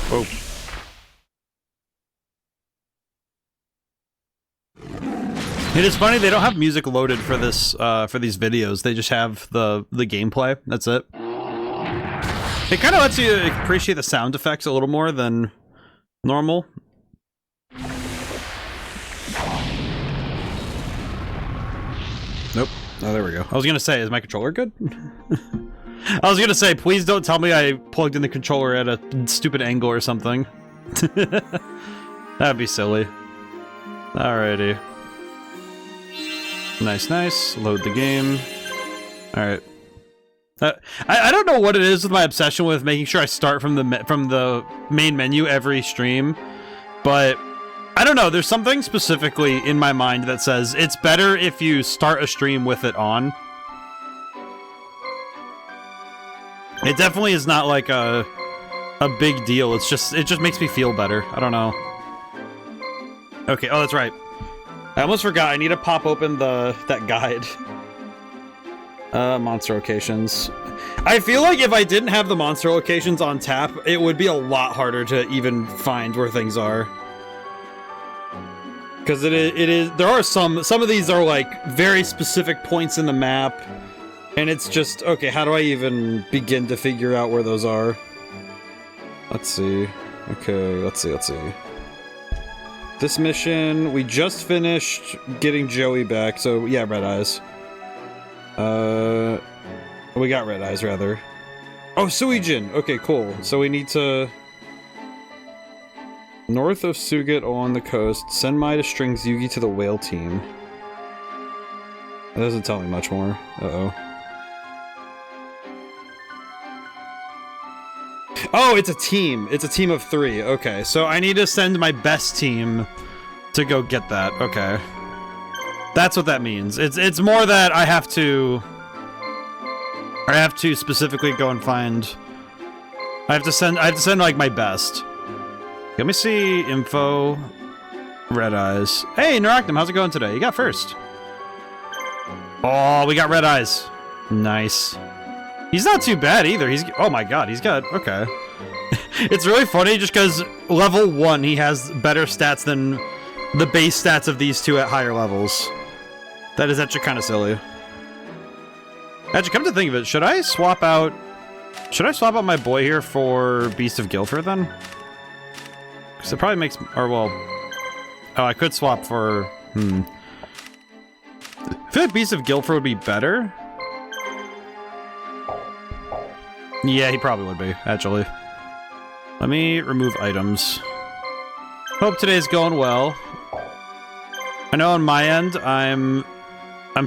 Whoa. It is funny, they don't have music loaded for this, for these videos. They just have the gameplay. That's it. It kind of lets you appreciate the sound effects a little more than normal. Nope. Oh, there we go. I was gonna say, is my controller good? I was gonna say, please don't tell me I plugged in the controller at a stupid angle or something. That'd be silly. Alrighty. Nice, nice. Load the game. Alright. I don't know what it is with my obsession with making sure I start from the main menu every stream, but I don't know, there's something specifically in my mind that says it's better if you start a stream with it on. It definitely is not like a big deal. It just makes me feel better. I don't know. Okay, oh that's right. I almost forgot, I need to pop open that guide. Monster locations. I feel like if I didn't have the monster locations on tap, it would be a lot harder to even find where things are. Because it is, there are some of these are like very specific points in the map, and it's just, okay, how do I even begin to figure out where those are? Let's see. Okay, let's see. This mission, we just finished getting Joey back, so yeah, Red Eyes. We got Red Eyes, rather. Oh, Suijin! Okay, cool. So we need to... North of Suget along the coast, send Mai to strings Yugi to the whale team. That doesn't tell me much more. Uh-oh. Oh, it's a team. It's a team of 3. Okay, so I need to send my best team to go get that. Okay. That's what that means. It's more that I have to specifically go and find... I have to send like my best. Let me see info. Red Eyes. Hey, Narachnum, how's it going today? You got first. Oh, we got Red Eyes. Nice. He's not too bad either. He's, oh my god, he's got, okay. It's really funny just because level 1, he has better stats than the base stats of these two at higher levels. That is actually kind of silly. Actually, come to think of it, should I swap out my boy here for Beast of Guilford then? Because it probably makes, or well, oh, I could swap for, I feel like Beast of Guilford would be better. Yeah, he probably would be, actually. Let me remove items. Hope today's going well. I know on my end, I'm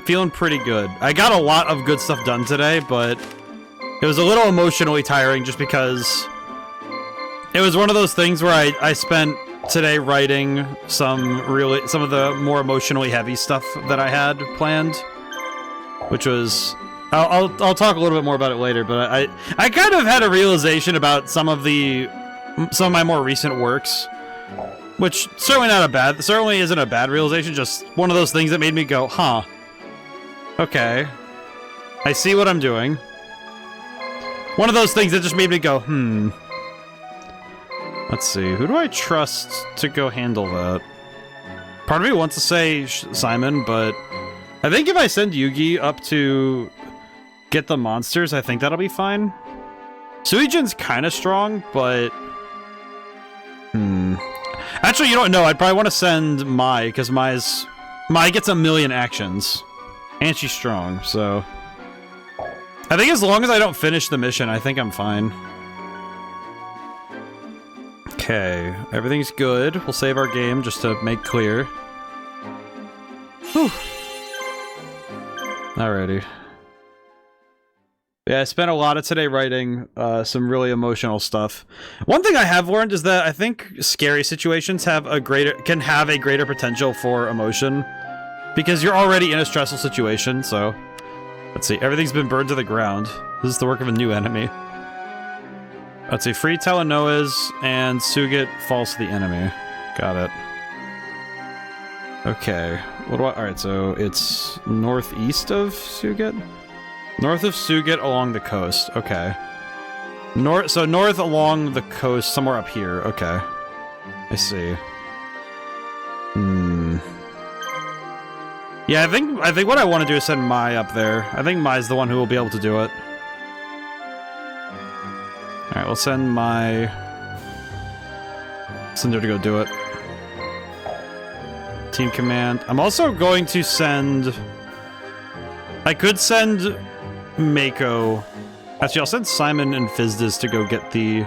feeling pretty good. I got a lot of good stuff done today, but it was a little emotionally tiring just because it was one of those things where I spent today writing some of the more emotionally heavy stuff that I had planned, which was... I'll talk a little bit more about it later, but I kind of had a realization about some of my more recent works, which certainly isn't a bad realization, just one of those things that made me go, huh, okay, I see what I'm doing. One of those things that just made me go, let's see, who do I trust to go handle that? Part of me wants to say Simon, but I think if I send Yugi up to get the monsters, I think that'll be fine. Suijin's kind of strong, but... Actually, you don't know. I'd probably want to send Mai, because Mai gets a million actions. And she's strong, so... I think as long as I don't finish the mission, I think I'm fine. Okay, everything's good. We'll save our game just to make clear. Whew. Alrighty. Yeah, I spent a lot of today writing some really emotional stuff. One thing I have learned is that I think scary situations can have a greater potential for emotion, because you're already in a stressful situation. So, let's see. Everything's been burned to the ground. This is the work of a new enemy. Let's see. Free Talanoas and Suget falls to the enemy. Got it. Okay. What do I? All right. So it's northeast of Suget. North of Suget along the coast. Okay. So north along the coast, somewhere up here. Okay. I see. Yeah, I think what I want to do is send Mai up there. I think Mai's the one who will be able to do it. Alright, we'll send Mai... Send her to go do it. Team command. I'm also going to send... I could send Mako. Actually, I'll send Simon and Fizdis to go get the...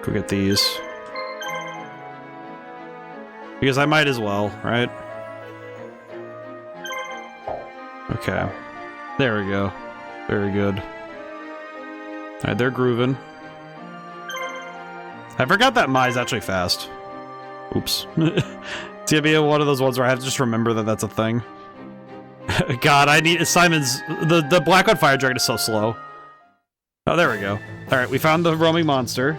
Go get these. Because I might as well, right? Okay. There we go. Very good. Alright, they're grooving. I forgot that Mai's actually fast. Oops. It's gonna be one of those ones where I have to just remember that that's a thing. God, I need... Simon's... The Black on Fire Dragon is so slow. Oh, there we go. Alright, we found the roaming monster.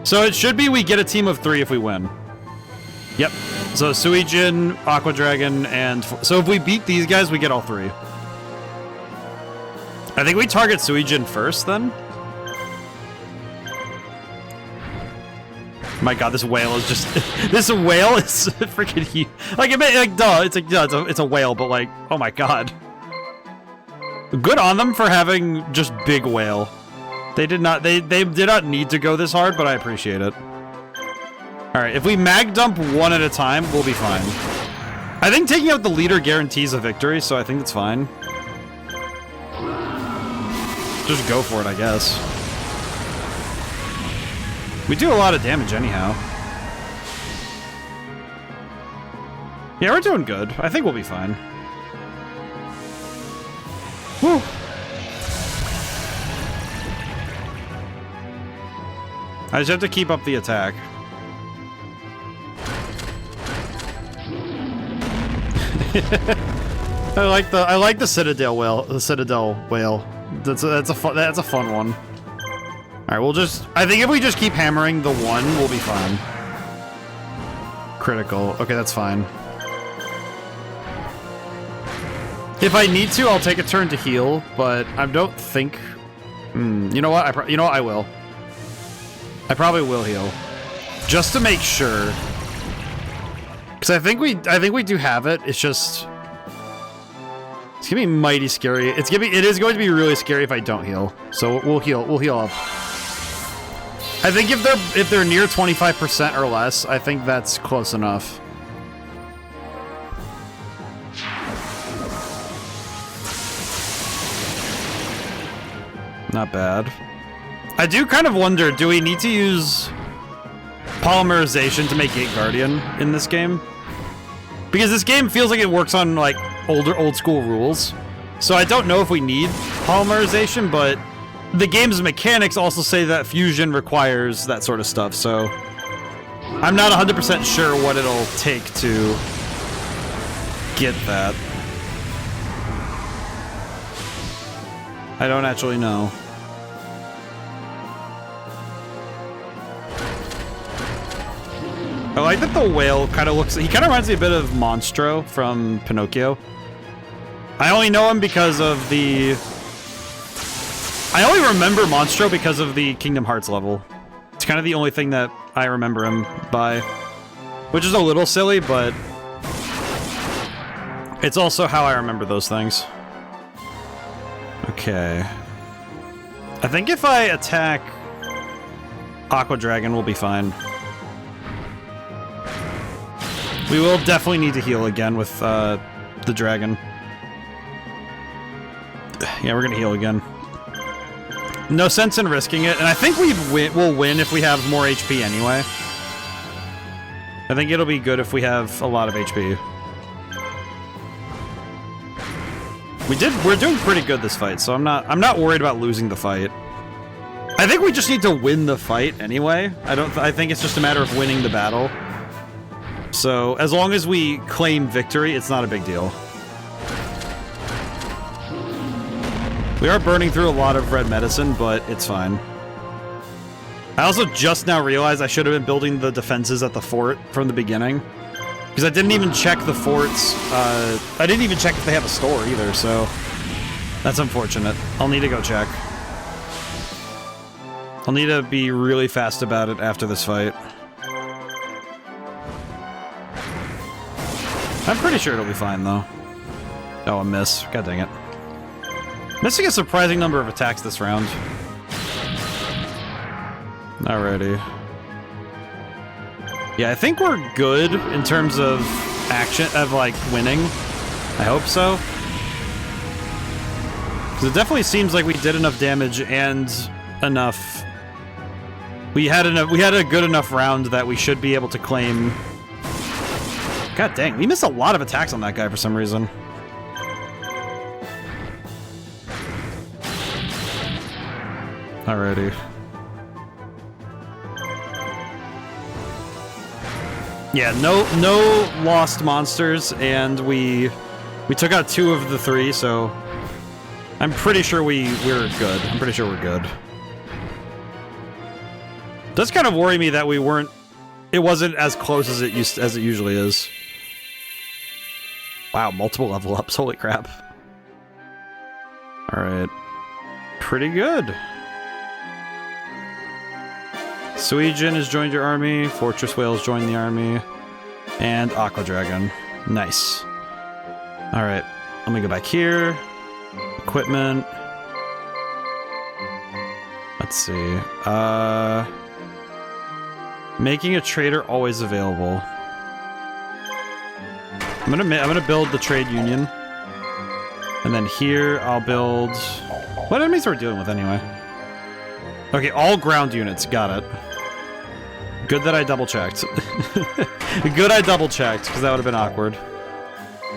So it should be we get a team of 3 if we win. Yep. So Suijin, Aqua Dragon, and... So if we beat these guys, we get all 3. I think we target Suijin first, then? My god, this whale is just... This whale is freaking huge. Like, duh, it's a whale, but like, oh my god. Good on them for having just big whale. They did not need to go this hard, but I appreciate it. Alright, if we mag dump one at a time, we'll be fine. I think taking out the leader guarantees a victory, so I think it's fine. Just go for it, I guess. We do a lot of damage anyhow. Yeah, we're doing good. I think we'll be fine. Woo! I just have to keep up the attack. I like the Citadel whale. The Citadel whale. That's a fun one. All right, we'll just... I think if we just keep hammering the 1, we'll be fine. Critical. Okay, that's fine. If I need to, I'll take a turn to heal, but I don't think... you know what? You know what? I will. I probably will heal, just to make sure. Because I think we do have it. It's just... It's gonna be mighty scary. It is going to be really scary if I don't heal. So we'll heal up. I think if they're near 25% or less, I think that's close enough. Not bad. I do kind of wonder, do we need to use polymerization to make Gate Guardian in this game? Because this game feels like it works on like old school rules. So I don't know if we need polymerization, but the game's mechanics also say that fusion requires that sort of stuff, so I'm not 100% sure what it'll take to get that. I don't actually know. I like that the whale kind of looks... He kind of reminds me a bit of Monstro from Pinocchio. I only know him because of the... I only remember Monstro because of the Kingdom Hearts level. It's kind of the only thing that I remember him by. Which is a little silly, but... It's also how I remember those things. Okay. I think if I attack Aqua Dragon, we'll be fine. We will definitely need to heal again with the dragon. Yeah, we're gonna heal again. No sense in risking it, and I think we'll win if we have more HP anyway. I think it'll be good if we have a lot of HP. We're doing pretty good this fight, so I'm not worried about losing the fight. I think we just need to win the fight anyway. I think it's just a matter of winning the battle. So, as long as we claim victory, it's not a big deal. We are burning through a lot of red medicine, but it's fine. I also just now realized I should have been building the defenses at the fort from the beginning. Because I didn't even check the forts. I didn't even check if they have a store either, so... That's unfortunate. I'll need to go check. I'll need to be really fast about it after this fight. I'm pretty sure it'll be fine, though. Oh, a miss. God dang it. Missing a surprising number of attacks this round. Alrighty. Yeah, I think we're good in terms of action, of, like, winning. I hope so. Because it definitely seems like we did enough damage and enough... We had a good enough round that we should be able to claim... God dang, we missed a lot of attacks on that guy for some reason. Alrighty. Yeah, no lost monsters, and we took out 2 of the 3, so I'm pretty sure we're good. I'm pretty sure we're good. It does kind of worry me that it wasn't as close as it usually is. Wow, multiple level ups, holy crap. Alright. Pretty good. Suijin has joined your army, Fortress Whale has joined the army, and Aqua Dragon. Nice. Alright, let me go back here. Equipment. Let's see. Making a trader always available. I'm gonna build the trade union. And then here I'll build... What enemies are we dealing with anyway? Okay, all ground units. Got it. Good that I double-checked. Good I double-checked, because that would have been awkward.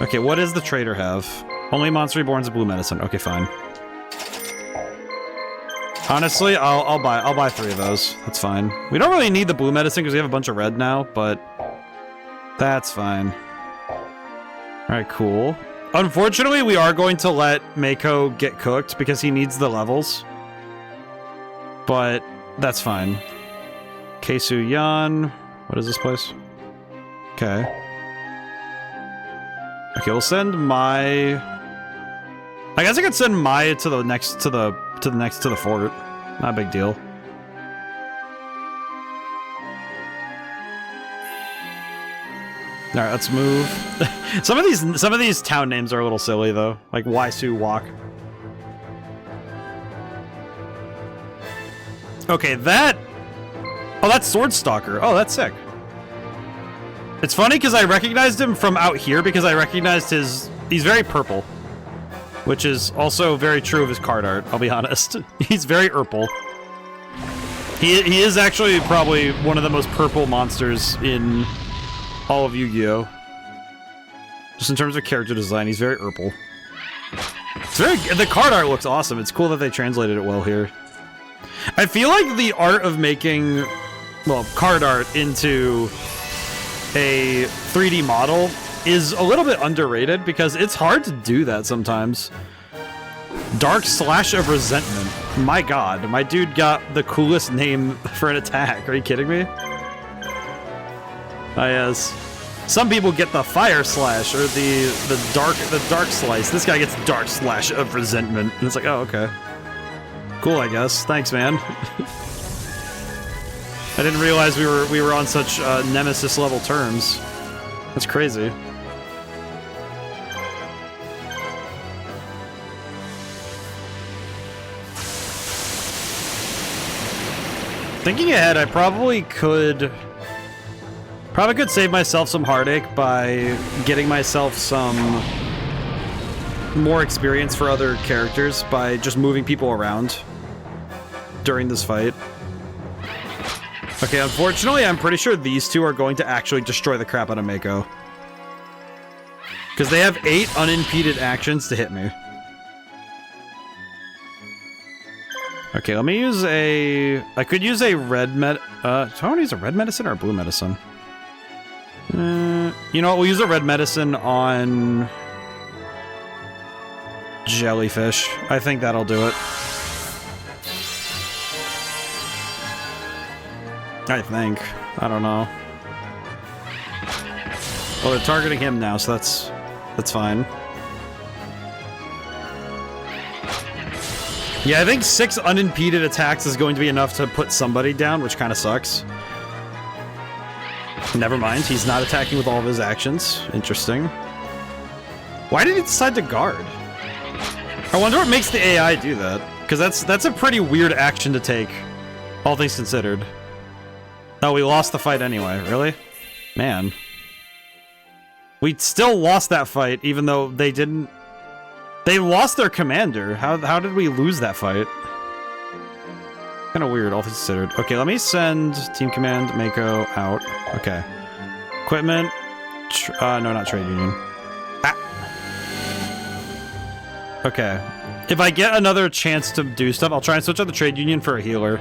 Okay, what does the trader have? Only Monster Reborn's blue medicine. Okay, fine. Honestly, I'll buy 3 of those. That's fine. We don't really need the blue medicine because we have a bunch of red now, but that's fine. Alright, cool. Unfortunately, we are going to let Mako get cooked because he needs the levels. But that's fine. Keisu Yan. What is this place? Okay. Okay, we'll send Mai. I guess I could send Mai to the next to the fort. Not a big deal. All right, let's move. some of these town names are a little silly though, like Waisu Walk. Okay, that. Oh, that's Swordstalker. Oh, that's sick. It's funny because I recognized him from out here because I recognized his. He's very purple, which is also very true of his card art. I'll be honest. He's very purple. He is actually probably one of the most purple monsters in all of Yu-Gi-Oh! Just in terms of character design, he's very purple. It's very. The card art looks awesome. It's cool that they translated it well here. I feel like the art of making, well, card art into a 3D model is a little bit underrated because it's hard to do that sometimes. Dark Slash of Resentment. My god, my dude got the coolest name for an attack. Are you kidding me? Yes. Some people get the Fire Slash or the Dark Slice. This guy gets Dark Slash of Resentment. And it's like, oh, okay. Cool, I guess. Thanks, man. I didn't realize we were on such nemesis level terms. That's crazy. Thinking ahead, I probably could save myself some heartache by getting myself some more experience for other characters by just moving people around during this fight. Okay, unfortunately, I'm pretty sure these 2 are going to actually destroy the crap out of Mako. Because they have 8 unimpeded actions to hit me. Okay, let me use I could use a red do I want to use a red medicine or a blue medicine? You know what, we'll use a red medicine on Jellyfish. I think that'll do it. I think. I don't know. Well, they're targeting him now, so that's fine. Yeah, I think 6 unimpeded attacks is going to be enough to put somebody down, which kind of sucks. Never mind, he's not attacking with all of his actions. Interesting. Why did he decide to guard? I wonder what makes the AI do that. Because that's a pretty weird action to take, all things considered. Oh, we lost the fight anyway. Really? Man. We still lost that fight, even though they didn't... They lost their commander. How did we lose that fight? Kind of weird, all things considered. Okay, let me send Team Command Mako out. Okay. Equipment. No, not Trade Union. Ah. Okay. If I get another chance to do stuff, I'll try and switch out the Trade Union for a healer.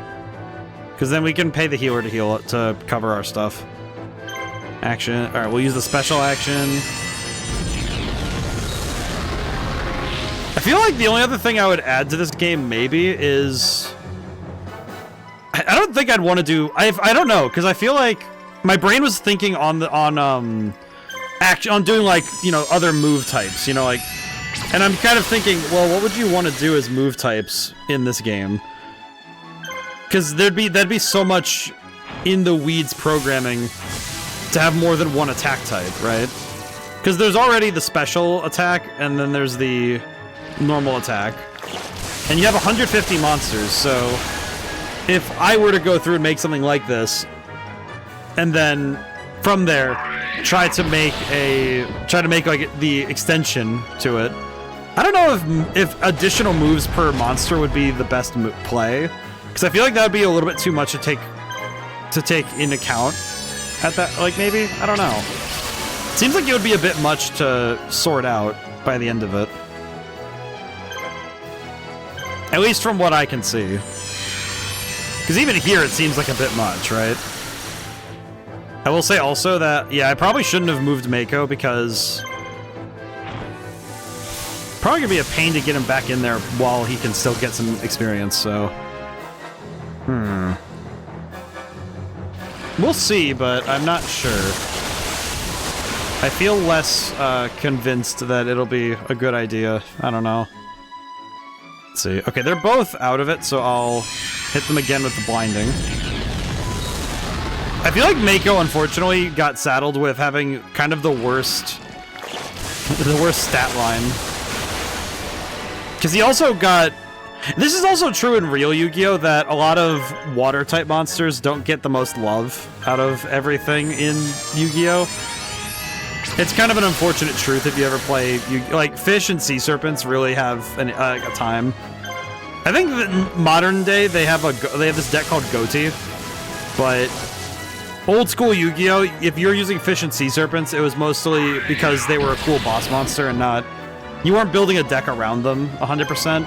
Because then we can pay the healer to heal it, to cover our stuff. Action. Alright, we'll use the special action. I feel like the only other thing I would add to this game, maybe, is... I don't think I'd want to do... I don't know, because I feel like my brain was thinking on doing, like, you know, other move types, you know, like... And I'm kind of thinking, well, what would you want to do as move types in this game? Because that'd be so much in the weeds programming to have more than one attack type, right? Because there's already the special attack, and then there's the normal attack. And you have 150 monsters, so if I were to go through and make something like this, and then from there try to make like the extension to it, I don't know if additional moves per monster would be the best play, because I feel like that would be a little bit too much to take into account at that, like, maybe? I don't know. Seems like it would be a bit much to sort out by the end of it. At least from what I can see. Because even here it seems like a bit much, right? I will say also that, yeah, I probably shouldn't have moved Mako because... Probably gonna be a pain to get him back in there while he can still get some experience, so... We'll see, but I'm not sure. I feel less convinced that it'll be a good idea. I don't know. Let's see. Okay, they're both out of it, so I'll hit them again with the blinding. I feel like Mako, unfortunately, got saddled with having kind of the worst stat line. Because he also got... This is also true in real Yu-Gi-Oh! That a lot of water-type monsters don't get the most love out of everything in Yu-Gi-Oh! It's kind of an unfortunate truth if you ever play... Like, fish and sea serpents really have a time. I think that in modern day, they have this deck called Goti, but... Old school Yu-Gi-Oh! If you're using fish and sea serpents, it was mostly because they were a cool boss monster and not... You weren't building a deck around them 100%.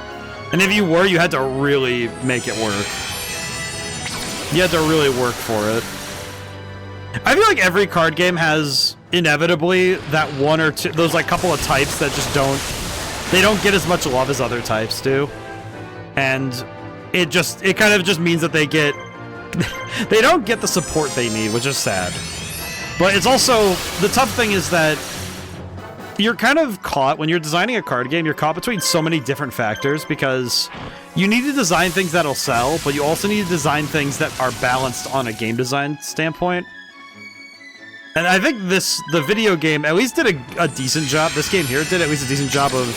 And if you were, you had to really make it work. You had to really work for it. I feel like every card game has, inevitably, that one or two... Those, like, couple of types that just don't... They don't get as much love as other types do. And it kind of just means that they get... They don't get the support they need, which is sad. But it's also... The tough thing is that you're kind of caught, when you're designing a card game, you're caught between so many different factors because you need to design things that'll sell, but you also need to design things that are balanced on a game design standpoint. And I think the video game at least did a decent job. This game here did at least a decent job of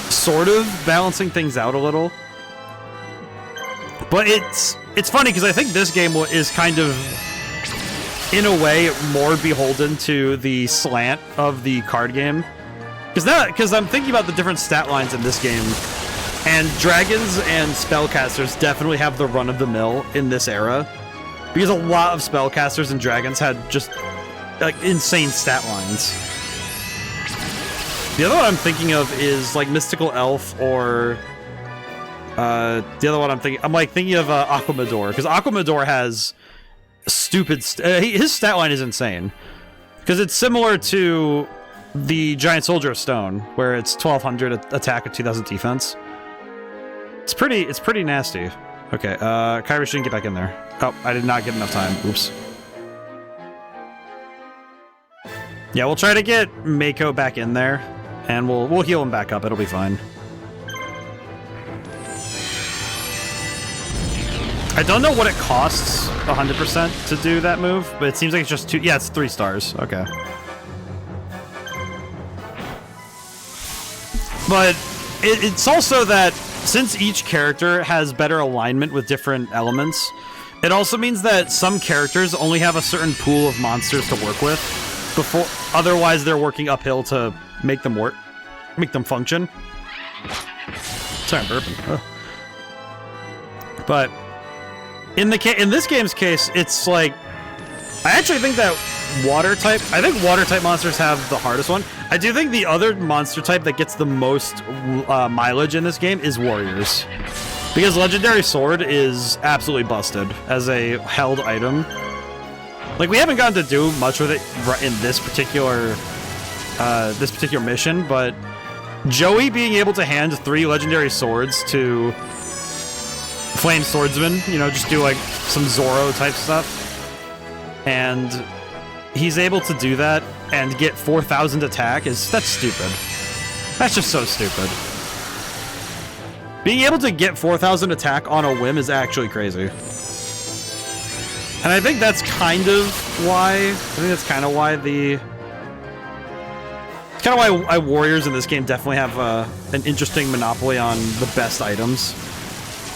sort of balancing things out a little. But it's funny because I think this game is kind of, in a way, more beholden to the slant of the card game. Because I'm thinking about the different stat lines in this game, and dragons and spellcasters definitely have the run-of-the-mill in this era. Because a lot of spellcasters and dragons had just, like, insane stat lines. The other one I'm thinking of is, like, Mystical Elf or... the other one I'm thinking of Aquamador, because Aquamador has stupid... his stat line is insane. Because it's similar to the Giant Soldier of Stone, where it's 1200 attack and 2000 defense. It's pretty nasty. Okay, Kyrie shouldn't get back in there. Oh, I did not get enough time. Oops. Yeah, we'll try to get Mako back in there, and we'll heal him back up. It'll be fine. I don't know what it costs 100% to do that move, but it seems like it's just 2. Yeah, it's 3 stars. Okay. But it's also that since each character has better alignment with different elements, it also means that some characters only have a certain pool of monsters to work with before, otherwise they're working uphill to make them work, make them function. Sorry, I'm burping. Ugh. But in this game's case, it's like, I actually think that water type monsters have the hardest one. I do think the other monster type that gets the most mileage in this game is warriors, because legendary sword is absolutely busted as a held item. Like, we haven't gotten to do much with it in this particular mission, but Joey being able to hand 3 legendary swords to Flame Swordsman, you know, just do like some Zoro type stuff, and he's able to do that and get 4,000 attack that's stupid. That's just so stupid. Being able to get 4,000 attack on a whim is actually crazy. And I think that's kind of why warriors in this game definitely have an interesting monopoly on the best items.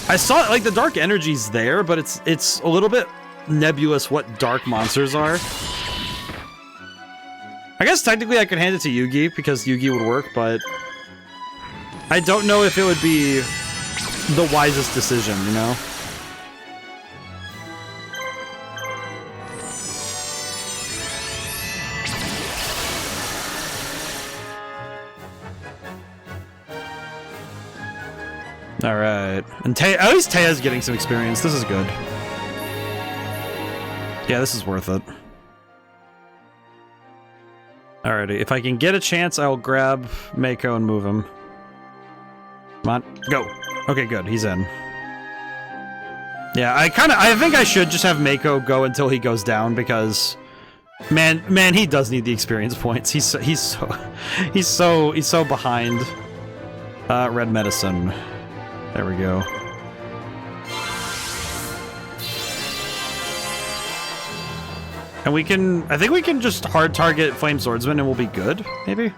I saw like the dark energy's there, but it's a little bit nebulous what dark monsters are. I guess technically I could hand it to Yugi because Yugi would work, but I don't know if it would be the wisest decision, you know? All right, and at least Taya's getting some experience. This is good. Yeah, this is worth it. Alrighty, if I can get a chance, I'll grab Mako and move him. Come on, go. Okay, good, he's in. Yeah, I think I should just have Mako go until he goes down, because man, he does need the experience points. He's so behind. Red medicine. There we go. And I think we can just hard target Flame Swordsman and we'll be good, maybe?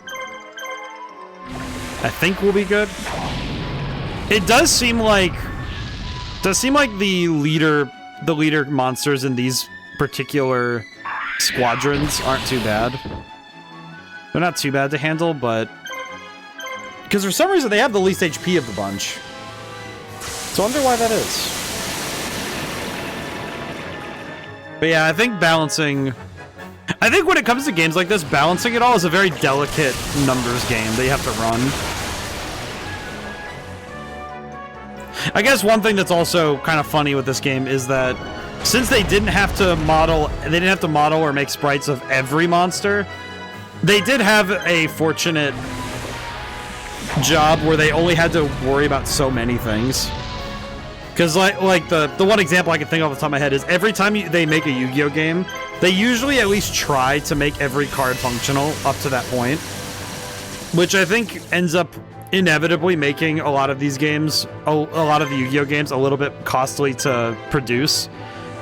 I think we'll be good. It does seem like the leader monsters in these particular squadrons aren't too bad. They're not too bad to handle, but because for some reason they have the least HP of the bunch. So I wonder why that is. But yeah, I think when it comes to games like this, balancing it all is a very delicate numbers game that you have to run. I guess one thing that's also kind of funny with this game is that since they didn't have to model or make sprites of every monster, they did have a fortunate job where they only had to worry about so many things. Because like the one example I can think of off the top of my head is every time they make a Yu-Gi-Oh game, they usually at least try to make every card functional up to that point, which I think ends up inevitably making a lot of these games, a lot of the Yu-Gi-Oh games, a little bit costly to produce,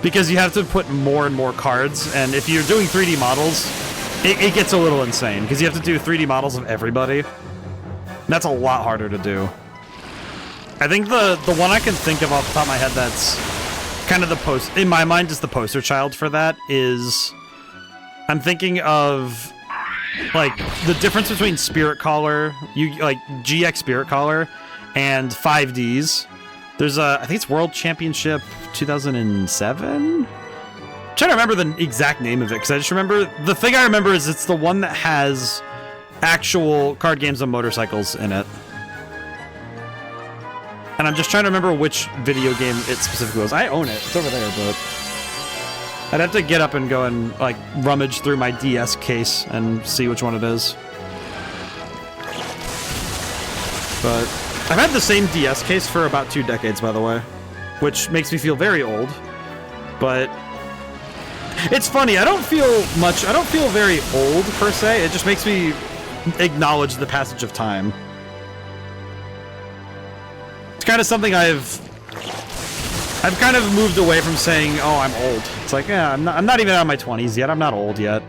because you have to put more and more cards, and if you're doing 3D models, it gets a little insane, because you have to do 3D models of everybody. That's a lot harder to do. I think the one I can think of off the top of my head that's kind of in my mind, just the poster child for that is, I'm thinking of like the difference between Spirit Caller, like GX Spirit Caller, and 5Ds. There's I think it's World Championship 2007? I'm trying to remember the exact name of it, because I just remember, the thing I remember is it's the one that has actual card games on motorcycles in it. And I'm just trying to remember which video game it specifically was. I own it. It's over there, but I'd have to get up and go and like rummage through my DS case and see which one it is. But I've had the same DS case for about 2 decades, by the way, which makes me feel very old. But it's funny. I don't feel very old per se. It just makes me acknowledge the passage of time. It's kind of something I've I've kind of moved away from saying, oh, I'm old. It's like, yeah, I'm not even out of my 20s yet. I'm not old yet.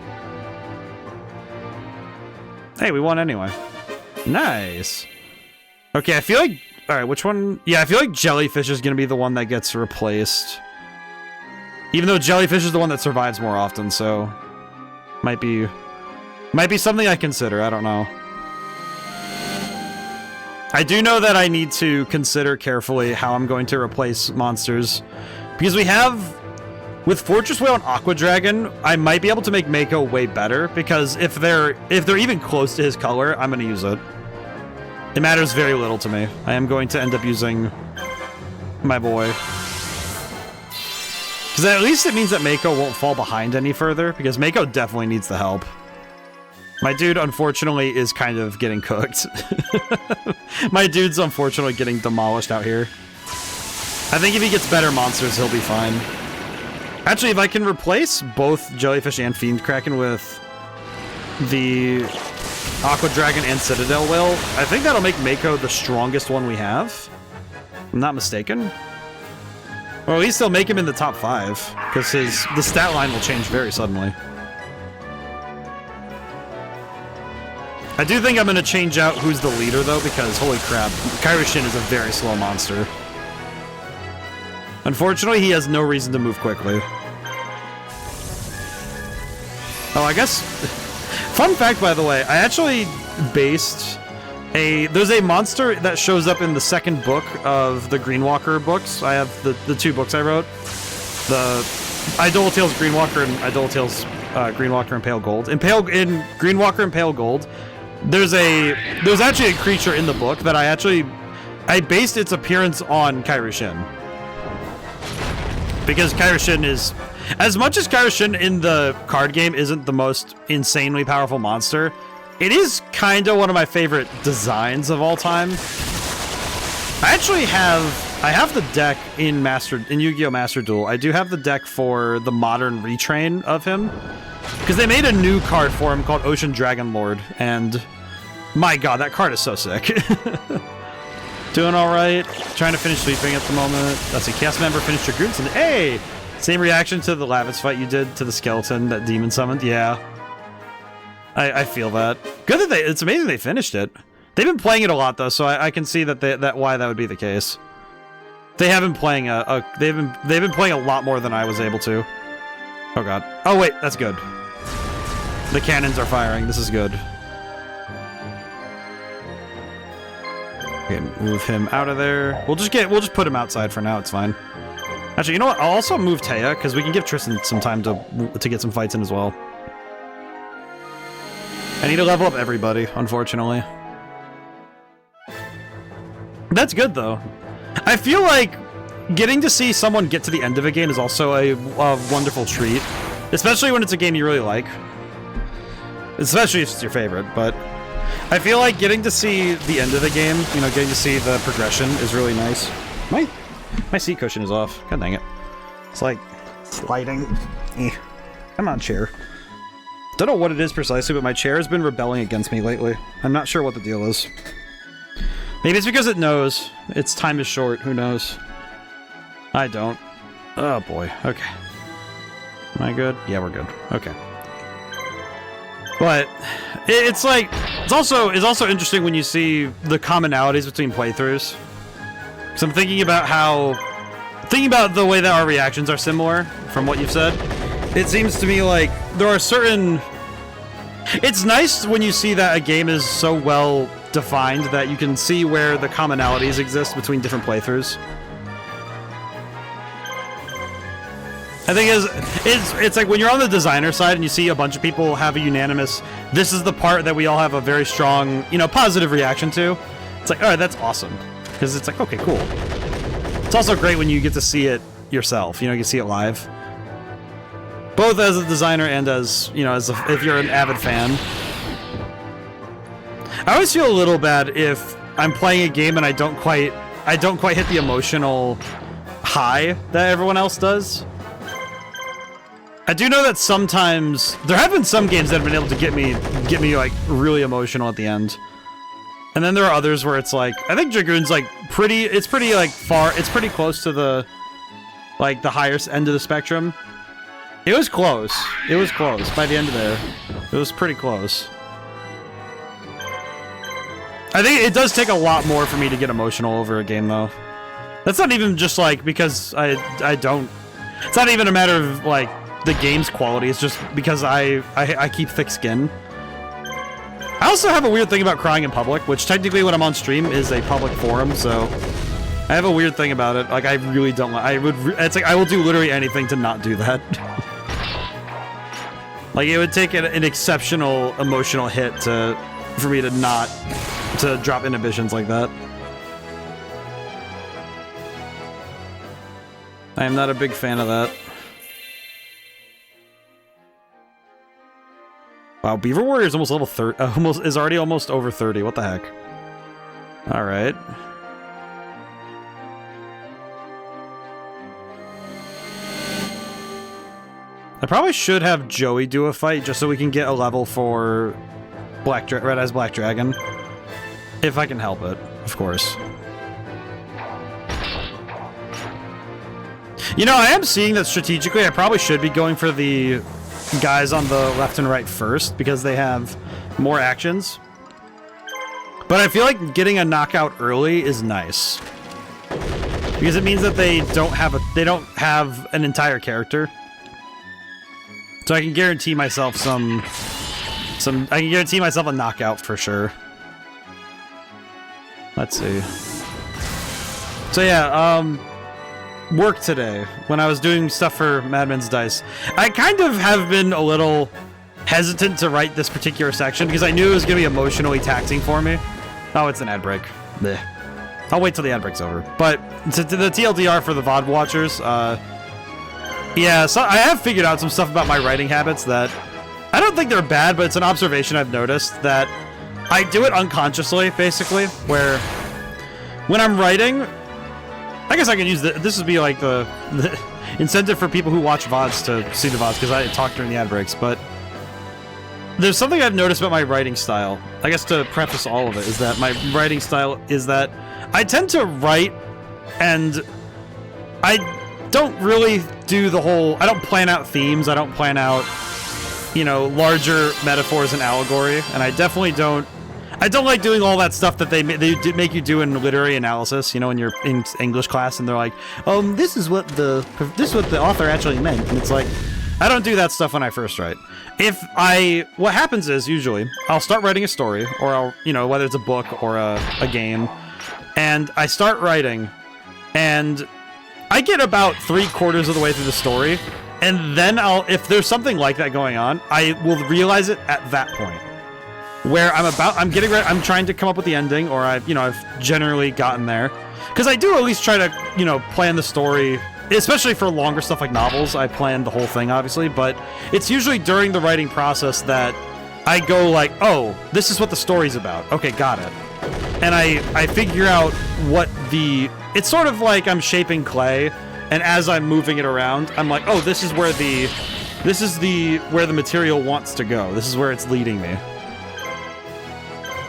Hey, we won anyway. Nice. Okay, I feel like... Alright, which one? Yeah, I feel like Jellyfish is going to be the one that gets replaced. Even though Jellyfish is the one that survives more often, so... Might be something I consider. I don't know. I do know that I need to consider carefully how I'm going to replace monsters. Because we have... With Fortress Whale and Aqua Dragon, I might be able to make Mako way better. Because if they're even close to his color, I'm going to use it. It matters very little to me. I am going to end up using my boy. Because at least it means that Mako won't fall behind any further. Because Mako definitely needs the help. My dude, unfortunately, is kind of getting cooked. My dude's unfortunately getting demolished out here. I think if he gets better monsters, he'll be fine. Actually, if I can replace both Jellyfish and Fiend Kraken with the Aqua Dragon and Citadel Whale, I think that'll make Mako the strongest one we have. If I'm not mistaken. Or at least they'll make him in the top 5, because the stat line will change very suddenly. I do think I'm going to change out who's the leader, though, because, holy crap, Kairyu-Shin is a very slow monster. Unfortunately, he has no reason to move quickly. Oh, I guess... Fun fact, by the way, I actually based there's a monster that shows up in the second book of the Greenwalker books. I have the 2 books I wrote. The Eidola Tale's Greenwalker and Eidola Tale's Greenwalker and Pale Gold. In Greenwalker and Pale Gold, there's actually a creature in the book that I based its appearance on Kairyu-Shin. Because Kairyu-Shin is... As much as Kairyu-Shin in the card game isn't the most insanely powerful monster, it is kind of one of my favorite designs of all time. I actually have the deck in Yu-Gi-Oh! Master Duel. I do have the deck for the modern retrain of him. Because they made a new card for him called Ocean Dragon Lord, and my god, that card is so sick. Doing alright. Trying to finish sweeping at the moment. Let's see, cast member finished Dragoons, and hey! Same reaction to the Lavitz fight you did to the skeleton that demon summoned? Yeah. I feel that. Good that it's amazing they finished it. They've been playing it a lot though, so I can see that why that would be the case. They have been playing they've been playing a lot more than I was able to. Oh god. Oh wait, that's good. The cannons are firing. This is good. Okay, move him out of there. We'll just put him outside for now. It's fine. Actually, you know what? I'll also move Taya because we can give Tristan some time to get some fights in as well. I need to level up everybody, unfortunately. That's good though. I feel like getting to see someone get to the end of a game is also a wonderful treat, especially when it's a game you really like. Especially if it's your favorite, but I feel like getting to see the end of the game, you know, getting to see the progression is really nice. My seat cushion is off. God dang it. It's like sliding. Come on, chair. Don't know what it is precisely, but my chair has been rebelling against me lately. I'm not sure what the deal is. Maybe it's because it knows its time is short. Who knows? I don't. Oh boy. Okay. Am I good? Yeah, we're good. Okay. But it's like it's also interesting when you see the commonalities between playthroughs. So I'm thinking about the way that our reactions are similar from what you've said. It seems to me like there are certain... It's nice when you see that a game is so well defined that you can see where the commonalities exist between different playthroughs. I think it's like when you're on the designer side and you see a bunch of people have a unanimous, this is the part that we all have a very strong, you know, positive reaction to. It's like, all right, that's awesome. Because it's like, okay, cool. It's also great when you get to see it yourself. You know, you see it live. Both as a designer and as, you know, if you're an avid fan. I always feel a little bad if I'm playing a game and I don't quite hit the emotional high that everyone else does. I do know that sometimes there have been some games that have been able to get me like really emotional at the end. And then there are others where it's like, I think Dragoon's like pretty close to the like the higher end of the spectrum. It was close. It was close. By the end of there, it was pretty close. I think it does take a lot more for me to get emotional over a game, though. That's not even just, like, because I don't... It's not even a matter of, like, the game's quality. It's just because I keep thick skin. I also have a weird thing about crying in public, which technically when I'm on stream is a public forum, so... I have a weird thing about it. Like, I really don't like... It's like, I will do literally anything to not do that. Like, it would take an exceptional emotional hit for me to not... to drop inhibitions like that. I am not a big fan of that. Wow, Beaver Warrior is almost level 30. Is already almost over 30. What the heck? All right. I probably should have Joey do a fight just so we can get a level for Red Eyes Black Dragon. If I can help it, of course. You know, I am seeing that strategically I probably should be going for the guys on the left and right first because they have more actions. But I feel like getting a knockout early is nice. Because it means that they don't have an entire character. So I can guarantee myself I can guarantee myself a knockout for sure. Let's see. So yeah, work today, when I was doing stuff for Madman's Dice, I kind of have been a little hesitant to write this particular section because I knew it was going to be emotionally taxing for me. Oh, it's an ad break. Blech. I'll wait till the ad break's over. But to the TLDR for the VOD watchers, yeah, so I have figured out some stuff about my writing habits that I don't think they're bad, but it's an observation I've noticed that I do it unconsciously, basically, where when I'm writing, I guess I can use this would be like the incentive for people who watch VODs to see the VODs, because I talk during the ad breaks, but there's something I've noticed about my writing style. I guess to preface all of it is that my writing style is that I tend to write and I don't really do the whole... I don't plan out themes, I don't plan out, you know, larger metaphors and allegory, and I definitely don't... I don't like doing all that stuff that they make you do in literary analysis, you know, when you're in English class and they're like, this is what the author actually meant, and it's like, I don't do that stuff when I first write. What happens is, usually, I'll start writing a story, or I'll, you know, whether it's a book or a game, and I start writing, and I get about 3/4 of the way through the story, and then if there's something like that going on, I will realize it at that point. Where I'm getting ready, I'm trying to come up with the ending, or I've generally gotten there. Because I do at least try to, you know, plan the story, especially for longer stuff like novels, I plan the whole thing, obviously, but it's usually during the writing process that I go like, oh, this is what the story's about. Okay, got it. And I figure out it's sort of like I'm shaping clay, and as I'm moving it around, I'm like, oh, this is where the material wants to go. This is where it's leading me.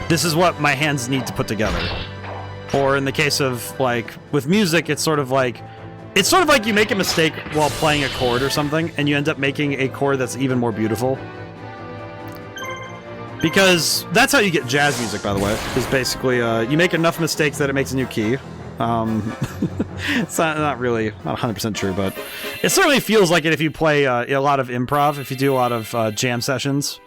This is what my hands need to put together. Or in the case of, like, with music, it's sort of like you make a mistake while playing a chord or something, and you end up making a chord that's even more beautiful. Because that's how you get jazz music, by the way, is basically, you make enough mistakes that it makes a new key. It's not really, not 100% true, but it certainly feels like it if you play a lot of improv, if you do a lot of jam sessions.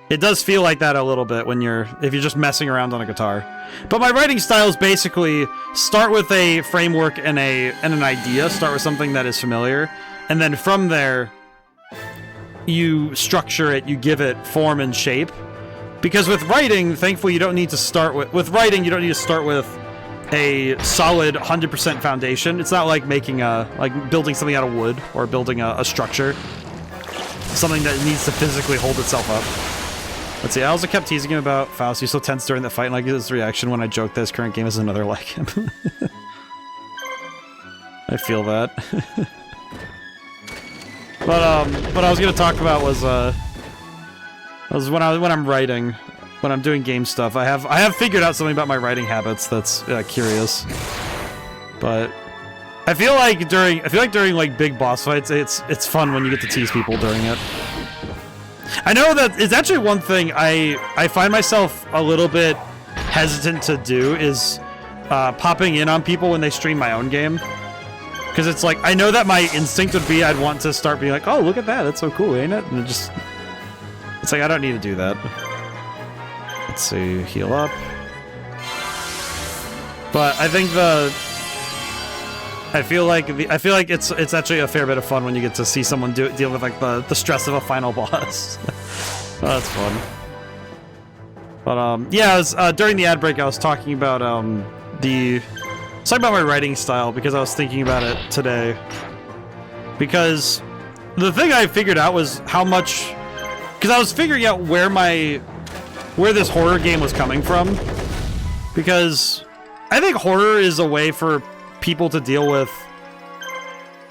It does feel like that a little bit if you're just messing around on a guitar. But my writing style is basically start with a framework and an idea, start with something that is familiar, and then from there, you structure it, you give it form and shape. Because with writing, thankfully, you don't need to start with a solid 100% foundation. It's not like building something out of wood or building a structure. Something that needs to physically hold itself up. Let's see, I also kept teasing him about Faust. He's so tense during the fight, and like his reaction when I joked that his current game is another like him. I feel that. But what I was gonna talk about was when I'm writing, when I'm doing game stuff. I have figured out something about my writing habits that's curious. But I feel like during like big boss fights, it's fun when you get to tease people during it. I know that it's actually one thing I find myself a little bit hesitant to do is popping in on people when they stream my own game. Because it's like, I know that my instinct would be I'd want to start being like, oh, look at that, that's so cool, ain't it? And it's like, I don't need to do that. Let's see, heal up. But I think I feel like it's actually a fair bit of fun when you get to see someone deal with like the stress of a final boss. Oh, that's fun. But yeah, during the ad break I was talking about my writing style because I was thinking about it today. Because the thing I figured out was how much, because I was figuring out where this horror game was coming from. Because I think horror is a way for people to deal with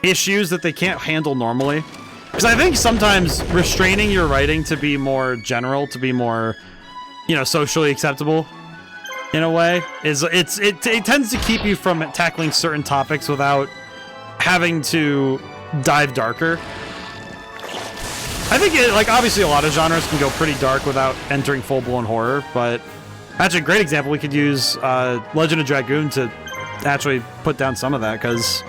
issues that they can't handle normally. Because I think sometimes restraining your writing to be more general, to be more, socially acceptable, in a way, it tends to keep you from tackling certain topics without having to dive darker. I think obviously a lot of genres can go pretty dark without entering full-blown horror, but actually a great example we could use Legend of Dragoon to actually put down some of that, because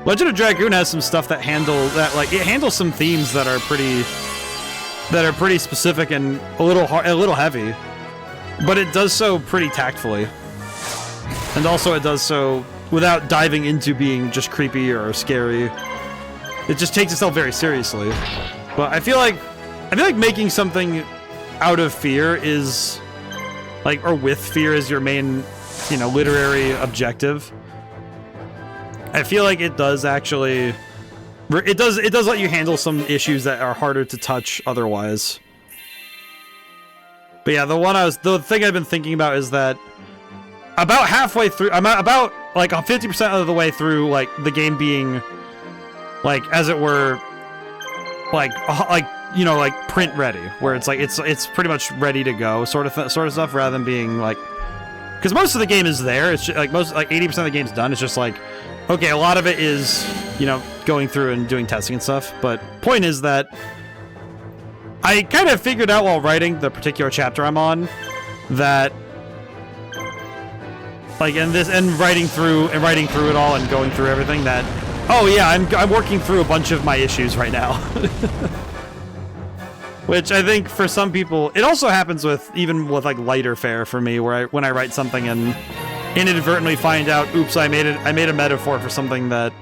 Legend of Dragoon has some stuff that it handles some themes that are pretty specific and a little heavy, but it does so pretty tactfully, and also it does so without diving into being just creepy or scary. It just takes itself very seriously. But I feel like making something out of fear is or with fear as your main literary objective. I feel like it does actually it does let you handle some issues that are harder to touch otherwise. But yeah, the thing I've been thinking about is that about halfway through, I'm about 50% of the way through the game being as it were print ready, where it's pretty much ready to go sort of stuff, rather than being because most of the game is there. It's just, 80% of the game's done. It's just okay, a lot of it is going through and doing testing and stuff. But point is that I kind of figured out while writing the particular chapter I'm on that and writing through it all and going through everything that, oh yeah, I'm working through a bunch of my issues right now. Which I think for some people, it also happens with lighter fare for me, where when I write something and inadvertently find out, oops, I made a metaphor for something that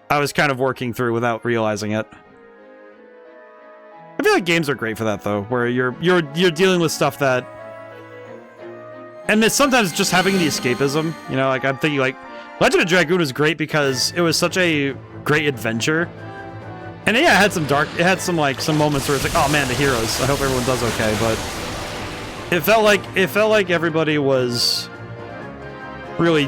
I was kind of working through without realizing it. I feel like games are great for that though, where you're dealing with stuff that, and it's sometimes just having the escapism. I'm thinking Legend of Dragoon was great because it was such a great adventure. And yeah, it had some moments where it's oh man, the heroes, I hope everyone does okay, but it felt like everybody was really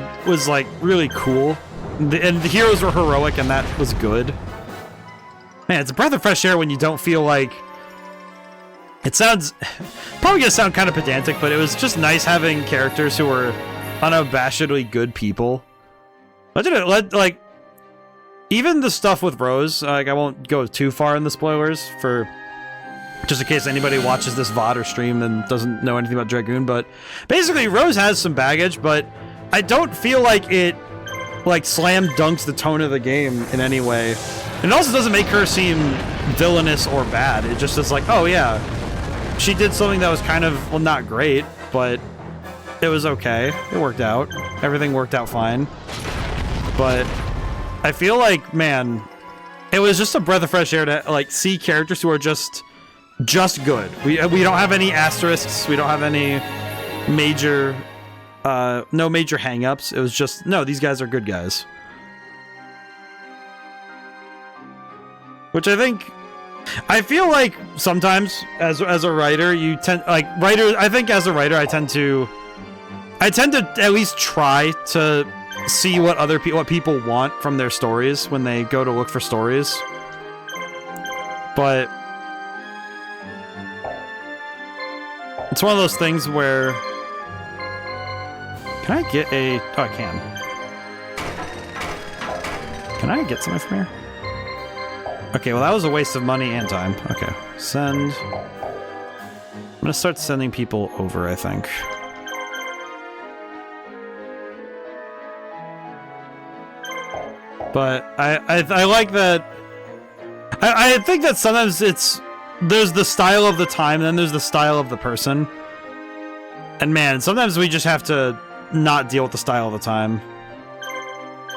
cool. And the heroes were heroic, and that was good. Man, it's a breath of fresh air when you don't feel like... It sounds... probably gonna sound kind of pedantic, but it was just nice having characters who were unabashedly good people. Even the stuff with Rose, I won't go too far in the spoilers, for just in case anybody watches this VOD or stream and doesn't know anything about Dragoon, but basically Rose has some baggage, but I don't feel like it slam dunks the tone of the game in any way. And it also doesn't make her seem villainous or bad. It just is oh yeah, she did something that was kind of, well, not great, but it was okay. It worked out. Everything worked out fine. But I feel man, it was just a breath of fresh air to see characters who are just good. We don't have any asterisks. We don't have any major no major hang-ups. It was just, no, these guys are good guys. Which I feel sometimes as a writer, you tend I think as a writer I tend to at least try to see what people want from their stories when they go to look for stories. But it's one of those things where, can I get a... Oh, I can. Can I get something from here? Okay, well that was a waste of money and time. Okay, send. I'm gonna start sending people over, I think. But I like that. I think that sometimes there's the style of the time, and then there's the style of the person. And man, sometimes we just have to not deal with the style of the time.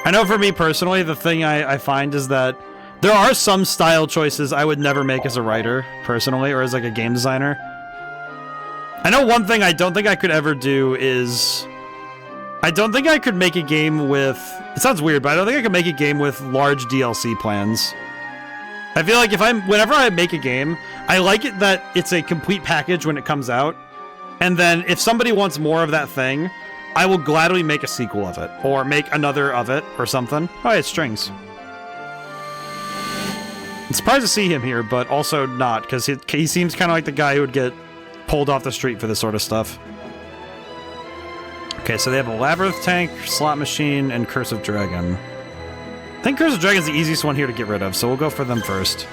I know for me personally, the thing I find is that there are some style choices I would never make as a writer, personally, or as like a game designer. I know one thing I don't think I could ever do is... I don't think I could make a game with... It sounds weird, but I don't think I could make a game with large DLC plans. I feel like whenever I make a game, I like it that it's a complete package when it comes out. And then if somebody wants more of that thing, I will gladly make a sequel of it. Or make another of it, or something. Oh, it's strings. I'm surprised to see him here, but also not, because he seems kind of like the guy who would get pulled off the street for this sort of stuff. Okay, so they have a Labyrinth Tank, Slot Machine, and Curse of Dragon. I think Curse of Dragon is the easiest one here to get rid of, so we'll go for them first.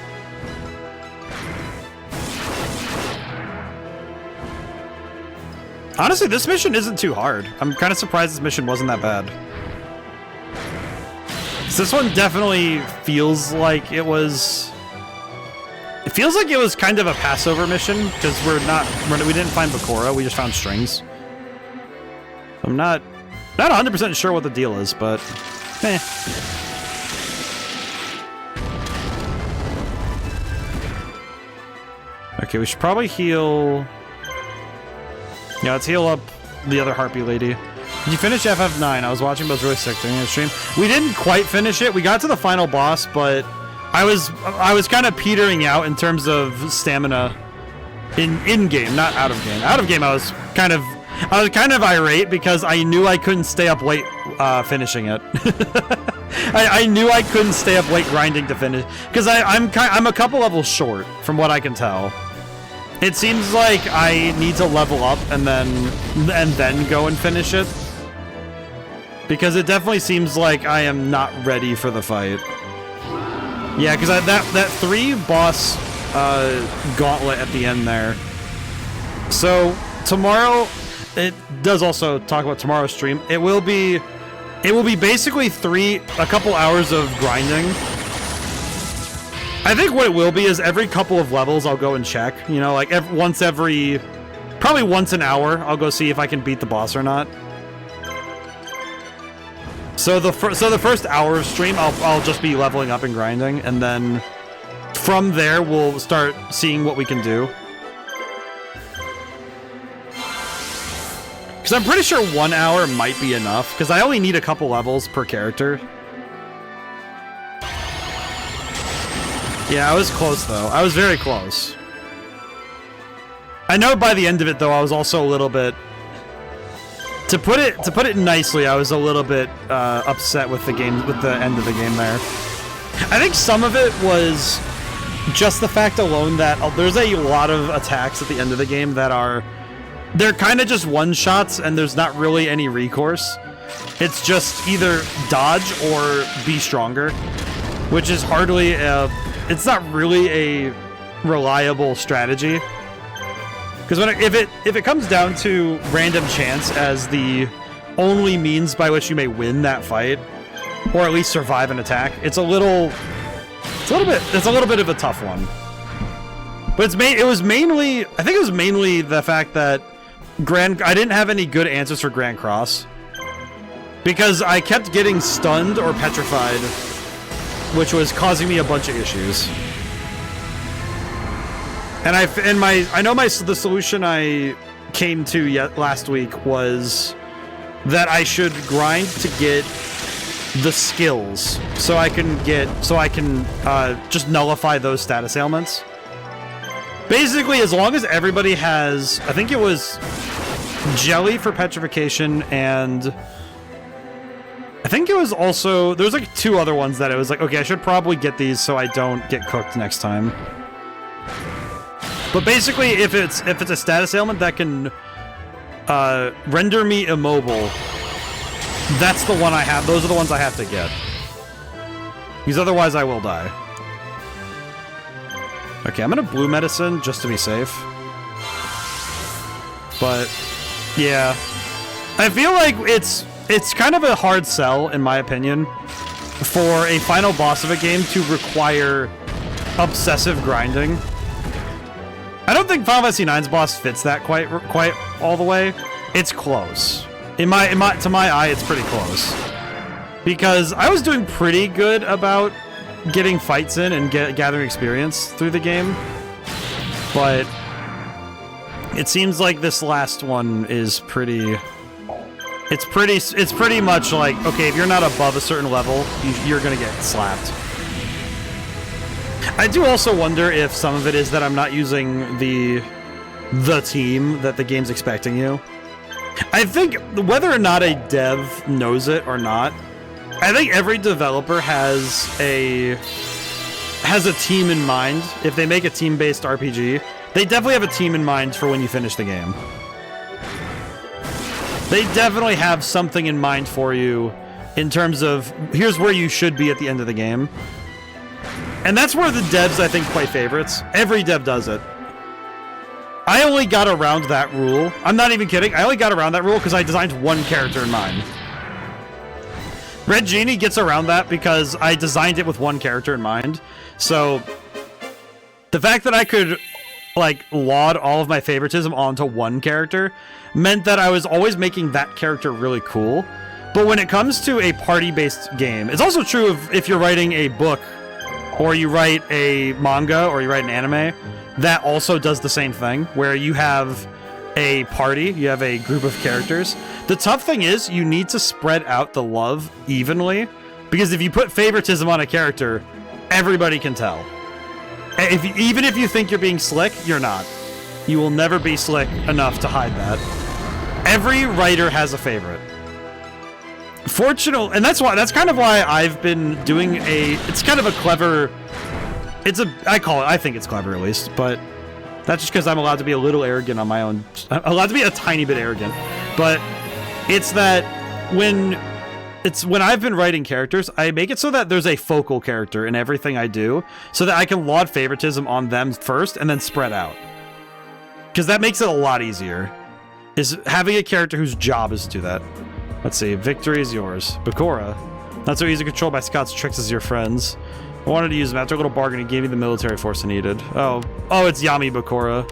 Honestly, this mission isn't too hard. I'm kind of surprised this mission wasn't that bad. This one definitely feels like it was... It feels like it was kind of a Passover mission, because we didn't find Bakura, we just found strings. I'm not 100% sure what the deal is, but eh. Okay, we should probably heal... Yeah, let's heal up the other Harpy lady. Did you finish FF9? I was watching, but it was really sick during the stream. We didn't quite finish it. We got to the final boss, but I was kind of petering out in terms of stamina in game, not out of game. Out of game, I was kind of irate because I knew I couldn't stay up late finishing it. I knew I couldn't stay up late grinding to finish because I'm a couple levels short from what I can tell. It seems like I need to level up and then go and finish it. Because it definitely seems like I am not ready for the fight. Yeah, because that 3 boss gauntlet at the end there. So tomorrow, it does also talk about tomorrow's stream. It will be basically a couple hours of grinding. I think what it will be is every couple of levels I'll go and check. You know, like probably once an hour, I'll go see if I can beat the boss or not. So the first hour of stream, I'll just be leveling up and grinding, and then from there we'll start seeing what we can do. Because I'm pretty sure 1 hour might be enough, because I only need a couple levels per character. Yeah, I was close though. I was very close. I know by the end of it though, I was also a little bit... To put it nicely, I was a little bit upset with the end of the game there. I think some of it was just the fact alone that there's a lot of attacks at the end of the game that they're kind of just one-shots and there's not really any recourse. It's just either dodge or be stronger, which is hardly it's not really a reliable strategy. Because if it comes down to random chance as the only means by which you may win that fight, or at least survive an attack, it's a little bit of a tough one. But it was mainly the fact that I didn't have any good answers for Grand Cross because I kept getting stunned or petrified, which was causing me a bunch of issues. And the solution I came to last week was that I should grind to get the skills so I can just nullify those status ailments. Basically, as long as everybody has, I think it was Jelly for petrification, and I think it was also, there was like 2 other ones that it was like, okay, I should probably get these so I don't get cooked next time. But basically, if it's a status ailment that can render me immobile, that's the one I have. Those are the ones I have to get. Because otherwise I will die. Okay, I'm gonna blue medicine just to be safe. But, yeah. I feel like it's kind of a hard sell, in my opinion, for a final boss of a game to require obsessive grinding. I don't think Final Fantasy IX's boss fits that quite all the way. It's close. To my eye, it's pretty close. Because I was doing pretty good about getting fights in and gathering experience through the game. But it seems like this last one is pretty... It's pretty much like, okay, if you're not above a certain level, you're gonna get slapped. I do also wonder if some of it is that I'm not using the team that the game's expecting you. I think whether or not a dev knows it or not, I think every developer has a team in mind. If they make a team-based RPG, they definitely have a team in mind for when you finish the game. They definitely have something in mind for you in terms of, here's where you should be at the end of the game. And that's where the devs, I think, play favorites. Every dev does it. I only got around that rule. I'm not even kidding. I only got around that rule because I designed one character in mind. Red Genie gets around that because I designed it with one character in mind. So, the fact that I could, like, laud all of my favoritism onto one character meant that I was always making that character really cool. But when it comes to a party-based game, it's also true of if you're writing a book, or you write a manga, or you write an anime, that also does the same thing, where you have a party, you have a group of characters. The tough thing is, you need to spread out the love evenly, because if you put favoritism on a character, everybody can tell. Even if you think you're being slick, you're not. You will never be slick enough to hide that. Every writer has a favorite. Fortunately, and that's kind of why I've been doing it's kind of a clever, I think it's clever at least, but that's just because I'm allowed to be a little arrogant on my own. I'm allowed to be a tiny bit arrogant, but it's that when I've been writing characters, I make it so that there's a focal character in everything I do, so that I can laud favoritism on them first and then spread out. Because that makes it a lot easier, is having a character whose job is to do that. Let's see, victory is yours. Bakura. Not so easy to control by Scott's tricks as your friends. I wanted to use him after a little bargain. He gave me the military force I needed. Oh, it's Yami Bakura.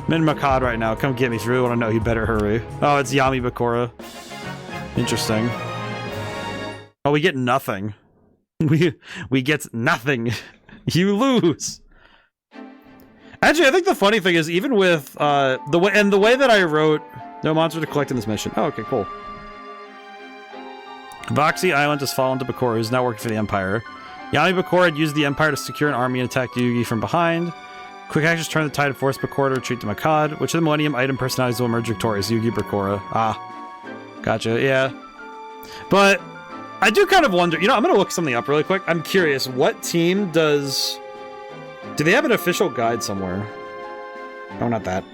I'm in Makad right now. Come get me. If you really want to know, you better hurry. Oh, it's Yami Bakura. Interesting. Oh, we get nothing. We get nothing. You lose. Actually, I think the funny thing is, even with the way that I wrote, no monster to collect in this mission. Oh, okay, cool. Voxy Island has fallen to Bakura, who's now working for the Empire. Yami Bakura had used the Empire to secure an army and attack Yugi from behind. Quick actions turn the tide and force Bakura to retreat to Makad. Which of the Millennium item personalities will emerge victorious? Yugi, Bakura. Ah. Gotcha, yeah. But I do kind of wonder, I'm going to look something up really quick. I'm curious, what team does... Do they have an official guide somewhere? No, not that.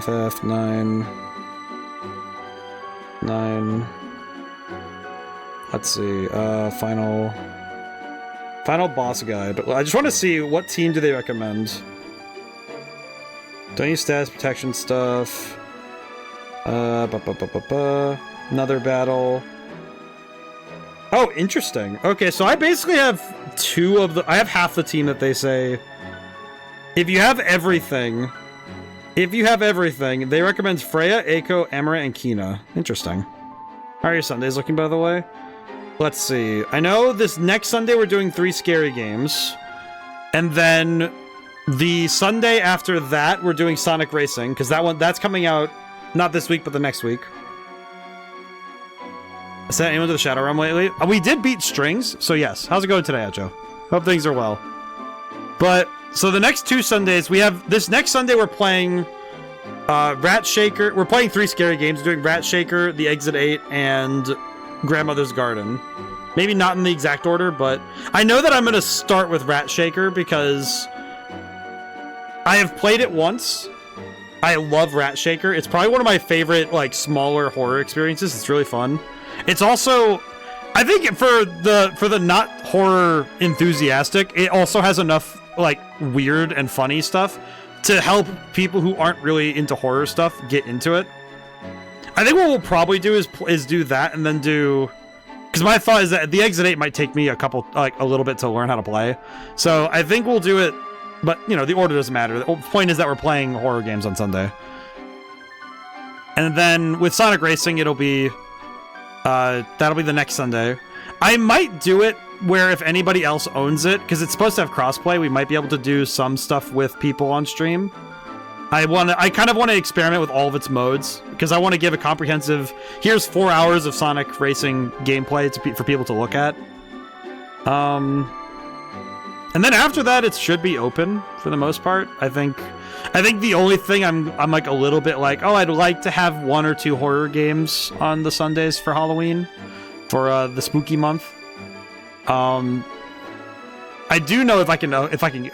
FF 9. Let's see. Final boss guide. I just want to see what team do they recommend. Don't use status protection stuff. Another battle. Oh, interesting. Okay, so I basically have I have half the team that they say. If you have everything, they recommend Freya, Eiko, Amaranth, and Kina. Interesting. How are your Sundays looking, by the way? Let's see. I know this next Sunday we're doing 3 scary games. And then the Sunday after that, we're doing Sonic Racing, because that's coming out not this week, but the next week. Sent anyone to the Shadow Realm lately? We did beat Strings, so yes. How's it going today, Acho? Hope things are well. But, so the next 2 Sundays, we have... This next Sunday, we're playing Rat Shaker. We're playing 3 scary games. We're doing Rat Shaker, The Exit 8, and Grandmother's Garden. Maybe not in the exact order, but... I know that I'm going to start with Rat Shaker, because... I have played it once. I love Rat Shaker. It's probably one of my favorite, like, smaller horror experiences. It's really fun. It's also... I think for the not horror enthusiastic, it also has enough like weird and funny stuff to help people who aren't really into horror stuff get into it. I think what we'll probably do is do that and then do, because my thought is that the Exit 8 might take me a little bit to learn how to play. So I think we'll do it, but you know, the order doesn't matter. The point is that we're playing horror games on Sunday. And then with Sonic Racing, it'll be, that'll be the next Sunday. I might do it where if anybody else owns it, because it's supposed to have crossplay, we might be able to do some stuff with people on stream. I kind of want to experiment with all of its modes, because I want to give a comprehensive, here's 4 hours of Sonic Racing gameplay for people to look at. And then after that, it should be open for the most part. I think the only thing I'm like a little bit like, oh, I'd like to have 1 or 2 horror games on the Sundays for Halloween, for the spooky month. I do know if I can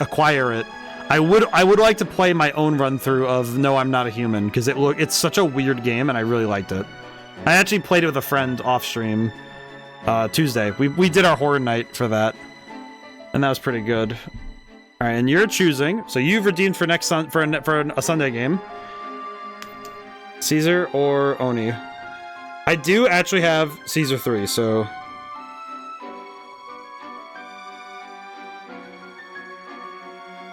acquire it, I would like to play my own run through of No, I'm Not a Human, because it's such a weird game and I really liked it. I actually played it with a friend off stream Tuesday. We did our horror night for that, and that was pretty good. All right, and you're choosing, so you've redeemed for next for a Sunday game. Caesar or Oni? I do actually have Caesar 3, so.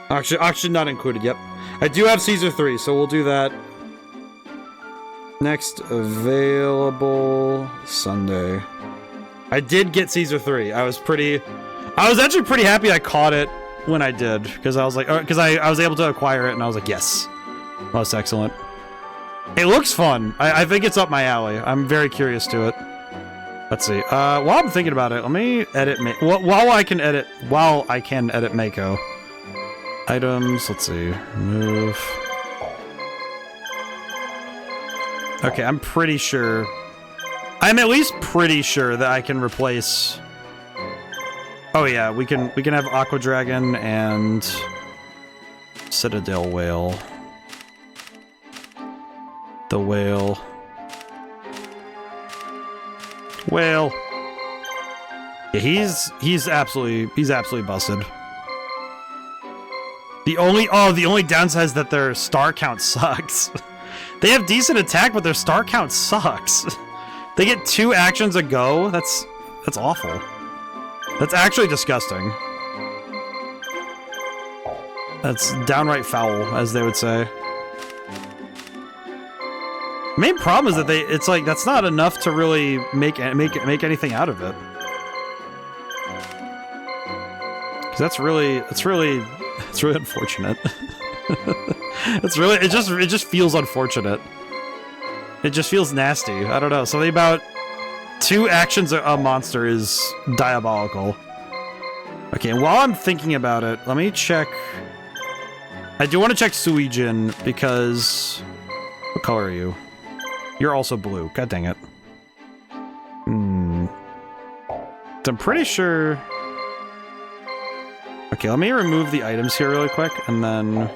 Auction not included, yep. I do have Caesar 3, so we'll do that. Next available Sunday. I did get Caesar 3. I was actually pretty happy I caught it when I did, because I was like, because I was able to acquire it, and I was like, yes. Most excellent. It looks fun. I think it's up my alley. I'm very curious to it. Let's see. While I'm thinking about it, let me edit while I can edit Mako. Items, let's see. Move. Okay, I'm pretty sure. I'm at least pretty sure that I can replace. Oh yeah, we can have Aqua Dragon and Citadel Whale. The whale. Whale. Yeah, he's absolutely busted. The only downside is that their star count sucks. They have decent attack, but their star count sucks. They get 2 actions a go. That's awful. That's actually disgusting. That's downright foul, as they would say. Main problem is that it's like that's not enough to really make anything out of it. Because that's really unfortunate. It just feels unfortunate. It just feels nasty. I don't know. Something about 2 actions a monster is diabolical. Okay, and while I'm thinking about it, let me check. I do want to check Suijin because what color are you? You're also blue. God dang it. So I'm pretty sure. Okay, let me remove the items here really quick, and then.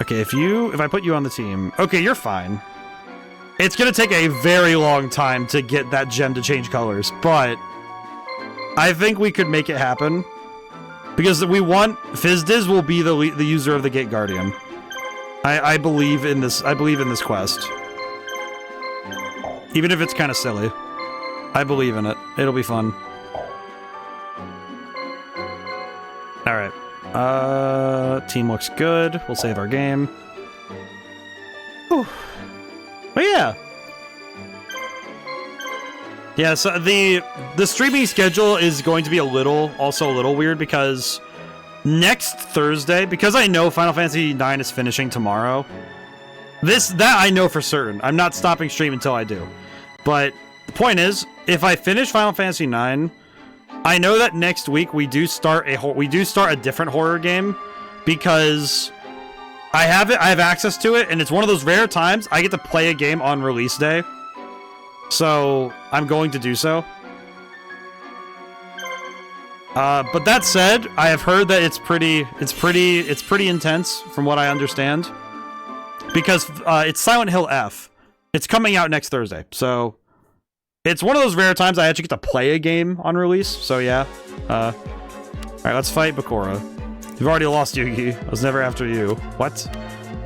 Okay, if I put you on the team, okay, you're fine. It's gonna take a very long time to get that gem to change colors, but I think we could make it happen because we want Fizdiz will be the user of the Gate Guardian. I believe in this. I believe in this quest, even if it's kind of silly. I believe in it. It'll be fun. All right. Team looks good. We'll save our game. Whew. But yeah. Yeah, so the streaming schedule is going to be also a little weird because next Thursday, because I know Final Fantasy IX is finishing tomorrow. That I know for certain. I'm not stopping stream until I do. But the point is, if I finish Final Fantasy IX, I know that next week we do start a different horror game because I have access to it, and it's one of those rare times I get to play a game on release day. So I'm going to do so. But that said, I have heard that it's pretty intense from what I understand. Because it's Silent Hill F. It's coming out next Thursday, so It's one of those rare times I actually get to play a game on release, so yeah. Alright, let's fight Bakura. You've already lost, Yugi. I was never after you. What?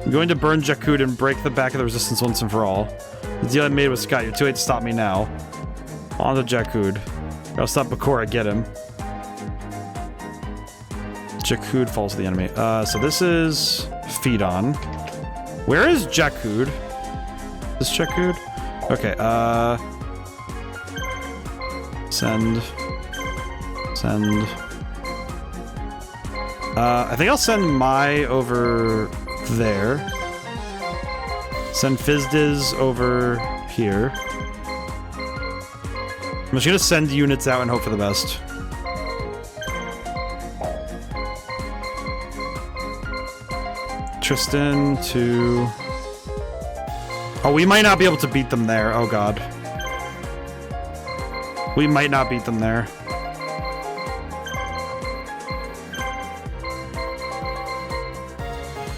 I'm going to burn Jakkud and break the back of the resistance once and for all. The deal I made with Scott, you're too late to stop me now. On to Jakkud. I'll stop Bakura, get him. Jakkud falls to the enemy. So this is Feed On. Where is Jakkud? Is this Jakkud? Okay, Send. I think I'll send Mai over there. Send Fizdiz over here. I'm just gonna send units out and hope for the best. Tristan to... Oh, we might not be able to beat them there. Oh, God. We might not beat them there.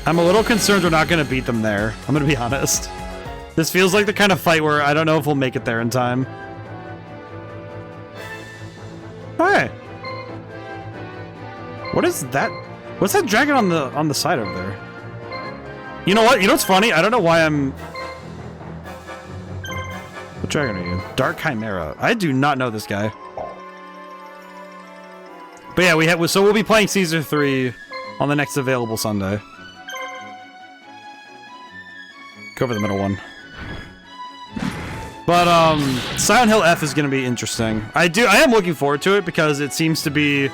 I'm a little concerned we're not going to beat them there. I'm going to be honest. This feels like the kind of fight where I don't know if we'll make it there in time. Hey! What is that? What's that dragon on the side over there? You know what? You know what's funny? I don't know why I'm... What dragon are you? Dark Chimera. I do not know this guy. But yeah, so we'll be playing Caesar 3 on the next available Sunday. Go for the middle one. But Silent Hill F is going to be interesting. I am looking forward to it because it seems to be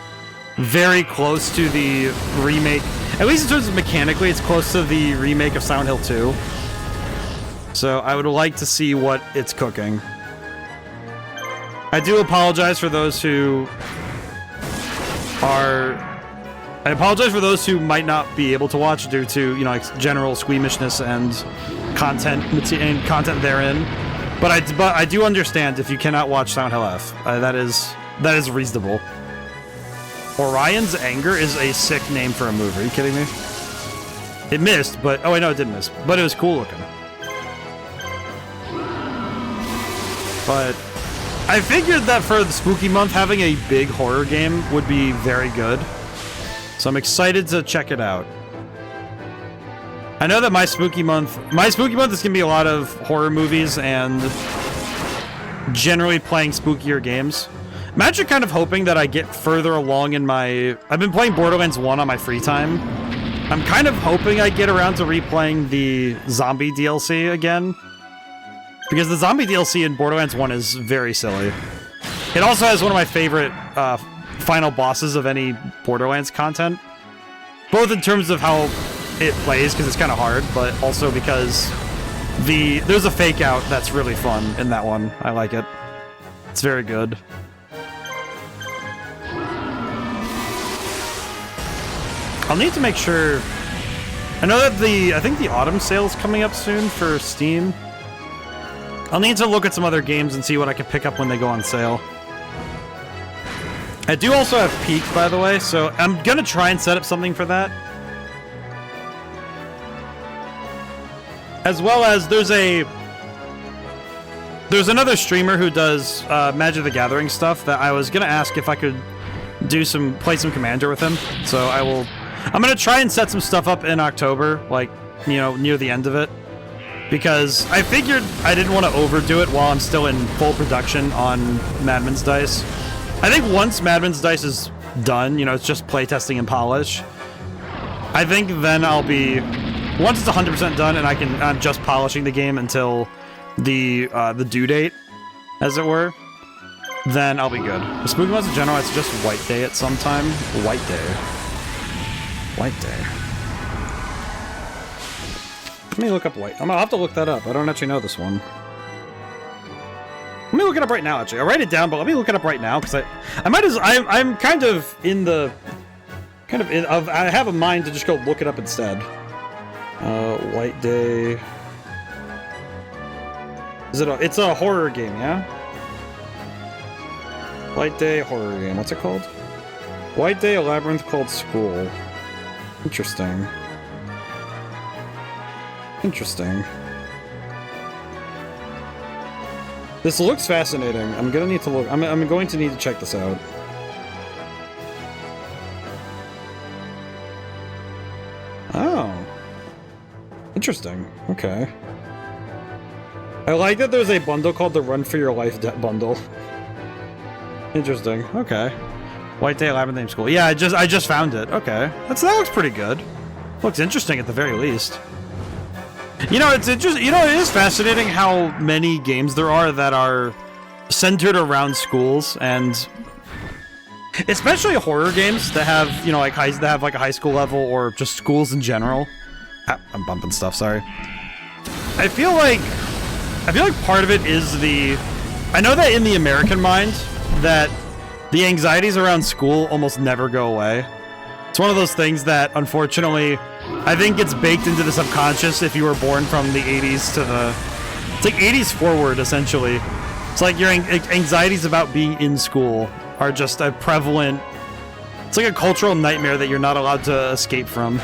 very close to the remake. At least in terms of mechanically, it's close to the remake of Silent Hill 2. So I would like to see what it's cooking. I do apologize for those who are... I apologize for those who might not be able to watch due to, you know, like general squeamishness and content therein. But I do understand if you cannot watch Silent Hill F. That is reasonable. Orion's Anger is a sick name for a movie. Are you kidding me? It missed, but... Oh, wait, no, it didn't miss. But it was cool looking. But I figured that for the spooky month, having a big horror game would be very good. So I'm excited to check it out. I know that my spooky month is going to be a lot of horror movies and generally playing spookier games. I'm actually kind of hoping that I get further along in my... I've been playing Borderlands 1 on my free time. I'm kind of hoping I get around to replaying the zombie DLC again. Because the zombie DLC in Borderlands 1 is very silly. It also has one of my favorite final bosses of any Borderlands content. Both in terms of how it plays, because it's kind of hard, but also because there's a fake out that's really fun in that one. I like it. It's very good. I'll need to make sure... I know that I think the autumn sale is coming up soon for Steam. I'll need to look at some other games and see what I can pick up when they go on sale. I do also have Peak, by the way, so I'm gonna try and set up something for that. As well as there's another streamer who does Magic the Gathering stuff that I was gonna ask if I could play some Commander with him. So I'm gonna try and set some stuff up in October, like, you know, near the end of it. Because I figured I didn't want to overdo it while I'm still in full production on Madman's Dice. I think once Madman's Dice is done, you know, it's just playtesting and polish. I think then I'll be... Once it's 100% done and I'm just polishing the game until the due date, as it were, then I'll be good. The Spooky Months in general, it's just White Day at some time. White Day. White Day. Let me look up White. I'll have to look that up. I don't actually know this one. Let me look it up right now, actually. I'll write it down, but let me look it up right now, because I might as... I'm kind of in the... I have a mind to just go look it up instead. White Day... It's a horror game, yeah? White Day horror game. What's it called? White Day, a labyrinth called School. Interesting. Interesting. This looks fascinating. I'm gonna need to look. I'm going to need to check this out. Oh. Interesting. Okay. I like that there's a bundle called the Run for Your Life bundle. Interesting. Okay. White Day Labyrinth Name School. Yeah, I just found it. Okay. That looks pretty good. Looks interesting at the very least. You know, it's interesting. You know, it is fascinating how many games there are that are centered around schools, and especially horror games that have, you know, like that have like a high school level or just schools in general. I'm bumping stuff. Sorry. I feel like part of it is I know that in the American mind that the anxieties around school almost never go away. It's one of those things that, unfortunately, I think gets baked into the subconscious if you were born from the 80s to it's like 80s forward, essentially. It's like your anxieties about being in school are just a prevalent... It's like a cultural nightmare that you're not allowed to escape from.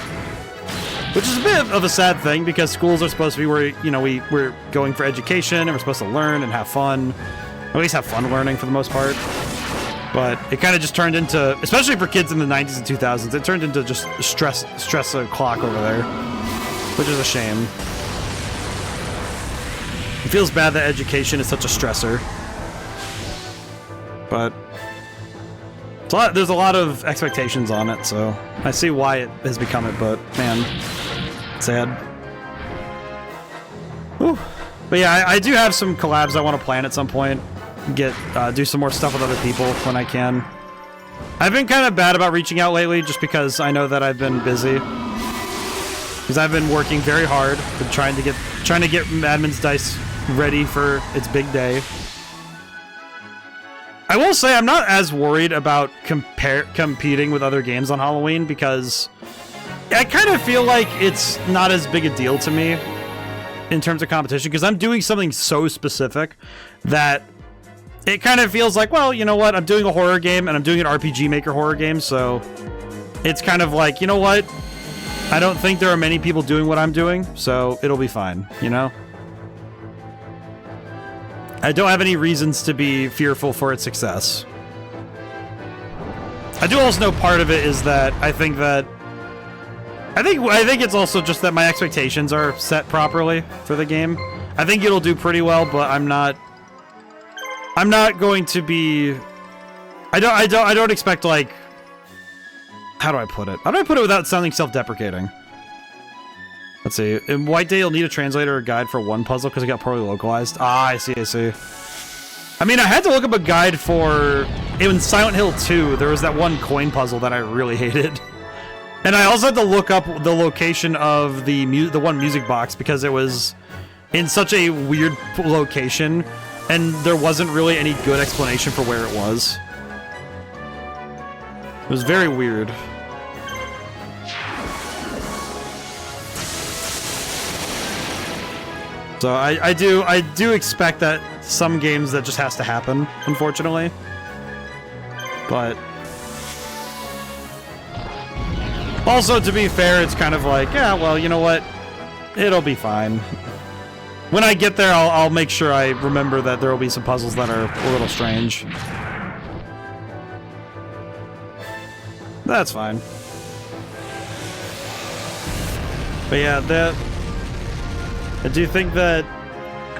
Which is a bit of a sad thing, because schools are supposed to be where, you know, we're going for education, and we're supposed to learn and have fun. Or at least have fun learning for the most part. But it kind of just turned into, especially for kids in the 90s and 2000s, it turned into just stress clock over there. Which is a shame. It feels bad that education is such a stressor. But there's a lot of expectations on it, so I see why it has become it, but man, sad. Whew. But yeah, I do have some collabs I want to plan at some point. Do some more stuff with other people when I can. I've been kind of bad about reaching out lately, just because I know that I've been busy. Because I've been working very hard, and trying to get Madman's Dice ready for its big day. I will say I'm not as worried about competing with other games on Halloween, because I kind of feel like it's not as big a deal to me in terms of competition, because I'm doing something so specific that it kind of feels like, well, you know what, I'm doing a horror game and I'm doing an RPG Maker horror game, so it's kind of like, you know what, I don't think there are many people doing what I'm doing, so it'll be fine, you know? I don't have any reasons to be fearful for its success. I do also know part of it is that I think it's also just that my expectations are set properly for the game. I think it'll do pretty well, but I'm not going to be... I don't expect, like... How do I put it? How do I put it without sounding self-deprecating? Let's see. In White Day, you'll need a translator or guide for one puzzle because it got poorly localized. Ah, I see. I mean, I had to look up a guide for... In Silent Hill 2, there was that one coin puzzle that I really hated. And I also had to look up the location of the one music box because it was in such a weird location, and there wasn't really any good explanation for where it was. It was very weird. So I do expect that some games that just has to happen, unfortunately. But also, to be fair, it's kind of like, yeah, well, you know what? It'll be fine. When I get there, I'll make sure I remember that there will be some puzzles that are a little strange. That's fine. But yeah, I do think that...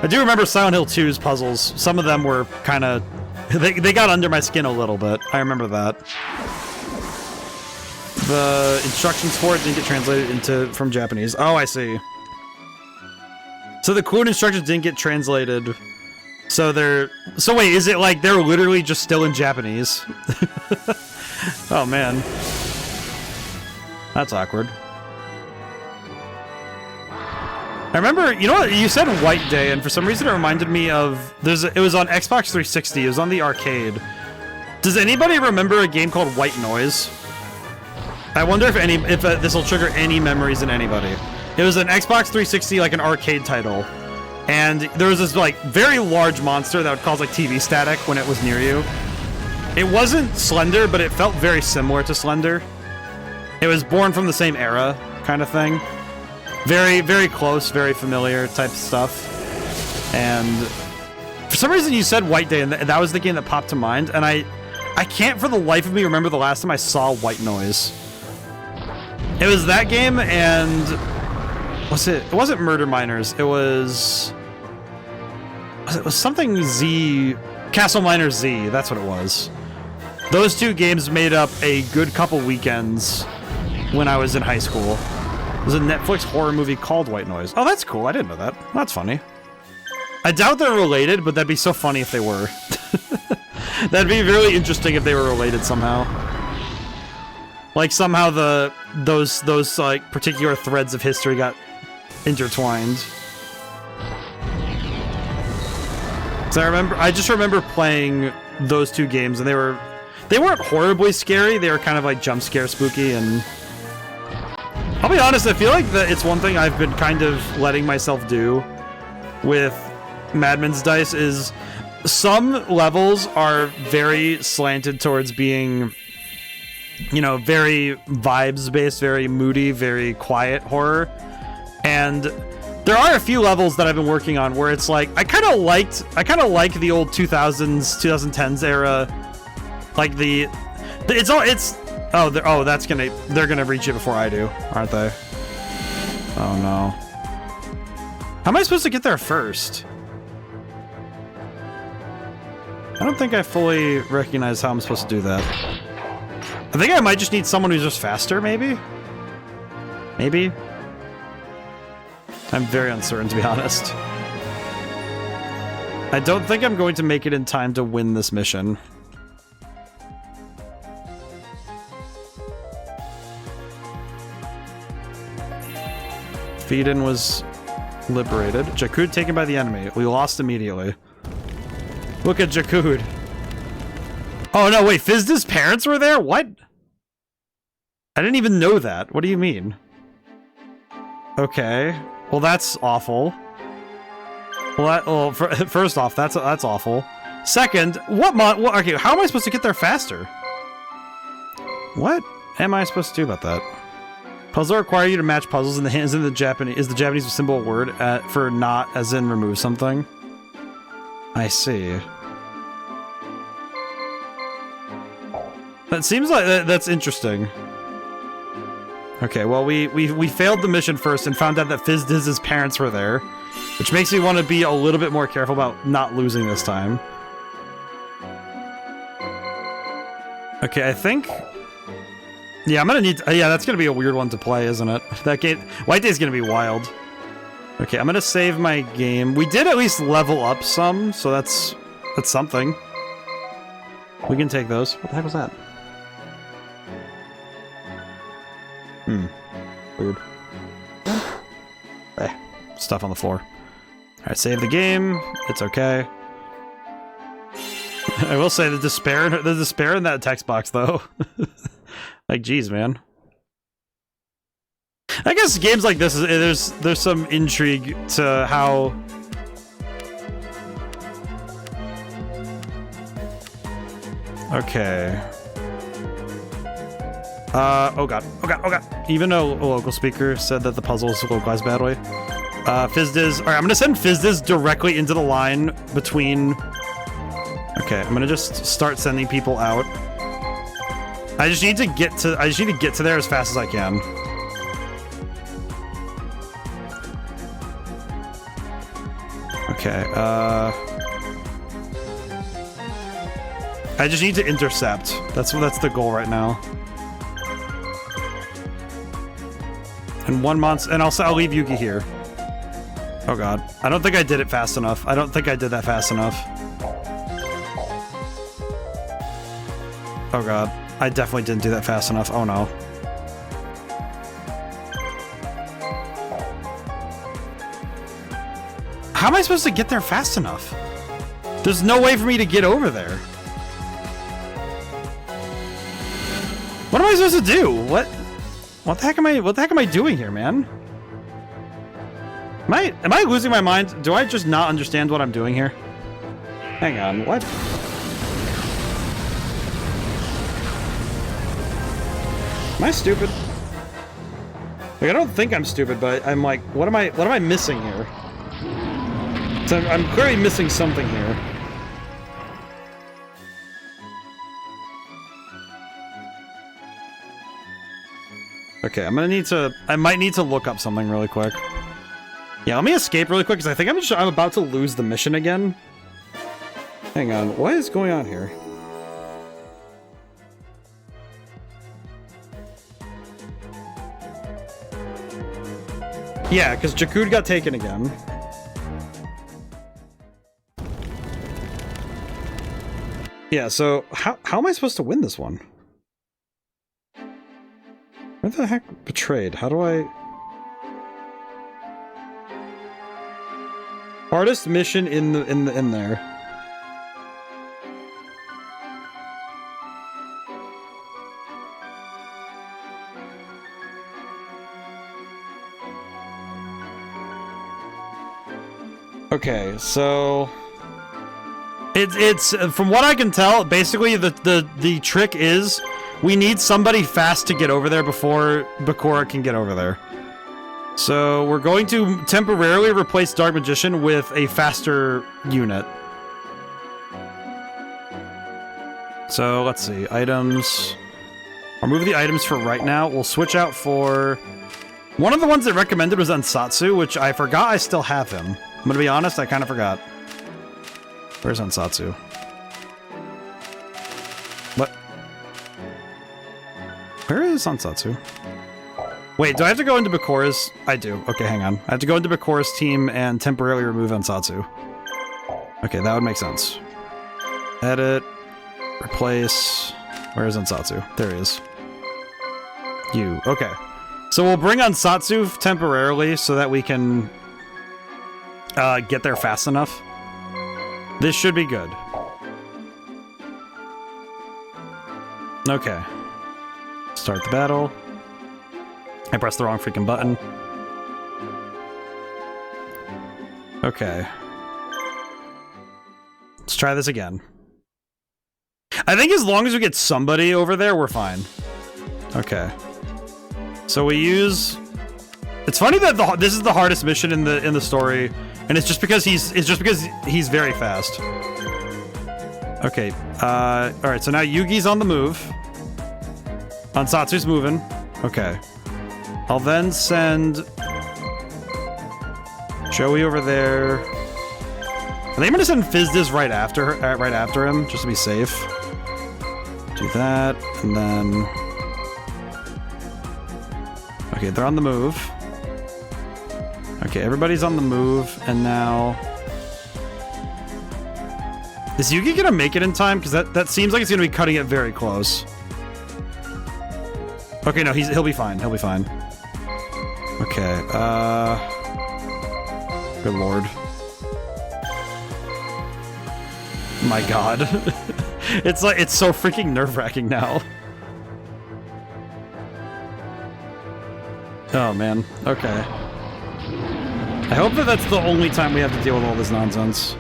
I do remember Silent Hill 2's puzzles. Some of them were kind of... They got under my skin a little bit. I remember that. The instructions for it didn't get translated from Japanese. Oh, I see. So the code instructions didn't get translated. So wait, is it like they're literally just still in Japanese? Oh, man. That's awkward. I remember, you know what, you said White Day, and for some reason it reminded me of, it was on Xbox 360, it was on the arcade. Does anybody remember a game called White Noise? I wonder if this will trigger any memories in anybody. It was an Xbox 360, like an arcade title, and there was this like very large monster that would cause like TV static when it was near you. It wasn't Slender, but it felt very similar to Slender. It was born from the same era, kind of thing. Very, very close, very familiar type stuff. And For some reason you said White Day, and that was the game that popped to mind, and I can't for the life of me remember the last time I saw White Noise. It was that game, and it wasn't Murder Miners, it was something Z, Castle Miners Z, that's what it was. Those two games made up a good couple weekends when I was in high school. It was a Netflix horror movie called White Noise. Oh, that's cool, I didn't know that. That's funny. I doubt they're related, but that'd be so funny if they were. That'd be really interesting if they were related somehow. Like somehow those like particular threads of history got intertwined. So I just remember playing those two games, and they weren't horribly scary. They were kind of like jump scare spooky, and I'll be honest, I feel like that it's one thing I've been kind of letting myself do with Madman's Dice is some levels are very slanted towards being, you know, very vibes-based, very moody, very quiet horror. And there are a few levels that I've been working on where it's like I kind of like the old 2000s, 2010s era, like they're gonna reach it before I do, aren't they? Oh no. How am I supposed to get there first? I don't think I fully recognize how I'm supposed to do that. I think I might just need someone who's just faster, maybe? Maybe? I'm very uncertain, to be honest. I don't think I'm going to make it in time to win this mission. Feed-in was liberated. Jakud taken by the enemy. We lost immediately. Look at Jakud. Oh no, wait, Fizd's parents were there? What? I didn't even know that. What do you mean? Okay. Well, that's awful. Well, first off, that's awful. Second, okay, how am I supposed to get there faster? What am I supposed to do about that? Puzzles require you to match puzzles in the hands of the Japanese. Is the Japanese symbol a word for not, as in remove something? I see. That seems like that's interesting. Okay, well, we failed the mission first and found out that Fizd's parents were there, which makes me want to be a little bit more careful about not losing this time. Okay, I think... Yeah, I'm gonna need... yeah, that's gonna be a weird one to play, isn't it? That game... White Day's gonna be wild. Okay, I'm gonna save my game. We did at least level up some, so that's something. We can take those. What the heck was that? Weird. Hey, stuff on the floor. Alright, save the game. It's okay. I will say the despair in that text box, though. Like, geez, man. I guess games like this, there's some intrigue to how... Okay. Oh god. Even though a local speaker said that the puzzle is localized badly. Fizdiz... Alright, I'm gonna send Fizdiz directly into the line between... Okay, I'm gonna just start sending people out. I just need to get to there as fast as I can. Okay, I just need to intercept. That's the goal right now. And one monster, and I'll leave Yuki here. Oh god, I don't think I did it fast enough. I don't think I did that fast enough. Oh god, I definitely didn't do that fast enough. Oh no. How am I supposed to get there fast enough? There's no way for me to get over there. What am I supposed to do? What the heck am I doing here, man? Am I losing my mind? Do I just not understand what I'm doing here? Hang on, what? Am I stupid? Like, I don't think I'm stupid, but I'm like, what am I missing here? So I'm clearly missing something here. Okay, I might need to look up something really quick. Yeah, let me escape really quick, because I think I'm about to lose the mission again. Hang on, what is going on here? Yeah, because Jakkud got taken again. Yeah, so how am I supposed to win this one? Where the heck betrayed? How do I... Hardest mission in there. Okay, so it's from what I can tell, basically the trick is we need somebody fast to get over there before Bakura can get over there. So we're going to temporarily replace Dark Magician with a faster unit. So let's see, items. I'll move the items for right now. We'll switch out for... One of the ones that recommended was Ansatsu, which I forgot I still have him. I'm gonna be honest, I kind of forgot. Where's Ansatsu? What? Where is Ansatsu? Wait, do I have to go into Bakura's? I do. Okay, hang on. I have to go into Bakura's team and temporarily remove Ansatsu. Okay, that would make sense. Edit. Replace. Where is Ansatsu? There he is. You. Okay. So we'll bring Ansatsu temporarily so that we can get there fast enough. This should be good. Okay. Start the battle. I pressed the wrong freaking button. Okay. Let's try this again. I think as long as we get somebody over there, we're fine. Okay. So we use... It's funny that this is the hardest mission in the story, and it's just because he's very fast. Okay. All right. So now Yugi's on the move. Ansatsu's moving. Okay. I'll then send Joey over there. I think I'm gonna send Fizdiz right after him, just to be safe. Do that, and then... Okay, they're on the move. Okay, everybody's on the move, and now... Is Yugi gonna make it in time? Because that seems like it's gonna be cutting it very close. Okay, no, he'll be fine. He'll be fine. Okay, good lord. My god. It's like, it's so freaking nerve-wracking now. Oh, man. Okay. I hope that that's the only time we have to deal with all this nonsense.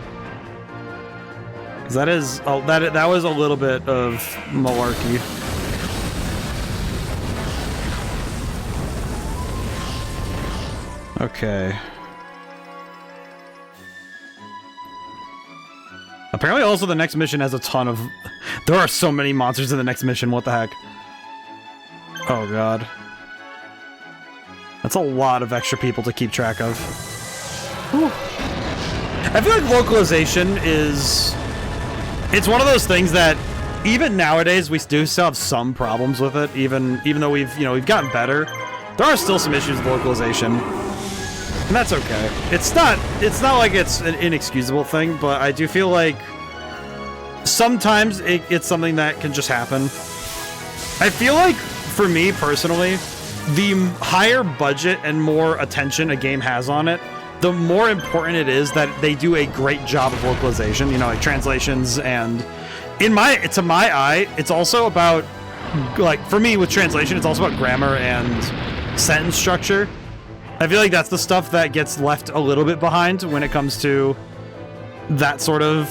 Because that is... Oh, that was a little bit of malarkey. Okay. Apparently also the next mission has a ton of... There are so many monsters in the next mission, what the heck? Oh god. That's a lot of extra people to keep track of. Whew. I feel like localization is... It's one of those things that, even nowadays, we do still have some problems with it, even though we've gotten better. There are still some issues with localization. And that's okay. It's not like it's an inexcusable thing, but I do feel like sometimes it's something that can just happen. I feel like, for me personally, the higher budget and more attention a game has on it, the more important it is that they do a great job of localization, like translations, and to my eye, it's also about, like, for me with translation, it's also about grammar and sentence structure. I feel like that's the stuff that gets left a little bit behind when it comes to that sort of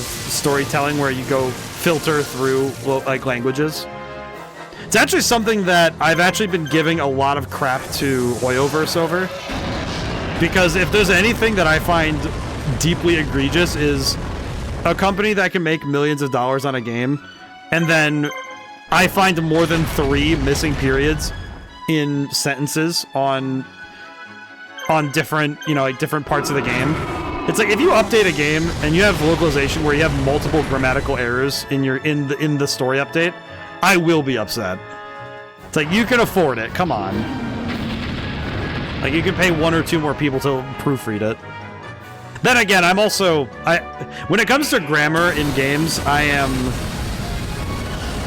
storytelling where you go filter through like languages. It's actually something that I've actually been giving a lot of crap to Oyoverse over. Because if there's anything that I find deeply egregious is a company that can make millions of dollars on a game, and then I find more than 3 missing periods in sentences on different, you know, like different parts of the game. It's like if you update a game and you have localization where you have multiple grammatical errors in the story update, I will be upset. It's like, you can afford it, come on. Like, you can pay 1 or 2 more people to proofread it. Then again, I'm also, when it comes to grammar in games,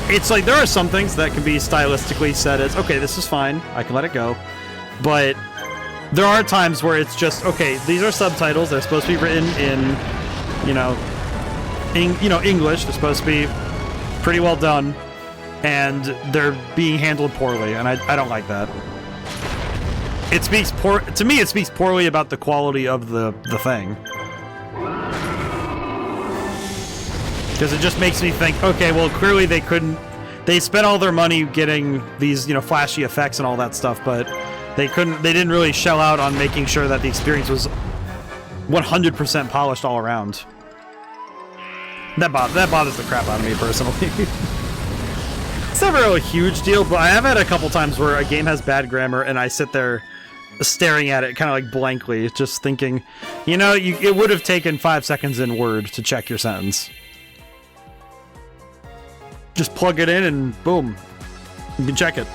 it's like there are some things that can be stylistically said as, okay, this is fine, I can let it go. But there are times where it's just, okay, these are subtitles, they're supposed to be written in, English, they're supposed to be pretty well done, and they're being handled poorly, and I don't like that. To me, it speaks poorly about the quality of the thing. Because it just makes me think, okay, well, clearly they spent all their money getting these, flashy effects and all that stuff, but they didn't really shell out on making sure that the experience was 100% polished all around. That bothers the crap out of me, personally. It's never a huge deal, but I have had a couple times where a game has bad grammar and I sit there staring at it kind of like blankly, just thinking, it would have taken 5 seconds in Word to check your sentence. Just plug it in and boom, you can check it.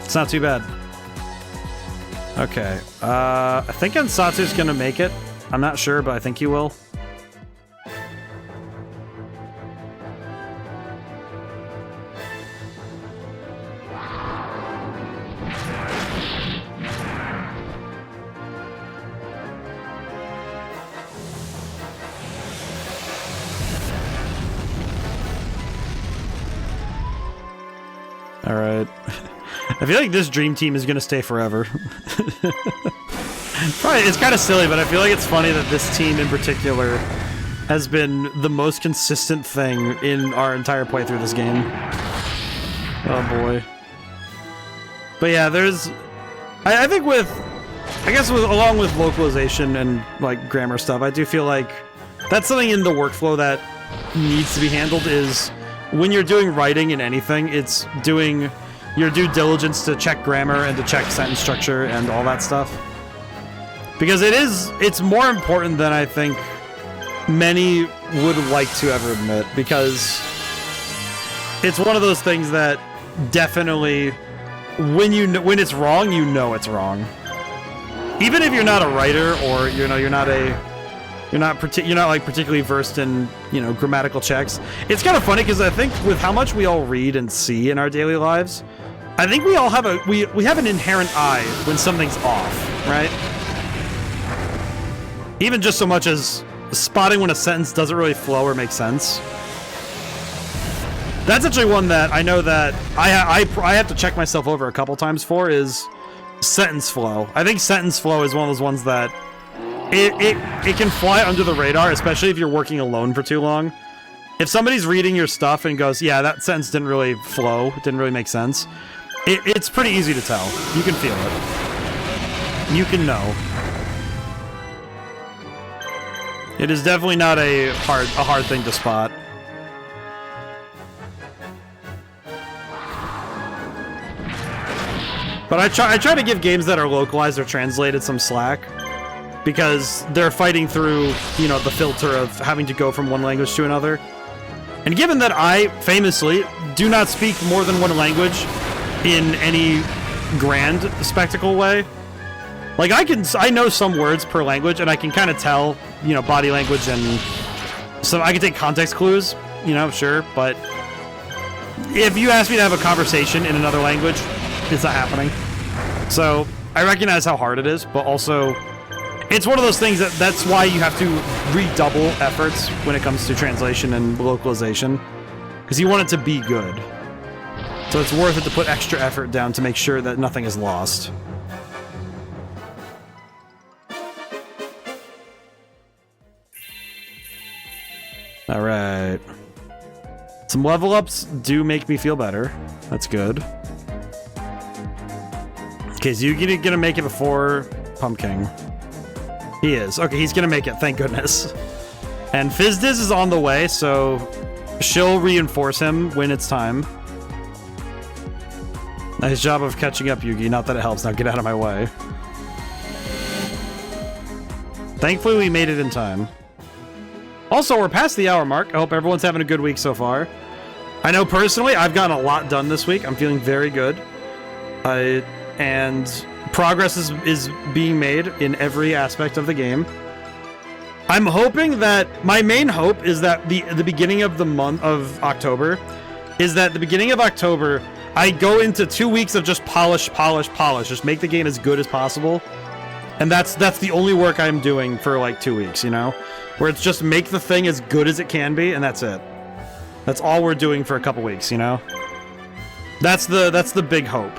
It's not too bad. Okay, I think Ansatsu's gonna make it. I'm not sure, but I think he will. Alright. I feel like this dream team is gonna stay forever. Probably, it's kind of silly, but I feel like it's funny that this team in particular has been the most consistent thing in our entire playthrough of this game. Oh boy. But yeah, I think along with localization and like grammar stuff, I do feel like that's something in the workflow that needs to be handled is when you're doing writing in anything, it's doing your due diligence to check grammar and to check sentence structure and all that stuff. Because it's more important than I think many would like to ever admit, because it's one of those things that definitely, when it's wrong, it's wrong. Even if you're not a writer or you're not like particularly versed in grammatical checks. It's kind of funny because I think with how much we all read and see in our daily lives, I think we all have we have an inherent eye when something's off, right? Even just so much as spotting when a sentence doesn't really flow or make sense. That's actually one that I know that I have to check myself over a couple times for is sentence flow. I think sentence flow is one of those ones that it can fly under the radar, especially if you're working alone for too long. If somebody's reading your stuff and goes, yeah, that sentence didn't really flow, it didn't really make sense, it's pretty easy to tell. You can feel it. You can know. It is definitely not a hard thing to spot. But I try to give games that are localized or translated some slack, because they're fighting through, the filter of having to go from one language to another. And given that I, famously, do not speak more than one language in any grand spectacle way, like, I know some words per language, and I can kind of tell, body language, and so I can take context clues, sure, but if you ask me to have a conversation in another language, it's not happening. So, I recognize how hard it is, but also, it's one of those things that's why you have to redouble efforts when it comes to translation and localization, because you want it to be good. So it's worth it to put extra effort down to make sure that nothing is lost. Alright. Some level ups do make me feel better. That's good. Okay, so you're gonna make it before Pumpkin? He is. Okay, he's gonna make it, thank goodness. And Fizdiz is on the way, so she'll reinforce him when it's time. Nice job of catching up, Yugi. Not that it helps. Now get out of my way. Thankfully, we made it in time. Also, we're past the hour mark. I hope everyone's having a good week so far. I know personally, I've gotten a lot done this week. I'm feeling very good. And progress is being made in every aspect of the game. I'm hoping that, my main hope is that the beginning of the month of October, is that the beginning of October, I go into 2 weeks of just polish, just make the game as good as possible. And that's the only work I'm doing for like 2 weeks, you know? Where it's just make the thing as good as it can be, and that's it. That's all we're doing for a couple weeks, you know? That's the big hope.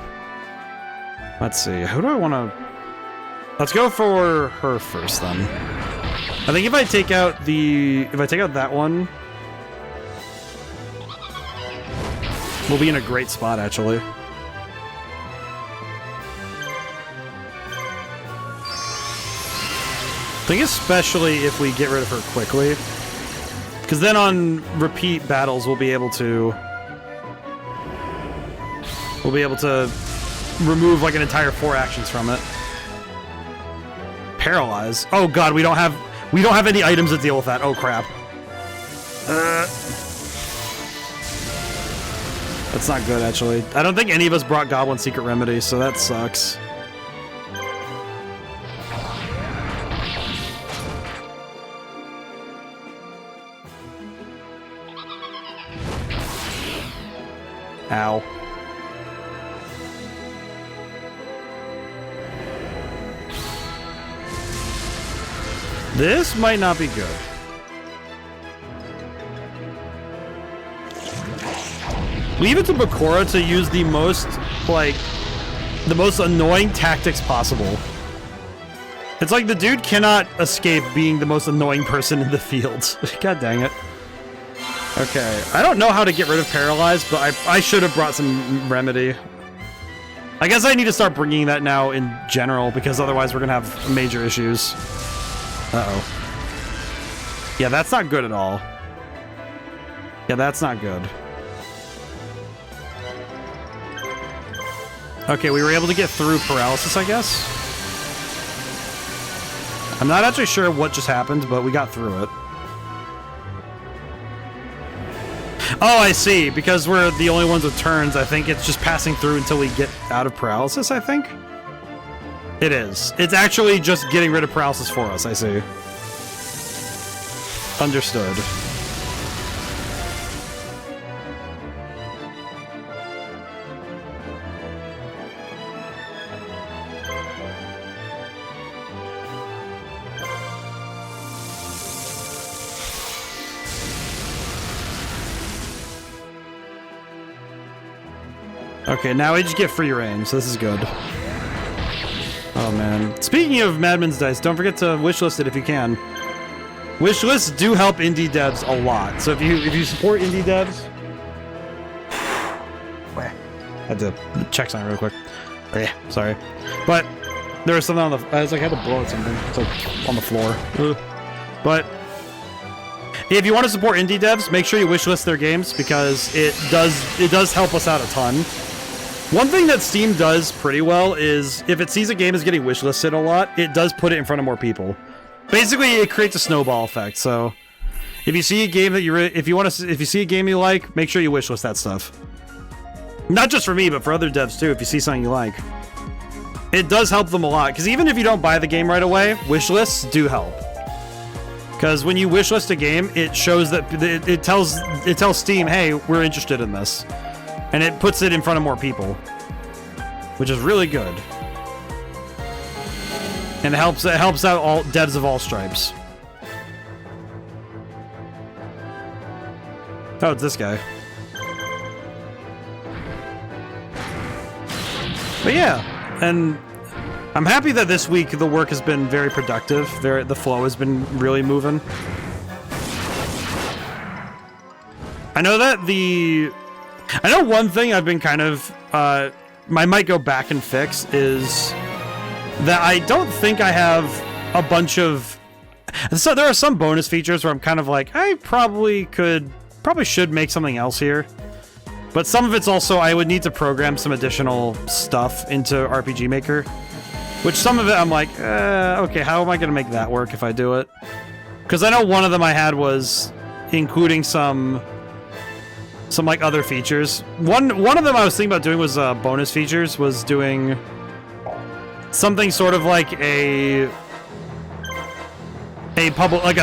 Let's see, who do I want to... Let's go for her first, then. I think if I take out that one, we'll be in a great spot, actually. I think especially if we get rid of her quickly, because then on repeat battles we'll be able to remove like an entire 4 actions from it. Paralyze. Oh god, we don't have any items to deal with that. Oh crap. That's not good, actually. I don't think any of us brought Goblin Secret Remedy, so that sucks. Ow. This might not be good. Leave it to Bakura to use the most annoying tactics possible. It's like the dude cannot escape being the most annoying person in the field. God dang it. Okay, I don't know how to get rid of Paralyze, but I should have brought some Remedy. I guess I need to start bringing that now in general, because otherwise we're gonna have major issues. Uh-oh. Yeah, that's not good at all. Yeah, that's not good. Okay, we were able to get through Paralysis, I guess. I'm not actually sure what just happened, but we got through it. Oh, I see. Because we're the only ones with turns, I think it's just passing through until we get out of Paralysis, I think? It is. It's actually just getting rid of Paralysis for us, I see. Understood. Okay, now we just get free reign, so this is good. Oh man. Speaking of Madman's Dice, don't forget to wishlist it if you can. Wishlists do help indie devs a lot. So if you support indie devs... I had to check something real quick. Oh, yeah, sorry. But there was something on the... I was like, I had to blow at something. It's like on the floor. Ugh. But if you want to support indie devs, make sure you wishlist their games, because it does help us out a ton. One thing that Steam does pretty well is if it sees a game is getting wishlisted a lot, it does put it in front of more people. Basically, it creates a snowball effect. So, if you see a game that if you see a game you like, make sure you wishlist that stuff. Not just for me, but for other devs too. If you see something you like, it does help them a lot. Because even if you don't buy the game right away, wishlists do help. Because when you wishlist a game, it shows that it tells Steam, hey, we're interested in this. And it puts it in front of more people, which is really good. And it helps out all devs of all stripes. Oh, it's this guy. But yeah, and I'm happy that this week the work has been very productive. The flow has been really moving. I know one thing I've been kind of, I might go back and fix is that I don't think I have a bunch of... So there are some bonus features where I'm kind of like, I probably should make something else here. But some of it's also, I would need to program some additional stuff into RPG Maker. Which some of it I'm like, okay, how am I going to make that work if I do it? Because I know one of them I had was including some like other features. One of them I was thinking about doing was bonus features, was doing something sort of like a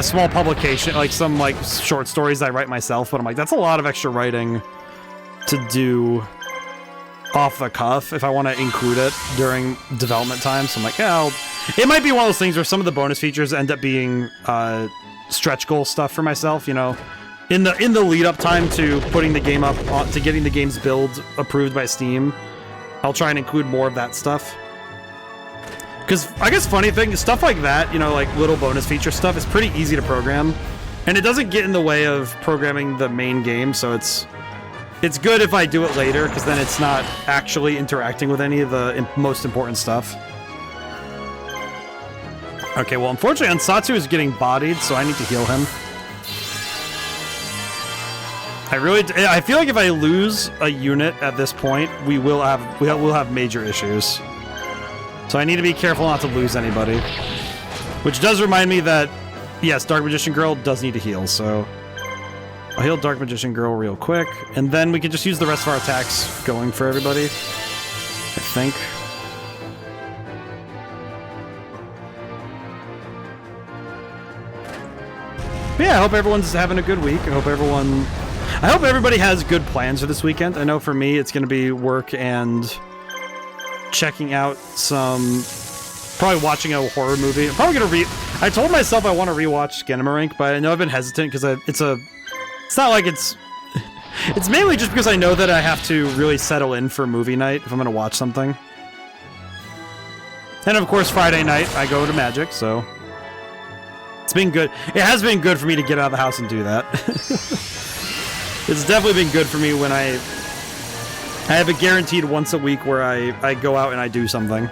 small publication, like some like short stories I write myself, but I'm like, that's a lot of extra writing to do off the cuff if I want to include it during development time. So I'm like, yeah, it might be one of those things where some of the bonus features end up being stretch goal stuff for myself, you know, in the lead up time to putting the game up, to getting the game's build approved by Steam. I'll try and include more of that stuff. Because I guess funny thing, stuff like that, you know, like little bonus feature stuff, is pretty easy to program, and it doesn't get in the way of programming the main game. So it's good if I do it later, because then it's not actually interacting with any of the most important stuff. Okay, well, unfortunately, Ansatsu is getting bodied, so I need to heal him. I feel like if I lose a unit at this point, we will have major issues. So I need to be careful not to lose anybody. Which does remind me that, yes, Dark Magician Girl does need to heal, so I'll heal Dark Magician Girl real quick, and then we can just use the rest of our attacks going for everybody, I think. But yeah, I hope everyone's having a good week. I hope everybody has good plans for this weekend. I know for me, it's going to be work and checking out probably watching a horror movie. I'm probably going to I told myself I want to rewatch Skinamarink, but I know I've been hesitant because it's not like it's mainly just because I know that I have to really settle in for movie night if I'm going to watch something. And of course, Friday night, I go to Magic, so it's been good. It has been good for me to get out of the house and do that. It's definitely been good for me when I have a guaranteed once a week where I go out and I do something.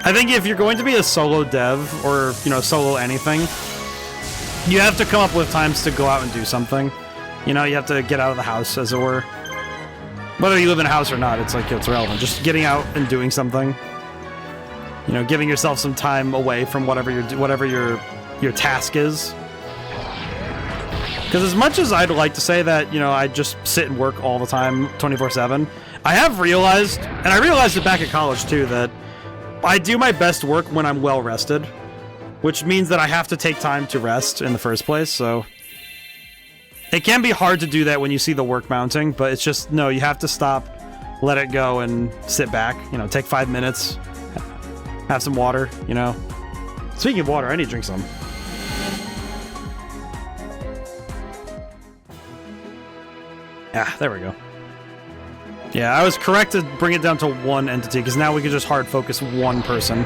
I think if you're going to be a solo dev, or, you know, solo anything, you have to come up with times to go out and do something. You know, you have to get out of the house, as it were. Whether you live in a house or not, it's like, it's relevant. Just getting out and doing something. You know, giving yourself some time away from whatever your task is. Because as much as I'd like to say that, you know, I just sit and work all the time, 24/7, I have realized, and I realized it back at college too, that I do my best work when I'm well rested, which means that I have to take time to rest in the first place, so it can be hard to do that when you see the work mounting, but it's just, no, you have to stop, let it go, and sit back, you know, take 5 minutes, have some water, you know. Speaking of water, I need to drink some. Ah, there we go. Yeah, I was correct to bring it down to one entity, because now we can just hard focus one person.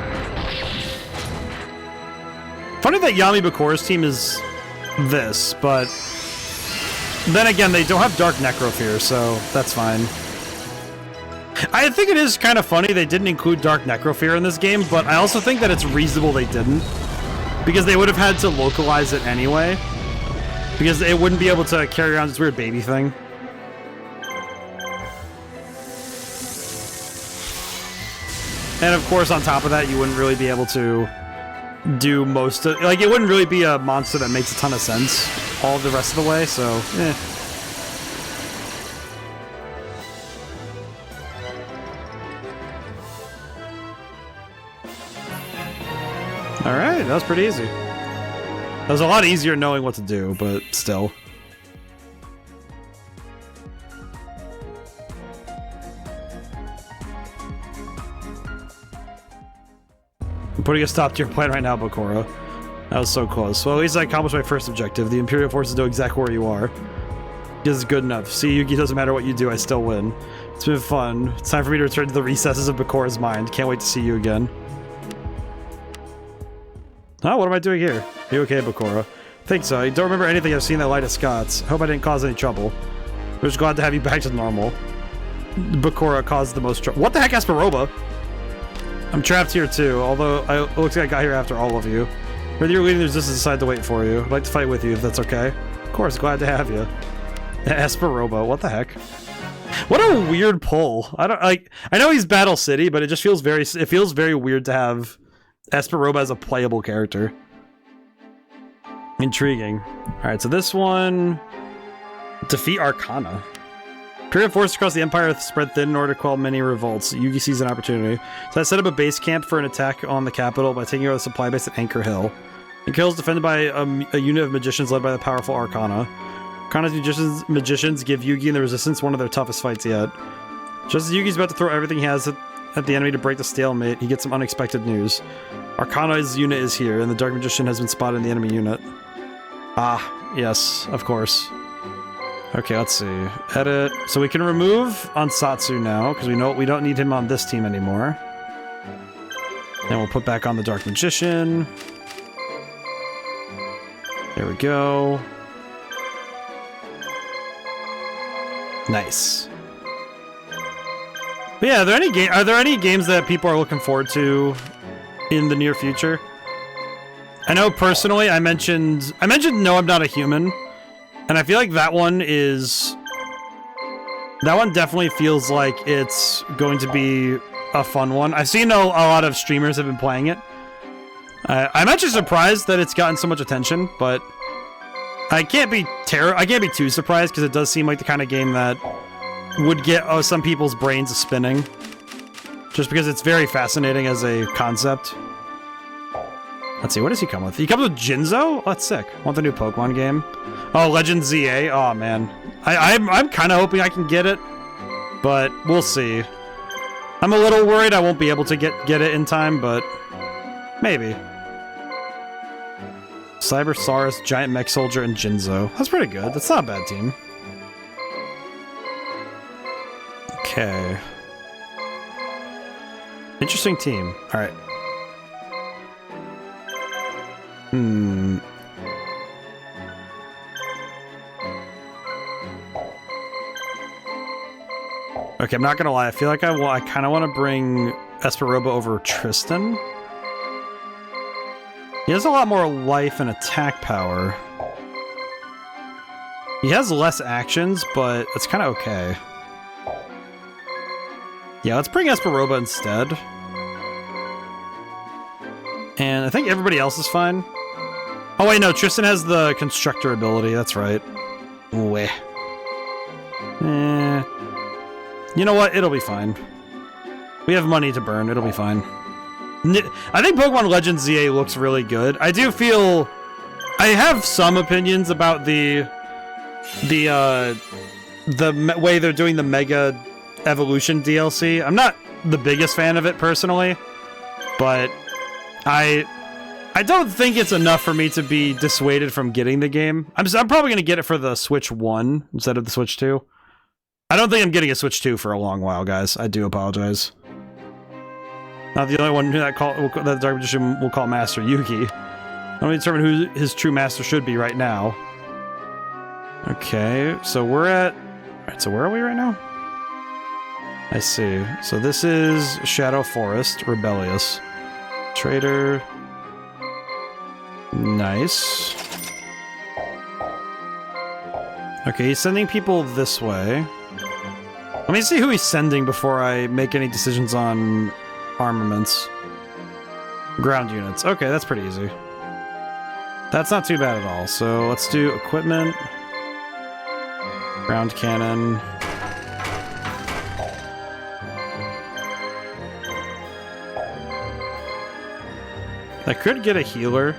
Funny that Yami Bakura's team is this, but then again, they don't have Dark Necrofear, so that's fine. I think it is kind of funny they didn't include Dark Necrofear in this game, but I also think that it's reasonable they didn't, because they would have had to localize it anyway, because it wouldn't be able to carry around this weird baby thing. And of course, on top of that, you wouldn't really be able to do most of... Like, it wouldn't really be a monster that makes a ton of sense all the rest of the way, so, eh. Alright, that was pretty easy. That was a lot easier knowing what to do, but still. I'm putting a stop to your plan right now, Bakura. That was so close. Well, at least I accomplished my first objective. The Imperial forces know exactly where you are. This is good enough. See, Yugi, doesn't matter what you do, I still win. It's been fun. It's time for me to return to the recesses of Bakura's mind. Can't wait to see you again. Oh, what am I doing here? Are you okay, Bakura? Think so. I don't remember anything I've seen that light of Scots. Hope I didn't cause any trouble. We're just glad to have you back to normal. Bakura caused the most trouble. What the heck, Asperoba? I'm trapped here too, although it looks like I got here after all of you. Whether you're leading the resistance, decide to wait for you. I'd like to fight with you if that's okay. Of course, glad to have you. Esperobo, what the heck? What a weird pull. I know he's Battle City, but it just feels very weird to have Esperobo as a playable character. Intriguing. Alright, so this one... Defeat Arcana. Imperial forces across the Empire spread thin in order to quell many revolts. Yugi sees an opportunity. So I set up a base camp for an attack on the capital by taking over the supply base at Anchor Hill. Anchor Hill is defended by a unit of magicians led by the powerful Arcana. Arcana's magicians give Yugi and the Resistance one of their toughest fights yet. Just as Yugi's about to throw everything he has at the enemy to break the stalemate, he gets some unexpected news. Arcana's unit is here, and the Dark Magician has been spotted in the enemy unit. Ah, yes, of course. Okay, let's see. Edit. So we can remove Ansatsu now, because we don't need him on this team anymore. Then we'll put back on the Dark Magician. There we go. Nice. But yeah, are there any games that people are looking forward to in the near future? I know personally I mentioned No, I'm Not a Human. And I feel like that one definitely feels like it's going to be a fun one. I've seen a lot of streamers have been playing it. I'm actually surprised that it's gotten so much attention, but I can't be too surprised because it does seem like the kind of game that would get some people's brains spinning. Just because it's very fascinating as a concept. Let's see, what does he come with? He comes with Jinzo? Oh, that's sick. Want the new Pokemon game? Oh, Legend ZA? Oh, man. I'm kind of hoping I can get it, but we'll see. I'm a little worried I won't be able to get it in time, but maybe. Cybersaurus, Giant Mech Soldier, and Jinzo. That's pretty good. That's not a bad team. Okay. Interesting team. Alright. Okay, I'm not gonna lie. I feel like I kind of want to bring Esperoba over Tristan. He has a lot more life and attack power. He has less actions, but it's kind of okay. Yeah, let's bring Esperoba instead. And I think everybody else is fine. Oh wait, no, Tristan has the Constructor ability, that's right. Weh. You know what? It'll be fine. We have money to burn, it'll be fine. I think Pokemon Legends ZA looks really good. I do feel... I have some opinions about the way they're doing the Mega Evolution DLC. I'm not the biggest fan of it personally, but I don't think it's enough for me to be dissuaded from getting the game. I'm probably going to get it for the Switch 1 instead of the Switch 2. I don't think I'm getting a Switch 2 for a long while, guys. I do apologize. Not the only one that the Dark Magician will call Master Yugi. Let me determine who his true master should be right now. Okay, so we're at... Alright, so where are we right now? I see. So this is Shadow Forest, Rebellious. Trader. Nice. Okay, he's sending people this way. Let me see who he's sending before I make any decisions on armaments. Ground units. Okay, that's pretty easy. That's not too bad at all. So let's do equipment. Ground cannon. I could get a healer.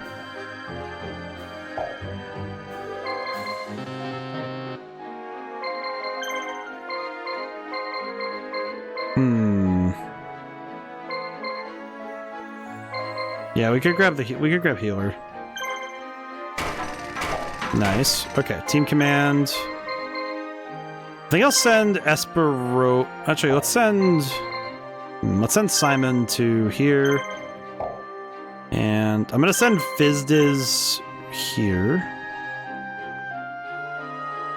Yeah, we could grab healer. Nice. Okay, team command. I think I'll send Espero. Actually, let's send Simon to here. And I'm gonna send Fizdiz here.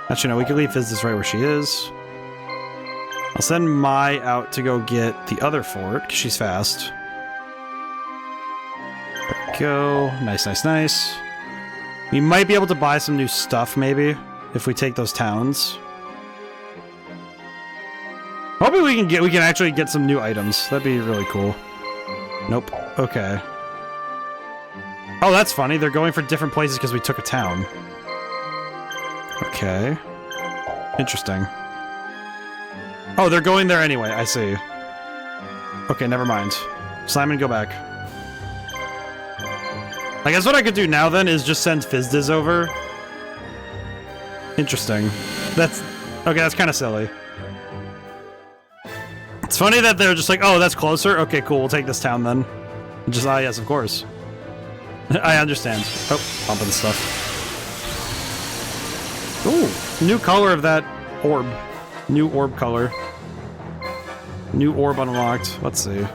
Actually, no, we can leave Fizdiz right where she is. I'll send Mai out to go get the other fort, because she's fast. go. Nice, nice, nice. We might be able to buy some new stuff, maybe, if we take those towns. Hopefully we can actually get some new items. That'd be really cool. Nope. Okay. Oh, that's funny. They're going for different places because we took a town. Okay. Interesting. Oh, they're going there anyway. I see. Okay, never mind. Simon, go back. I guess what I could do now, then, is just send Fizdiz over. Interesting. That's... Okay, that's kind of silly. It's funny that they're just like, oh, that's closer? Okay, cool, we'll take this town, then. Just, ah, yes, of course. I understand. Oh, pumping stuff. Ooh, new color of that orb. New orb color. New orb unlocked. Let's see.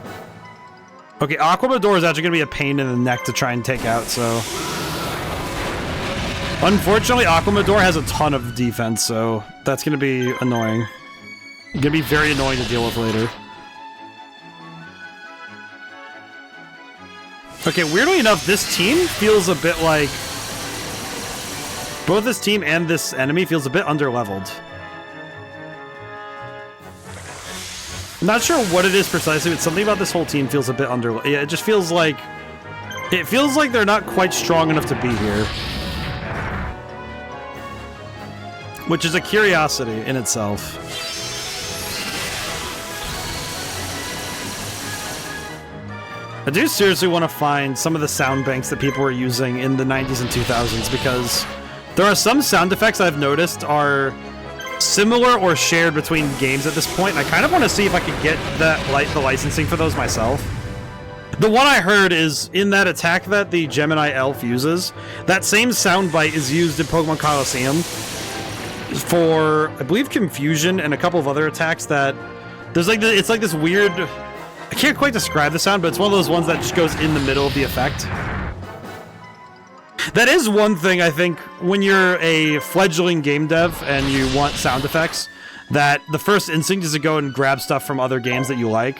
Okay, Aquamador is actually going to be a pain in the neck to try and take out, so... Unfortunately, Aquamador has a ton of defense, so that's going to be annoying. Going to be very annoying to deal with later. Okay, weirdly enough, this team feels a bit like... Both this team and this enemy feels a bit underleveled. I'm not sure what it is precisely, but something about this whole team feels a bit underleveled. Yeah, it just feels like... It feels like they're not quite strong enough to be here. Which is a curiosity in itself. I do seriously want to find some of the sound banks that people were using in the 90s and 2000s, because there are some sound effects I've noticed are similar or shared between games at this point. I kind of want to see if I could get the licensing for those myself. The one I heard is in that attack that the Gemini Elf uses, that same soundbite is used in Pokemon Colosseum for, I believe, Confusion and a couple of other attacks that... There's like it's like this weird... I can't quite describe the sound, but it's one of those ones that just goes in the middle of the effect. That is one thing, I think, when you're a fledgling game dev and you want sound effects, that the first instinct is to go and grab stuff from other games that you like.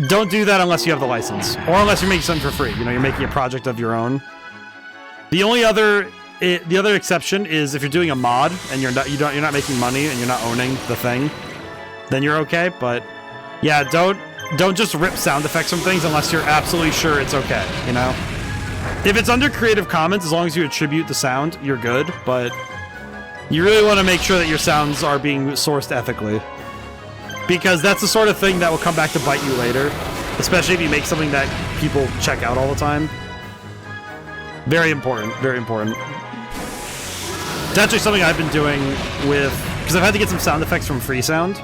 Don't do that unless you have the license, or unless you're making something for free. You know, you're making a project of your own. The other exception is if you're doing a mod and you're not making money and you're not owning the thing, then you're okay. But yeah, don't just rip sound effects from things unless you're absolutely sure it's okay, you know? If it's under Creative Commons, as long as you attribute the sound, you're good, but you really want to make sure that your sounds are being sourced ethically. Because that's the sort of thing that will come back to bite you later, especially if you make something that people check out all the time. Very important, very important. It's actually something I've been doing with... Because I've had to get some sound effects from Freesound,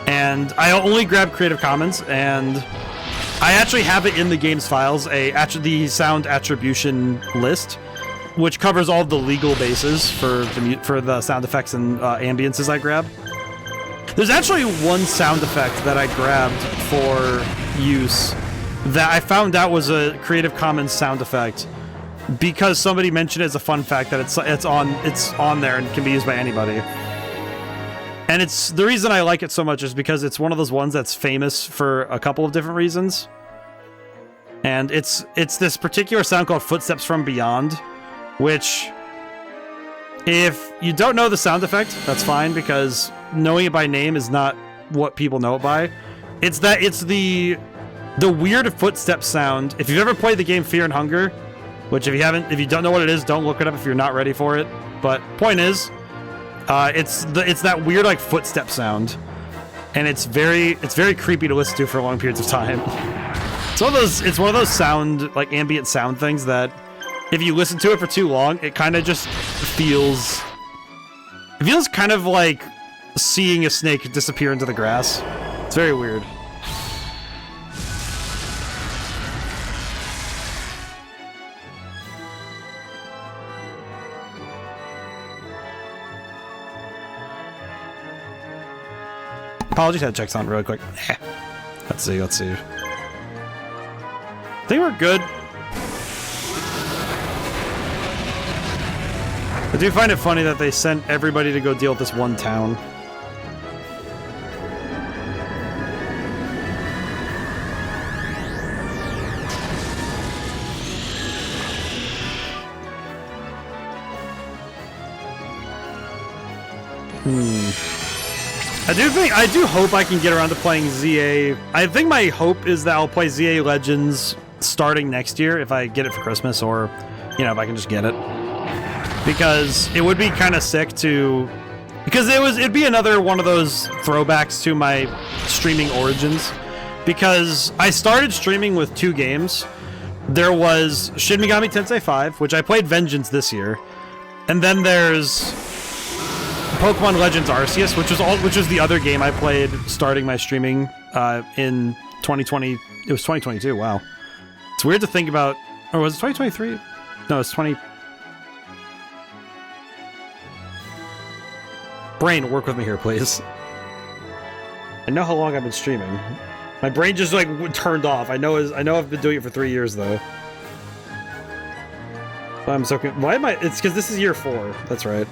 and I only grab Creative Commons, and I actually have it in the game's files, the sound attribution list, which covers all the legal bases for the sound effects and ambiences I grab. There's actually one sound effect that I grabbed for use that I found out was a Creative Commons sound effect because somebody mentioned it as a fun fact that it's on there and can be used by anybody. And it's the reason I like it so much is because it's one of those ones that's famous for a couple of different reasons. And it's this particular sound called Footsteps from Beyond, which, if you don't know the sound effect, that's fine, because knowing it by name is not what people know it by. It's the weird footstep sound. If you've ever played the game Fear and Hunger, which if you don't know what it is, don't look it up if you're not ready for it. But point is, it's that weird like footstep sound, and it's very creepy to listen to for long periods of time. It's one of those sound, like, ambient sound things that if you listen to it for too long, it kind of just feels... It feels kind of like seeing a snake disappear into the grass. It's very weird. Apologies, had to check something really quick. Let's see. I think we're good. I do find it funny that they sent everybody to go deal with this one town. I do hope I can get around to playing ZA. I think my hope is that I'll play ZA Legends starting next year if I get it for Christmas, or, you know, if I can just get it. Because it would be kind of sick to... Because it'd be another one of those throwbacks to my streaming origins. Because I started streaming with 2 games. There was Shin Megami Tensei 5, which I played Vengeance this year. And then there's Pokemon Legends Arceus, which was the other game I played starting my streaming in 2020. It was 2022. Wow, it's weird to think about. Or was it 2023? No, it's 20. Brain, work with me here, please. I know how long I've been streaming. My brain just like turned off. I know I've been doing it for 3 years though. I'm so why am I? It's because this is year 4. That's right.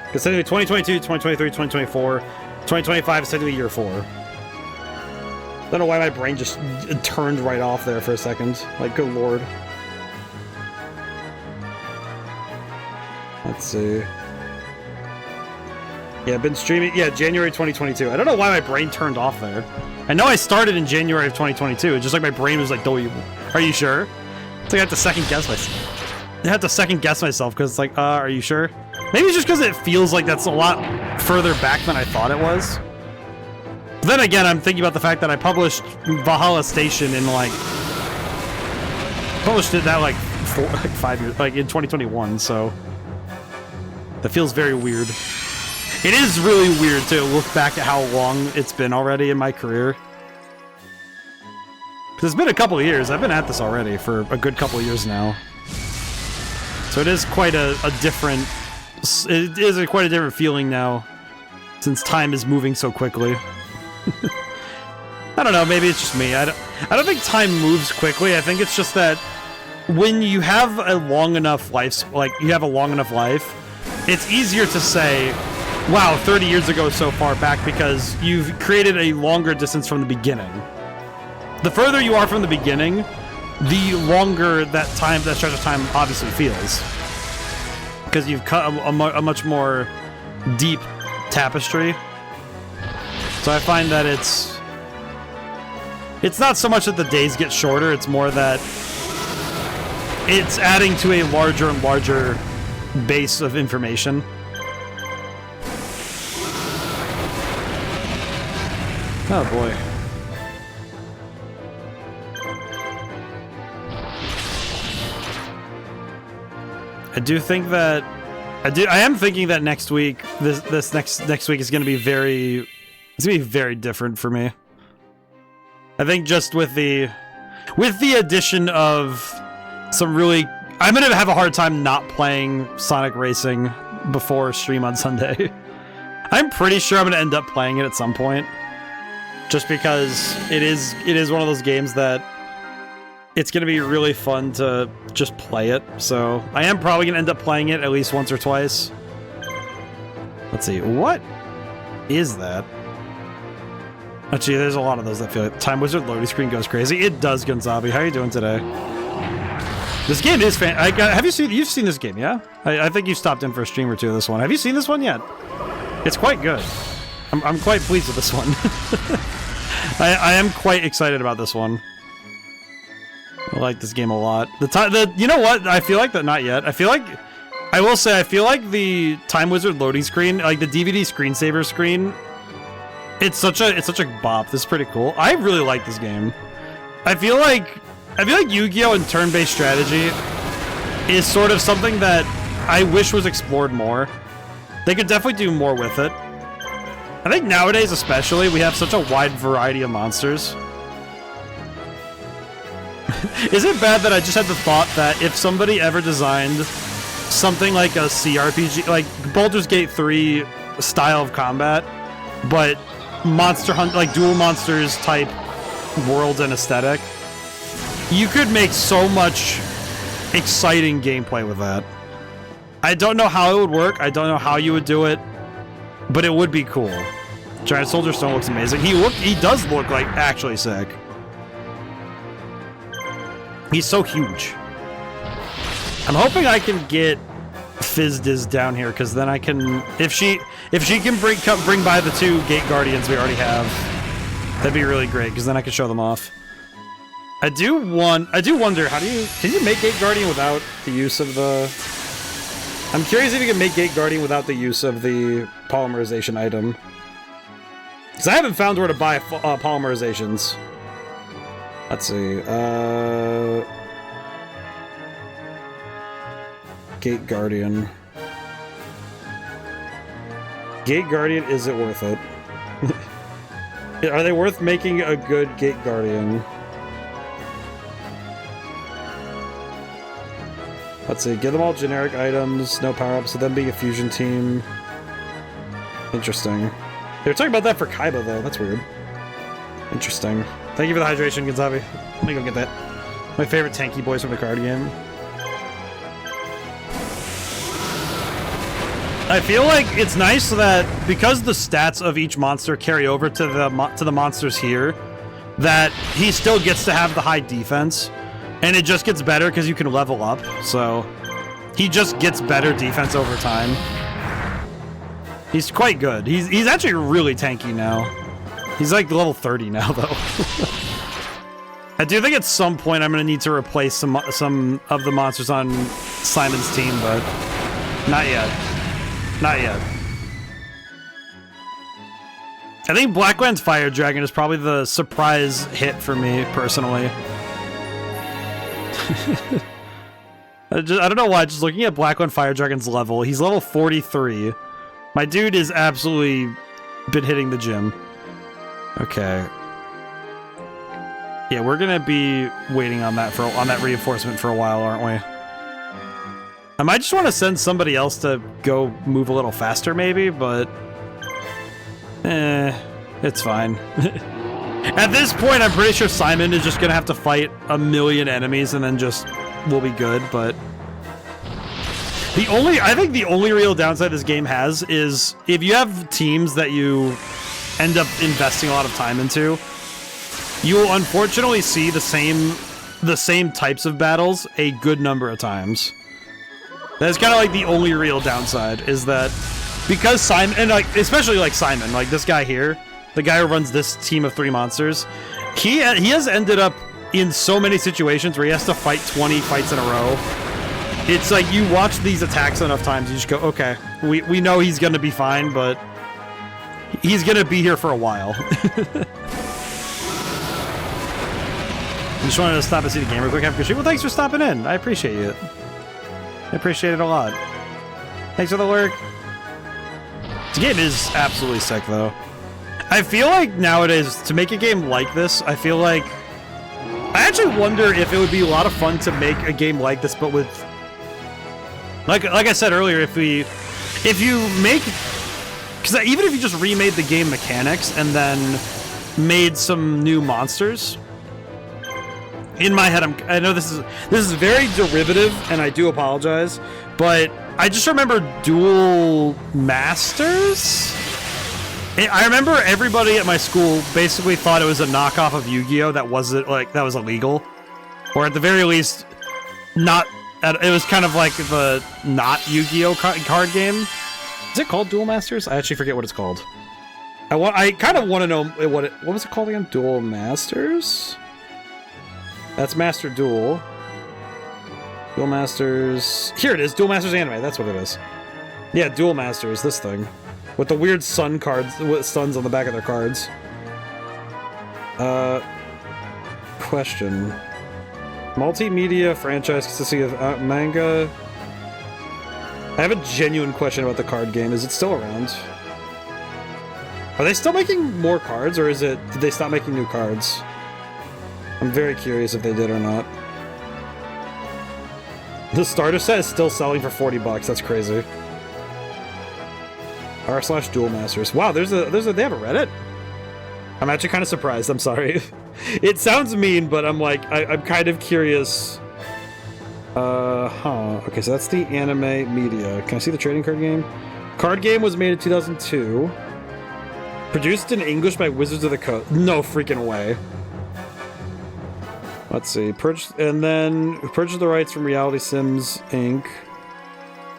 Because technically 2022, 2023, 2024, 2025 is technically year 4. I don't know why my brain just turned right off there for a second. Like, good lord. Let's see. Yeah, I've been streaming. Yeah, January 2022. I don't know why my brain turned off there. I know I started in January of 2022. It's just like my brain was like, are you sure? It's like I have to second guess myself. I have to second guess myself because it's like, are you sure? Maybe it's just because it feels like that's a lot further back than I thought it was. But then again, I'm thinking about the fact that I published Valhalla Station in like... Published it that like 5 years, like in 2021, so... That feels very weird. It is really weird to look back at how long it's been already in my career. Because it's been a couple of years. I've been at this already for a good couple of years now. So it is quite a different... It is quite a different feeling now, since time is moving so quickly. I don't know, maybe it's just me. I don't think time moves quickly. I think it's just that when you have a long enough life, it's easier to say, wow, 30 years ago is so far back, because you've created a longer distance from the beginning. The further you are from the beginning, the longer that stretch of time obviously feels. Because you've cut a much more deep tapestry. So I find that it's not so much that the days get shorter, it's more that it's adding to a larger and larger base of information. Oh boy. I do think that I am thinking that next week this next week is going to be very different for me. I think just with the addition of some really, I'm going to have a hard time not playing Sonic Racing before stream on Sunday. I'm pretty sure I'm going to end up playing it at some point, just because it is one of those games that it's going to be really fun to just play it. So I am probably going to end up playing it at least once or twice. Let's see, what is that? Actually, there's a lot of those that feel like Time Wizard loading screen goes crazy. It does, Gonzabi. How are you doing today? This game is have you've seen this game, yeah? I think you stopped in for a stream or two of this one. Have you seen this one yet? It's quite good. I'm quite pleased with this one. I am quite excited about this one. I like this game a lot. You know what? I feel like that not yet. I will say I feel like the Time Wizard loading screen, like the DVD screensaver screen, it's such a bop. This is pretty cool. I really like this game. I feel like Yu-Gi-Oh! And turn-based strategy is sort of something that I wish was explored more. They could definitely do more with it. I think nowadays especially, we have such a wide variety of monsters. Is it bad that I just had the thought that if somebody ever designed something like a CRPG, like Baldur's Gate 3 style of combat, but Monster Hunt, like Duel Monsters type world and aesthetic, you could make so much exciting gameplay with that. I don't know how it would work. I don't know how you would do it, but it would be cool. Giant Soldier Stone looks amazing. He does look like actually sick. He's so huge. I'm hoping I can get Fizzed is down here, because then I can, if she can bring by the 2 Gate Guardians we already have, that'd be really great, because then I can show them off. I do wonder, can you make Gate Guardian without the use of the... I'm curious if you can make Gate Guardian without the use of the polymerization item. Because I haven't found where to buy polymerizations. Let's see, Gate Guardian. Gate Guardian, is it worth it? Are they worth making a good Gate Guardian? Let's see, give them all generic items, no power-ups, so them being a fusion team. Interesting. They were talking about that for Kaiba, though. That's weird. Interesting. Thank you for the hydration, Gonzavi. Let me go get that. My favorite tanky boys from the card game. I feel like it's nice that because the stats of each monster carry over to the monsters here, that he still gets to have the high defense, and it just gets better because you can level up. So he just gets better defense over time. He's quite good. He's actually really tanky now. He's like level 30 now, though. I do think at some point I'm gonna need to replace some of the monsters on Simon's team, but not yet. Not yet. I think Black Land's Fire Dragon is probably the surprise hit for me, personally. I don't know why, just looking at Black Land Fire Dragon's level, he's level 43. My dude is absolutely been hitting the gym. Okay. Yeah, we're gonna be waiting on that reinforcement for a while, aren't we? I might just want to send somebody else to go move a little faster, maybe, but... it's fine. At this point, I'm pretty sure Simon is just gonna have to fight a million enemies and then just... we'll be good, but... I think the only real downside this game has is if you have teams that you end up investing a lot of time into, you will unfortunately see the same types of battles a good number of times. That's kind of like the only real downside, is that because Simon, and like especially like Simon, like this guy here, the guy who runs this team of 3 monsters, he has ended up in so many situations where he has to fight 20 fights in a row. It's like you watch these attacks enough times, you just go, okay, we know he's gonna be fine, but he's gonna be here for a while. I just wanted to stop and see the game real quick. Well, thanks for stopping in. I appreciate it. I appreciate it a lot. Thanks for the lurk. This game is absolutely sick, though. I feel like nowadays, to make a game like this, I feel like... I actually wonder if it would be a lot of fun to make a game like this, but with... Like I said earlier, if you make... Because even if you just remade the game mechanics and then made some new monsters... In my head, I know this is very derivative, and I do apologize, but I just remember Duel Masters? I remember everybody at my school basically thought it was a knockoff of Yu-Gi-Oh! That was illegal. Or at the very least, it was kind of like the not Yu-Gi-Oh! Card game. Is it called Duel Masters? I actually forget what it's called. I kind of want to know what was it called again? Duel Masters? That's Master Duel. Duel Masters... Here it is, Duel Masters Anime, that's what it is. Yeah, Duel Masters, this thing. With the weird sun cards, with suns on the back of their cards. Question. Multimedia franchise consisting of manga... I have a genuine question about the card game. Is it still around? Are they still making more cards, or did they stop making new cards? I'm very curious if they did or not. The starter set is still selling for $40. That's crazy. r/Duel Masters. Wow, they have a Reddit? I'm actually kind of surprised. I'm sorry. It sounds mean, but I'm like, I'm kind of curious. Okay, so that's the anime media. Can I see the trading card game? Card game was made in 2002. Produced in English by Wizards of the Coast. No freaking way. Let's see. Purchase the rights from Reality Sims Inc.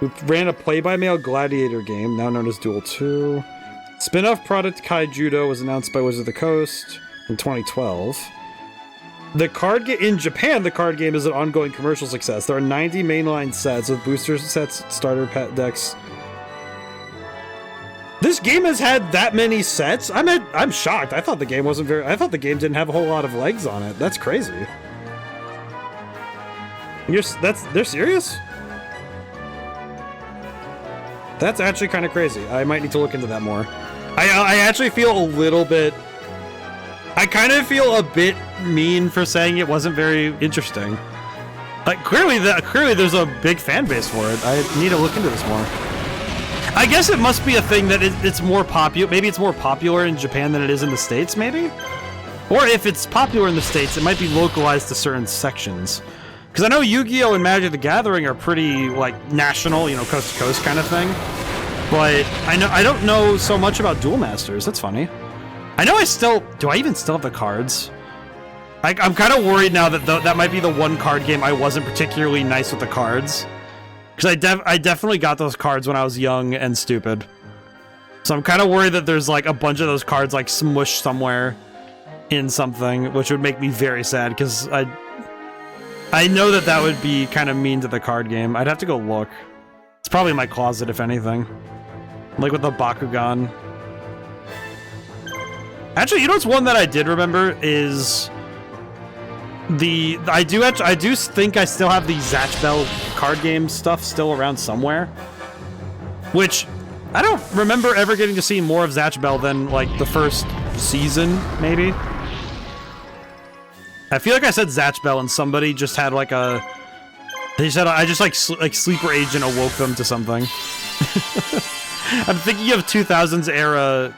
who ran a play-by-mail gladiator game, now known as Duel 2. Spin-off product Kai Judo was announced by Wizards of the Coast in 2012. The card game in Japan, the card game is an ongoing commercial success. There are 90 mainline sets with booster sets, starter pet decks. This game has had that many sets. I'm shocked. I thought the game wasn't very. I thought the game didn't have a whole lot of legs on it. That's crazy. They're serious? That's actually kind of crazy. I might need to look into that more. I actually feel a little bit. I kind of feel a bit mean for saying it wasn't very interesting. Like clearly there's a big fan base for it. I need to look into this more. I guess it must be a thing that it's more popular. Maybe it's more popular in Japan than it is in the States, maybe? Or if it's popular in the States, it might be localized to certain sections. Because I know Yu-Gi-Oh! And Magic the Gathering are pretty, like, national, you know, coast-to-coast kind of thing. But I don't know so much about Duel Masters. That's funny. I know do I even still have the cards? I'm kind of worried now that that might be the one card game I wasn't particularly nice with the cards. Because I definitely got those cards when I was young and stupid. So I'm kind of worried that there's like a bunch of those cards like smushed somewhere in something, which would make me very sad because I know that would be kind of mean to the card game. I'd have to go look. It's probably in my closet, if anything. Like with the Bakugan. Actually, you know what's one that I did remember is... I do think I still have the Zatch Bell card game stuff still around somewhere. Which, I don't remember ever getting to see more of Zatch Bell than, like, the first season, maybe. I feel like I said Zatch Bell and somebody just had, like, they just had I just, like, Sleeper Agent awoke them to something. I'm thinking of 2000s era...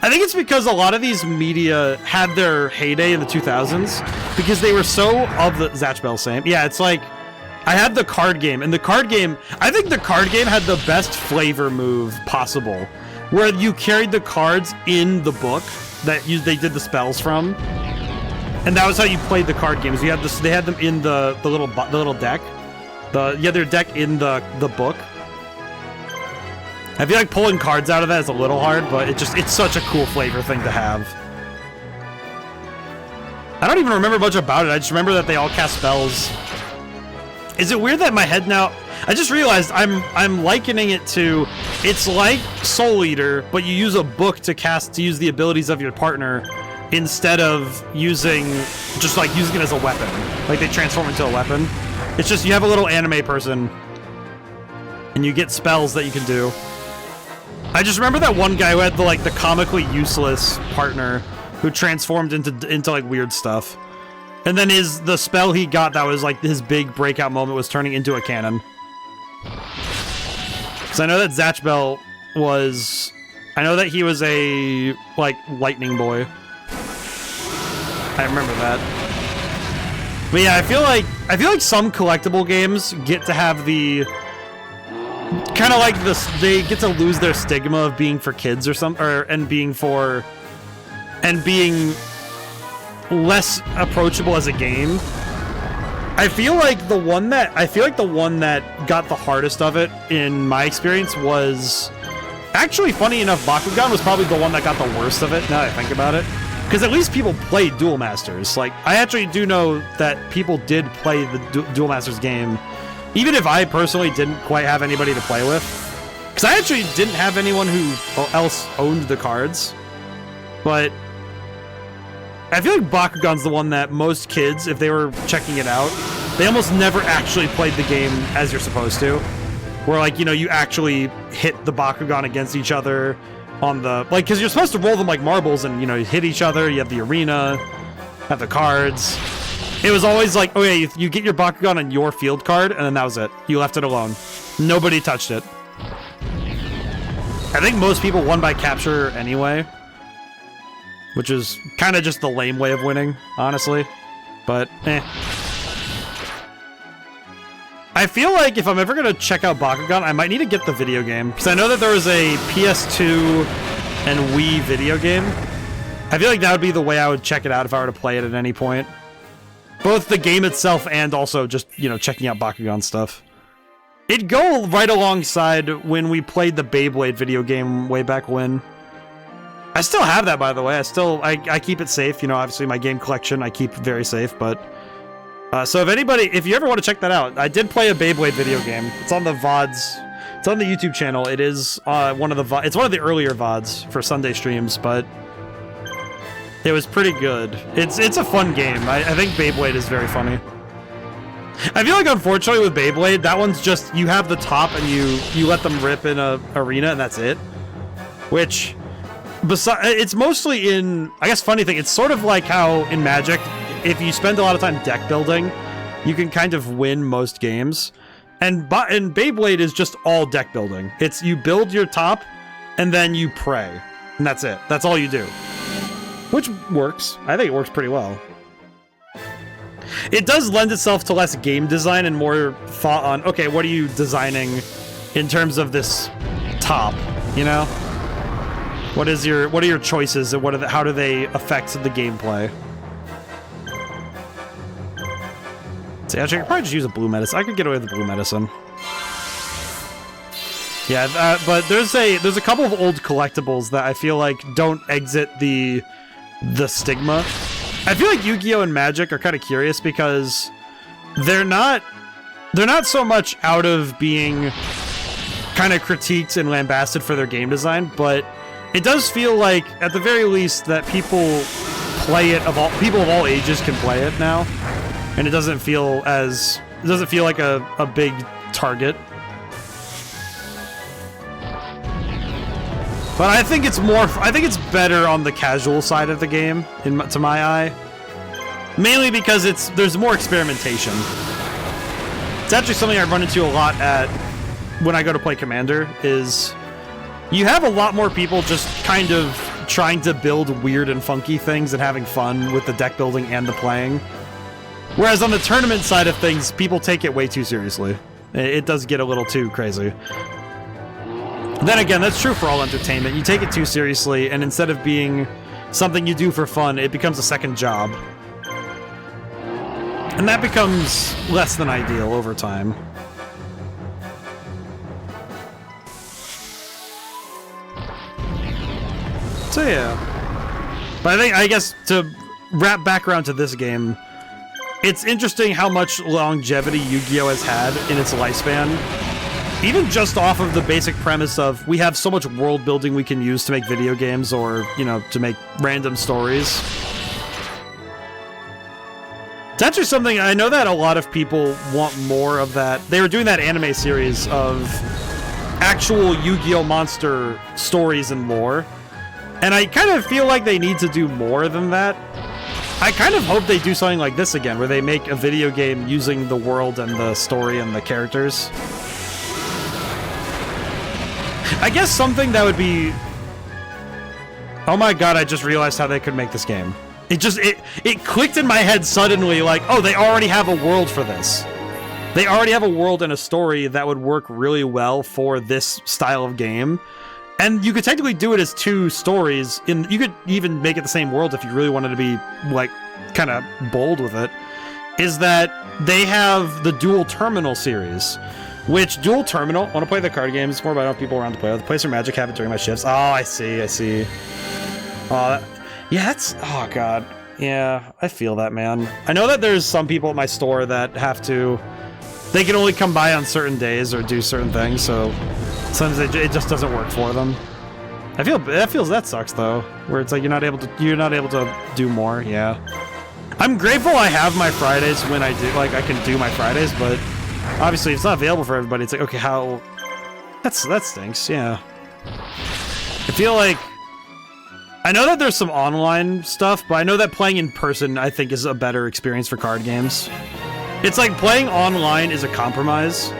I think it's because a lot of these media had their heyday in the 2000s because they were so of the Zatch Bell same. Yeah, it's like I had the card game, and the card game, I think the card game had the best flavor move possible, where you carried the cards in the book that they did the spells from, and that was how you played the card games. You had they had them in the little deck. You had their deck in the book. I feel like pulling cards out of that is a little hard, but it's such a cool flavor thing to have. I don't even remember much about it. I just remember that they all cast spells. Is it weird that my head now... I just realized I'm likening it to... It's like Soul Eater, but you use a book to use the abilities of your partner instead of using it as a weapon. Like they transform into a weapon. It's just you have a little anime person and you get spells that you can do. I just remember that one guy who had the comically useless partner who transformed into like weird stuff. And then the spell he got that was like his big breakout moment was turning into a cannon. Cuz I know that Zatch Bell I know that he was a like lightning boy. I remember that. But yeah, I feel like some collectible games get to have the kind of like this, they get to lose their stigma of being for kids or something, and being less approachable as a game. I feel like the one that got the hardest of it in my experience was actually, funny enough, Bakugan was probably the one that got the worst of it, now that I think about it. Because at least people played Duel Masters. Like, I actually do know that people did play the Duel Masters game, even if I personally didn't quite have anybody to play with. Because I actually didn't have anyone who else owned the cards. But I feel like Bakugan's the one that most kids, if they were checking it out, they almost never actually played the game as you're supposed to. Where, like, you know, you actually hit the Bakugan against each other on the... Like, because you're supposed to roll them like marbles and, you know, you hit each other, you have the arena, have the cards. It was always like, oh yeah, you get your Bakugan on your field card, and then that was it. You left it alone. Nobody touched it. I think most people won by capture anyway. Which is kind of just the lame way of winning, honestly. But, eh. I feel like if I'm ever going to check out Bakugan, I might need to get the video game. Because I know that there was a PS2 and Wii video game. I feel like that would be the way I would check it out if I were to play it at any point. Both the game itself and also just, you know, checking out Bakugan stuff. It'd go right alongside when we played the Beyblade video game way back when. I still have that, by the way. I keep it safe. You know, obviously my game collection I keep very safe, but... so if you ever want to check that out, I did play a Beyblade video game. It's on the VODs. It's on the YouTube channel. It is it's one of the earlier VODs for Sunday streams, but it was pretty good. It's a fun game. I think Beyblade is very funny. I feel like, unfortunately, with Beyblade, that one's just, you have the top and you let them rip in a arena and that's it. Which, it's mostly in, I guess, funny thing, it's sort of like how in Magic, if you spend a lot of time deck building, you can kind of win most games. And Beyblade is just all deck building. It's, you build your top and then you pray. And that's it. That's all you do. Which works. I think it works pretty well. It does lend itself to less game design and more thought on, okay, what are you designing in terms of this top, you know? What are your choices and how do they affect the gameplay? See, actually, I could probably just use a blue medicine. I could get away with the blue medicine. Yeah, but there's a couple of old collectibles that I feel like don't exit the stigma. I feel like Yu-Gi-Oh! And Magic are kind of curious because they're not so much out of being kind of critiqued and lambasted for their game design, but it does feel like, at the very least, that people of all ages can play it now, and it doesn't feel like a big target. But I think it's better on the casual side of the game, to my eye. Mainly because there's more experimentation. It's actually something I run into a lot when I go to play Commander, is you have a lot more people just kind of trying to build weird and funky things and having fun with the deck building and the playing. Whereas on the tournament side of things, people take it way too seriously. It does get a little too crazy. Then again, that's true for all entertainment. You take it too seriously, and instead of being something you do for fun, it becomes a second job. And that becomes less than ideal over time. So yeah. But I guess to wrap back around to this game, it's interesting how much longevity Yu-Gi-Oh! Has had in its lifespan. Even just off of the basic premise of, we have so much world building we can use to make video games or, you know, to make random stories. It's actually something, I know that a lot of people want more of that. They were doing that anime series of actual Yu-Gi-Oh! Monster stories and lore. And I kind of feel like they need to do more than that. I kind of hope they do something like this again, where they make a video game using the world and the story and the characters. I guess something that would be... Oh my god, I just realized how they could make this game. It clicked in my head suddenly, like, oh, they already have a world for this. They already have a world and a story that would work really well for this style of game. And you could technically do it as two stories. You could even make it the same world if you really wanted to be, like, kind of bold with it. Is that they have the Dual Terminal series. Which, Dual Terminal, I want to play the card games more, but I don't have people around to play with. Play some Magic, have it during my shifts. Oh, I see. Yeah, that's... Oh, God. Yeah, I feel that, man. I know that there's some people at my store that have to... They can only come by on certain days or do certain things, so... Sometimes it just doesn't work for them. That sucks, though. Where it's like you're not able to do more, yeah. I'm grateful I have my Fridays when I do... Like, I can do my Fridays, but... Obviously, it's not available for everybody. It's like, okay, how... That stinks, yeah. I feel like... I know that there's some online stuff, but I know that playing in person, I think, is a better experience for card games. It's like playing online is a compromise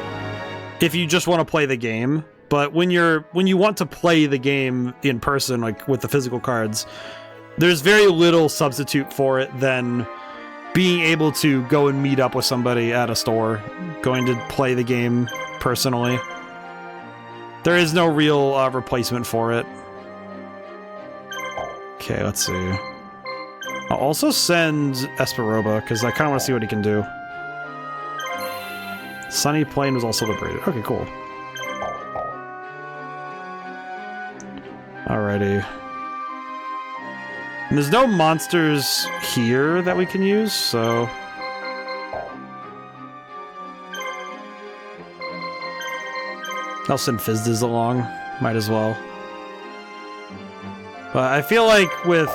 if you just want to play the game. But when you want to play the game in person, like with the physical cards, there's very little substitute for it than being able to go and meet up with somebody at a store, going to play the game personally. There is no real replacement for it. Okay, let's see. I'll also send Esperoba, because I kind of want to see what he can do. Sunny Plain was also liberated. Okay, cool. Alrighty. And there's no monsters here that we can use, so... I'll send Fizdiz along. Might as well. But I feel like with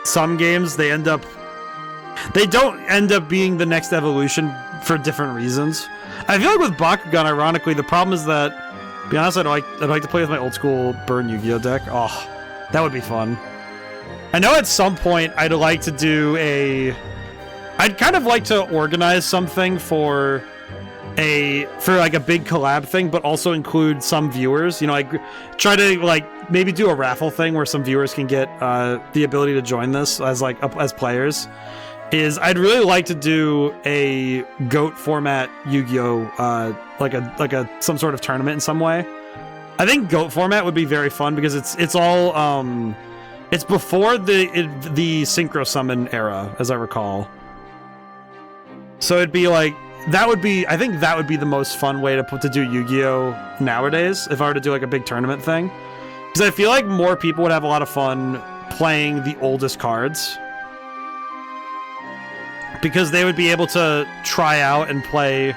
some games they don't end up being the next evolution for different reasons. I feel like with Bakugan, ironically, the problem is that, to be honest, I'd like to play with my old school Burn Yu-Gi-Oh deck. Oh, that would be fun. I know at some point I'd like to do I'd kind of like to organize something for like a big collab thing, but also include some viewers. You know, like try to like maybe do a raffle thing where some viewers can get the ability to join this as players. I'd really like to do a GOAT format Yu-Gi-Oh, like some sort of tournament in some way. I think GOAT format would be very fun because it's all it's before the Synchro Summon era, as I recall. So it'd be like I think that would be the most fun way to do Yu-Gi-Oh nowadays if I were to do like a big tournament thing. Because I feel like more people would have a lot of fun playing the oldest cards. Because they would be able to try out and play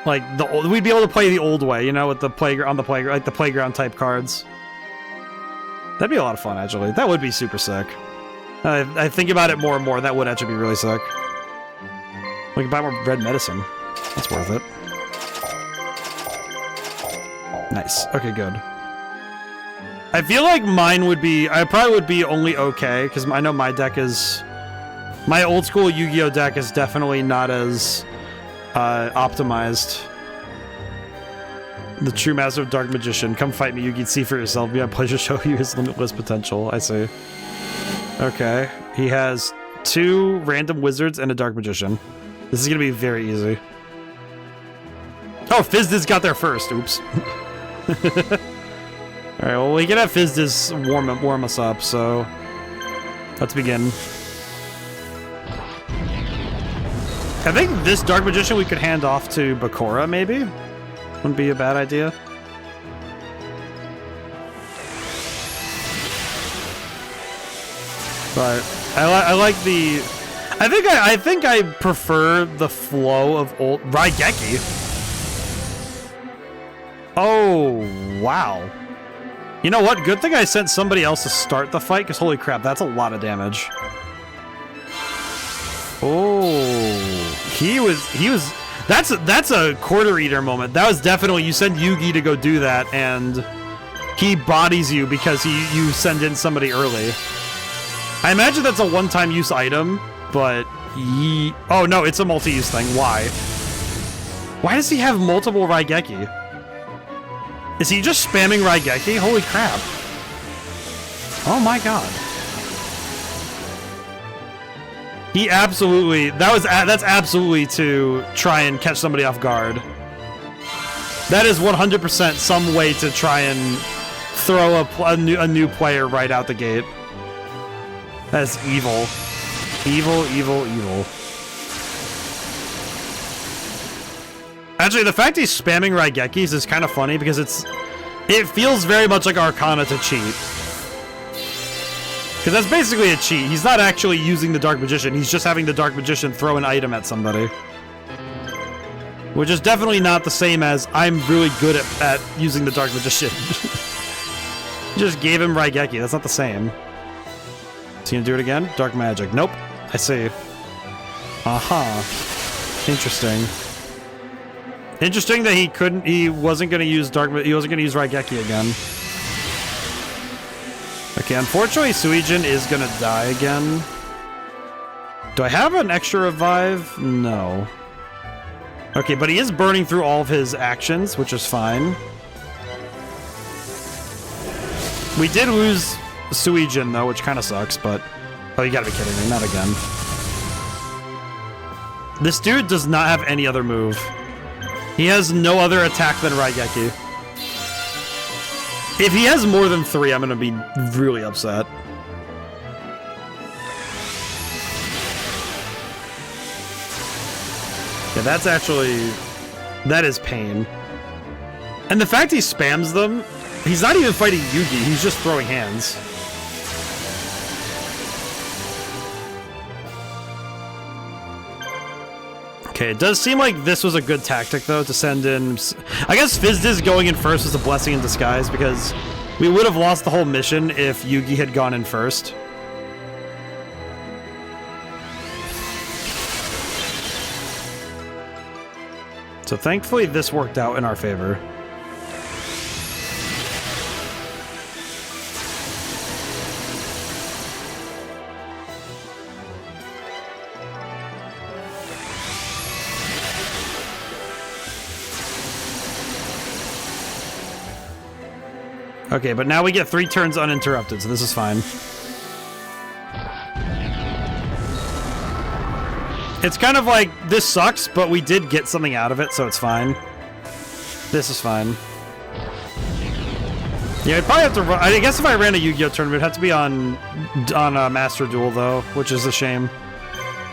like we'd be able to play the old way, you know, with the playground like the playground type cards. That'd be a lot of fun actually. That would be super sick. I think about it more and more, that would actually be really sick. We can buy more red medicine. That's worth it. Nice. Okay, good. I feel like mine would be... I probably would be only okay, because I know my deck is... My old school Yu-Gi-Oh deck is definitely not as optimized. The true master of Dark Magician. Come fight me, Yugi. See for yourself. Be a pleasure to show you his limitless potential. I see. Okay. He has 2 random wizards and a Dark Magician. This is going to be very easy. Oh, Fizdiz got there first. Oops. Alright, well, we can have Fizdiz warm us up, so... Let's begin. I think this Dark Magician we could hand off to Bakura, maybe? Wouldn't be a bad idea. But I like the... I think I prefer the flow of old Raigeki. Oh, wow. You know what? Good thing I sent somebody else to start the fight, because holy crap, that's a lot of damage. Oh, he was that's a quarter eater moment. That was definitely, you send Yugi to go do that and he bodies you because you send in somebody early. I imagine that's a one-time use item, but oh no, it's a multi-use thing. Why does he have multiple Raigeki? Is he just spamming Raigeki? Holy crap. Oh my god. He absolutely... That's absolutely to try and catch somebody off guard. That is 100% some way to try and throw a new player right out the gate. That's evil. Evil, evil, evil. Actually, the fact he's spamming Raigekis is kind of funny because it feels very much like Arcana to cheat. Because that's basically a cheat. He's not actually using the Dark Magician. He's just having the Dark Magician throw an item at somebody. Which is definitely not the same as I'm really good at using the Dark Magician. Just gave him Raigeki. That's not the same. Is he gonna do it again? Dark Magic. Nope. I see. Aha. Interesting. Interesting that he wasn't gonna use Raigeki again. Okay, unfortunately, Suijin is gonna die again. Do I have an extra revive? No. Okay, but he is burning through all of his actions, which is fine. We did lose Suijin, though, which kind of sucks, but... Oh, you gotta be kidding me, not again. This dude does not have any other move. He has no other attack than Raigeki. If he has more than 3, I'm gonna be really upset. Yeah, that's actually... That is pain. And the fact he spams them, he's not even fighting Yugi, he's just throwing hands. Okay, it does seem like this was a good tactic, though, to send in... I guess Fizdiz going in first was a blessing in disguise, because we would have lost the whole mission if Yugi had gone in first. So thankfully, this worked out in our favor. Okay, but now we get 3 turns uninterrupted, so this is fine. It's kind of like, this sucks, but we did get something out of it, so it's fine. This is fine. Yeah, I'd probably have to run... I guess if I ran a Yu-Gi-Oh! Tournament, it'd have to be on Master Duel, though, which is a shame.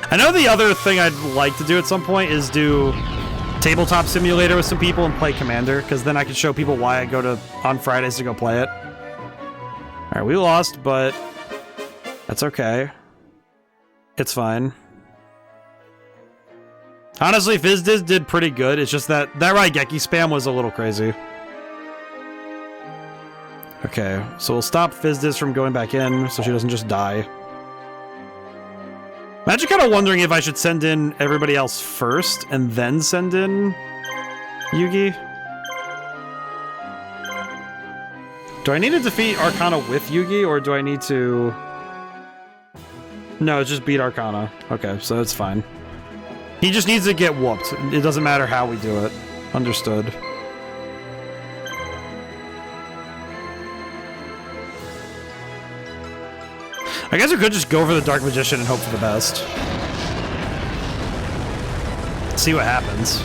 I know the other thing I'd like to do at some point is do Tabletop Simulator with some people and play Commander, because then I could show people why I go on Fridays to go play it. Alright, we lost, but that's okay. It's fine. Honestly, Fizdiz did pretty good. It's just that Raigeki spam was a little crazy. Okay, so we'll stop Fizdiz from going back in so she doesn't just die. I'm actually kind of wondering if I should send in everybody else first and then send in Yugi. Do I need to defeat Arcana with Yugi, or do I need to... No, just beat Arcana. Okay, so it's fine. He just needs to get whooped. It doesn't matter how we do it. Understood. I guess we could just go for the Dark Magician and hope for the best. See what happens.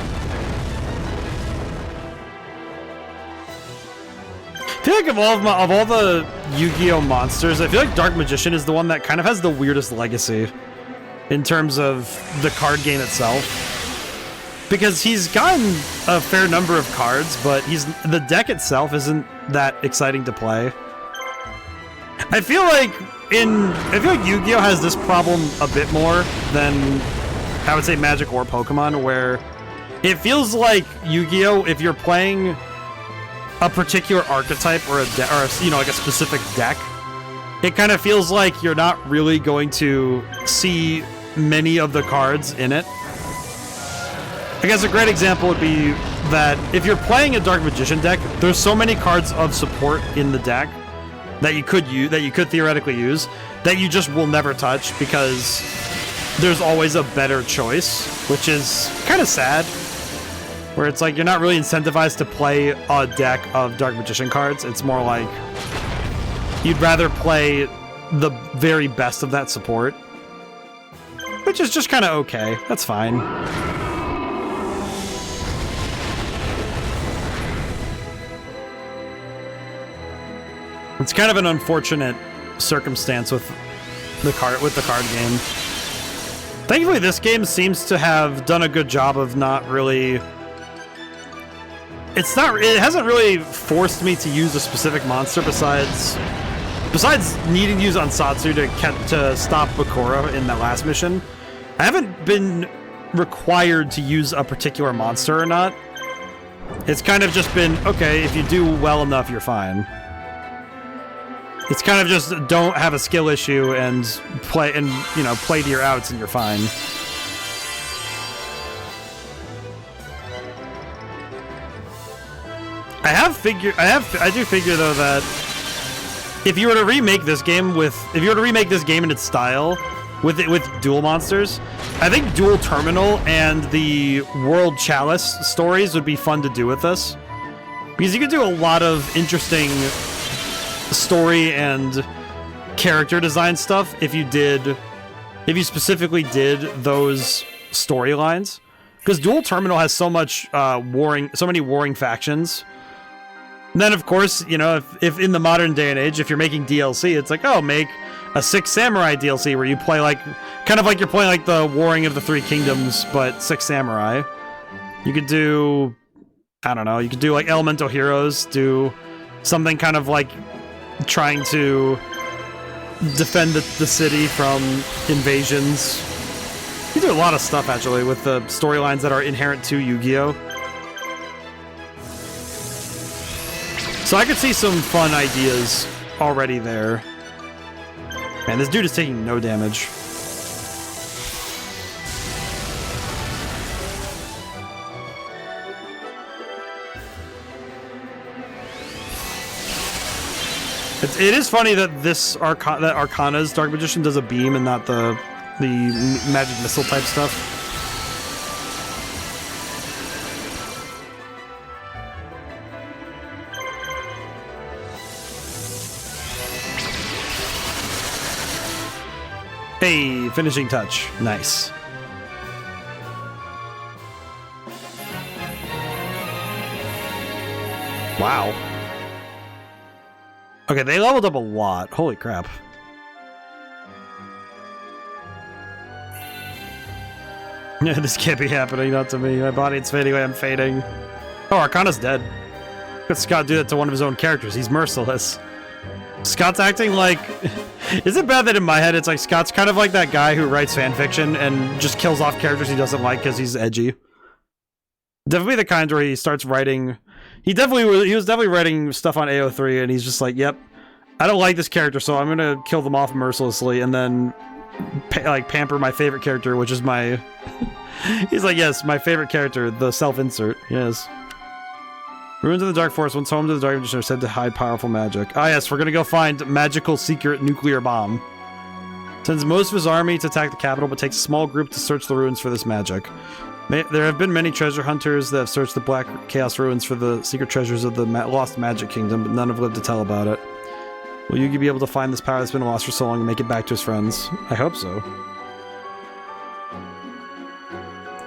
I feel like of all the Yu-Gi-Oh! Monsters, I feel like Dark Magician is the one that kind of has the weirdest legacy in terms of the card game itself. Because he's gotten a fair number of cards, but the deck itself isn't that exciting to play. I feel like Yu-Gi-Oh! Has this problem a bit more than, I would say, Magic or Pokemon, where it feels like Yu-Gi-Oh! If you're playing a particular archetype or like a specific deck, it kind of feels like you're not really going to see many of the cards in it. I guess a great example would be that if you're playing a Dark Magician deck, there's so many cards of support in the deck that you could theoretically use, that you just will never touch because there's always a better choice, which is kind of sad. Where it's like you're not really incentivized to play a deck of Dark Magician cards. It's more like you'd rather play the very best of that support, which is just kind of okay. That's fine. It's kind of an unfortunate circumstance with the card game. Thankfully, this game seems to have done a good job of not really... It hasn't really forced me to use a specific monster besides needing to use Ansatsu to stop Bakura in that last mission. I haven't been required to use a particular monster or not. It's kind of just been, okay, if you do well enough, you're fine. It's kind of just don't have a skill issue and play to your outs and you're fine. I do figure though that if you were to remake this game in its style with dual monsters, I think Dual Terminal and the World Chalice stories would be fun to do with this. Because you could do a lot of interesting story and character design stuff if you specifically did those storylines. Because Dual Terminal has so many warring factions. And then, of course, if in the modern day and age, if you're making DLC, it's like, oh, make a Six Samurai DLC where you play like, kind of like you're playing like the Warring of the Three Kingdoms, but Six Samurai. You could do, I don't know, you could do like Elemental Heroes, do something kind of like trying to defend the city from invasions. You do a lot of stuff, actually, with the storylines that are inherent to Yu-Gi-Oh! So I could see some fun ideas already there. Man, this dude is taking no damage. It is funny that this Arcana's Dark Magician does a beam and not the magic missile type stuff. Hey, finishing touch. Nice. Wow. Okay, they leveled up a lot. Holy crap. Yeah, this can't be happening, not to me. My body, it's fading away, I'm fading. Oh, Arcana's dead. Let Scott do that to one of his own characters. He's merciless. Scott's acting like... Is it bad that in my head it's like Scott's kind of like that guy who writes fanfiction and just kills off characters he doesn't like because he's edgy? Definitely the kind where he starts writing... He was definitely writing stuff on AO3 and he's just like, yep, I don't like this character, so I'm gonna kill them off mercilessly and then pamper my favorite character, which is my... He's like, yes, my favorite character, the self-insert, yes. Ruins of the Dark Forest, once home to the Dark Magician, are said to hide powerful magic. Ah yes, we're gonna go find magical secret nuclear bomb. Sends most of his army to attack the capital, but takes a small group to search the ruins for this magic. There have been many treasure hunters that have searched the Black Chaos ruins for the secret treasures of the lost Magic Kingdom, but none have lived to tell about it. Will Yugi be able to find this power that's been lost for so long and make it back to his friends? I hope so.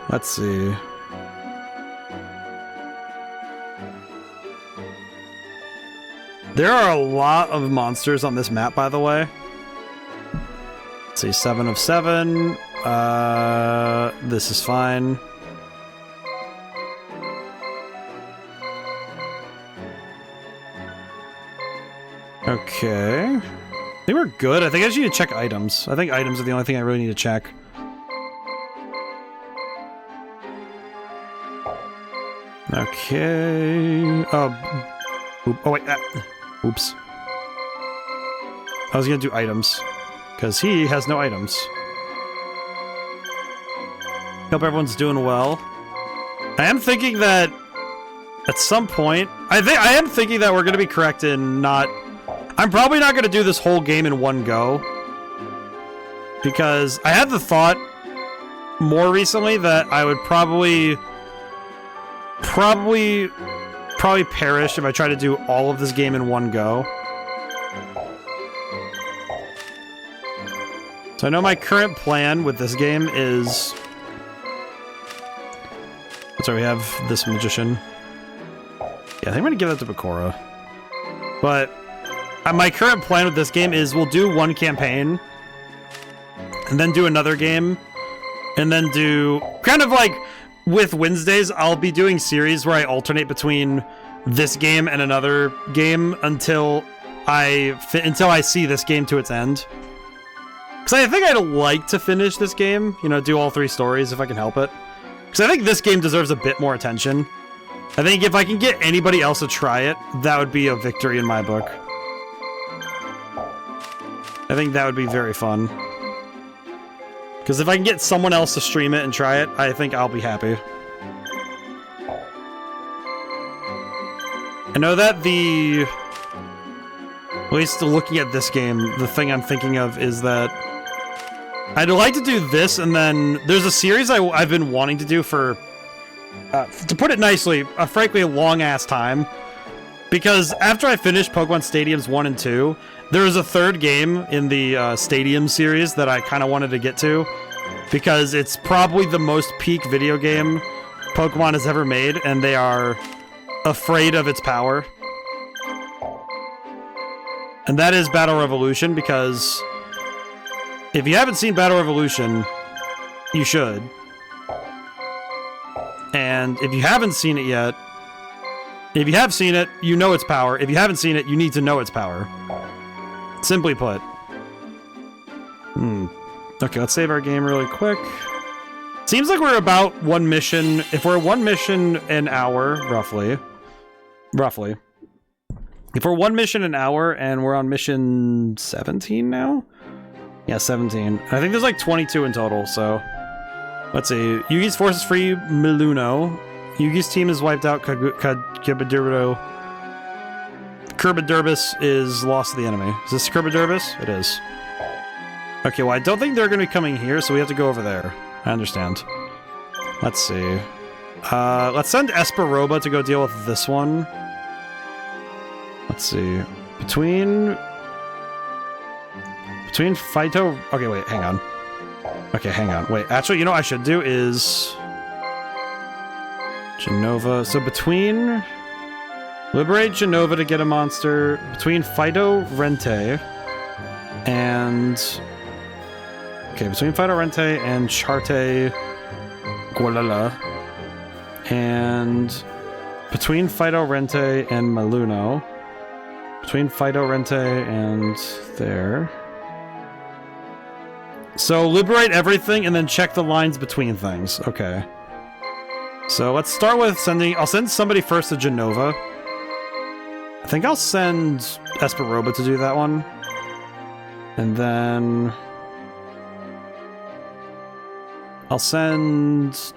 Let's see. There are a lot of monsters on this map, by the way. Let's see, 7 of 7. This is fine. Okay. I think we're good. I think I just need to check items. I think items are the only thing I really need to check. Okay. Oh wait. Oops. I was gonna do items. Because he has no items. Hope everyone's doing well. I am thinking that at some point... I am thinking that we're gonna be correct in not... I'm probably not gonna do this whole game in one go. Because I had the thought more recently that I would probably perish if I try to do all of this game in one go. So I know my current plan with this game is... So we have this magician. Yeah, I think I'm gonna give that to Bakura. But my current plan with this game is we'll do one campaign, and then do another game, and then do... Kind of like with Wednesdays, I'll be doing series where I alternate between this game and another game until I see this game to its end. Because I think I'd like to finish this game, you know, do all 3 stories if I can help it. Because I think this game deserves a bit more attention. I think if I can get anybody else to try it, that would be a victory in my book. I think that would be very fun. Because if I can get someone else to stream it and try it, I think I'll be happy. I know that at least looking at this game, the thing I'm thinking of is that I'd like to do this, and then there's a series I've been wanting to do for, to put it nicely, frankly a long-ass time. Because after I finished Pokemon Stadiums 1 and 2, there was a 3rd game in the Stadium series that I kind of wanted to get to. Because it's probably the most peak video game Pokemon has ever made, and they are afraid of its power. And that is Battle Revolution, because If you haven't seen Battle Revolution, you should. And if you haven't seen it yet, if you have seen it, you know its power. If you haven't seen it, you need to know its power. Simply put. Okay, let's save our game really quick. Seems like we're about one mission. If we're one mission an hour, roughly. If we're one mission an hour and we're on mission 17 now? Yeah, 17. I think there's like 22 in total, so... Let's see. Yugi's forces free Miluno. Yugi's team is wiped out. Kirbidurbis is lost to the enemy. Is this Kirbidurbis? It is. Okay, well, I don't think they're going to be coming here, so we have to go over there. I understand. Let's see. Let's send Esperoba to go deal with this one. Let's see. Between Phyto... Okay, wait, hang on. Okay, hang on. Wait, actually, you know what I should do is... Genova. So between... Liberate Genova to get a monster. Between Fido Rente and... Okay, between Fido Rente and Charte Gualala. And... Between Fido Rente and Maluno. Between Fido Rente and... There. So, liberate everything and then check the lines between things. Okay. So, let's start with sending... I'll send somebody first to Genova. I think I'll send Esperoba to do that one. And then... I'll send...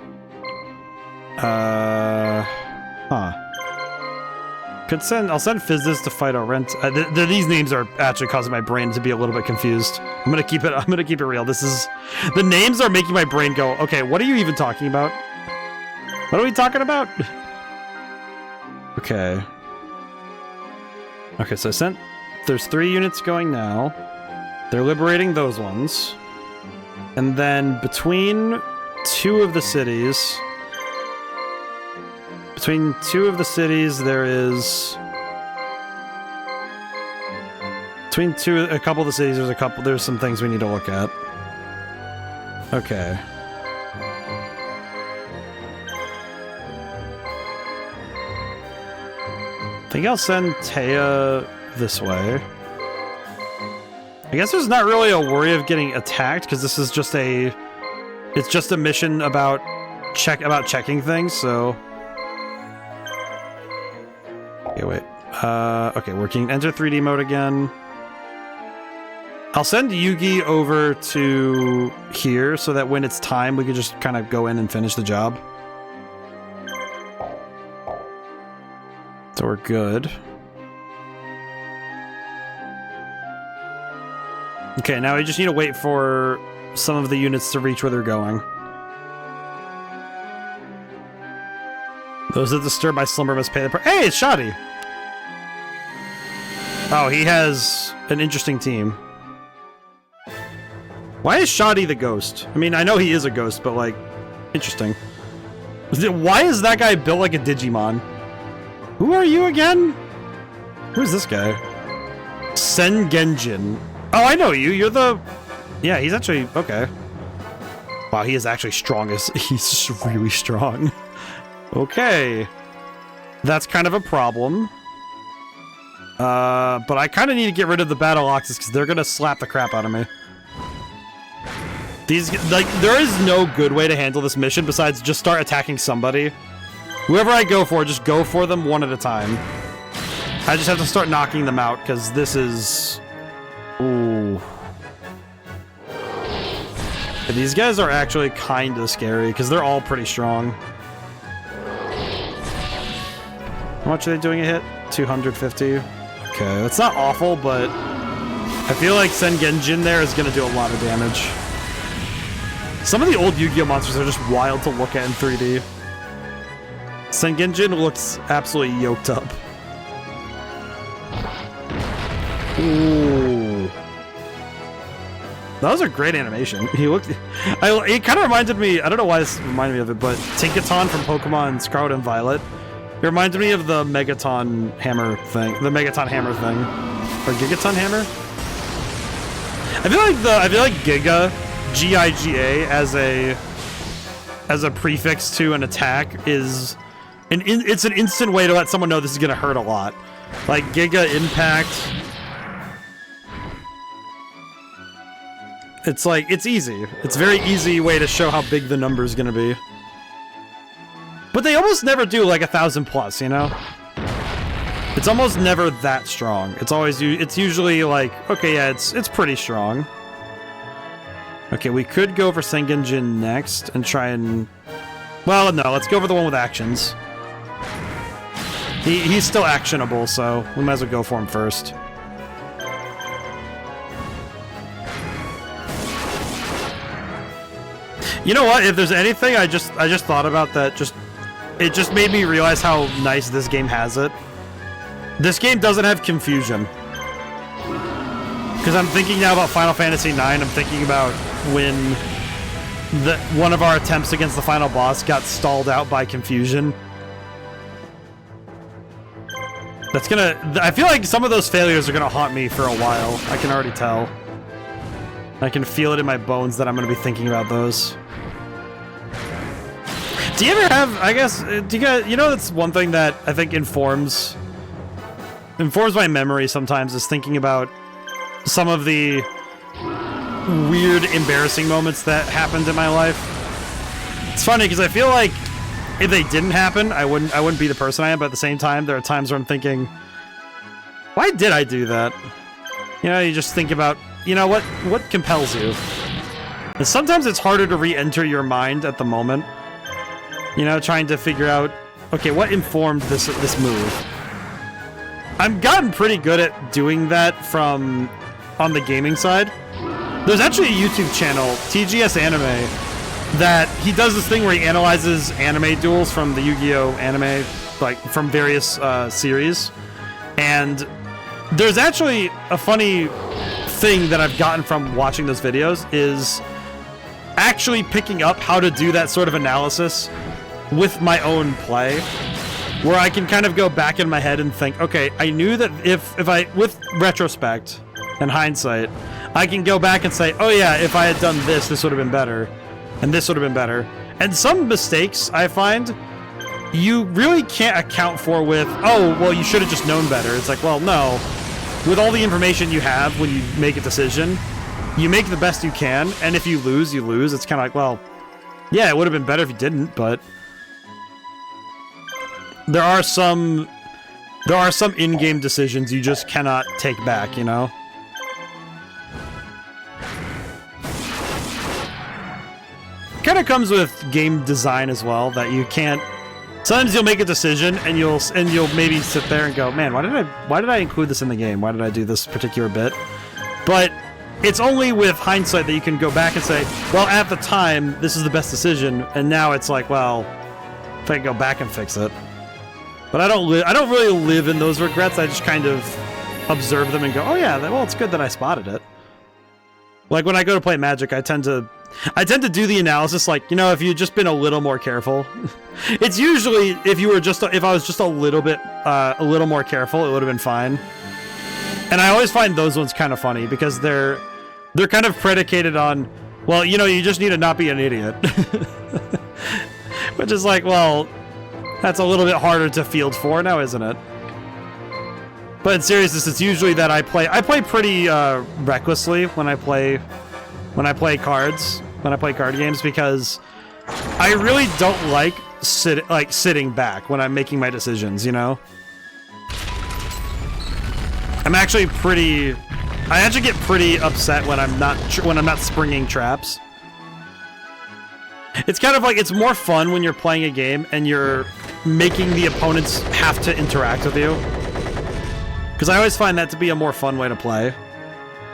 I'll send Fizzes to fight Rent. These names are actually causing my brain to be a little bit confused. I'm gonna keep it real. The names are making my brain go, okay, what are you even talking about? What are we talking about? Okay. Okay, so there's 3 units going now. They're liberating those ones. And then between 2 of the cities... Between 2 of the cities, there is... Between a couple of the cities, there's some things we need to look at. Okay. I think I'll send Taya this way. I guess there's not really a worry of getting attacked, because this is just a... It's just a mission about checking things, so... Okay, wait. Okay, working. Enter 3D mode again. I'll send Yugi over to here so that when it's time, we can just kind of go in and finish the job. So we're good. Okay, now we just need to wait for some of the units to reach where they're going. Those that disturb my slumber must pay the price. Hey, it's Shoddy! Oh, he has an interesting team. Why is Shoddy the ghost? I mean, I know he is a ghost, but, like, interesting. Why is that guy built like a Digimon? Who are you again? Who's this guy? Sengenjin. Oh, I know you. You're the... Yeah, he's actually... Okay. Wow, he is actually strongest. He's just really strong. Okay. That's kind of a problem. But I kind of need to get rid of the battle oxes because they're going to slap the crap out of me. There is no good way to handle this mission besides just start attacking somebody. Whoever I go for, just go for them one at a time. I just have to start knocking them out because this is... Ooh. These guys are actually kind of scary because they're all pretty strong. How much are they doing a hit? 250. Okay, that's not awful, but I feel like Sengenjin there is going to do a lot of damage. Some of the old Yu-Gi-Oh! Monsters are just wild to look at in 3D. Sengenjin looks absolutely yoked up. Ooh. That was a great animation. He looked... it kind of reminded me... I don't know why this reminded me of it, but Tinkaton from Pokemon Scarlet and Violet. It reminded me of the Megaton Hammer thing. The Megaton Hammer thing. Or Gigaton Hammer? I feel like Giga, G-I-G-A, as a prefix to an attack is it's an instant way to let someone know this is gonna hurt a lot. Like Giga Impact. It's like, it's easy. It's a very easy way to show how big the number is gonna be. But they almost never do like 1,000 plus, you know? It's almost never that strong. It's always, it's usually like, okay, yeah, it's pretty strong. Okay, we could go for Sengenjin next and try and... Well, no, let's go for the one with actions. He's still actionable, so we might as well go for him first. You know what? If there's anything I just thought about that it just made me realize how nice this game has it. This game doesn't have confusion. Because I'm thinking now about Final Fantasy IX, I'm thinking about when one of our attempts against the final boss got stalled out by confusion. That's gonna... I feel like some of those failures are gonna haunt me for a while. I can already tell. I can feel it in my bones that I'm gonna be thinking about those. Do you ever have, I guess, do you guys, you know, that's one thing that I think informs my memory sometimes, is thinking about some of the weird, embarrassing moments that happened in my life. It's funny because I feel like if they didn't happen, I wouldn't be the person I am, but at the same time, there are times where I'm thinking, why did I do that? You know, you just think about, you know, what compels you? And sometimes it's harder to re-enter your mind at the moment. You know, trying to figure out, okay, what informed this move? I've gotten pretty good at doing that on the gaming side. There's actually a YouTube channel, TGS Anime, that he does this thing where he analyzes anime duels from the Yu-Gi-Oh! Anime, like, from various series. And there's actually a funny thing that I've gotten from watching those videos, is actually picking up how to do that sort of analysis with my own play, where I can kind of go back in my head and think, okay, I knew that if I, with retrospect and hindsight, I can go back and say, oh yeah, if I had done this, this would have been better, and this would have been better. And some mistakes, I find, you really can't account for with, oh, well, you should have just known better. It's like, well, no. With all the information you have when you make a decision, you make the best you can, and if you lose, you lose. It's kind of like, well, yeah, it would have been better if you didn't, but there are some in-game decisions you just cannot take back, you know? Kind of comes with game design as well, that you can't... Sometimes you'll make a decision and you'll maybe sit there and go, man, why did I include this in the game? Why did I do this particular bit? But it's only with hindsight that you can go back and say, well, at the time, this is the best decision, and now it's like, well, if I can go back and fix it. But I don't really live in those regrets. I just kind of observe them and go, oh yeah, well, it's good that I spotted it. Like when I go to play Magic, I tend to do the analysis like, you know, if you'd just been a little more careful. It's usually if I was just a little more careful, it would have been fine. And I always find those ones kind of funny because they're kind of predicated on, well, you know, you just need to not be an idiot. Which is like, well, that's a little bit harder to field for now, isn't it? But in seriousness, it's usually that I play pretty recklessly when I play card games, because I really don't like sitting back when I'm making my decisions, you know? I actually get pretty upset when I'm not springing traps. It's kind of like, it's more fun when you're playing a game and you're making the opponents have to interact with you. Because I always find that to be a more fun way to play.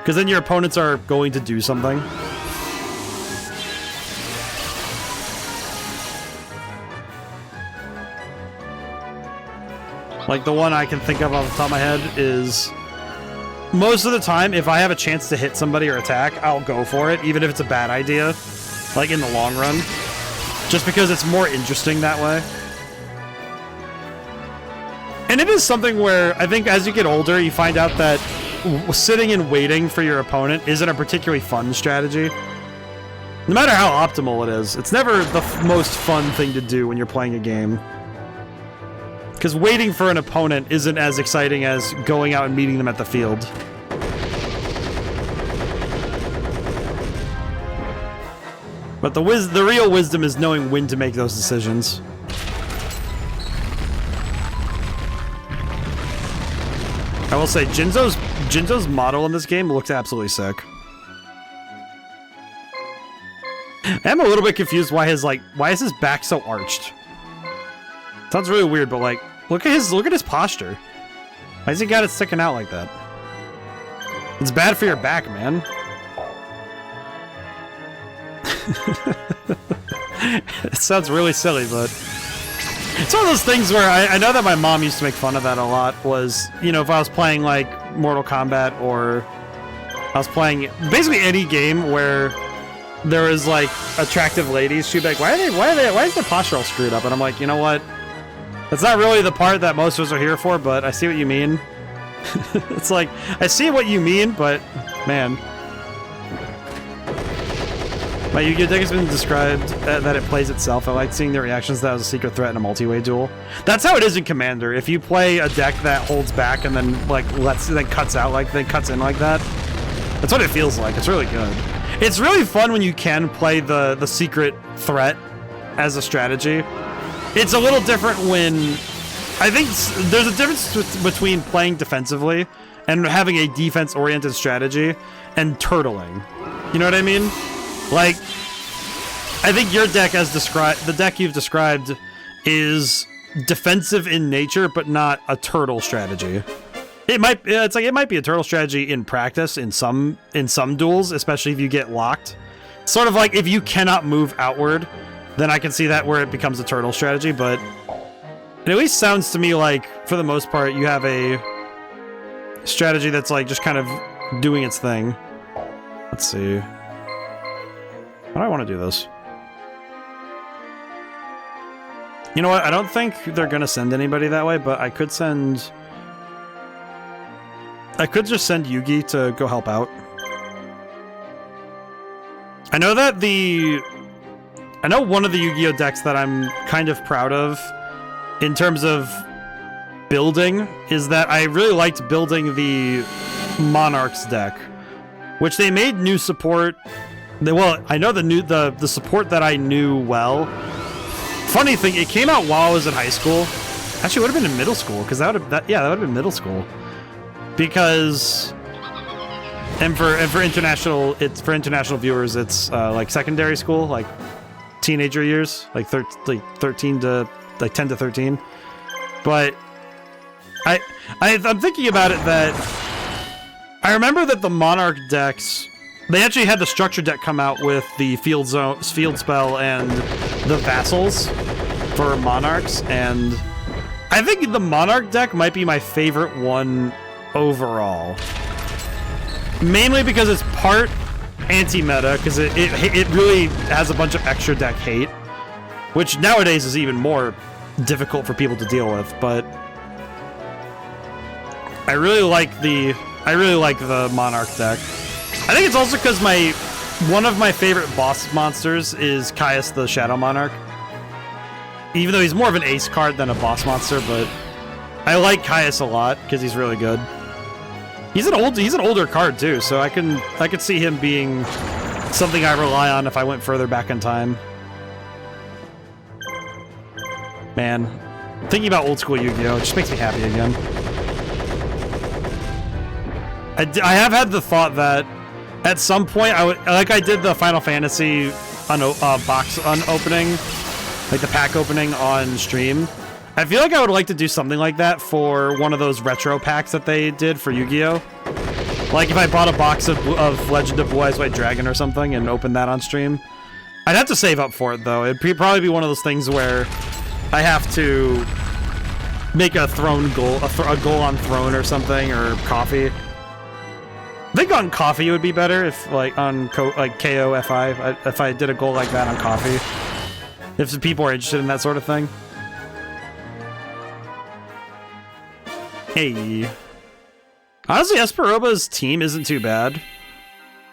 Because then your opponents are going to do something. Like the one I can think of off the top of my head is, most of the time, if I have a chance to hit somebody or attack, I'll go for it, even if it's a bad idea. Like in the long run. Just because it's more interesting that way. And it is something where I think as you get older, you find out that sitting and waiting for your opponent isn't a particularly fun strategy. No matter how optimal it is, it's never the most fun thing to do when you're playing a game. Because waiting for an opponent isn't as exciting as going out and meeting them at the field. But the real wisdom is knowing when to make those decisions. I will say, Jinzo's model in this game looks absolutely sick. I'm a little bit confused why is his back so arched? Sounds really weird, but like, look at his posture. Why's he got it sticking out like that? It's bad for your back, man. It sounds really silly, but it's one of those things where I know that my mom used to make fun of that a lot. Was, you know, if I was playing like Mortal Kombat or I was playing basically any game where there was like attractive ladies, she'd be like, why is their posture all screwed up? And I'm like, you know what? That's not really the part that most of us are here for, but I see what you mean. It's like, I see what you mean, but man. My Yu-Gi-Oh deck has been described that it plays itself. I like seeing the reactions that was a secret threat in a multi-way duel. That's how it is in Commander. If you play a deck that holds back and then like cuts in like that, that's what it feels like. It's really good. It's really fun when you can play the secret threat as a strategy. It's a little different when I think there's a difference between playing defensively and having a defense-oriented strategy and turtling. You know what I mean? Like, I think your deck as described, the deck you've described is defensive in nature, but not a turtle strategy. It might be a turtle strategy in practice in some duels, especially if you get locked. Sort of like if you cannot move outward, then I can see that where it becomes a turtle strategy, but it at least sounds to me like, for the most part, you have a strategy that's like just kind of doing its thing. Let's see. How do I want to do this? You know what? I don't think they're going to send anybody that way, but I could just send Yugi to go help out. I know one of the Yu-Gi-Oh decks that I'm kind of proud of in terms of building is that I really liked building the Monarchs deck, which they made new support. Well, I know the support that I knew well. Funny thing, it came out while I was in high school. Actually, it would have been in middle school, because that would have been middle school. Because for international viewers, it's like secondary school, like teenager years, like 13 to like 10 to 13. But I'm thinking about it that I remember that the Monarch decks, they actually had the structure deck come out with the field spell and the vassals for Monarchs, and I think the Monarch deck might be my favorite one overall. Mainly because it's part anti-meta, because it really has a bunch of extra deck hate, which nowadays is even more difficult for people to deal with, but I really like the Monarch deck. I think it's also because one of my favorite boss monsters is Caius the Shadow Monarch. Even though he's more of an ace card than a boss monster, but I like Caius a lot because he's really good. He's an older card too, so I could see him being something I rely on if I went further back in time. Man, thinking about old school Yu-Gi-Oh! It just makes me happy again. I have had the thought that at some point I did the Final Fantasy box unopening, like the pack opening on stream. I feel like I would like to do something like that for one of those retro packs that they did for Yu-Gi-Oh! Like if I bought a box of Legend of Blue Eyes White Dragon or something and opened that on stream. I'd have to save up for it though. It'd probably be one of those things where I have to make a throne goal, a goal on throne or something, or coffee. I think on coffee it would be better if like on KO F5, if I did a goal like that on coffee. If people are interested in that sort of thing. Hey. Honestly, Esperoba's team isn't too bad.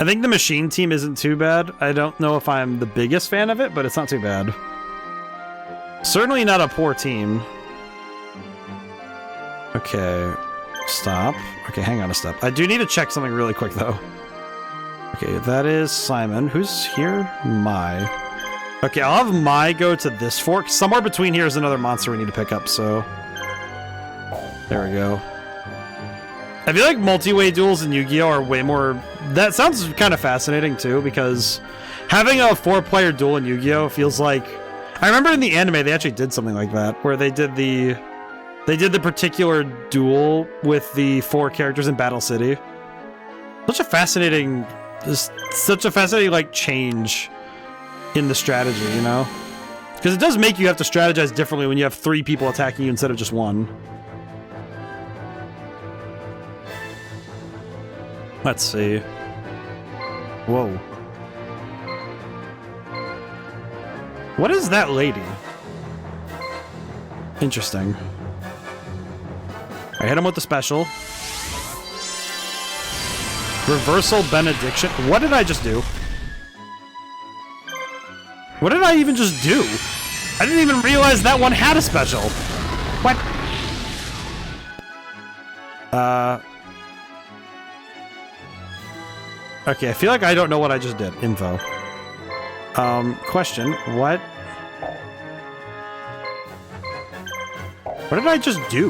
I think the machine team isn't too bad. I don't know if I'm the biggest fan of it, but it's not too bad. Certainly not a poor team. Okay, stop. Okay, hang on a step. I do need to check something really quick, though. Okay, that is Simon. Who's here? Mai. Okay, I'll have Mai go to this fork. Somewhere between here is another monster we need to pick up, so... There we go. I feel like multi-way duels in Yu-Gi-Oh! Are way more... That sounds kind of fascinating, too, because having a 4-player duel in Yu-Gi-Oh! Feels like... I remember in the anime they actually did something like that, where they did the particular duel with the 4 characters in Battle City. Such a fascinating, like, change in the strategy, you know? Because it does make you have to strategize differently when you have 3 people attacking you instead of just 1. Let's see. Whoa. What is that lady? Interesting. I hit him with the special. Reversal Benediction. What did I just do? What did I even just do? I didn't even realize that one had a special. What? Okay, I feel like I don't know what I just did. Info. Question. What? What did I just do?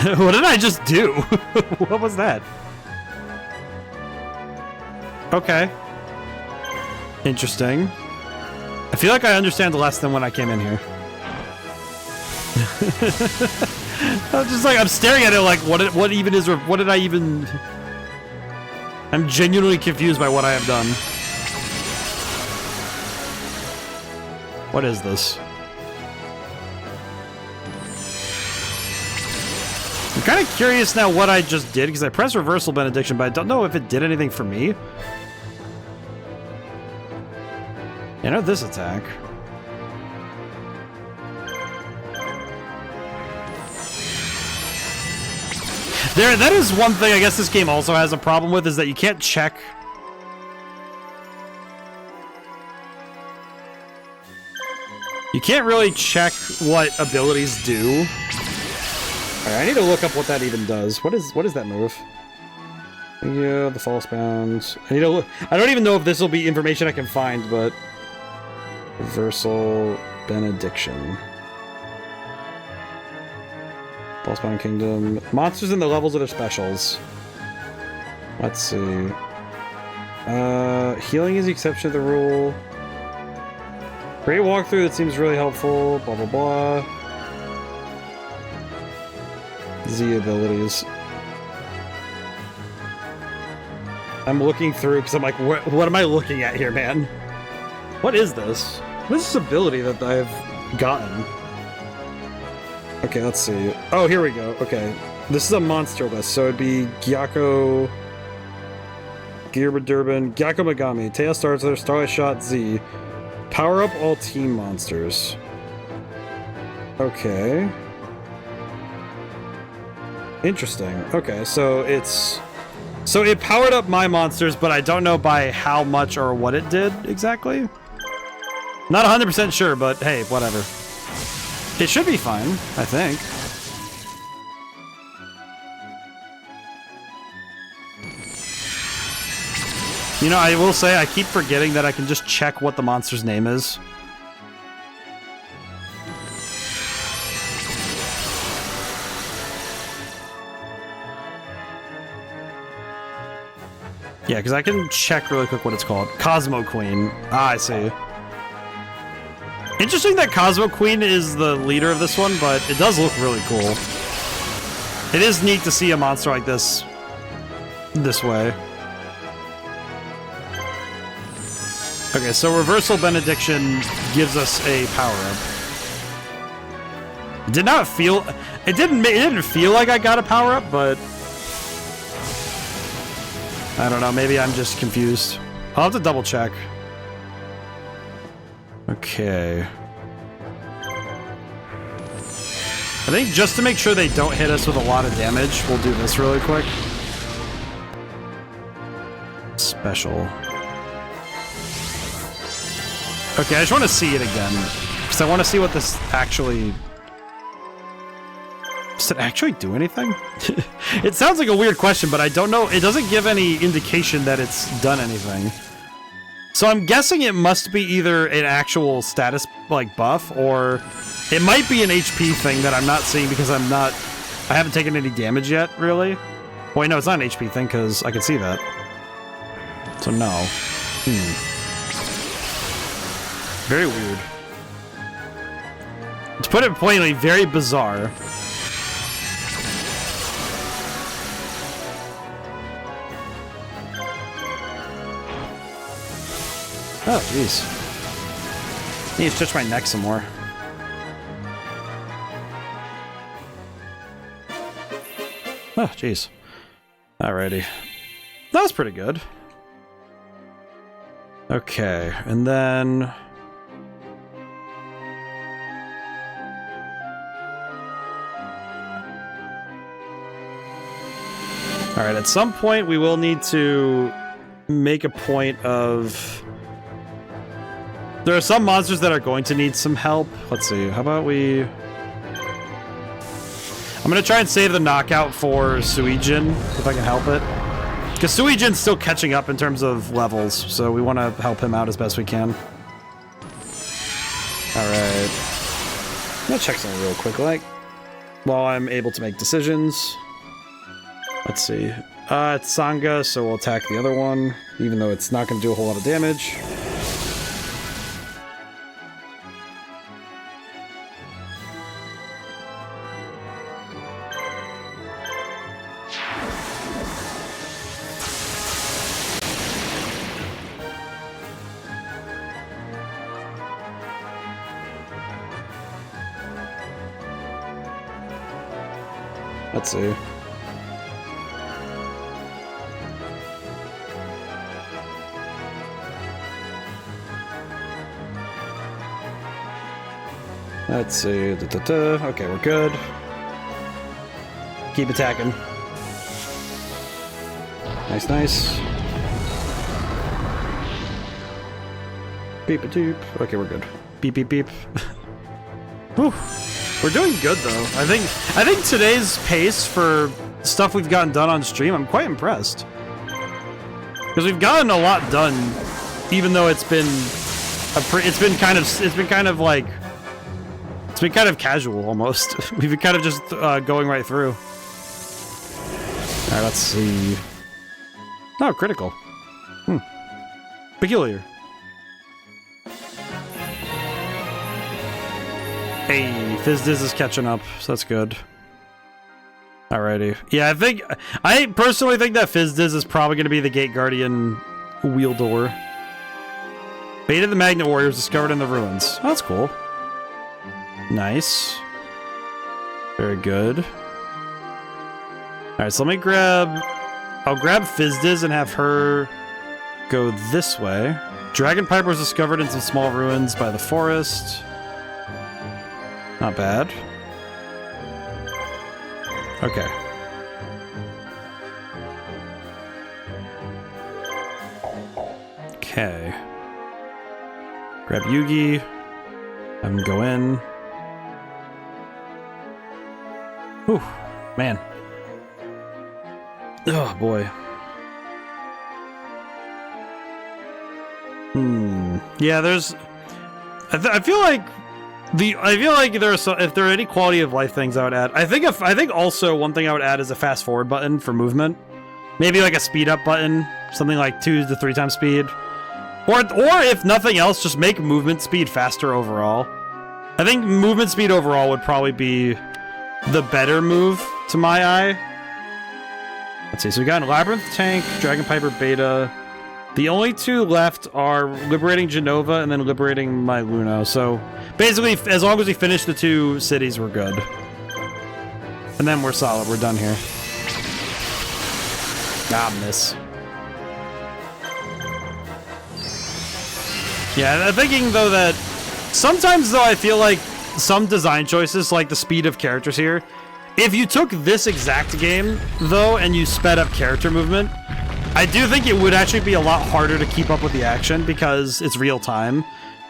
What did I just do? What was that? Okay. Interesting. I feel like I understand less than when I came in here. I'm just like, I'm staring at it like, what even is, what did I even... I'm genuinely confused by what I have done. What is this? I'm kind of curious now what I just did, because I pressed Reversal Benediction, but I don't know if it did anything for me. You know, this attack. That is one thing I guess this game also has a problem with, is that you can't check... You can't really check what abilities do. Alright, I need to look up what that even does. What is that move? Yeah, the Falsebound. I need to look. I don't even know if this will be information I can find, but... Reversal Benediction. Falsebound Kingdom. Monsters in the levels of their specials. Let's see. Healing is the exception to the rule. Great walkthrough, that seems really helpful. Blah, blah, blah. Z abilities. I'm looking through because I'm like, what am I looking at here, man? What is this? What is this ability that I've gotten? Okay, let's see. Oh, here we go. Okay. This is a monster list, so it'd be Gyakko... Gearbadurban, Gyakko Megami, Tail Starter, Starlight Shot, Z. Power up all team monsters. Okay. Interesting. Okay, so it's... So it powered up my monsters, but I don't know by how much or what it did exactly. Not 100% sure, but hey, whatever. It should be fine, I think. You know, I will say I keep forgetting that I can just check what the monster's name is. Yeah, because I can check really quick what it's called. Cosmo Queen. Ah, I see. Interesting that Cosmo Queen is the leader of this one, but it does look really cool. It is neat to see a monster like this way. Okay, so Reversal Benediction gives us a power-up. It did not feel... It didn't feel like I got a power-up, but... I don't know, maybe I'm just confused. I'll have to double check. I think just to make sure they don't hit us with a lot of damage, we'll do this really quick. Special. Okay, I just want to see it again. Because I want to see what this actually... Does it actually do anything? It sounds like a weird question, but I don't know. It doesn't give any indication that it's done anything. So I'm guessing it must be either an actual status, like, buff, or it might be an HP thing that I'm not seeing because I haven't taken any damage yet, really. Wait, no, it's not an HP thing because I can see that. So no. Very weird. To put it plainly, very bizarre. Oh, jeez. I need to touch my neck some more. Oh, jeez. Alrighty. That was pretty good. Okay, and then... Alright, at some point we will need to make a point of... There are some monsters that are going to need some help. Let's see, how about we... I'm gonna try and save the knockout for Suijin, if I can help it. Because Suijin's still catching up in terms of levels, so we want to help him out as best we can. Alright. I'm gonna check something real quick, like, while I'm able to make decisions. Let's see. It's Sangha, so we'll attack the other one, even though it's not gonna do a whole lot of damage. Let's see. Let's see. Okay, we're good. Keep attacking. Nice, nice. Beep a doop. Okay, we're good. Beep beep beep. Whew. We're doing good though. I think today's pace for stuff we've gotten done on stream, I'm quite impressed. Because we've gotten a lot done, even though it's been kind of casual almost. We've been kind of just going right through. Alright, let's see. Oh, critical. Peculiar. Hey, Fizdiz is catching up, so that's good. Alrighty. Yeah, I personally think that Fizdiz is probably going to be the Gate Guardian wheel door. Bait of the Magnet Warriors discovered in the ruins. Oh, that's cool. Nice. Very good. Alright, so let me I'll grab Fizdiz and have her go this way. Dragon Piper was discovered in some small ruins by the forest. Not bad. Okay. Okay. Grab Yugi. Have him go in. Whew. Man. Oh, boy. Yeah, there's... I feel like if there are any quality of life things I would add. I think also one thing I would add is a fast forward button for movement. Maybe like a speed up button, something like 2 to 3 times speed. Or if nothing else, just make movement speed faster overall. I think movement speed overall would probably be the better move to my eye. Let's see, so we got Labyrinth Tank, Dragon Piper Beta. The only 2 left are liberating Genova and then liberating Myluno. So basically, as long as we finish the 2 cities, we're good. And then we're solid. We're done here. Ah, miss. Yeah, I'm thinking, though, that sometimes, though, I feel like some design choices, like the speed of characters here. If you took this exact game, though, and you sped up character movement, I do think it would actually be a lot harder to keep up with the action because it's real time.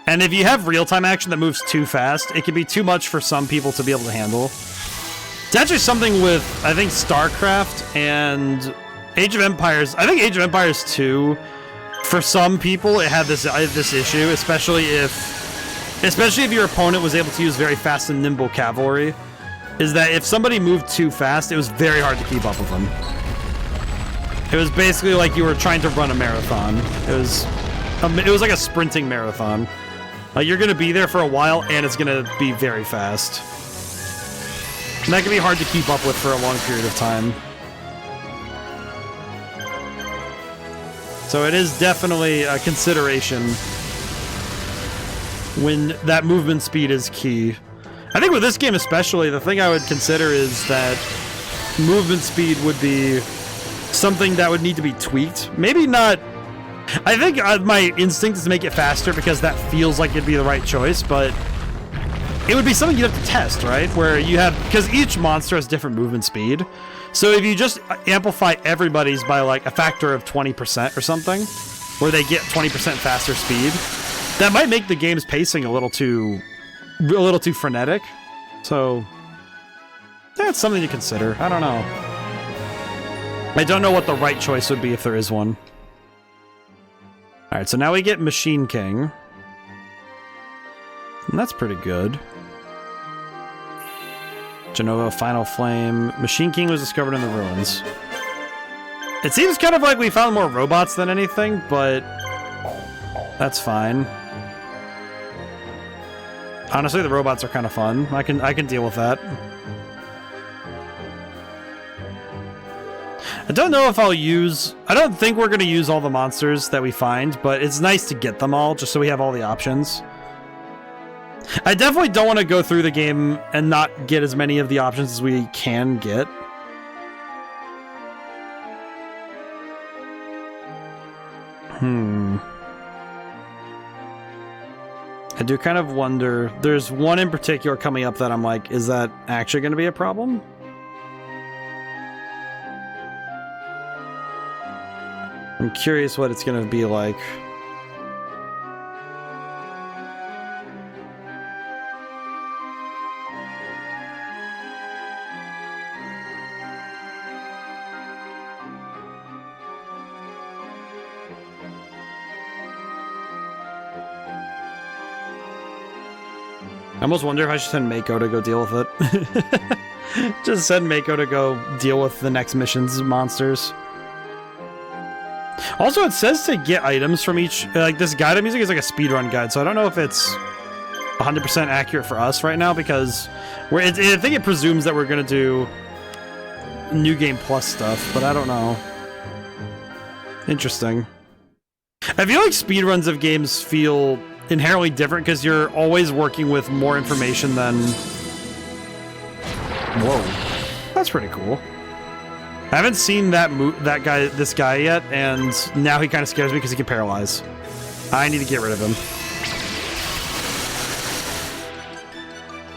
And if you have real-time action that moves too fast, it can be too much for some people to be able to handle. It's actually something with, I think, StarCraft and Age of Empires. I think Age of Empires 2, for some people, it had this issue, especially if your opponent was able to use very fast and nimble cavalry, is that if somebody moved too fast, it was very hard to keep up with them. It was basically like you were trying to run a marathon. It was like a sprinting marathon. You're going to be there for a while, and it's going to be very fast. And that can be hard to keep up with for a long period of time. So it is definitely a consideration when that movement speed is key. I think with this game especially, the thing I would consider is that movement speed would be something that would need to be tweaked. Maybe not... I think my instinct is to make it faster because that feels like it'd be the right choice, but it would be something you'd have to test, right? Where you have... Because each monster has different movement speed. So if you just amplify everybody's by like a factor of 20% or something, where they get 20% faster speed, that might make the game's pacing a little too frenetic. So that's something to consider. I don't know. I don't know what the right choice would be if there is one. Alright, so now we get Machine King. And that's pretty good. Genova, Final Flame. Machine King was discovered in the ruins. It seems kind of like we found more robots than anything, but that's fine. Honestly, the robots are kind of fun. I can deal with that. I don't know if I'll use... I don't think we're going to use all the monsters that we find, but it's nice to get them all, just so we have all the options. I definitely don't want to go through the game and not get as many of the options as we can get. I do kind of wonder... There's one in particular coming up that I'm like, is that actually going to be a problem? I'm curious what it's going to be like. I almost wonder if I should send Mako to go deal with it. Just send Mako to go deal with the next mission's monsters. Also, it says to get items from each... Like, this guided music is like a speedrun guide, so I don't know if it's 100% accurate for us right now, because I think it presumes that we're going to do New Game Plus stuff, but I don't know. Interesting. I feel like speedruns of games feel inherently different, because you're always working with more information than... Whoa. That's pretty cool. I haven't seen this guy yet, and now he kind of scares me because he can paralyze. I need to get rid of him.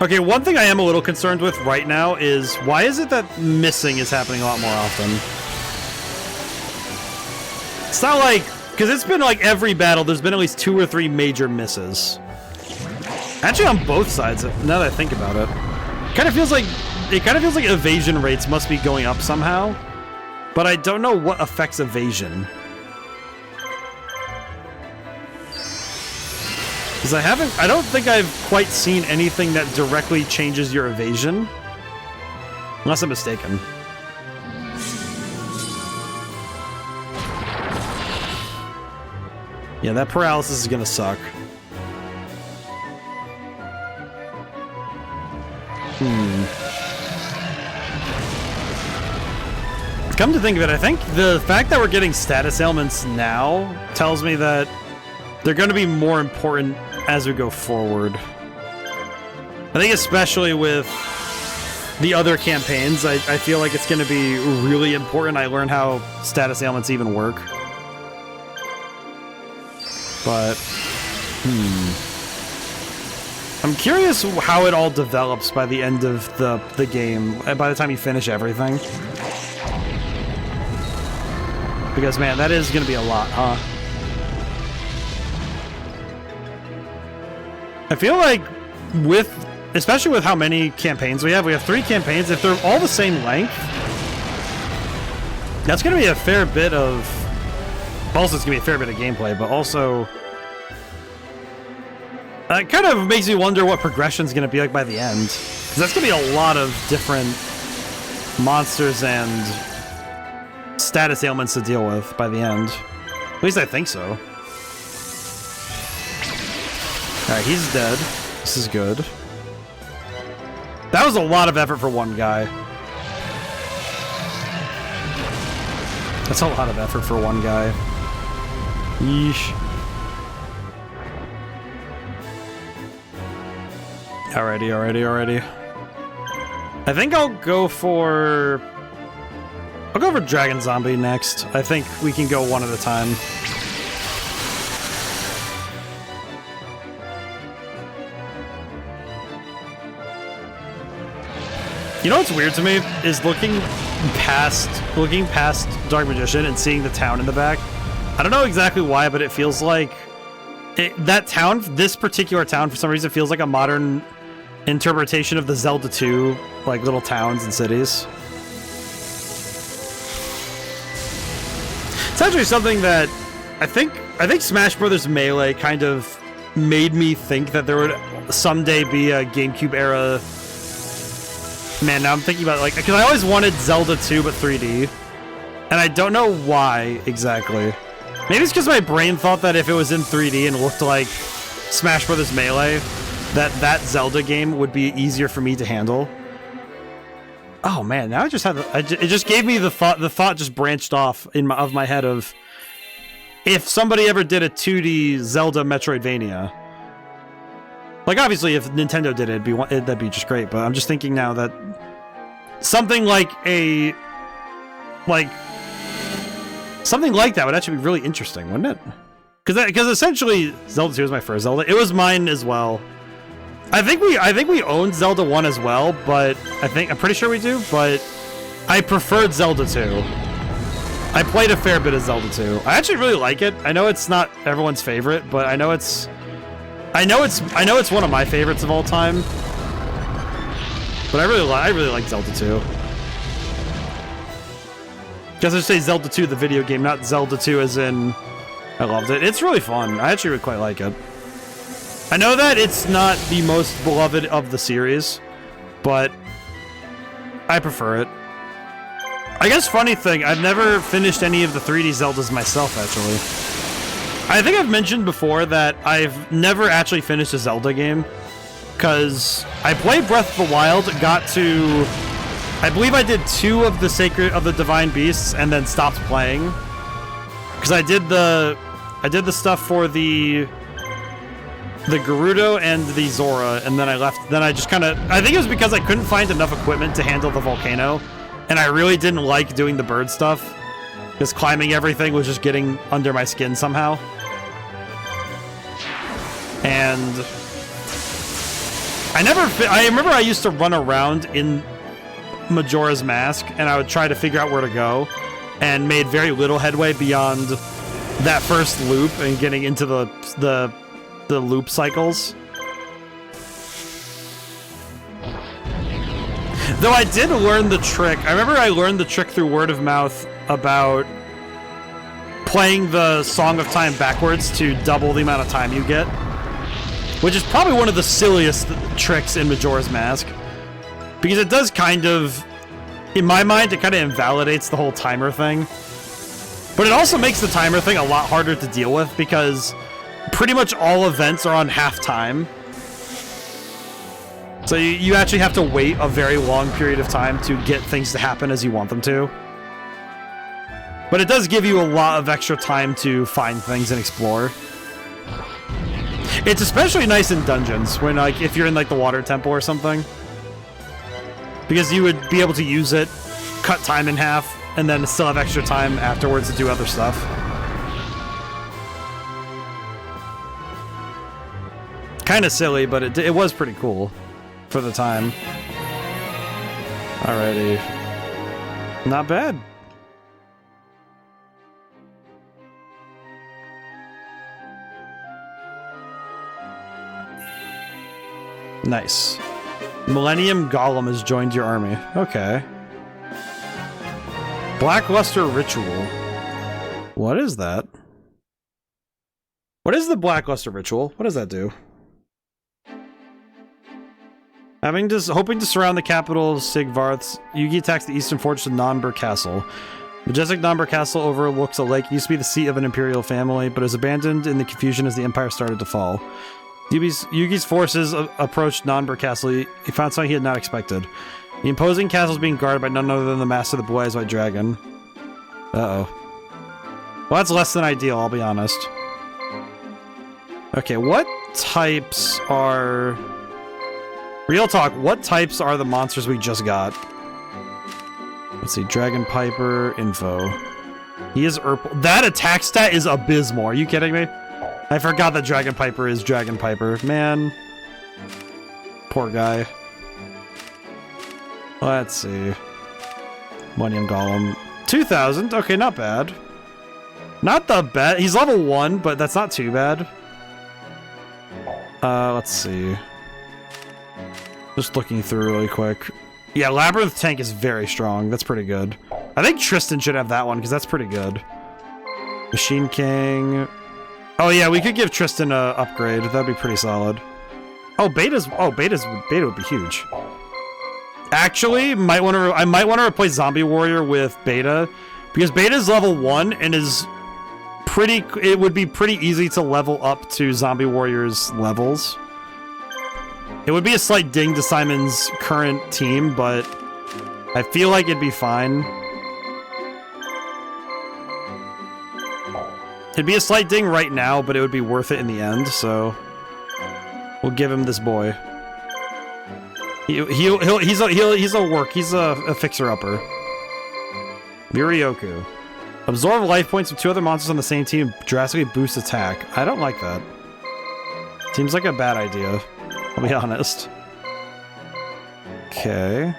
Okay, one thing I am a little concerned with right now is, why is it that missing is happening a lot more often? It's not like... Because it's been like every battle, there's been at least 2 or 3 major misses. Actually on both sides, now that I think about it. It kind of feels like evasion rates must be going up somehow, but I don't know what affects evasion. Because I don't think I've quite seen anything that directly changes your evasion. Unless I'm mistaken. Yeah, that paralysis is gonna suck. Come to think of it, I think the fact that we're getting status ailments now tells me that they're going to be more important as we go forward. I think especially with the other campaigns, I feel like it's going to be really important I learn how status ailments even work. But, I'm curious how it all develops by the end of the game, by the time you finish everything. Because, man, that is going to be a lot, huh? I feel like especially with how many campaigns we have 3 campaigns, if they're all the same length, that's going to be a fair bit of... Also, it's going to be a fair bit of gameplay, but also... It kind of makes me wonder what progression's going to be like by the end. Because that's going to be a lot of different monsters and status ailments to deal with by the end. At least I think so. Alright, he's dead. This is good. That was a lot of effort for one guy. That's a lot of effort for one guy. Yeesh. Alrighty. I think I'll go for Dragon Zombie next. I think we can go one at a time. You know what's weird to me is looking past Dark Magician and seeing the town in the back. I don't know exactly why, but it feels like this particular town, for some reason, feels like a modern interpretation of the Zelda 2, like, little towns and cities. It's actually something that I think Smash Brothers Melee kind of made me think that there would someday be a GameCube era. Man, now I'm thinking about it, like, because I always wanted Zelda 2 but 3D, and I don't know why exactly. Maybe it's because my brain thought that if it was in 3D and looked like Smash Brothers Melee, that Zelda game would be easier for me to handle. Oh man, now I just had it just gave me the thought. The thought just branched off of my head of if somebody ever did a 2D Zelda Metroidvania. Like, obviously, if Nintendo did it, that'd be just great. But I'm just thinking now that something like that would actually be really interesting, wouldn't it? Because essentially, Zelda 2 was my first Zelda. It was mine as well. I think we owned Zelda 1 as well, but I'm pretty sure we do. But I preferred Zelda 2. I played a fair bit of Zelda 2. I actually really like it. I know it's not everyone's favorite, but I know it's one of my favorites of all time. But I really like Zelda 2. Guess I should say Zelda 2, the video game, not Zelda 2 as in I loved it. It's really fun. I actually quite like it. I know that it's not the most beloved of the series, but I prefer it. I guess funny thing, I've never finished any of the 3D Zeldas myself, actually. I think I've mentioned before that I've never actually finished a Zelda game, because I played Breath of the Wild, got to... I believe I did 2 of the Divine Beasts, and then stopped playing. Because I did the stuff for the Gerudo and the Zora, and then I left. Then I just kind of... I think it was because I couldn't find enough equipment to handle the volcano, and I really didn't like doing the bird stuff, because climbing everything was just getting under my skin somehow. And I remember I used to run around in Majora's Mask, and I would try to figure out where to go, and made very little headway beyond that first loop and getting into the loop cycles. Though I did learn the trick. I remember I learned the trick through word of mouth about playing the Song of Time backwards to double the amount of time you get, which is probably one of the silliest tricks in Majora's Mask, because it does kind of, in my mind, it kind of invalidates the whole timer thing. But it also makes the timer thing a lot harder to deal with, because pretty much all events are on half time. So you actually have to wait a very long period of time to get things to happen as you want them to. But it does give you a lot of extra time to find things and explore. It's especially nice in dungeons, when, like, if you're in, like, the water temple or something. Because you would be able to use it, cut time in half, and then still have extra time afterwards to do other stuff. Kind of silly, but it was pretty cool for the time. Alrighty. Not bad. Nice. Millennium Golem has joined your army. Okay. Blackluster Ritual. What is that? What is the Blackluster Ritual? What does that do? Hoping to surround the capital of Sigvarth, Yugi attacks the eastern fortress of Nonber Castle. Majestic Nonber Castle overlooks a lake. It used to be the seat of an imperial family, but is abandoned in the confusion as the empire started to fall. Yugi's forces approached Nonber Castle. He found something he had not expected. The imposing castle is being guarded by none other than the master of the Blue Eyes White Dragon. Uh-oh. Well, that's less than ideal, I'll be honest. Okay, what types are... Real talk, what types are the monsters we just got? Let's see, Dragon Piper, info. He is Urple. That attack stat is abysmal, are you kidding me? I forgot that Dragon Piper is Dragon Piper. Man. Poor guy. Let's see. Millennium Golem. 2,000? Okay, not bad. Not the bad. He's level 1, but that's not too bad. Let's see. Just looking through really quick. Yeah, Labyrinth Tank is very strong. That's pretty good. I think Tristan should have that one, because that's pretty good. Machine King... Oh yeah, we could give Tristan a upgrade. That'd be pretty solid. Oh, Beta would be huge. Actually, I might want to replace Zombie Warrior with Beta, because Beta's level 1 and is pretty. It would be pretty easy to level up to Zombie Warrior's levels. It would be a slight ding to Simon's current team, but I feel like it'd be fine. It'd be a slight ding right now, but it would be worth it in the end, so we'll give him this boy. He's a fixer-upper. Mirioku. Absorb life points from 2 other monsters on the same team, drastically boost attack. I don't like that. Seems like a bad idea, I'll be honest. Okay.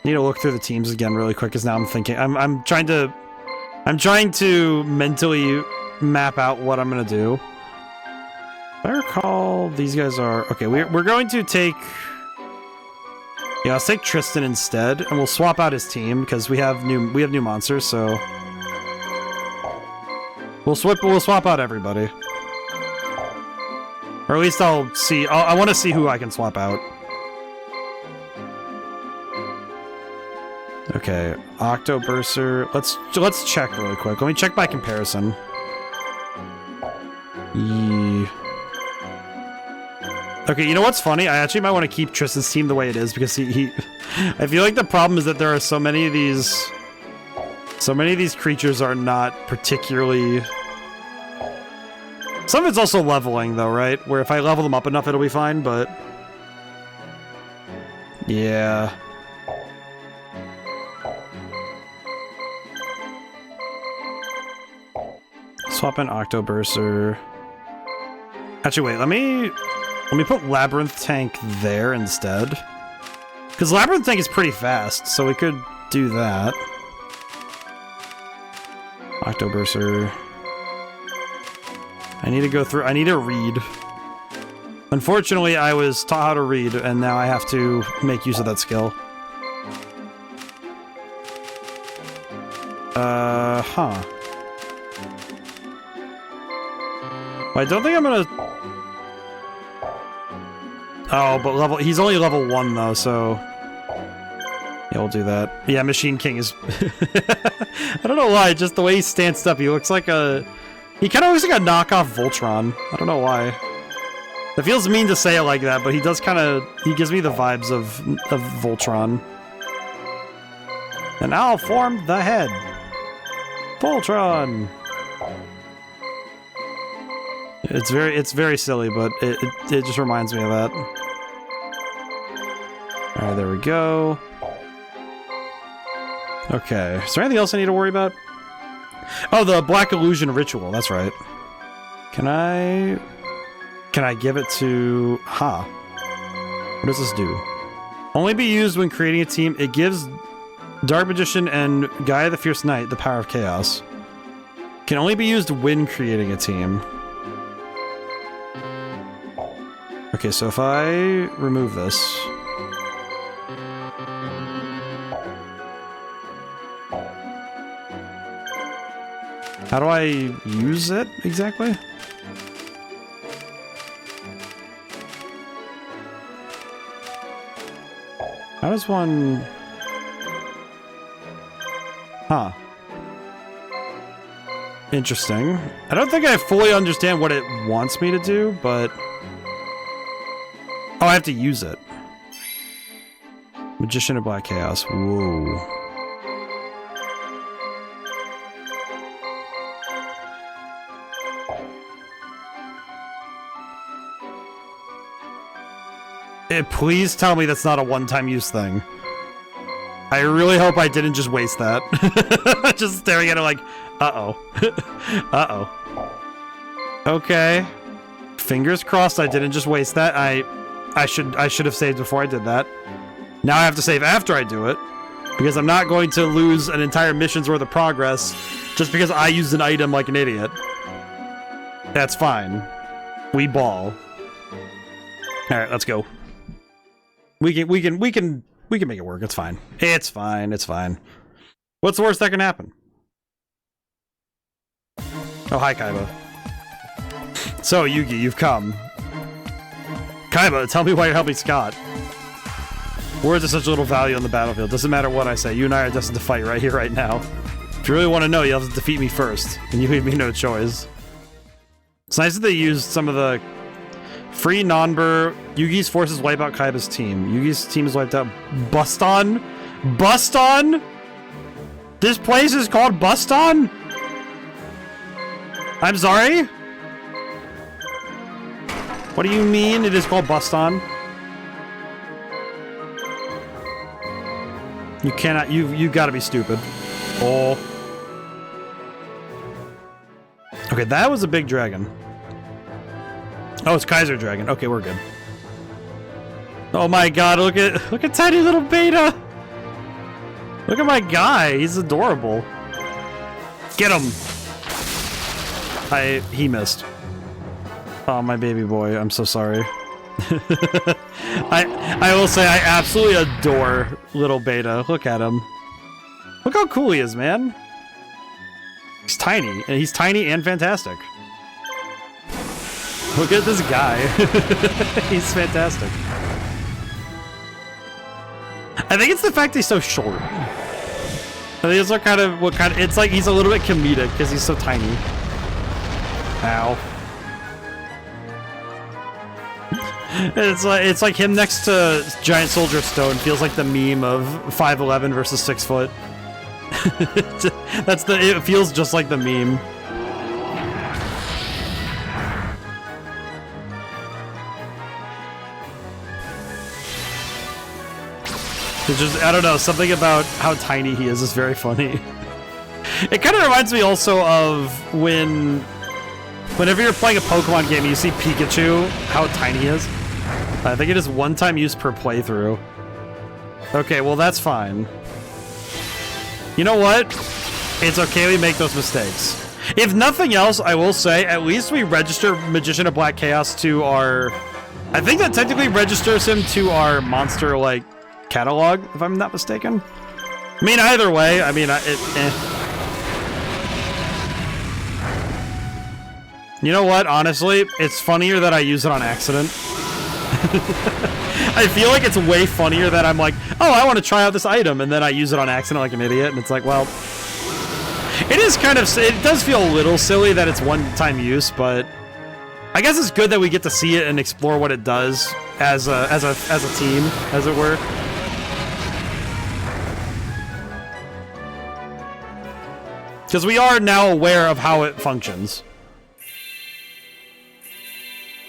Need to look through the teams again really quick, because now I'm thinking I'm trying to mentally map out what I'm gonna do. If I recall, these guys are okay. We're going to take. Yeah, let's take Tristan instead, and we'll swap out his team because we have new monsters. So we'll swap out everybody, or at least I'll see. I want to see who I can swap out. Okay, Octoburster. Let's check really quick. Let me check by comparison. Okay, you know what's funny? I actually might want to keep Tristan's team the way it is because he I feel like the problem is that there are so many of these creatures are not particularly. Some of it's also leveling though, right? Where if I level them up enough, it'll be fine. But yeah. Swap in Octoburster. Actually, wait. Let me put Labyrinth Tank there instead. Because Labyrinth Tank is pretty fast, so we could do that. Octoburster. I need to go through. I need to read. Unfortunately, I was taught how to read, and now I have to make use of that skill. Huh. I don't think I'm gonna... Oh, but he's only level 1 though, so... Yeah, we'll do that. Yeah, Machine King is... I don't know why, just the way he stands up, he looks like a... He kind of looks like a knockoff Voltron. I don't know why. It feels mean to say it like that, but he does kind of... He gives me the vibes of Voltron. And I'll form the head. Voltron! It's very silly, but it just reminds me of that. Alright, there we go. Okay, is there anything else I need to worry about? Oh, the Black Illusion Ritual. That's right. Can I give it to... Huh. What does this do? Only be used when creating a team. It gives Dark Magician and Gaia the Fierce Knight the power of chaos. Can only be used when creating a team. Okay, so if I remove this... How do I use it exactly? How does one... Huh. Interesting. I don't think I fully understand what it wants me to do, but... Oh, I have to use it. Magician of Black Chaos. Whoa. Please tell me that's not a one-time use thing. I really hope I didn't just waste that. Just staring at it like, uh-oh. Uh-oh. Okay. Fingers crossed I didn't just waste that. I should have saved before I did that. Now I have to save after I do it, because I'm not going to lose an entire mission's worth of progress just because I used an item like an idiot. That's fine. We ball. Alright, let's go. We can make it work. It's fine. It's fine. It's fine. What's the worst that can happen? Oh, hi, Kaiba. So, Yugi, you've come. Kaiba, tell me why you're helping Scott. Words are such little value on the battlefield. Doesn't matter what I say. You and I are destined to fight right here, right now. If you really want to know, you'll have to defeat me first. And you leave me no choice. It's nice that they used some of the... Free Nanber. Yugi's forces wipe out Kaiba's team. Yugi's team is wiped out. Buston? Buston? This place is called Buston? I'm sorry? What do you mean it is called Buston? You cannot, you gotta be stupid. Oh. Okay, that was a big dragon. Oh, it's Kaiser Dragon. Okay, we're good. Oh my god, look at tiny little Beta! Look at my guy, he's adorable. Get him! He missed. Oh, my baby boy, I'm so sorry. I will say I absolutely adore little Beta. Look at him. Look how cool he is, man. He's tiny, and he's tiny and fantastic. Look at this guy. He's fantastic. I think it's the fact he's so short. I think it's it's like he's a little bit comedic because he's so tiny. Ow. It's like him next to Giant Soldier Stone feels like the meme of 5'11" versus 6 foot. It feels just like the meme. It's just, I don't know, something about how tiny he is very funny. It kind of reminds me also of whenever you're playing a Pokemon game and you see Pikachu, how tiny he is. I think it is one-time use per playthrough. Okay, well that's fine. You know what? It's okay we make those mistakes. If nothing else, I will say, at least we register Magician of Black Chaos to our... I think that technically registers him to our monster, like, catalog, if I'm not mistaken. I mean, either way, I mean, You know what? Honestly, it's funnier that I use it on accident. I feel like it's way funnier that I'm like, oh, I want to try out this item, and then I use it on accident like an idiot, and it's like, well... It is kind of... It does feel a little silly that it's one-time use, but... I guess it's good that we get to see it and explore what it does as a team, as it were. Because we are now aware of how it functions.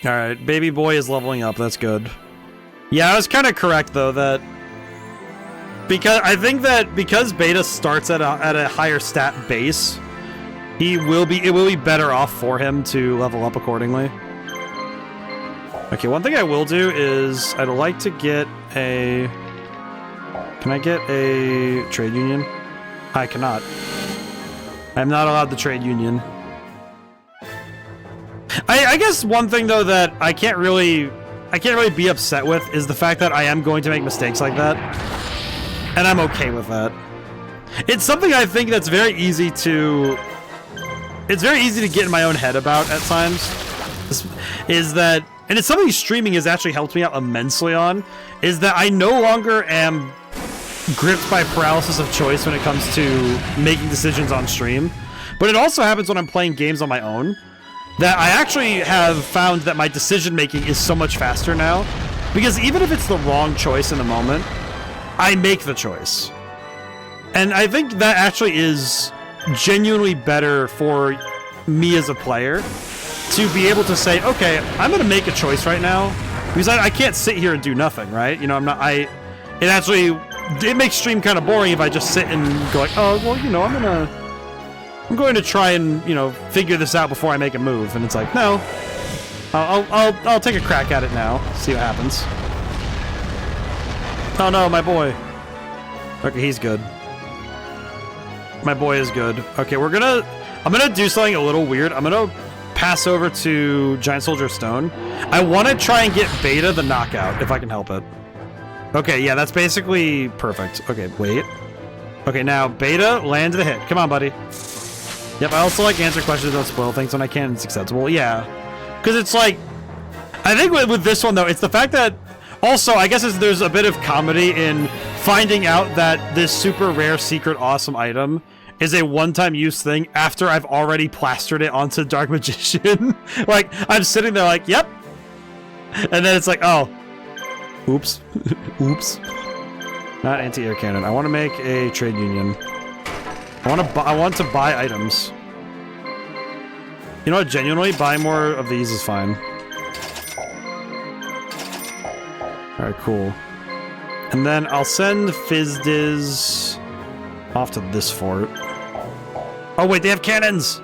Alright, baby boy is leveling up, that's good. Yeah, I was kind of correct, though, that... I think that because Beta starts at a higher stat base, It will be better off for him to level up accordingly. Okay, one thing I will do is I'd like to get a... Can I get a trade union? I cannot. I'm not allowed the trade union. I guess one thing though that I can't really be upset with is the fact that I am going to make mistakes like that. And I'm okay with that. It's something I think that's very easy to... It's very easy to get in my own head about at times. Is that... And it's something streaming has actually helped me out immensely on. Is that I no longer am gripped by paralysis of choice when it comes to making decisions on stream. But it also happens when I'm playing games on my own. That I actually have found that my decision making is so much faster now. Because even if it's the wrong choice in the moment, I make the choice. And I think that actually is genuinely better for me as a player to be able to say, okay, I'm going to make a choice right now because I can't sit here and do nothing, right? You know, it makes stream kind of boring if I just sit and go like, oh, well, you know, I'm going to try and, you know, figure this out before I make a move. And it's like, no, I'll take a crack at it now, see what happens. Oh no, my boy. Okay, he's good. My boy is good. Okay, I'm gonna do something a little weird. I'm gonna pass over to Giant Soldier of Stone. I want to try and get Beta the knockout, if I can help it. Okay, yeah, that's basically perfect. Okay, wait. Okay, now, Beta, land the hit. Come on, buddy. Yep, I also like answer questions, don't spoil things when I can. It's acceptable. Yeah. Because it's like... I think with this one, though, it's the fact that... Also, I guess there's a bit of comedy in finding out that this super rare, secret, awesome item is a one-time use thing after I've already plastered it onto Dark Magician. Like, I'm sitting there like, yep. And then it's like, oh. Oops. Oops. Not anti-air cannon. I want to make a trade union. I want to buy items. You know what? Genuinely, buy more of these is fine. Alright, cool. And then I'll send Fizdiz off to this fort. Oh, wait, they have cannons!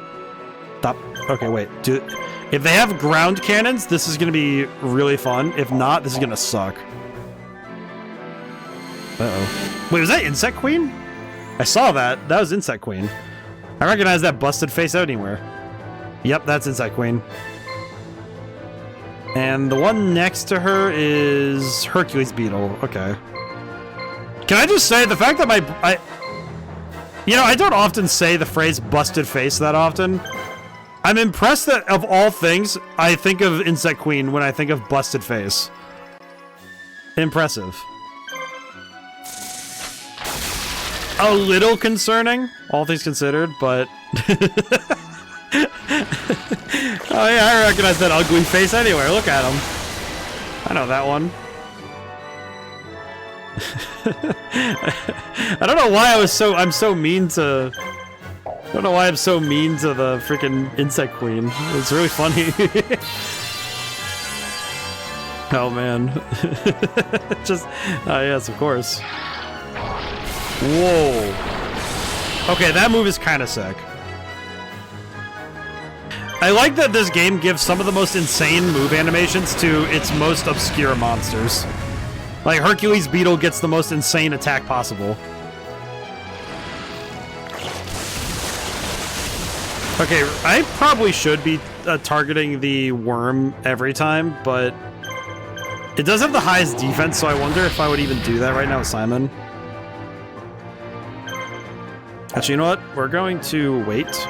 Stop. Okay, wait. If they have ground cannons, this is going to be really fun. If not, this is going to suck. Uh-oh. Wait, was that Insect Queen? I saw that. That was Insect Queen. I recognize that busted face out anywhere. Yep, that's Insect Queen. And the one next to her is Hercules Beetle. Okay. Can I just say, the fact that you know, I don't often say the phrase busted face that often. I'm impressed that, of all things, I think of Insect Queen when I think of busted face. Impressive. A little concerning, all things considered, but... Oh yeah, I recognize that ugly face anywhere. Look at him. I know that one. I don't know why I'm so mean to... I don't know why I'm so mean to the freaking Insect Queen. It's really funny. Oh man. Just... yes, of course. Whoa. Okay, that move is kind of sick. I like that this game gives some of the most insane move animations to its most obscure monsters. Like, Hercules Beetle gets the most insane attack possible. Okay, I probably should be targeting the worm every time, but it does have the highest defense, so I wonder if I would even do that right now with Simon. Actually, you know what? We're going to wait.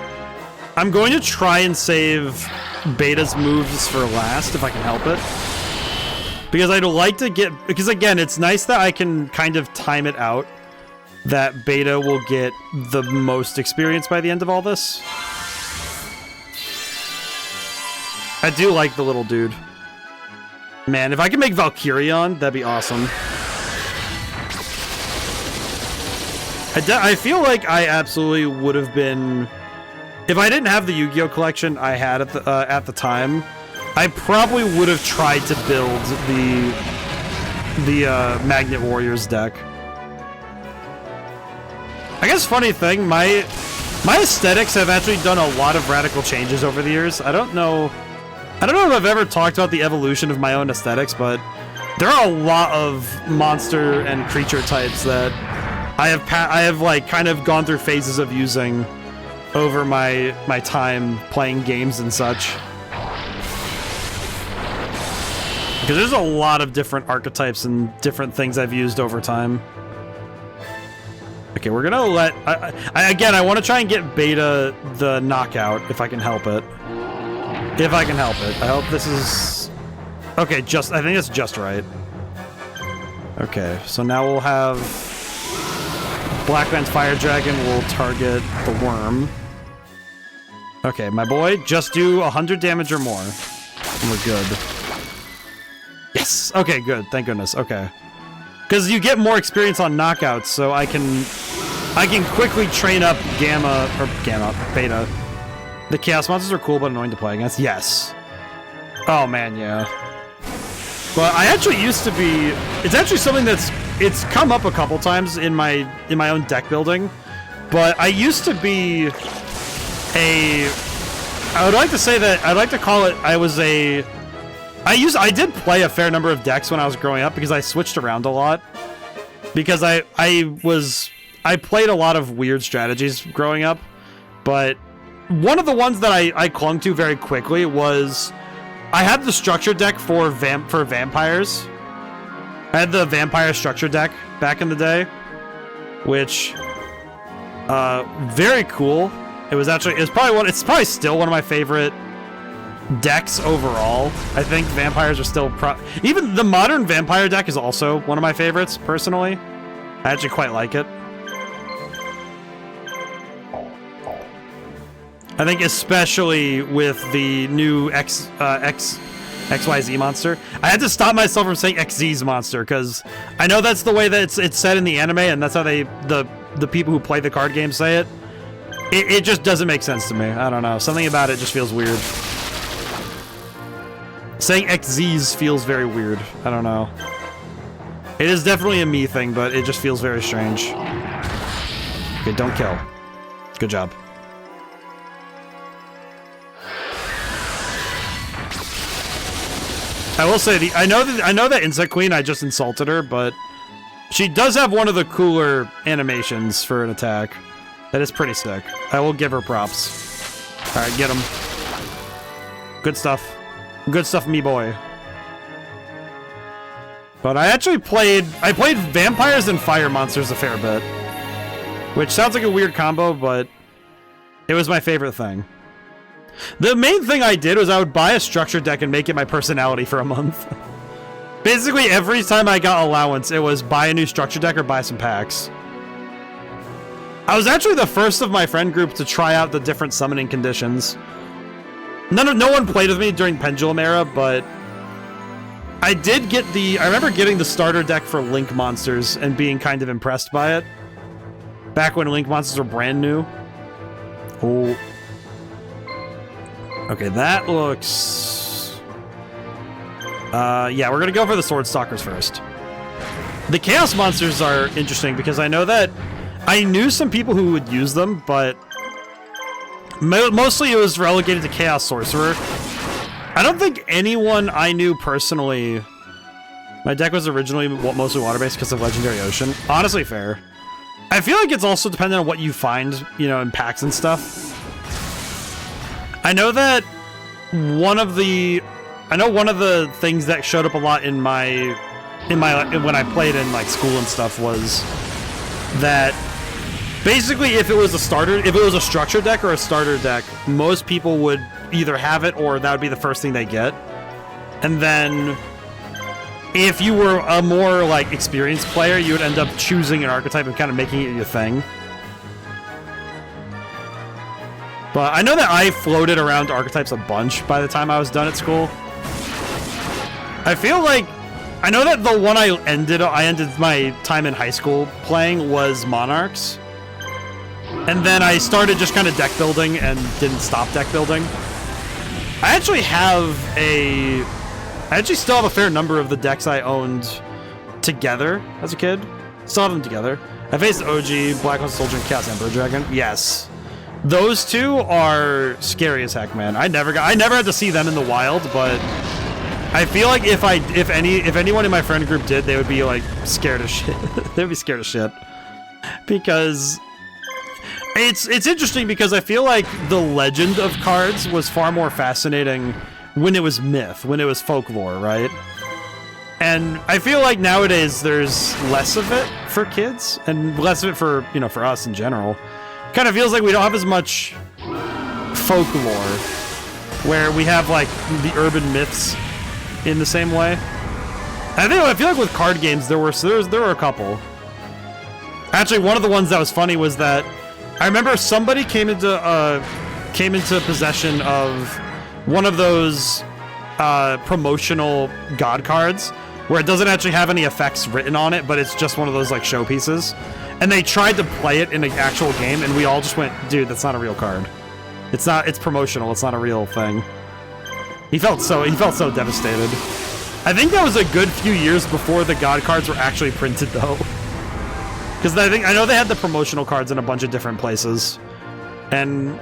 I'm going to try and save Beta's moves for last, if I can help it. Because I'd like to get... Because, again, it's nice that I can kind of time it out that Beta will get the most experience by the end of all this. I do like the little dude. Man, if I can make Valkyrion, that'd be awesome. I feel like I absolutely would have been... If I didn't have the Yu-Gi-Oh! Collection I had at the time, I probably would have tried to build the Magnet Warriors deck. I guess funny thing, My aesthetics have actually done a lot of radical changes over the years. I don't know if I've ever talked about the evolution of my own aesthetics, but there are a lot of monster and creature types that I have like kind of gone through phases of using over my time playing games and such. Because there's a lot of different archetypes and different things I've used over time. Okay, we're gonna let... Again, I want to try and get Beta the knockout, if I can help it. If I can help it. I hope this is... Okay, I think it's just right. Okay, so now we'll have... Black Man's Fire Dragon will target the worm. Okay, my boy, just do 100 damage or more. And we're good. Yes! Okay, good. Thank goodness. Okay. Because you get more experience on knockouts, so I can quickly train up Beta. The Chaos Monsters are cool but annoying to play against. Yes. Oh man, yeah. But I actually used to be... It's actually something it's come up a couple times in my own deck building, but I used to be I would like to say that I'd like to call it I did play a fair number of decks when I was growing up because I switched around a lot. Because I played a lot of weird strategies growing up, but one of the ones that I clung to very quickly was I had the structure deck for vampires. I had the vampire structure deck back in the day, which very cool. It's probably still one of my favorite decks overall. I think vampires are still even the modern vampire deck is also one of my favorites personally. I actually quite like it. I think especially with the new XYZ monster. I had to stop myself from saying XZ's monster because I know that's the way that it's said in the anime, and that's how the people who play the card game say it. It just doesn't make sense to me. I don't know. Something about it just feels weird. Saying XZ's feels very weird. I don't know. It is definitely a me thing, but it just feels very strange. Okay, don't kill. Good job. I will say I know that Insect Queen, I just insulted her, but she does have one of the cooler animations for an attack. That is pretty sick. I will give her props. Alright, get him. Good stuff. Good stuff, me boy. But I played vampires and fire monsters a fair bit. Which sounds like a weird combo, but it was my favorite thing. The main thing I did was I would buy a structure deck and make it my personality for a month. Basically, every time I got allowance, it was buy a new structure deck or buy some packs. I was actually the first of my friend group to try out the different summoning conditions. No one played with me during Pendulum era, but I did get I remember getting the starter deck for Link monsters and being kind of impressed by it. Back when Link monsters were brand new. Oh. Okay, that looks... yeah, we're gonna go for the Sword Stalkers first. The Chaos Monsters are interesting because I know that I knew some people who would use them, but mostly it was relegated to Chaos Sorcerer. I don't think anyone I knew personally... My deck was originally mostly water-based because of Legendary Ocean. Honestly, fair. I feel like it's also dependent on what you find, you know, in packs and stuff. I know that one of the things that showed up a lot in when I played in like school and stuff was that basically if it was a structure deck or a starter deck, most people would either have it or that would be the first thing they get. And then if you were a more like experienced player, you would end up choosing an archetype and kind of making it your thing. But I know that I floated around archetypes a bunch by the time I was done at school. I feel like... I know that the one I ended my time in high school playing was Monarchs. And then I started just kind of deck building and didn't stop deck building. I actually still have a fair number of the decks I owned together as a kid. Still have them together. I faced OG, Black Hole Soldier, and Chaos Emperor Dragon. Yes. Those two are scary as heck, man. I never had to see them in the wild, but I feel like if anyone in my friend group did, they would be like scared of shit. They'd be scared of shit. Because it's interesting because I feel like the legend of cards was far more fascinating when it was myth, when it was folklore, right? And I feel like nowadays there's less of it for kids and less of it for, you know, for us in general. Kind of feels like we don't have as much folklore where we have like the urban myths in the same way. I feel like with card games there were a couple. Actually, one of the ones that was funny was that I remember somebody came into possession of one of those promotional god cards where it doesn't actually have any effects written on it, but it's just one of those like showpieces. And they tried to play it in an actual game, and we all just went, "Dude, that's not a real card. It's not. It's promotional. It's not a real thing." He felt so devastated. I think that was a good few years before the god cards were actually printed, though. Because I know they had the promotional cards in a bunch of different places, and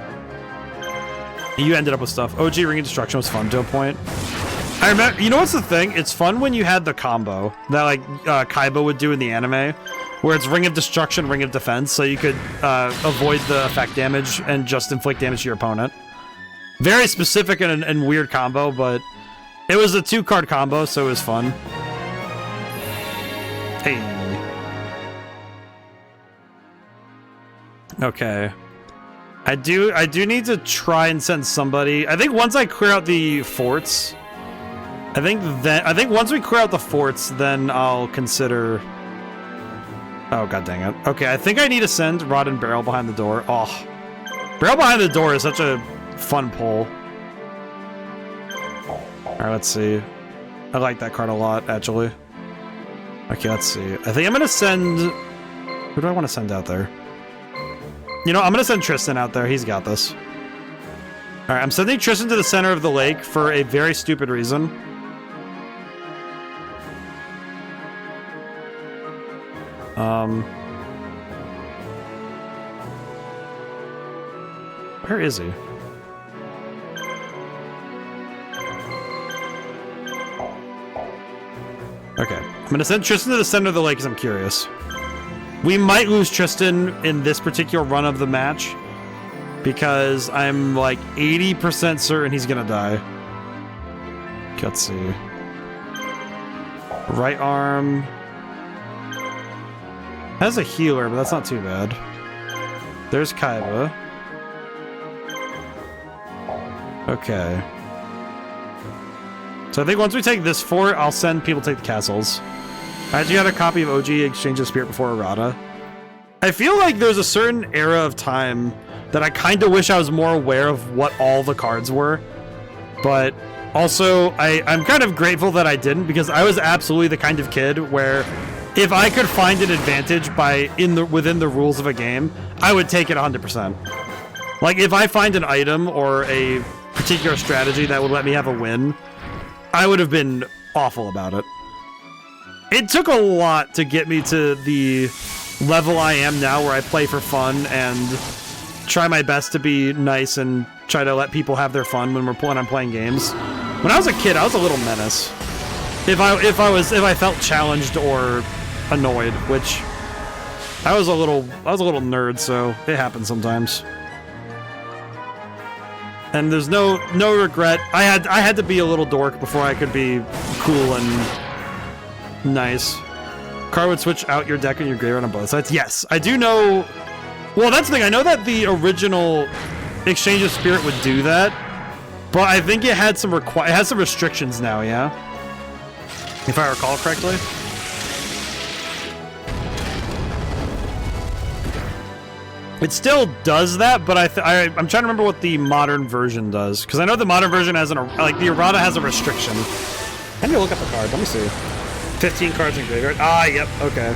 you ended up with stuff. OG Ring of Destruction was fun to a point. I remember. You know what's the thing? It's fun when you had the combo that like Kaiba would do in the anime, where it's Ring of Destruction, Ring of Defense, so you could avoid the effect damage and just inflict damage to your opponent. Very specific and weird combo, but it was a 2-card combo, so it was fun. Hey. Okay. I do need to try and send somebody. I think once I clear out the forts, I think once we clear out the forts, then I'll consider. Oh, god dang it. Okay, I think I need to send Rod and Barrel behind the door. Oh. Barrel behind the door is such a fun pull. Alright, let's see. I like that card a lot, actually. Okay, let's see. I think I'm gonna send... Who do I want to send out there? You know, I'm gonna send Tristan out there. He's got this. Alright, I'm sending Tristan to the center of the lake for a very stupid reason. Where is he? Okay, I'm gonna send Tristan to the center of the lake because I'm curious. We might lose Tristan in this particular run of the match because I'm like 80% certain he's gonna die. Okay, let's see. Right arm. Has a healer, but that's not too bad. There's Kaiba. Okay. So I think once we take this fort, I'll send people to take the castles. I actually got a copy of OG Exchange of Spirit before errata. I feel like there's a certain era of time that I kind of wish I was more aware of what all the cards were. But also, I'm kind of grateful that I didn't, because I was absolutely the kind of kid where if I could find an advantage within the rules of a game, I would take it 100%. Like, if I find an item or a particular strategy that would let me have a win, I would have been awful about it. It took a lot to get me to the level I am now, where I play for fun and try my best to be nice and try to let people have their fun when I'm playing games. When I was a kid, I was a little menace. If I felt challenged or annoyed, which I was a little nerd, so it happens sometimes. And there's no regret. I had to be a little dork before I could be cool and nice. Card would switch out your deck and your graveyard on both sides. Yes, I do know. Well, that's the thing. I know that the original Exchange of Spirit would do that, but I think it had some it has some restrictions now. Yeah, if I recall correctly. It still does that, but I'm trying to remember what the modern version does, because I know the modern version has the errata has a restriction. I need to look up the card. Let me see. 15 cards in graveyard. Ah, yep. Okay,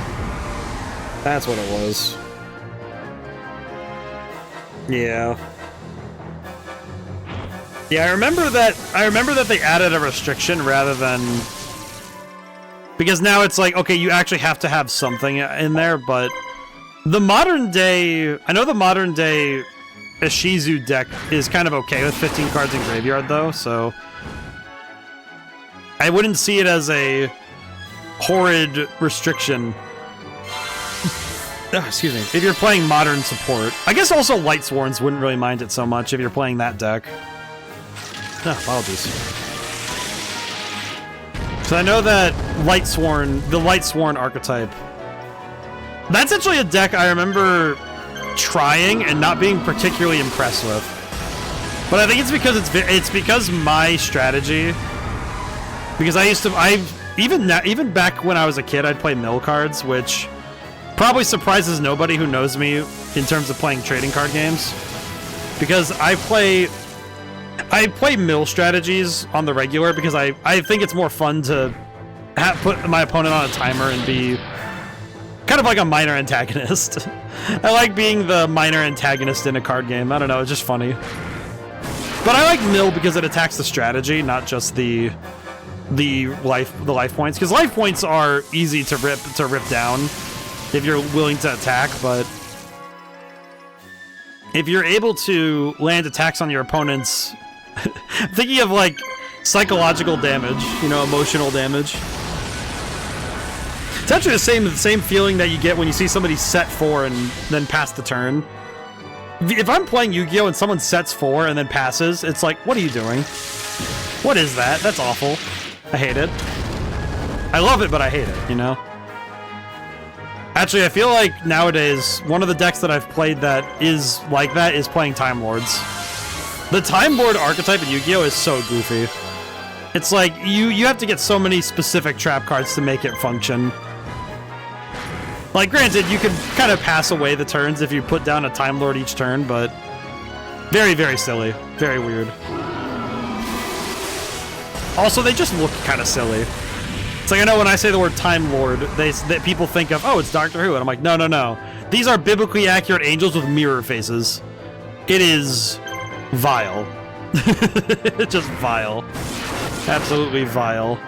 that's what it was. Yeah. Yeah, I remember that they added a restriction rather than, because now it's like, okay, you actually have to have something in there, but the modern day, I know the modern day a Shizu deck is kind of okay with 15 cards in graveyard, though, so I wouldn't see it as a horrid restriction. Excuse me. If you're playing modern support. I guess also Lightsworns wouldn't really mind it so much if you're playing that deck. Apologies. So I know that the Lightsworn archetype, that's actually a deck I remember trying and not being particularly impressed with. But I think it's because it's because my strategy, because even back when I was a kid, I'd play mill cards, which probably surprises nobody who knows me in terms of playing trading card games, because I play mill strategies on the regular because I think it's more fun to put my opponent on a timer and be kind of like a minor antagonist. I like being the minor antagonist in a card game. I don't know, it's just funny. But I like mill because it attacks the strategy, not just the life points, because life points are easy to rip down if you're willing to attack, but if you're able to land attacks on your opponents, thinking of like psychological damage, you know, emotional damage. It's actually the same feeling that you get when you see somebody set 4 and then pass the turn. If I'm playing Yu-Gi-Oh! And someone sets 4 and then passes, it's like, what are you doing? What is that? That's awful. I hate it. I love it, but I hate it, you know? Actually, I feel like nowadays, one of the decks that I've played that is like that is playing Time Lords. The Time Lord archetype in Yu-Gi-Oh! Is so goofy. It's like, you have to get so many specific trap cards to make it function. Like, granted, you can kind of pass away the turns if you put down a Time Lord each turn, but very, very silly. Very weird. Also, they just look kind of silly. It's like, I know when I say the word Time Lord, that people think of, oh, it's Doctor Who, and I'm like, no, no, no. These are biblically accurate angels with mirror faces. It is vile. Just vile. Absolutely vile.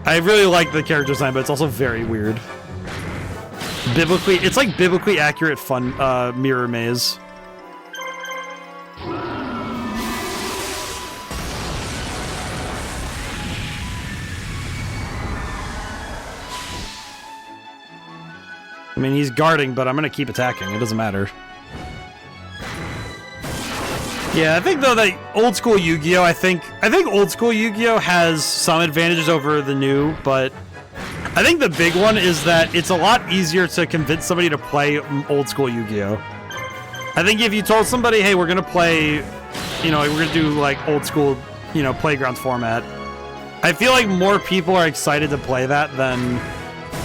I really like the character design, but it's also very weird. It's like biblically accurate fun mirror maze. I mean, he's guarding, but I'm gonna keep attacking. It doesn't matter. Yeah, I think though that old school Yu-Gi-Oh! I think old school Yu-Gi-Oh! Has some advantages over the new, but I think the big one is that it's a lot easier to convince somebody to play old school Yu-Gi-Oh! I think if you told somebody, hey, we're gonna play, you know, we're gonna do like old school, you know, playground format, I feel like more people are excited to play that than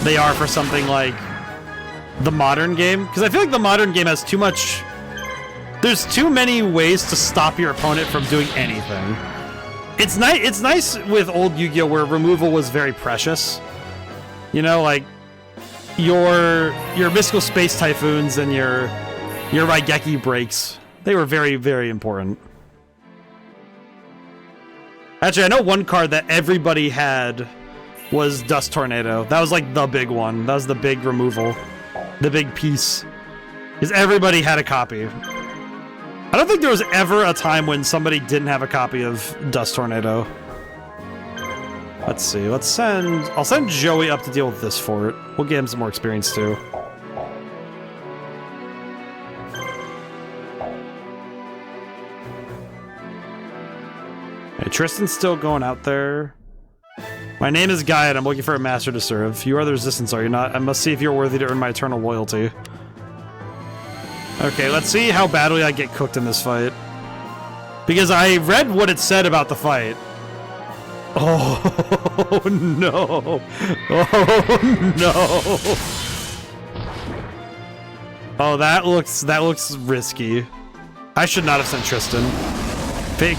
they are for something like the modern game, because I feel like the modern game has too much. There's too many ways to stop your opponent from doing anything. It's nice with old Yu-Gi-Oh! Where removal was very precious. You know, like your Mystical Space Typhoons and your Raigeki breaks. They were very, very important. Actually, I know one card that everybody had was Dust Tornado. That was like the big one. That was the big removal. The big piece. Because everybody had a copy. I don't think there was ever a time when somebody didn't have a copy of Dust Tornado. Let's see. I'll send Joey up to deal with this fort. We'll get him some more experience too. Hey, Tristan's still going out there. My name is Guy, and I'm looking for a master to serve. You are the Resistance, are you not? I must see if you're worthy to earn my eternal loyalty. Okay, let's see how badly I get cooked in this fight. Because I read what it said about the fight. Oh, no. Oh, no. Oh, that looks risky. I should not have sent Tristan.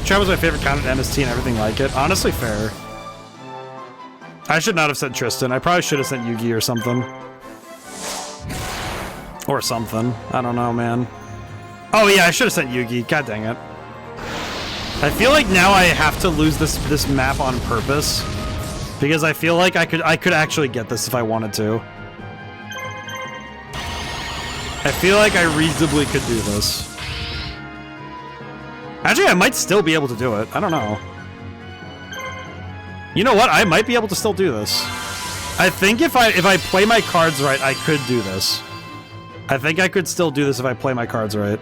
Trap was my favorite count at MST and everything like it. Honestly, fair. I should not have sent Tristan. I probably should have sent Yugi or something. Or something. I don't know, man. Oh yeah, I should have sent Yugi. God dang it. I feel like now I have to lose this map on purpose. Because I feel like I could actually get this if I wanted to. I feel like I reasonably could do this. Actually, I might still be able to do it. I don't know. You know what? I might be able to still do this. I think if I play my cards right, I could do this. I think I could still do this if I play my cards right.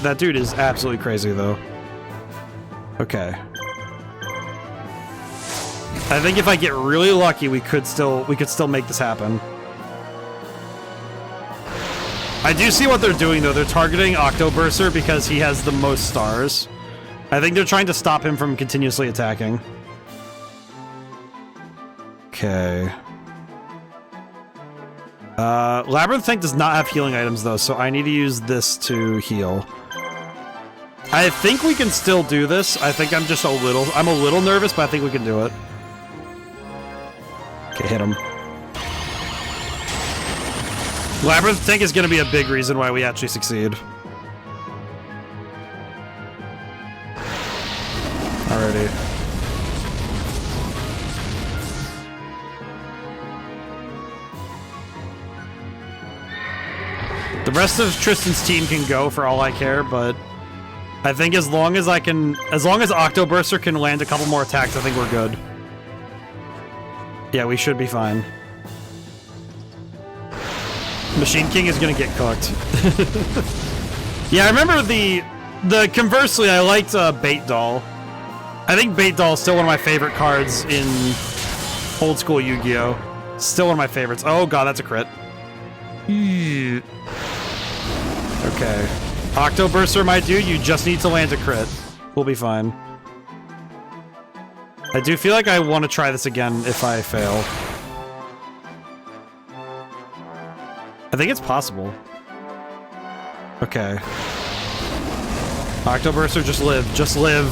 That dude is absolutely crazy, though. Okay. I think if I get really lucky, we could still make this happen. I do see what they're doing, though. They're targeting Octoburster because he has the most stars. I think they're trying to stop him from continuously attacking. Okay. Labyrinth Tank does not have healing items, though, so I need to use this to heal. I think we can still do this. I think I'm a little nervous, but I think we can do it. Okay, hit him. Labyrinth Tank is going to be a big reason why we actually succeed. Alrighty. The rest of Tristan's team can go for all I care, but I think as long as Octoburster can land a couple more attacks, I think we're good. Yeah, we should be fine. Machine King is gonna get cooked. Yeah, I remember conversely, I liked Bait Doll. I think Bait Doll is still one of my favorite cards in old school Yu-Gi-Oh! Still one of my favorites. Oh god, that's a crit. Okay. Octoburster, my dude, you just need to land a crit. We'll be fine. I do feel like I want to try this again if I fail. I think it's possible. Okay. Octoburster, just live. Just live.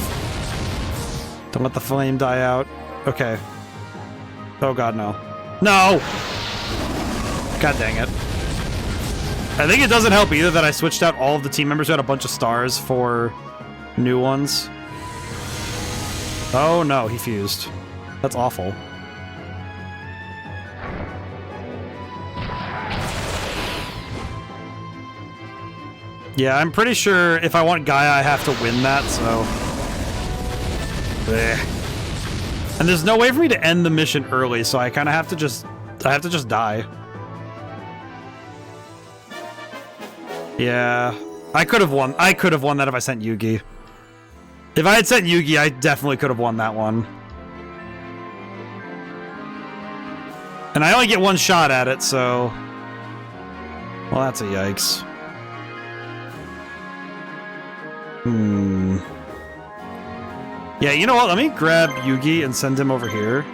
Don't let the flame die out. Okay. Oh god, no. No! God dang it. I think it doesn't help either that I switched out all of the team members who had a bunch of stars for new ones. Oh no, he fused. That's awful. Yeah, I'm pretty sure if I want Gaia, I have to win that, so... Blech. And there's no way for me to end the mission early, so I kind of have to just... I have to just die. Yeah. I could have won. I could have won that if I sent Yugi. If I had sent Yugi, I definitely could have won that one. And I only get one shot at it, so... Well, that's a yikes. Yeah, you know what? Let me grab Yugi and send him over here.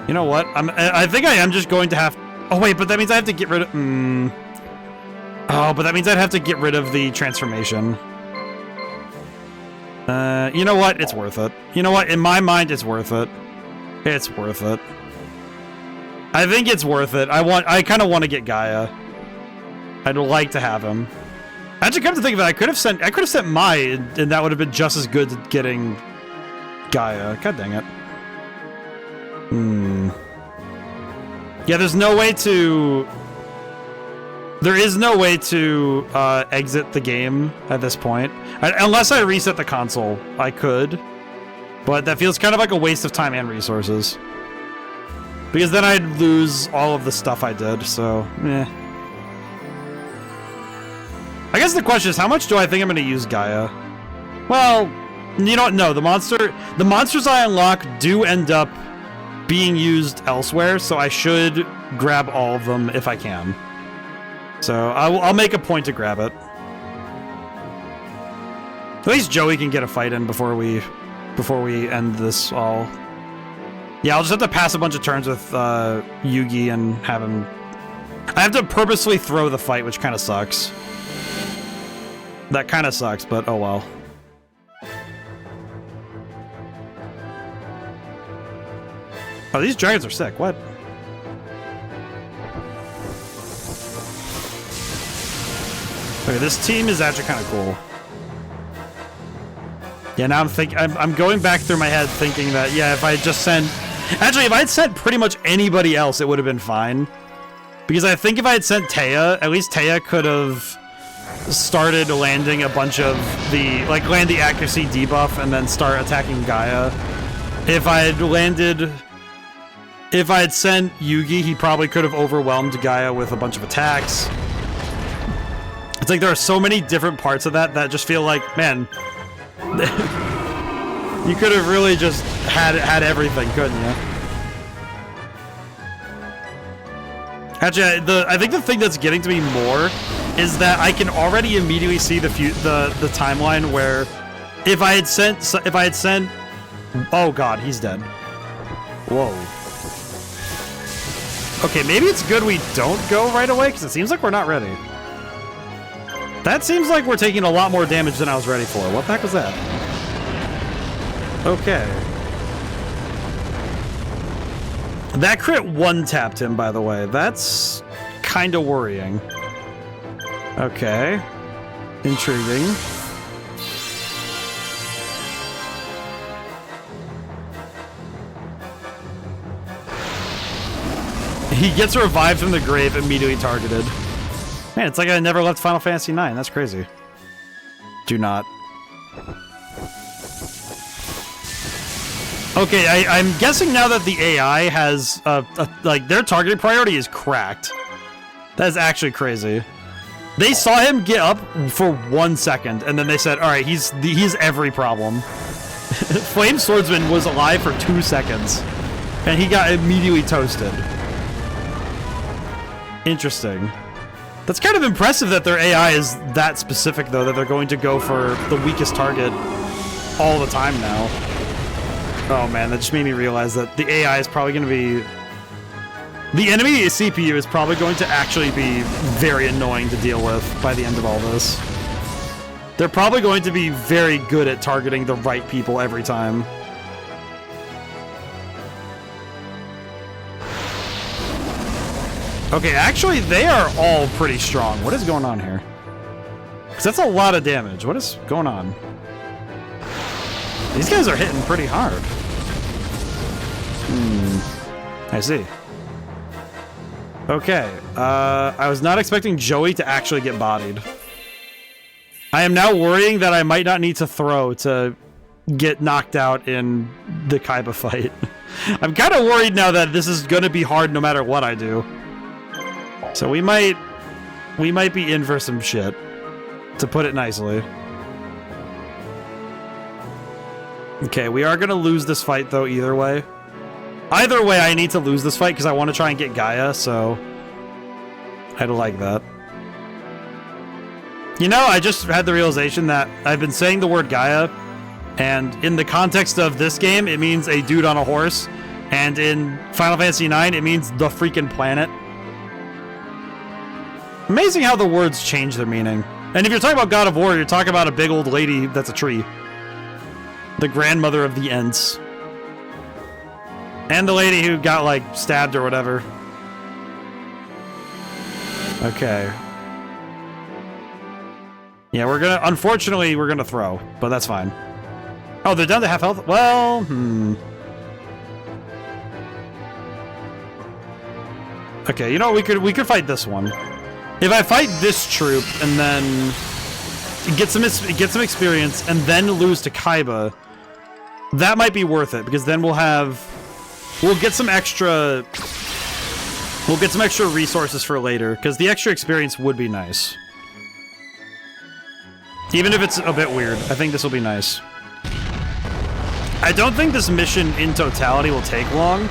You know what? I think I am just going to have... Oh, wait, but that means I have to get rid of... Oh, but that means I'd have to get rid of the transformation. You know what? It's worth it. You know what? In my mind, it's worth it. It's worth it. I think it's worth it. I kind of want to get Gaia. I'd like to have him. Actually, come to think of it, I could have sent Mai, and that would have been just as good at getting Gaia. God dang it. Yeah, there's no way to... There is no way to exit the game at this point. Unless I reset the console, I could. But that feels kind of like a waste of time and resources. Because then I'd lose all of the stuff I did, so... eh. I guess the question is, how much do I think I'm going to use Gaia? Well, you don't know. The monsters I unlock do end up being used elsewhere, so I should grab all of them if I can. So I'll make a point to grab it. At least Joey can get a fight in before we end this all. Yeah, I'll just have to pass a bunch of turns with Yugi and have him... I have to purposely throw the fight, which kind of sucks. That kind of sucks, but oh well. Oh, these dragons are sick. What? Okay, this team is actually kind of cool. Yeah, now I'm going back through my head thinking that, yeah, if I just sent Actually, if I had sent pretty much anybody else, it would have been fine. Because I think if I had sent Taya, at least Taya could have started landing a bunch of the... Like, land the accuracy debuff and then start attacking Gaia. If I had landed... If I had sent Yugi, he probably could have overwhelmed Gaia with a bunch of attacks. It's like there are so many different parts of that that just feel like, man... you could have really just had everything, couldn't you? Actually, I think the thing that's getting to me more is that I can already immediately see the timeline where if I had sent oh god, he's dead. Whoa. Okay, maybe it's good we don't go right away because it seems like we're not ready. That seems like we're taking a lot more damage than I was ready for. What the heck was that? Okay. That crit one-tapped him, by the way. That's kind of worrying. Okay. Intriguing. He gets revived from the grave, immediately targeted. Man, it's like I never left Final Fantasy IX. That's crazy. Do not. Okay, I'm guessing now that the AI has, like, their targeting priority is cracked. That is actually crazy. They saw him get up for 1 second, and then they said, alright, he's every problem. Flame Swordsman was alive for 2 seconds, and he got immediately toasted. Interesting. That's kind of impressive that their AI is that specific, though, that they're going to go for the weakest target all the time now. Oh man, that just made me realize that the AI is probably going to be... The enemy CPU is probably going to actually be very annoying to deal with by the end of all this. They're probably going to be very good at targeting the right people every time. Okay, actually, they are all pretty strong. What is going on here? Because that's a lot of damage. What is going on? These guys are hitting pretty hard. I see. Okay. I was not expecting Joey to actually get bodied. I am now worrying that I might not need to throw to get knocked out in the Kaiba fight. I'm kind of worried now that this is going to be hard no matter what I do. So we might be in for some shit, to put it nicely. Okay, we are going to lose this fight, though, either way. Either way, I need to lose this fight because I want to try and get Gaia, so... I don't like that. You know, I just had the realization that I've been saying the word Gaia, and in the context of this game, it means a dude on a horse, and in Final Fantasy IX, it means the freaking planet. Amazing how the words change their meaning. And if you're talking about God of War, you're talking about a big old lady that's a tree. The grandmother of the Ents. And the lady who got, like, stabbed or whatever. Okay. Yeah, unfortunately, we're gonna throw, but that's fine. Oh, they're down to half health? Well, Okay, you know, we could fight this one. If I fight this troop and then get some experience and then lose to Kaiba, that might be worth it because then we'll get some extra resources for later because the extra experience would be nice. Even if it's a bit weird, I think this will be nice. I don't think this mission in totality will take long.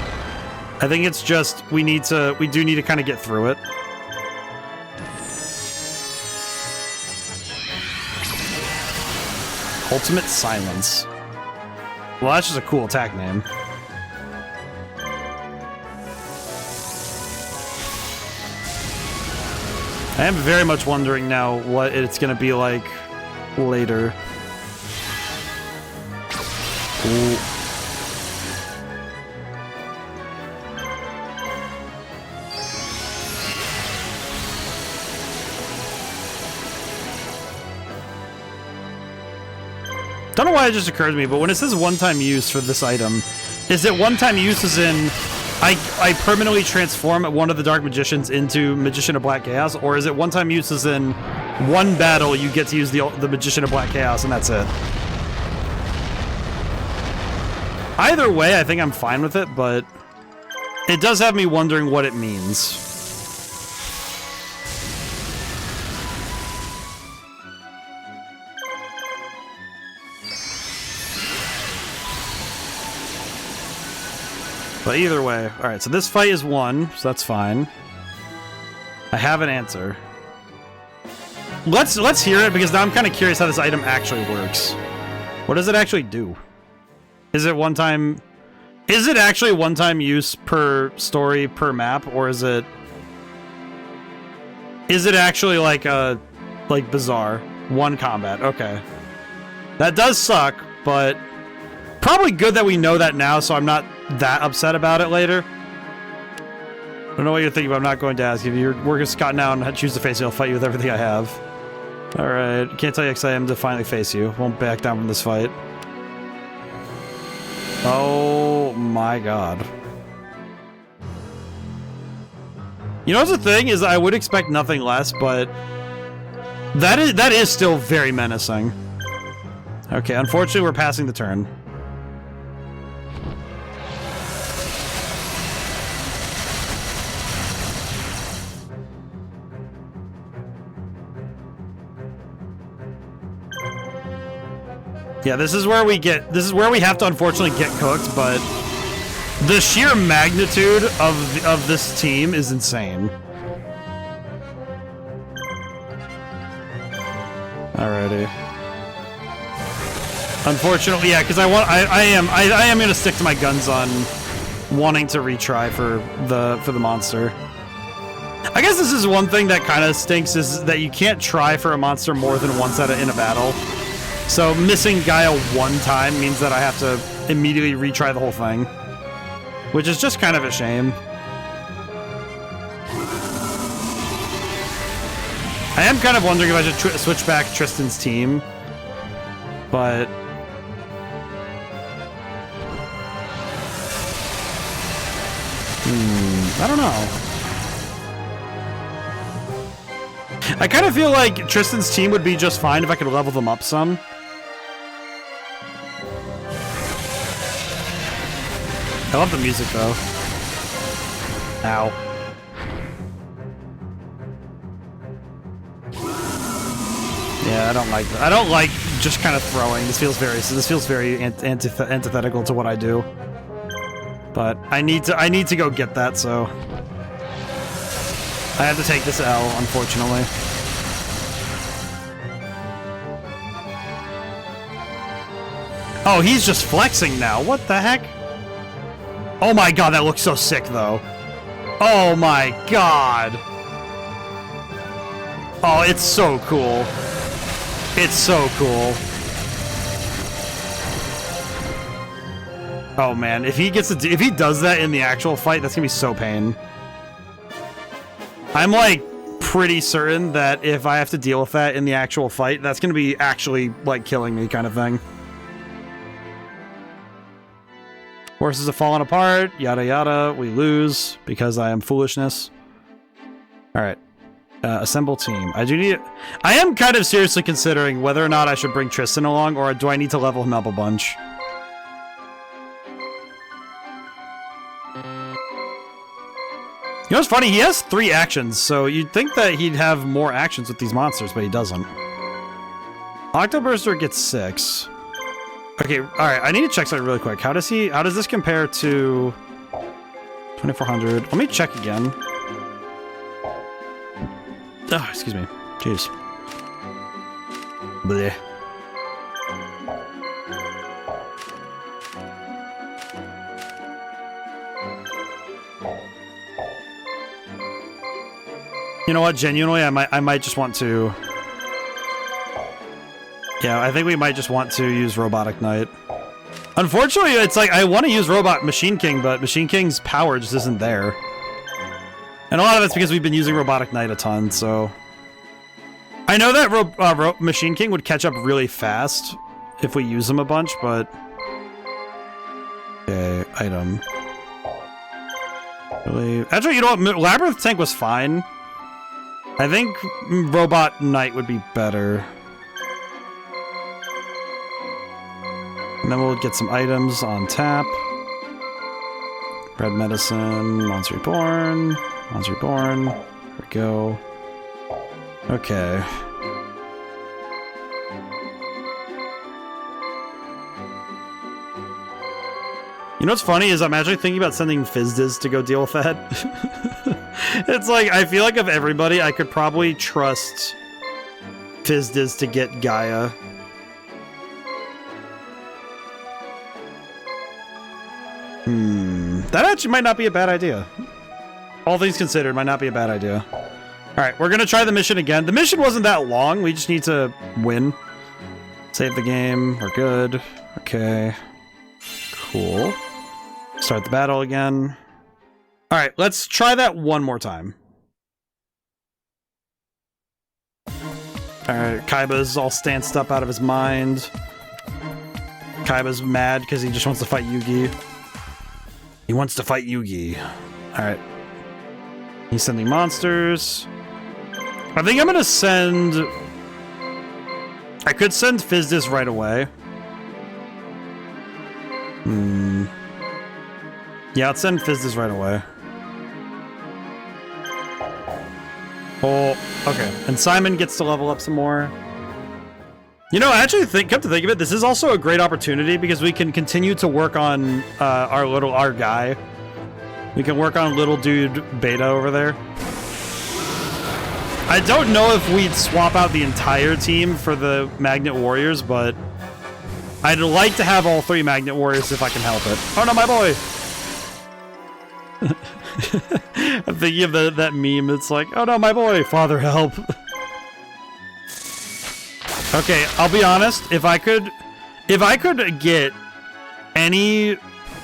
I think it's just we do need to kind of get through it. Ultimate Silence. Well, that's just a cool attack name. I am very much wondering now what it's going to be like later. Ooh. Don't know why it just occurred to me, but when it says one-time use for this item, Is it one-time use as in I permanently transform one of the Dark Magicians into Magician of Black Chaos, or is it one-time use as in one battle you get to use the Magician of Black Chaos and that's it? Either way, I think I'm fine with it, but it does have me wondering what it means. But either way, all right, so this fight is won, so that's fine. I have an answer. Let's hear it, because now I'm kind of curious how this item actually works. What does it actually do? Is it one-time... Is it actually one-time use per story, per map, or is it... Is it actually like a... like bizarre? One combat, okay. That does suck, but... Probably good that we know that now, so I'm not that upset about it later. I don't know what you're thinking, but I'm not going to ask. If you're working Scott now and choose to face you, I'll fight you with everything I have. Alright, can't tell you how excited I am to finally face you. Won't back down from this fight. Oh my god. You know what's the thing, is I would expect nothing less, but... That is still very menacing. Okay, unfortunately we're passing the turn. Yeah, this is where we have to unfortunately get cooked, but the sheer magnitude of this team is insane. Alrighty. Unfortunately, yeah, because I am gonna stick to my guns on wanting to retry for the monster. I guess this is one thing that kind of stinks, is that you can't try for a monster more than once in a battle. So missing Gaia one time means that I have to immediately retry the whole thing, which is just kind of a shame. I am kind of wondering if I should switch back Tristan's team, but I don't know. I kind of feel like Tristan's team would be just fine if I could level them up some. I love the music, though. Ow. Yeah, I don't like that. I don't like just kind of throwing. This feels very antithetical to what I do. But I need to go get that, so I have to take this L, unfortunately. Oh, he's just flexing now. What the heck? Oh my god, that looks so sick, though. Oh my god. Oh, it's so cool. It's so cool. Oh man, if he does that in the actual fight, that's gonna be so pain. I'm like pretty certain that if I have to deal with that in the actual fight, that's gonna be actually like killing me, kind of thing. Horses have fallen apart, yada yada, we lose because I am foolishness. Alright. Assemble team. I am kind of seriously considering whether or not I should bring Tristan along, or do I need to level him up a bunch? You know what's funny? He has 3 actions, so you'd think that he'd have more actions with these monsters, but he doesn't. Octoburster gets 6. Okay, alright, I need to check something really quick. How does this compare to 2400? Let me check again. Oh, excuse me. Jeez. Bleh. You know what? Genuinely, I might just want to. Yeah, I think we might just want to use Robotic Knight. Unfortunately, it's like I want to use Machine King, but Machine King's power just isn't there. And a lot of it's because we've been using Robotic Knight a ton, so... I know that Machine King would catch up really fast if we use him a bunch, but... Okay, item. Really? Actually, you know what? Labyrinth Tank was fine. I think Robot Knight would be better. And then we'll get some items on tap. Red Medicine, Monster Reborn, Monster Reborn. There we go. Okay. You know what's funny is I'm actually thinking about sending Fizdiz to go deal with that. It's like, I feel like of everybody, I could probably trust Fizdiz to get Gaia. That actually might not be a bad idea. All things considered, might not be a bad idea. Alright, we're gonna try the mission again. The mission wasn't that long, we just need to win. Save the game, we're good. Okay. Cool. Start the battle again. Alright, let's try that one more time. Alright, Kaiba's all stanced up out of his mind. Kaiba's mad because he just wants to fight Yugi. He wants to fight Yugi. Alright. He's sending monsters. I think I'm gonna send... I could send Fizdiz right away. Yeah, let's send Fizdiz right away. Oh, okay. And Simon gets to level up some more. You know, actually, come to think of it, this is also a great opportunity because we can continue to work on our guy. We can work on little dude Beta over there. I don't know if we'd swap out the entire team for the Magnet Warriors, but I'd like to have all 3 Magnet Warriors if I can help it. Oh no, my boy! I'm thinking of that meme. It's like, oh no, my boy, father help. Okay, I'll be honest. If I could get any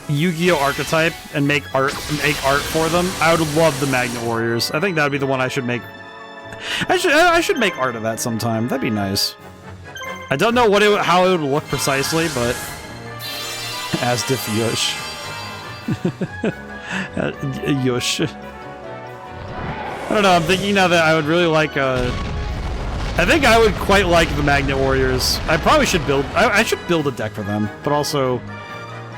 Yu-Gi-Oh archetype and make art for them, I would love the Magnet Warriors. I think that would be the one I should make. I should make art of that sometime. That'd be nice. I don't know how it would look precisely, but as diff Yush. Yush. I don't know. I'm thinking now that I would really like. I think I would quite like the Magnet Warriors. I probably should build. I should build a deck for them, but also,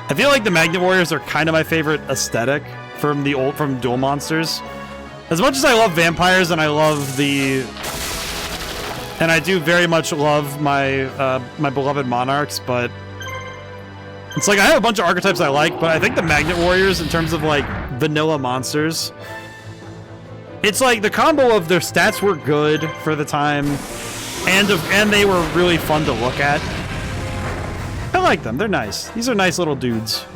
I feel like the Magnet Warriors are kind of my favorite aesthetic from Duel Monsters. As much as I love vampires and I love and I do very much love my my beloved monarchs, but it's like I have a bunch of archetypes I like, but I think the Magnet Warriors, in terms of like vanilla monsters, it's like the combo of their stats were good for the time, and they were really fun to look at. I like them. They're nice. These are nice little dudes.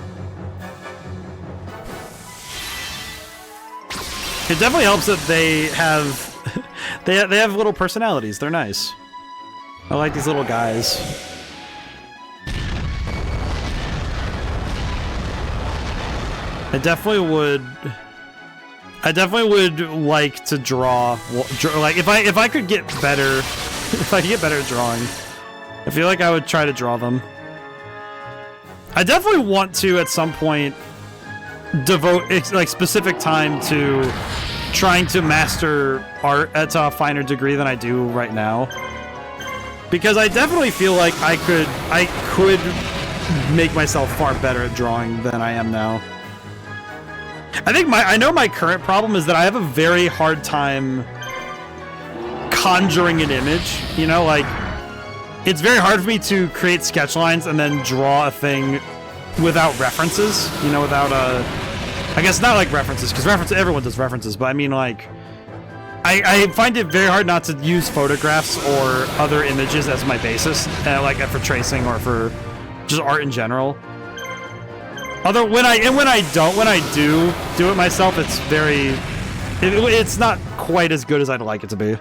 It definitely helps that they have they have little personalities. They're nice. I like these little guys. I definitely would like to draw like if I could get better if I could get better at drawing. I feel like I would try to draw them. I definitely want to at some point devote like specific time to trying to master art at a finer degree than I do right now, because I definitely feel like I could make myself far better at drawing than I am now. I know my current problem is that I have a very hard time conjuring an image, you know, like it's very hard for me to create sketch lines and then draw a thing without references, you know, without I guess not like references, because everyone does references, but I mean like, I find it very hard not to use photographs or other images as my basis, like for tracing or for just art in general. When I do it myself, it's it's not quite as good as I'd like it to be.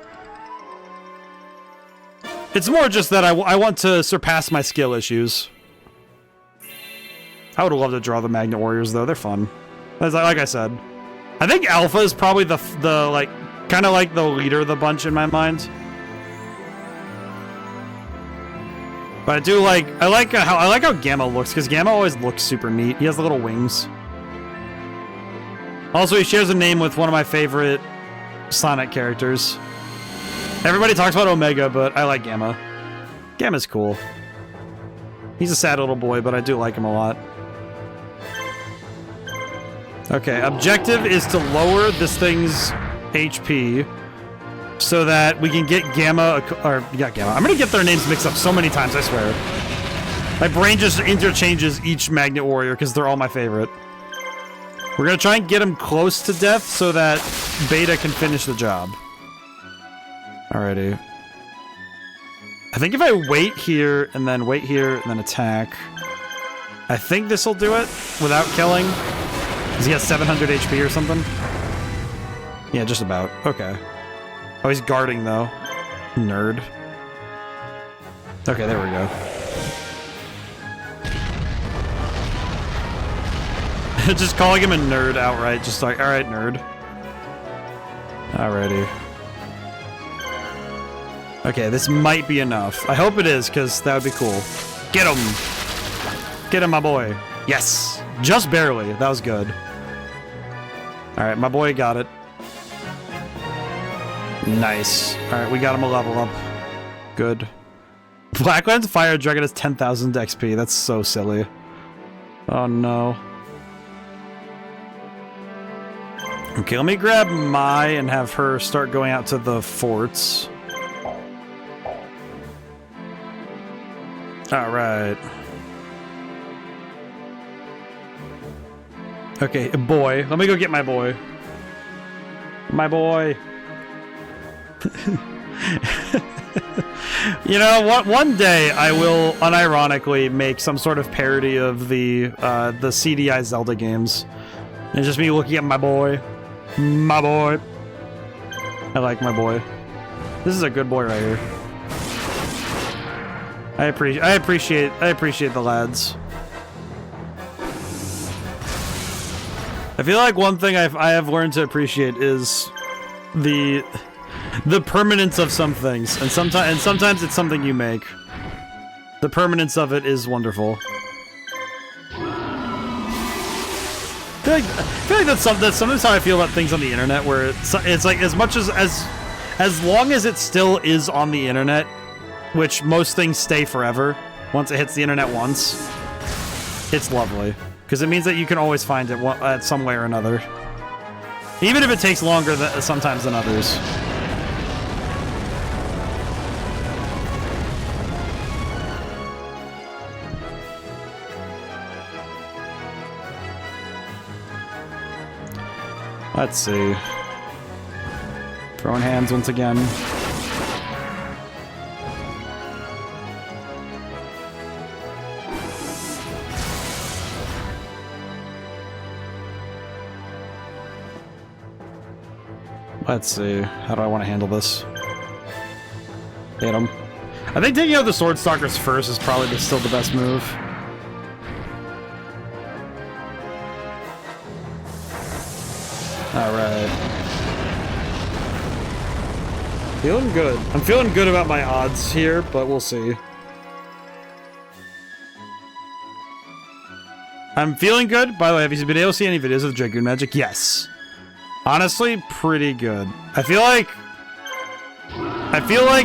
It's more just that I want to surpass my skill issues. I would love to draw the Magnet Warriors though. They're fun. Like I said, I think Alpha is probably the like kind of like the leader of the bunch in my mind. But I do like, I like how Gamma looks, because Gamma always looks super neat. He has the little wings. Also, he shares a name with one of my favorite Sonic characters. Everybody talks about Omega, but I like Gamma. Gamma's cool. He's a sad little boy, but I do like him a lot. Okay, objective is to lower this thing's HP so that we can get Gamma, or yeah, Gamma. I'm gonna get their names mixed up so many times, I swear. My brain just interchanges each Magnet Warrior because they're all my favorite. We're gonna try and get him close to death so that Beta can finish the job. Alrighty. I think if I wait here and then attack, I think this will do it without killing. Does he have 700 HP or something? Yeah, just about. Okay. Oh, he's guarding, though. Nerd. Okay, there we go. Just calling him a nerd outright. Just like, alright, nerd. Alrighty. Okay, this might be enough. I hope it is, because that would be cool. Get him! Get him, my boy. Yes! Just barely. That was good. Alright, my boy got it. Nice. Alright, we got him a level up. Good. Blacklands Fire Dragon has 10,000 XP. That's so silly. Oh no. Okay, let me grab Mai and have her start going out to the forts. Alright. Okay, boy. Let me go get my boy. My boy. You know what? One day I will unironically make some sort of parody of the CDI Zelda games. And just me looking at my boy. My boy. I like my boy. This is a good boy right here. I appreciate the lads. I feel like one thing I have learned to appreciate is the permanence of some things, and sometimes it's something you make. The permanence of it is wonderful. I feel like that's sometimes how I feel about things on the internet, where it's like as much as long as it still is on the internet, which most things stay forever once it hits the internet once, it's lovely. Because it means that you can always find it at some way or another. Even if it takes longer sometimes than others. Let's see. Throwing hands once again. Let's see. How do I want to handle this? Hit him. I think taking out the Sword Stalkers first is probably still the best move. Alright. Feeling good. I'm feeling good about my odds here, but we'll see. I'm feeling good. By the way, have you been able to see any videos of Dragoon Magic? Yes. Honestly, pretty good. I feel like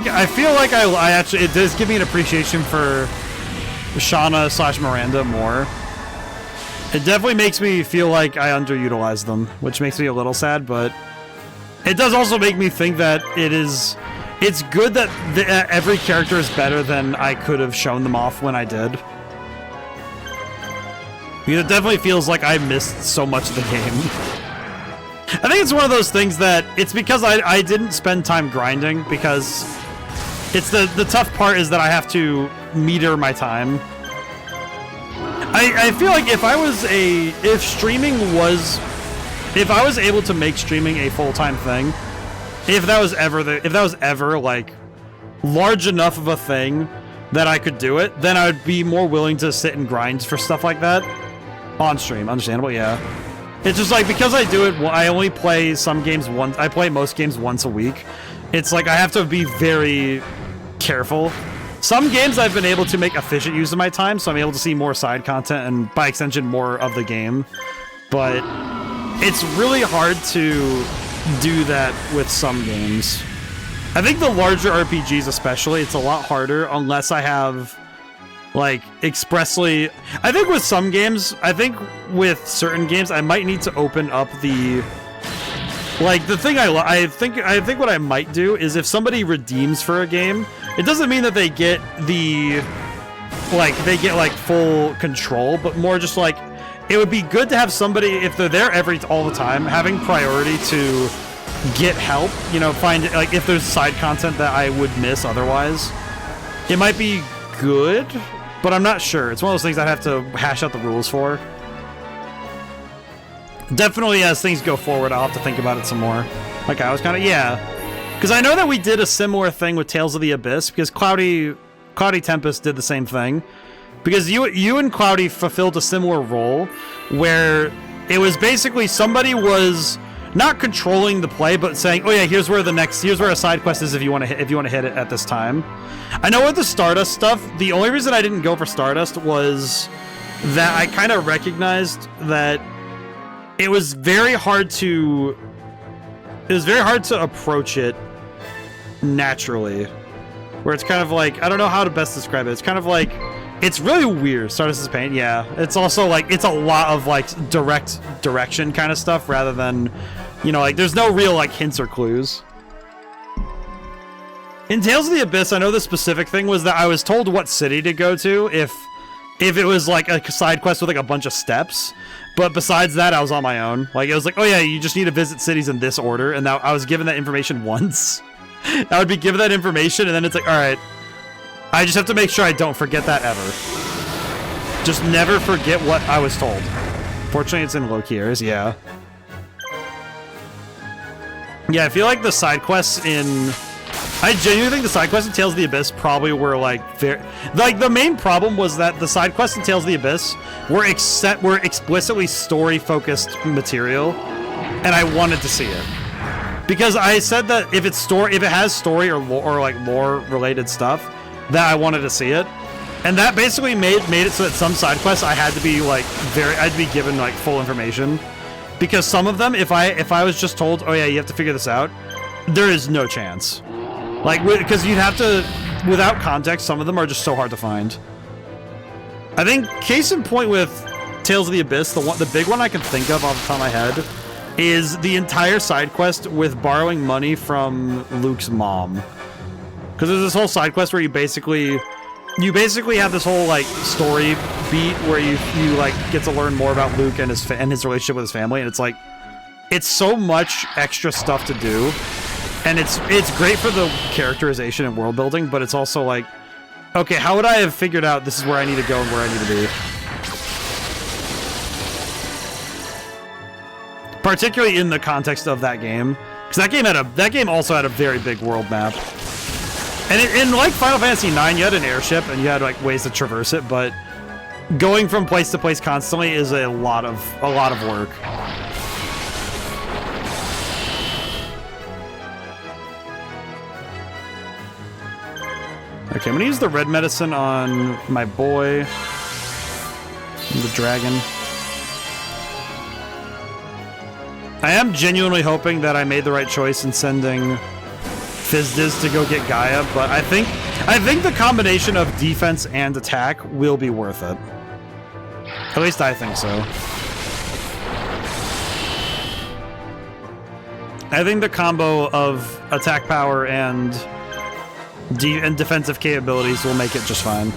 I actually, it does give me an appreciation for Shauna / Miranda more. It definitely makes me feel like I underutilize them, which makes me a little sad, but it does also make me think that it's good that every character is better than I could have shown them off when I did. Because it definitely feels like I missed so much of the game. I think it's one of those things that it's because I didn't spend time grinding, because it's the tough part is that I have to meter my time. I feel like if I was able to make streaming a full-time thing, if that was ever like large enough of a thing that I could do it, then I would be more willing to sit and grind for stuff like that on stream. Understandable, yeah. It's just like, because I do it, I only play some games once. I play most games once a week. It's like I have to be very careful Some games I've been able to make efficient use of my time, so I'm able to see more side content and, by extension, more of the game. But it's really hard to do that with some games. I think the larger RPGs especially, it's a lot harder unless I have, like, expressly... I think with some games, I think with certain games, I might need to open up the... Like, the thing I think what I might do is if somebody redeems for a game, it doesn't mean that they get the, like, full control, but more just, like, it would be good to have somebody, if they're there all the time, having priority to get help, you know, find, like, if there's side content that I would miss otherwise. It might be good, but I'm not sure. It's one of those things I'd have to hash out the rules for. Definitely, as things go forward, I'll have to think about it some more. Like, I was kind of, yeah. Because I know that we did a similar thing with Tales of the Abyss, because Cloudy Tempest did the same thing. Because you and Cloudy fulfilled a similar role, where it was basically somebody was not controlling the play, but saying, oh yeah, here's where a side quest is if you want to hit it at this time. I know with the Stardust stuff, the only reason I didn't go for Stardust was that I kind of recognized that it was very hard to approach it naturally, where it's kind of like, I don't know how to best describe it. It's kind of like, it's really weird. Stardust is Pain, yeah. It's also like, it's a lot of like direct direction kind of stuff rather than, you know, like there's no real like hints or clues. In Tales of the Abyss, I know the specific thing was that I was told what city to go to if it was like a side quest with like a bunch of steps. But besides that, I was on my own. Like, it was like, oh yeah, you just need to visit cities in this order. And now I was given that information once. I would be given that information, and then it's like, all right, I just have to make sure I don't forget that ever. Just never forget what I was told. Fortunately, it's in low key areas, yeah. Yeah, I feel like the side quests in... I genuinely think the side quests in Tales of the Abyss probably were like very... Like, the main problem was that the side quests in Tales of the Abyss were explicitly story-focused material, and I wanted to see it. Because I said that if it has story or lore-related stuff, that I wanted to see it. And that basically made it so that some side quests I had to be like I'd be given like full information. Because some of them, if I was just told, oh yeah, you have to figure this out, there is no chance. Like, because you'd have to, without context, some of them are just so hard to find. I think, case in point with Tales of the Abyss, the big one I can think of off the top of my head is the entire side quest with borrowing money from Luke's mom. Because there's this whole side quest where you basically have this whole like story beat where you like get to learn more about Luke and his relationship with his family, and it's like, it's so much extra stuff to do. And it's great for the characterization and world building, but it's also like, okay, how would I have figured out this is where I need to go and where I need to be? Particularly in the context of that game, because that game also had a very big world map. And in like Final Fantasy IX, you had an airship and you had like ways to traverse it, but going from place to place constantly is a lot of work. Okay, I'm gonna use the red medicine on my boy, the dragon. I am genuinely hoping that I made the right choice in sending Fizdiz to go get Gaia, but I think the combination of defense and attack will be worth it. At least I think so. I think the combo of attack power and defensive capabilities will make it just fine.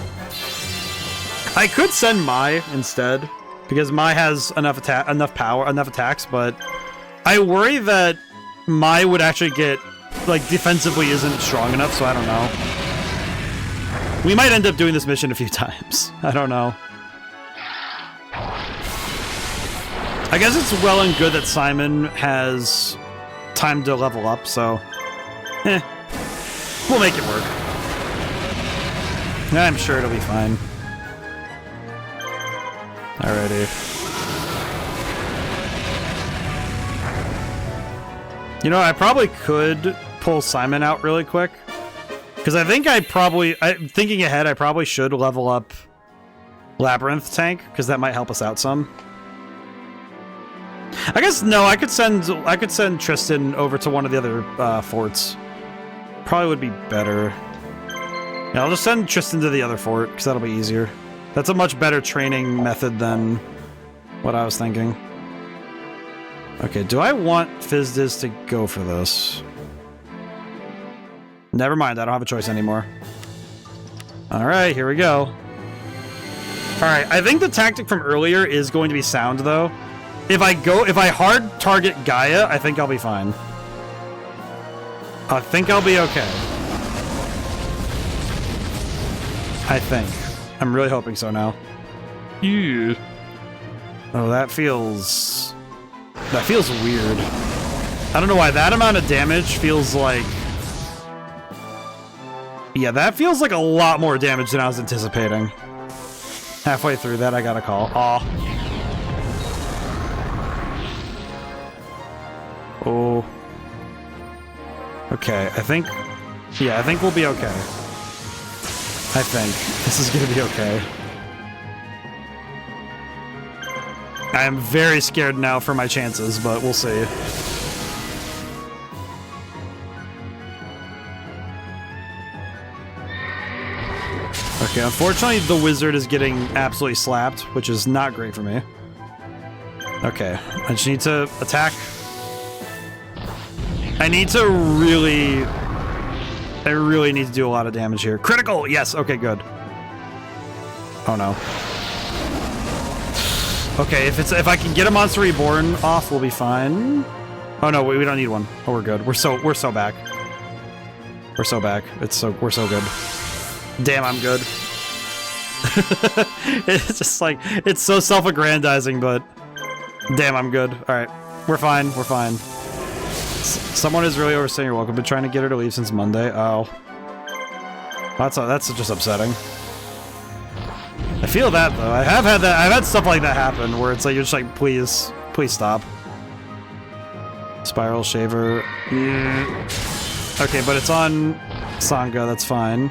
I could send Mai instead, because Mai has enough attacks, but I worry that Mai would actually get, like, defensively isn't strong enough, so I don't know. We might end up doing this mission a few times. I don't know. I guess it's well and good that Simon has time to level up, so... We'll make it work. I'm sure it'll be fine. Alrighty. You know, I probably could pull Simon out really quick. Because I think thinking ahead, I probably should level up Labyrinth Tank, because that might help us out some. I guess, no, I could send Tristan over to one of the other forts. Probably would be better. Yeah, I'll just send Tristan to the other fort, because that'll be easier. That's a much better training method than what I was thinking. Okay, do I want Fizdiz to go for this? Never mind, I don't have a choice anymore. Alright, here we go. Alright, I think the tactic from earlier is going to be sound, though. If I hard target Gaia, I think I'll be fine. I think I'll be okay. I think. I'm really hoping so now. Yeah. Oh, that feels weird. I don't know why that amount of damage feels like... Yeah, that feels like a lot more damage than I was anticipating. Halfway through that, I got a call. Aw. Oh. Okay, I think we'll be okay. I think. This is gonna be okay. I am very scared now for my chances, but we'll see. Okay, unfortunately the wizard is getting absolutely slapped, which is not great for me. Okay, I just need to attack. I really need to do a lot of damage here. Critical! Yes, okay, good. Oh no. Okay, if I can get a Monster Reborn off, we'll be fine. Oh no, we don't need one. Oh, we're good. We're so back. We're so back. We're so good. Damn, I'm good. It's just like, it's so self-aggrandizing, but damn, I'm good. Alright, we're fine, we're fine. Someone is really overstaying your welcome. Been trying to get her to leave since Monday. Oh. That's just upsetting. I feel that, though. I've had stuff like that happen, where it's like, you're just like, please stop. Spiral Shaver. Okay, but it's on Sangha, that's fine.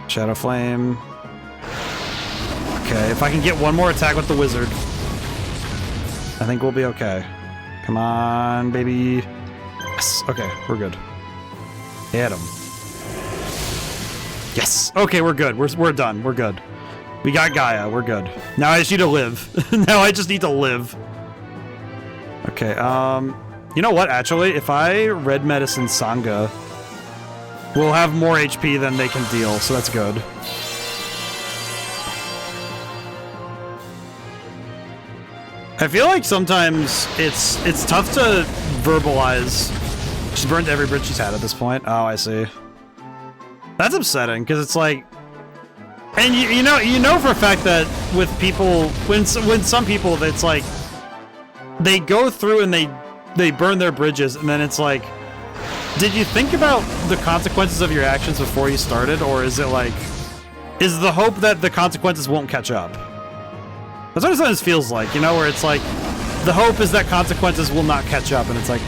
Shadow Flame. Okay, if I can get one more attack with the wizard, I think we'll be okay. Come on, baby. Yes, okay, we're good. Hit him. Yes, okay, we're good. We're done, we're good. We got Gaia, we're good. Now I just need to live. Now I just need to live. Okay, you know what, actually, if I red medicine Sangha, we'll have more HP than they can deal, so that's good. I feel like sometimes it's tough to verbalize. She's burned every bridge she's had at this point. Oh, I see. That's upsetting, because it's like... And you know for a fact that with people, when some people, it's like, they go through and they burn their bridges, and then it's like, did you think about the consequences of your actions before you started, or is it like, is the hope that the consequences won't catch up? That's what it sometimes feels like, you know, where it's like, the hope is that consequences will not catch up, and it's like,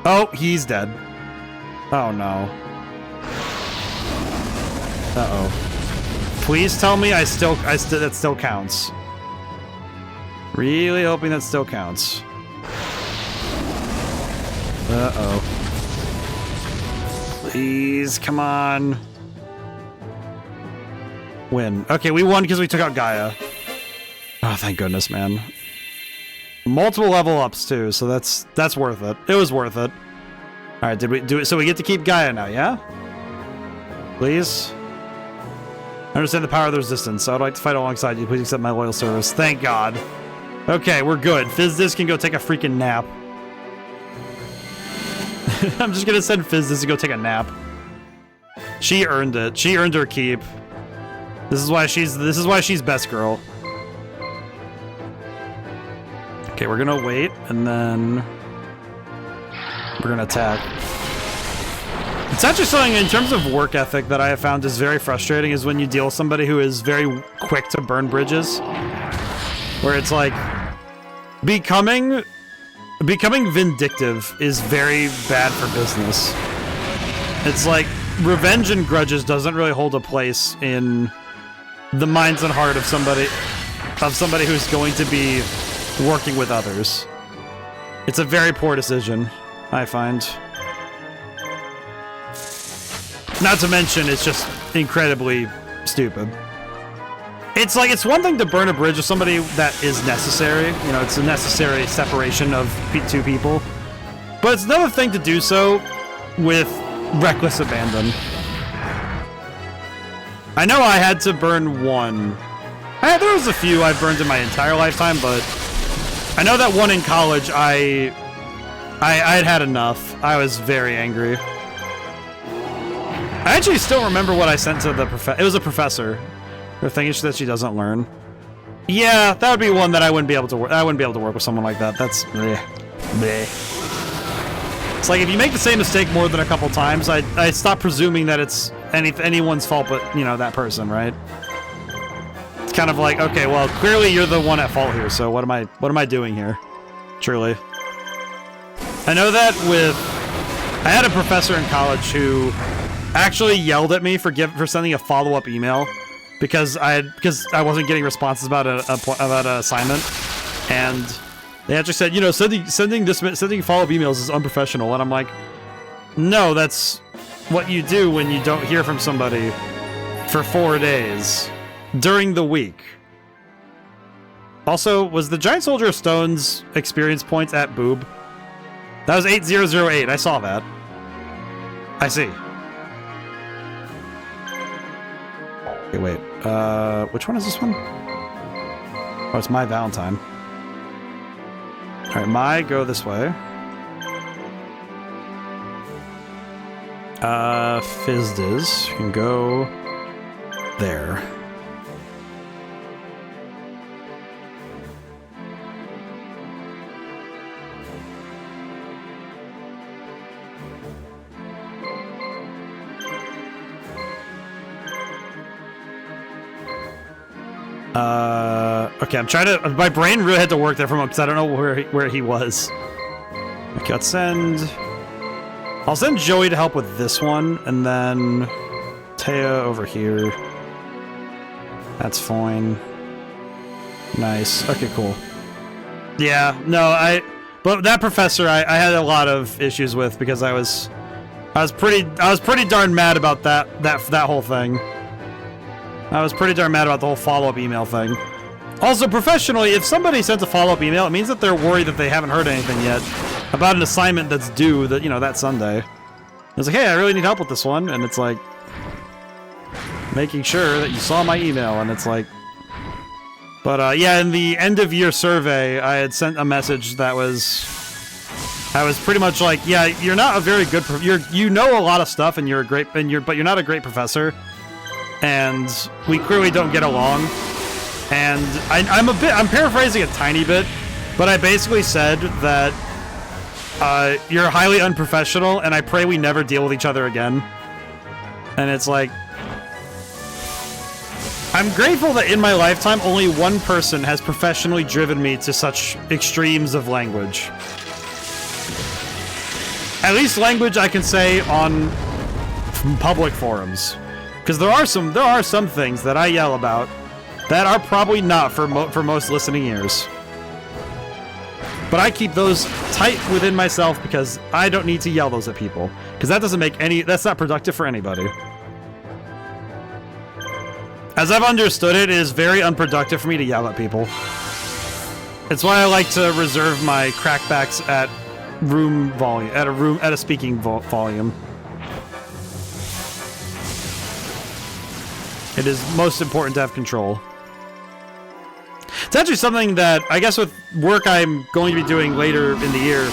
Oh, he's dead. Oh no. Uh-oh. Please tell me that still counts. Really hoping that still counts. Uh-oh. Please, come on. Win. Okay, we won because we took out Gaia. Oh, thank goodness, man. Multiple level ups, too, so that's worth it. It was worth it. Alright, did we do it? So we get to keep Gaia now, yeah? Please? I understand the power of the resistance, so I'd like to fight alongside you. Please accept my loyal service. Thank God. Okay, we're good. Fizdiz can go take a freaking nap. I'm just gonna send Fizdiz to go take a nap. She earned it. She earned her keep. This is why she's best girl. Okay, we're gonna wait, and then we're gonna attack. It's actually something in terms of work ethic that I have found is very frustrating, is when you deal with somebody who is very quick to burn bridges. Where it's like, becoming vindictive is very bad for business. It's like revenge and grudges doesn't really hold a place in the minds and heart of somebody who's going to be working with others. It's a very poor decision, I find. Not to mention, it's just incredibly stupid. It's like, it's one thing to burn a bridge with somebody that is necessary. You know, it's a necessary separation of two people. But it's another thing to do so with reckless abandon. I know I had to burn one. There was a few I've burned in my entire lifetime, but I know that one in college, I had had enough. I was very angry. I actually still remember what I sent to the professor. It was a professor. The thing is that she doesn't learn. Yeah, that would be one that I wouldn't be able to work. I wouldn't be able to work with someone like that. That's bleh. It's like if you make the same mistake more than a couple times, I stop presuming that it's anyone's fault but, you know, that person, right? It's kind of like, okay, well, clearly you're the one at fault here, so what am I doing here? Truly. I know that I had a professor in college who actually yelled at me for sending a follow-up email because I wasn't getting responses about an assignment, and they actually said, you know, sending follow-up emails is unprofessional, and I'm like, no, that's what you do when you don't hear from somebody for 4 days during the week. Also, was the Giant Soldier of Stone's experience points at boob? That was 8008. I saw that. I see. Okay, wait. Which one is this one? Oh, it's My Valentine. Alright, My, go this way. Fizdiz, you can go there. Okay, I'm trying to... My brain really had to work there for a moment because I don't know where he was. Okay, let's send... I'll send Joey to help with this one, and then... Taya over here. That's fine. Nice. Okay, cool. Yeah, no, but that professor I had a lot of issues with because I was pretty darn mad about that whole thing. I was pretty darn mad about the whole follow-up email thing. Also, professionally, if somebody sends a follow-up email, it means that they're worried that they haven't heard anything yet about an assignment that's due that Sunday. It's like, hey, I really need help with this one, and it's like making sure that you saw my email, and it's like... But, yeah, in the end-of-year survey, I had sent a message that was... I was pretty much like, yeah, you're not a very good... You know a lot of stuff, and but you're not a great professor. And we clearly don't get along. And I'm paraphrasing a tiny bit, but I basically said that you're highly unprofessional, and I pray we never deal with each other again. And it's like, I'm grateful that in my lifetime, only one person has professionally driven me to such extremes of language. At least language I can say on public forums. Because there are some things that I yell about that are probably not for most listening ears. But I keep those tight within myself because I don't need to yell those at people. Because that's not productive for anybody. As I've understood it, it is very unproductive for me to yell at people. It's why I like to reserve my crackbacks at a speaking volume. It is most important to have control. It's actually something that, I guess with work I'm going to be doing later in the year,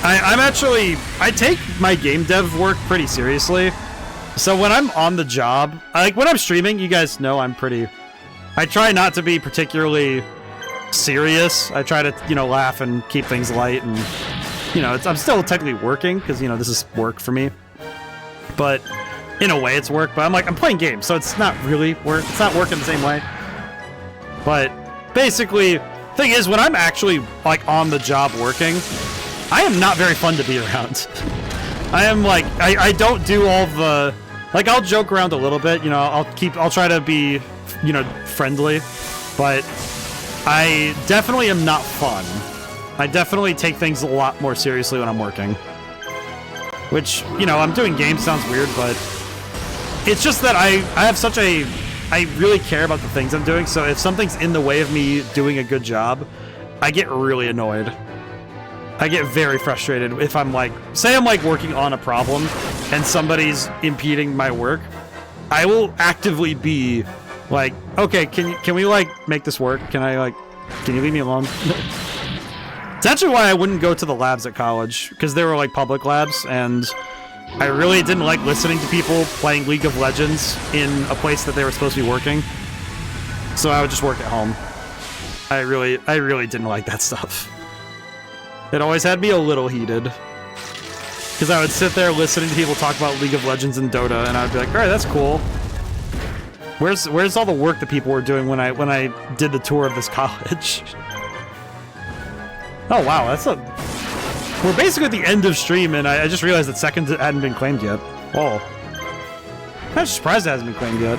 I take my game dev work pretty seriously. So when I'm on the job, when I'm streaming, you guys know I try not to be particularly serious. I try to, laugh and keep things light, and, I'm still technically working, because, this is work for me. But... in a way, it's work, but I'm playing games, so it's not really work. It's not working the same way. But basically, thing is, when I'm actually on the job working, I am not very fun to be around. I am like, I don't do all the, like, I'll joke around a little bit, you know, I'll try to be, you know, friendly, but I definitely am not fun. I definitely take things a lot more seriously when I'm working. Which, you know, I'm doing games sounds weird, but it's just that I have such a, I really care about the things I'm doing, so if something's in the way of me doing a good job, I get really annoyed. I get very frustrated if I'm like, say I'm like working on a problem and somebody's impeding my work. I will actively be like, okay, can we like make this work? Can you leave me alone? It's actually why I wouldn't go to the labs at college, because they were like public labs, and I really didn't like listening to people playing League of Legends in a place that they were supposed to be working. So I would just work at home. I really didn't like that stuff. It always had me a little heated. Because I would sit there listening to people talk about League of Legends and Dota, and I would be like, alright, that's cool. Where's all the work that people were doing when I did the tour of this college? Oh wow, we're basically at the end of stream, and I just realized that seconds hadn't been claimed yet. Oh. I'm surprised it hasn't been claimed yet.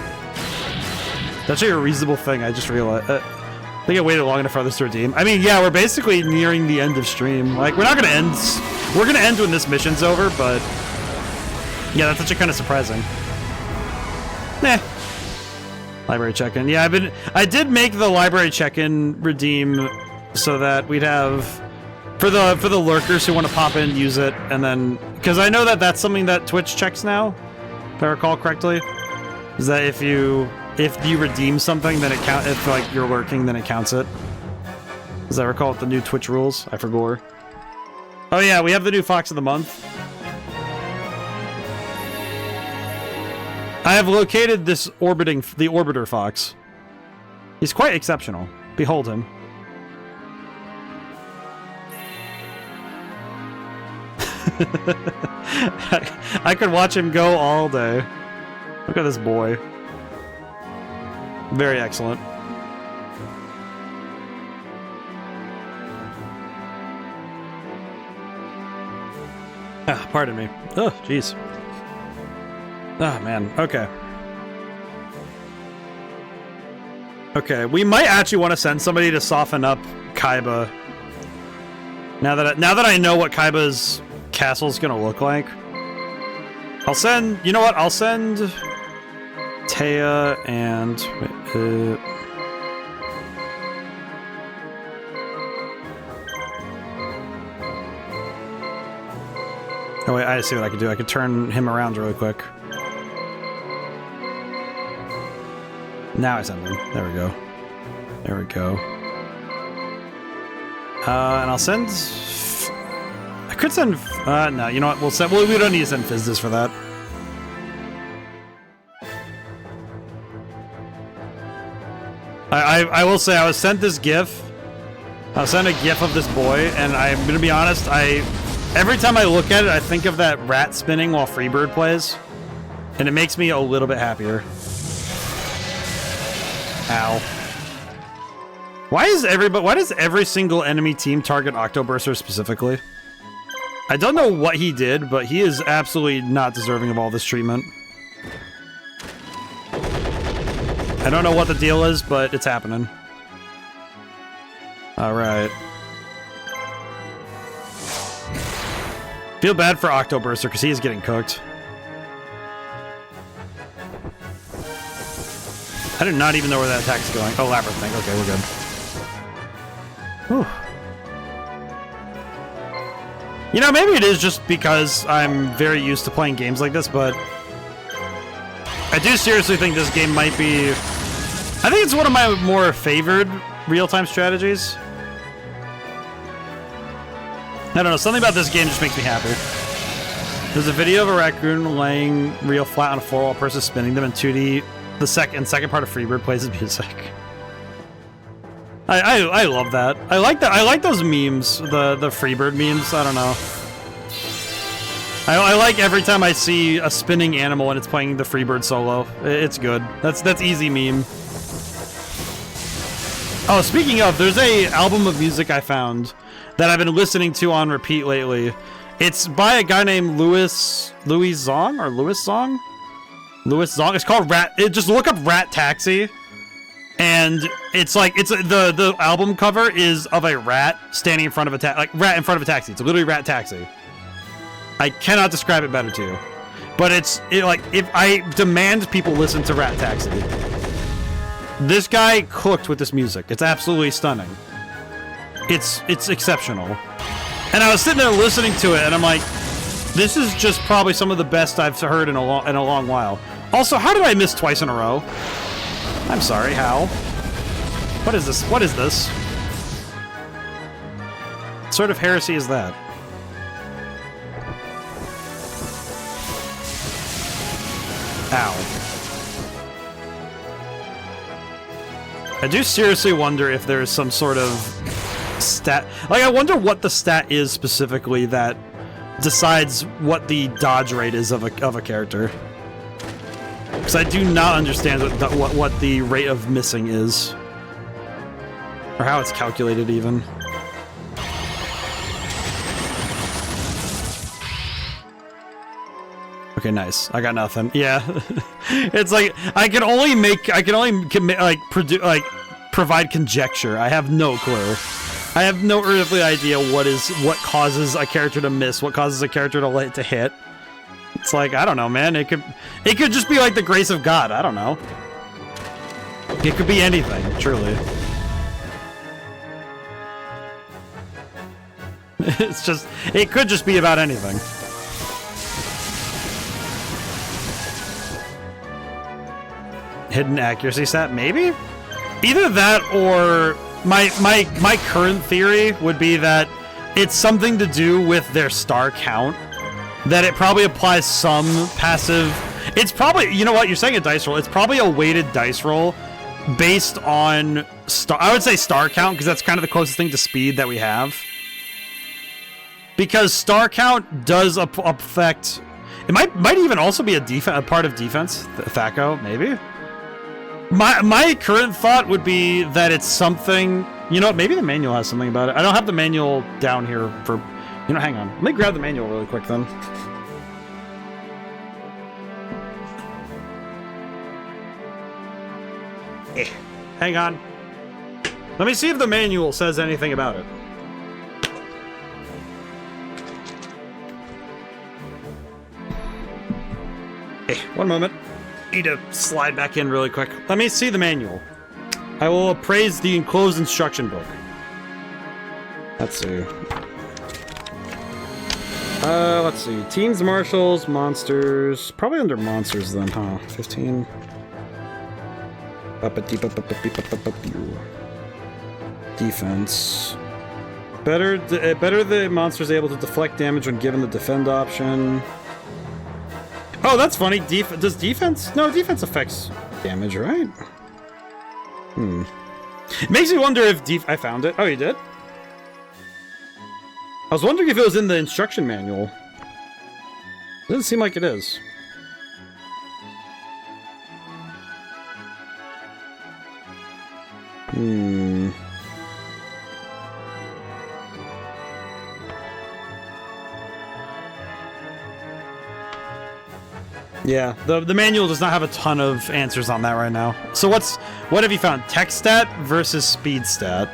That's actually a reasonable thing, I just realized. I think I waited long enough for others to redeem. I mean, yeah, we're basically nearing the end of stream. Like, we're not gonna end... We're gonna end when this mission's over, but... Yeah, that's actually kind of surprising. Nah. Library check-in. Yeah, I did make the library check-in redeem so that we'd have... For the lurkers who want to pop in, use it, and then... Because I know that that's something that Twitch checks now, if I recall correctly. Is that if you redeem something, then it counts. If like you're lurking, then it counts it. Does I recall the new Twitch rules? I forgot. Oh yeah, we have the new Fox of the Month. I have located this the Orbiter Fox. He's quite exceptional. Behold him. I could watch him go all day. Look at this boy. Very excellent. Ah, pardon me. Oh, jeez. Ah, man. Okay. Okay, we might actually want to send somebody to soften up Kaiba. Now that I know what Kaiba's castle's gonna look like, I'll send. You know what? I'll send Taya and. Oh wait, I see what I can do. I can turn him around really quick. Now I send him. There we go. There we go. And I'll send... I could send... no, you know what? We'll send... Well, we don't need to send Fizdis for that. I will say, I was sent this GIF. I was sent a GIF of this boy, and I'm gonna be honest, every time I look at it, I think of that rat spinning while Freebird plays. And it makes me a little bit happier. Ow. Why does every single enemy team target Octoburster specifically? I don't know what he did, but he is absolutely not deserving of all this treatment. I don't know what the deal is, but it's happening. Alright. Feel bad for Octoburster, because he is getting cooked. I do not even know where that attack is going. Oh, Labyrinth thing. Okay, we're good. Whew. You know, maybe it is just because I'm very used to playing games like this, but I do seriously think this game might be... I think it's one of my more favored real-time strategies. I don't know, something about this game just makes me happy. There's a video of a raccoon laying real flat on a floor while a person spinning them in 2D. The second part of Freebird plays his music. I love that. I like that. I like those memes, the Freebird memes. I don't know. I like every time I see a spinning animal and it's playing the Freebird solo. It's good. That's easy meme. Oh, speaking of, there's a album of music I found that I've been listening to on repeat lately, It's by a guy named Louis Zong or Louis Zong. Louis Zong. It's called Rat. Just look up Rat Taxi, and it's like the album cover is of a rat standing in front of a rat in front of a taxi. It's literally Rat Taxi. I cannot describe it better to you, but if I demand people listen to Rat Taxi. This guy cooked with this music. It's absolutely stunning. It's exceptional. And I was sitting there listening to it, and I'm like, this is just probably some of the best I've heard in a long while. Also, how did I miss twice in a row? I'm sorry, how? What is this? What is this? What sort of heresy is that? Ow. I do seriously wonder if there's some sort of stat. Like, I wonder what the stat is specifically that decides what the dodge rate is of a character. Because I do not understand what the rate of missing is. Or how it's calculated, even. Okay, nice. I got nothing. Yeah. It's like I can only provide conjecture. I have no clue. I have no earthly idea what causes a character to miss, what causes a character to hit. It's like, I don't know, man. It could just be like the grace of God. I don't know. It could be anything, truly. It could just be about anything. Hidden accuracy stat, maybe? Either that or my current theory would be that it's something to do with their star count. That it probably applies some passive. It's probably, you know what, you're saying a dice roll. It's probably a weighted dice roll based on I would say star count, because that's kind of the closest thing to speed that we have. Because star count does affect. It might even also be a part of defense. THAC0, maybe. My current thought would be that it's something. You know what? Maybe the manual has something about it. I don't have the manual down here for. You know, hang on. Let me grab the manual really quick then. Hang on. Let me see if the manual says anything about it. One moment. Need to slide back in really quick. Let me see the manual. I will appraise the enclosed instruction book. Let's see. Let's see. Teens, marshals, monsters. Probably under monsters then, huh? 15. Defense. Better the monster is able to deflect damage when given the defend option. Oh, that's funny. Does defense? No, defense affects damage, right? It makes me wonder if I found it. Oh, you did? I was wondering if it was in the instruction manual. Doesn't seem like it is. Yeah, the manual does not have a ton of answers on that right now. So what have you found? Tech stat versus speed stat.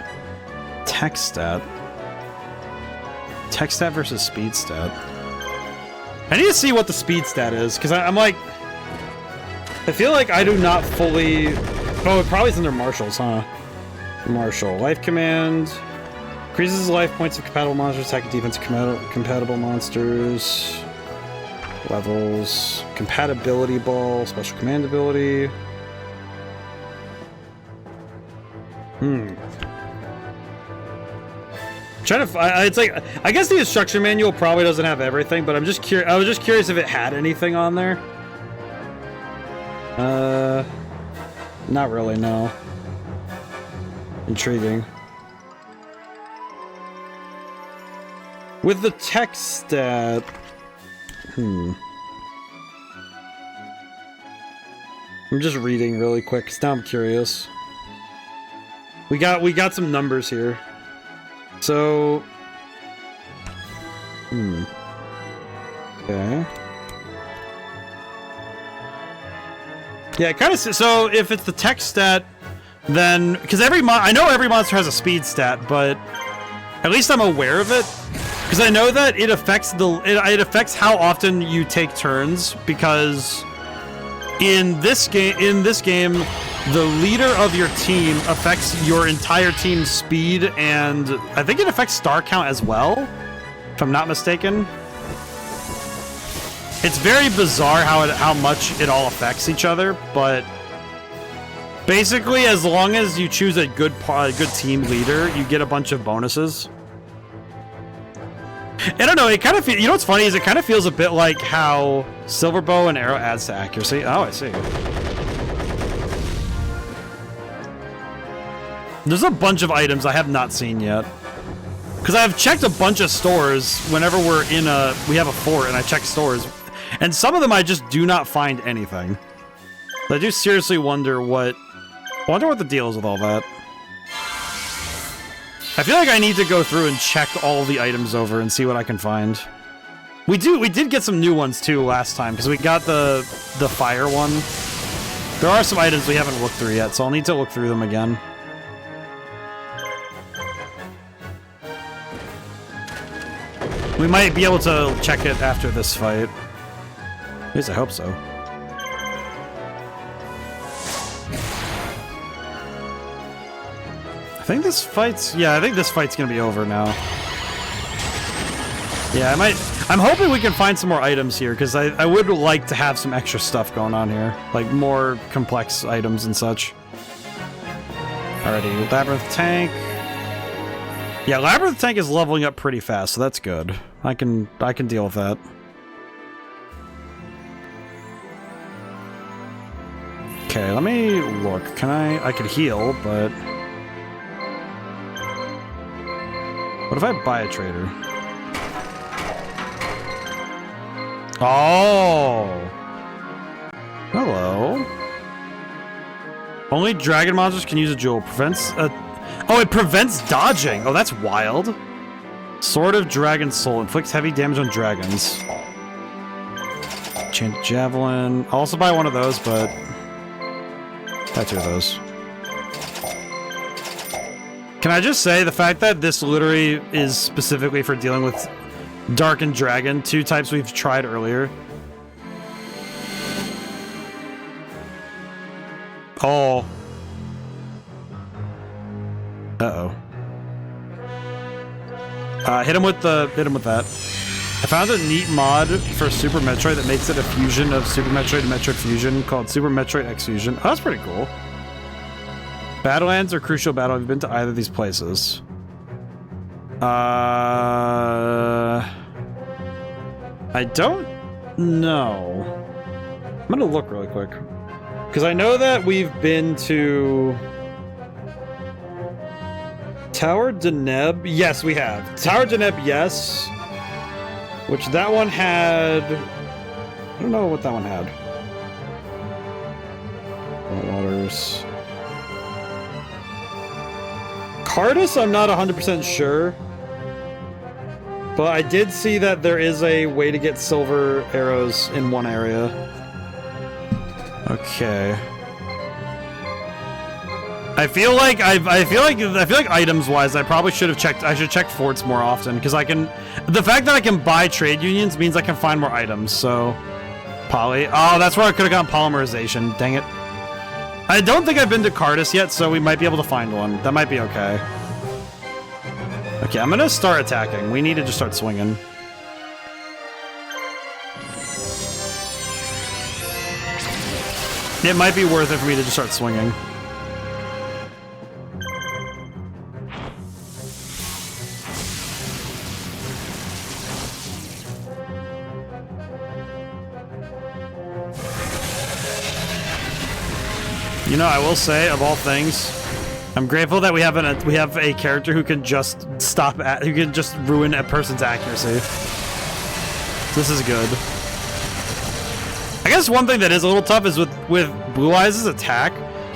Tech stat. Tech stat versus speed stat. I need to see what the speed stat is, because I'm like... I feel like I do not fully... Oh, it probably is under marshals, huh? Marshal. Life command. Increases life points of compatible monsters, attack and defense compatible monsters. Levels. Compatibility ball. Special command ability. Trying to, it's like, I guess the instruction manual probably doesn't have everything, but I'm just curious. I was just curious if it had anything on there. Not really, no. Intriguing. With the tech stat, I'm just reading really quick, because now I'm curious. We got some numbers here. So, Yeah, kind of. So if it's the tech stat, then because I know every monster has a speed stat, but at least I'm aware of it because I know that it affects it affects how often you take turns. Because in this game, the leader of your team affects your entire team's speed, and I think it affects star count as well, if I'm not mistaken. It's very bizarre how much it all affects each other, but basically, as long as you choose a good team leader, you get a bunch of bonuses. I don't know. It kind of you know what's funny is it kind of feels a bit like how Silver Bow and Arrow adds to accuracy. Oh, I see. There's a bunch of items I have not seen yet. Because I've checked a bunch of stores whenever we have a fort and I check stores. And some of them I just do not find anything. I do seriously wonder what the deal is with all that. I feel like I need to go through and check all the items over and see what I can find. We did get some new ones too last time because we got the fire one. There are some items we haven't looked through yet, so I'll need to look through them again. We might be able to check it after this fight. At least I hope so. I think this fight's gonna be over now. Yeah, I'm hoping we can find some more items here, because I would like to have some extra stuff going on here. Like more complex items and such. Alrighty, Labyrinth Tank. Yeah, Labyrinth Tank is leveling up pretty fast, so that's good. I can deal with that. Okay, let me look. I could heal, but what if I buy a trader? Oh! Hello. Only dragon monsters can use a jewel. Oh, it prevents dodging! Oh, that's wild. Sword of Dragon Soul. Inflicts heavy damage on dragons. Enchanted Javelin. I'll also buy one of those, but buy two of those. Can I just say, the fact that this literally is specifically for dealing with Dark and Dragon, two types we've tried earlier. Oh. Uh-oh. Hit him with that. I found a neat mod for Super Metroid that makes it a fusion of Super Metroid and Metroid Fusion called Super Metroid X Fusion. Oh, that's pretty cool. Badlands or Crucial Battle, have you been to either of these places? I don't know. I'm gonna look really quick. Because I know that we've been to Tower Deneb. Yes, we have. Tower Deneb, yes. Which that one had... I don't know what that one had. Waters. Cardus, I'm not 100% sure. But I did see that there is a way to get silver arrows in one area. Okay. I feel like items-wise, I probably should have checked. I should check forts more often because I can. The fact that I can buy trade unions means I can find more items. So, poly. Oh, that's where I could have gotten polymerization. Dang it. I don't think I've been to Cardus yet, so we might be able to find one. That might be okay. Okay, I'm gonna start attacking. We need to just start swinging. It might be worth it for me to just start swinging. You know, I will say, of all things, I'm grateful that we have a character who can just who can just ruin a person's accuracy. This is good. I guess one thing that is a little tough is with Blue Eyes' attack,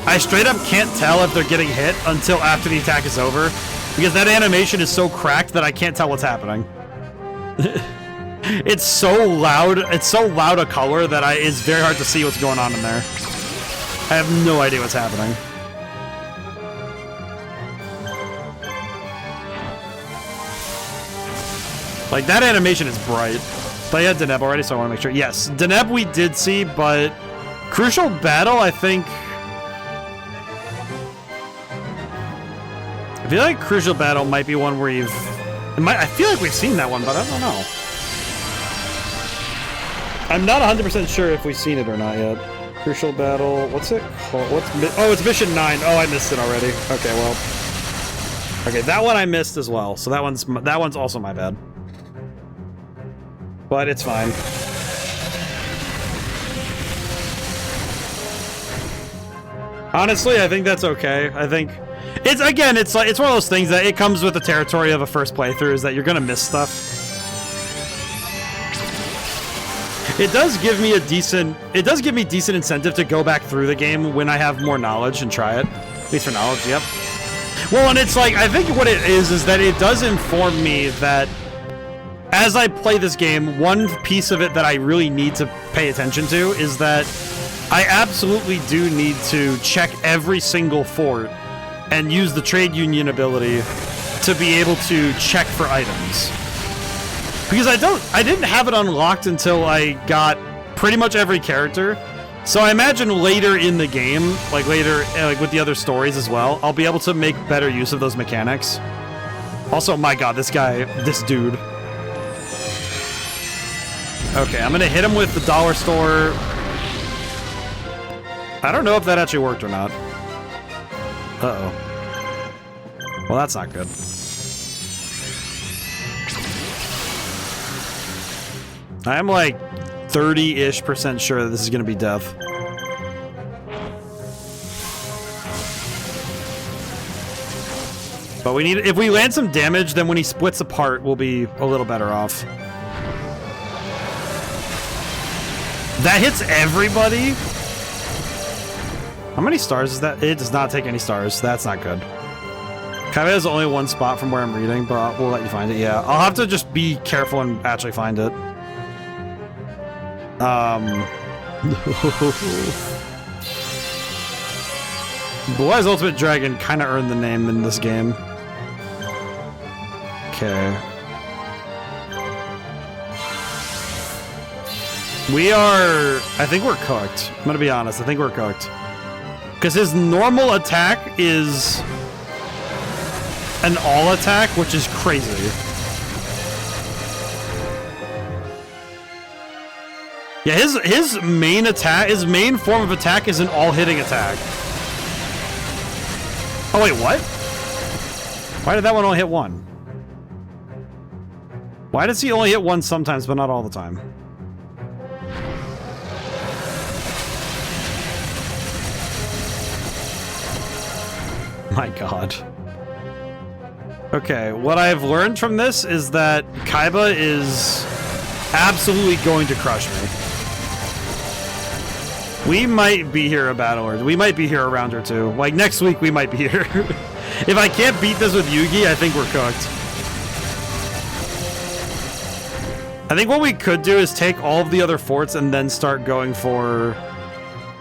I straight up can't tell if they're getting hit until after the attack is over, because that animation is so cracked that I can't tell what's happening. It's so loud a color that it's very hard to see what's going on in there. I have no idea what's happening. Like, that animation is bright. But I had Deneb already, so I want to make sure. Yes, Deneb we did see, but Crucial Battle, I think... I feel like Crucial Battle might be one where you've... I feel like we've seen that one, but I don't know. I'm not 100% sure if we've seen it or not yet. Crucial Battle, what's it called? Oh, it's Mission 9. Oh, I missed it already. Okay, well. Okay, that one I missed as well, so that one's also my bad. But it's fine. Honestly, I think that's okay. I think it's one of those things that it comes with the territory of a first playthrough, is that you're gonna miss stuff. It does give me decent incentive to go back through the game when I have more knowledge and try it. At least for knowledge, yep. Well, and it's like, I think what it is that it does inform me that as I play this game, one piece of it that I really need to pay attention to is that I absolutely do need to check every single fort and use the trade union ability to be able to check for items. Because I didn't have it unlocked until I got pretty much every character. So I imagine later in the game, like with the other stories as well, I'll be able to make better use of those mechanics. Also, my god, this dude. Okay, I'm gonna hit him with the dollar store. I don't know if that actually worked or not. Uh-oh. Well, that's not good. I'm like 30-ish% sure that this is gonna be death. But we need, if we land some damage, then when he splits apart, we'll be a little better off. That hits everybody? How many stars is that? It does not take any stars. That's not good. Kind of has only one spot from where I'm reading, but we'll let you find it. Yeah, I'll have to just be careful and actually find it. Blue Eyes Ultimate Dragon kind of earned the name in this game. Okay. I think we're cooked. I'm gonna be honest, I think we're cooked. Because his normal attack is an all attack, which is crazy. Yeah, his main attack, his main form of attack is an all-hitting attack. Oh wait, what? Why did that one only hit one? Why does he only hit one sometimes, but not all the time? My god. Okay, what I've learned from this is that Kaiba is absolutely going to crush me. We might be here a battle, or we might be here a round or two. Like, next week we might be here. If I can't beat this with Yugi, I think we're cooked. I think what we could do is take all of the other forts and then start going for...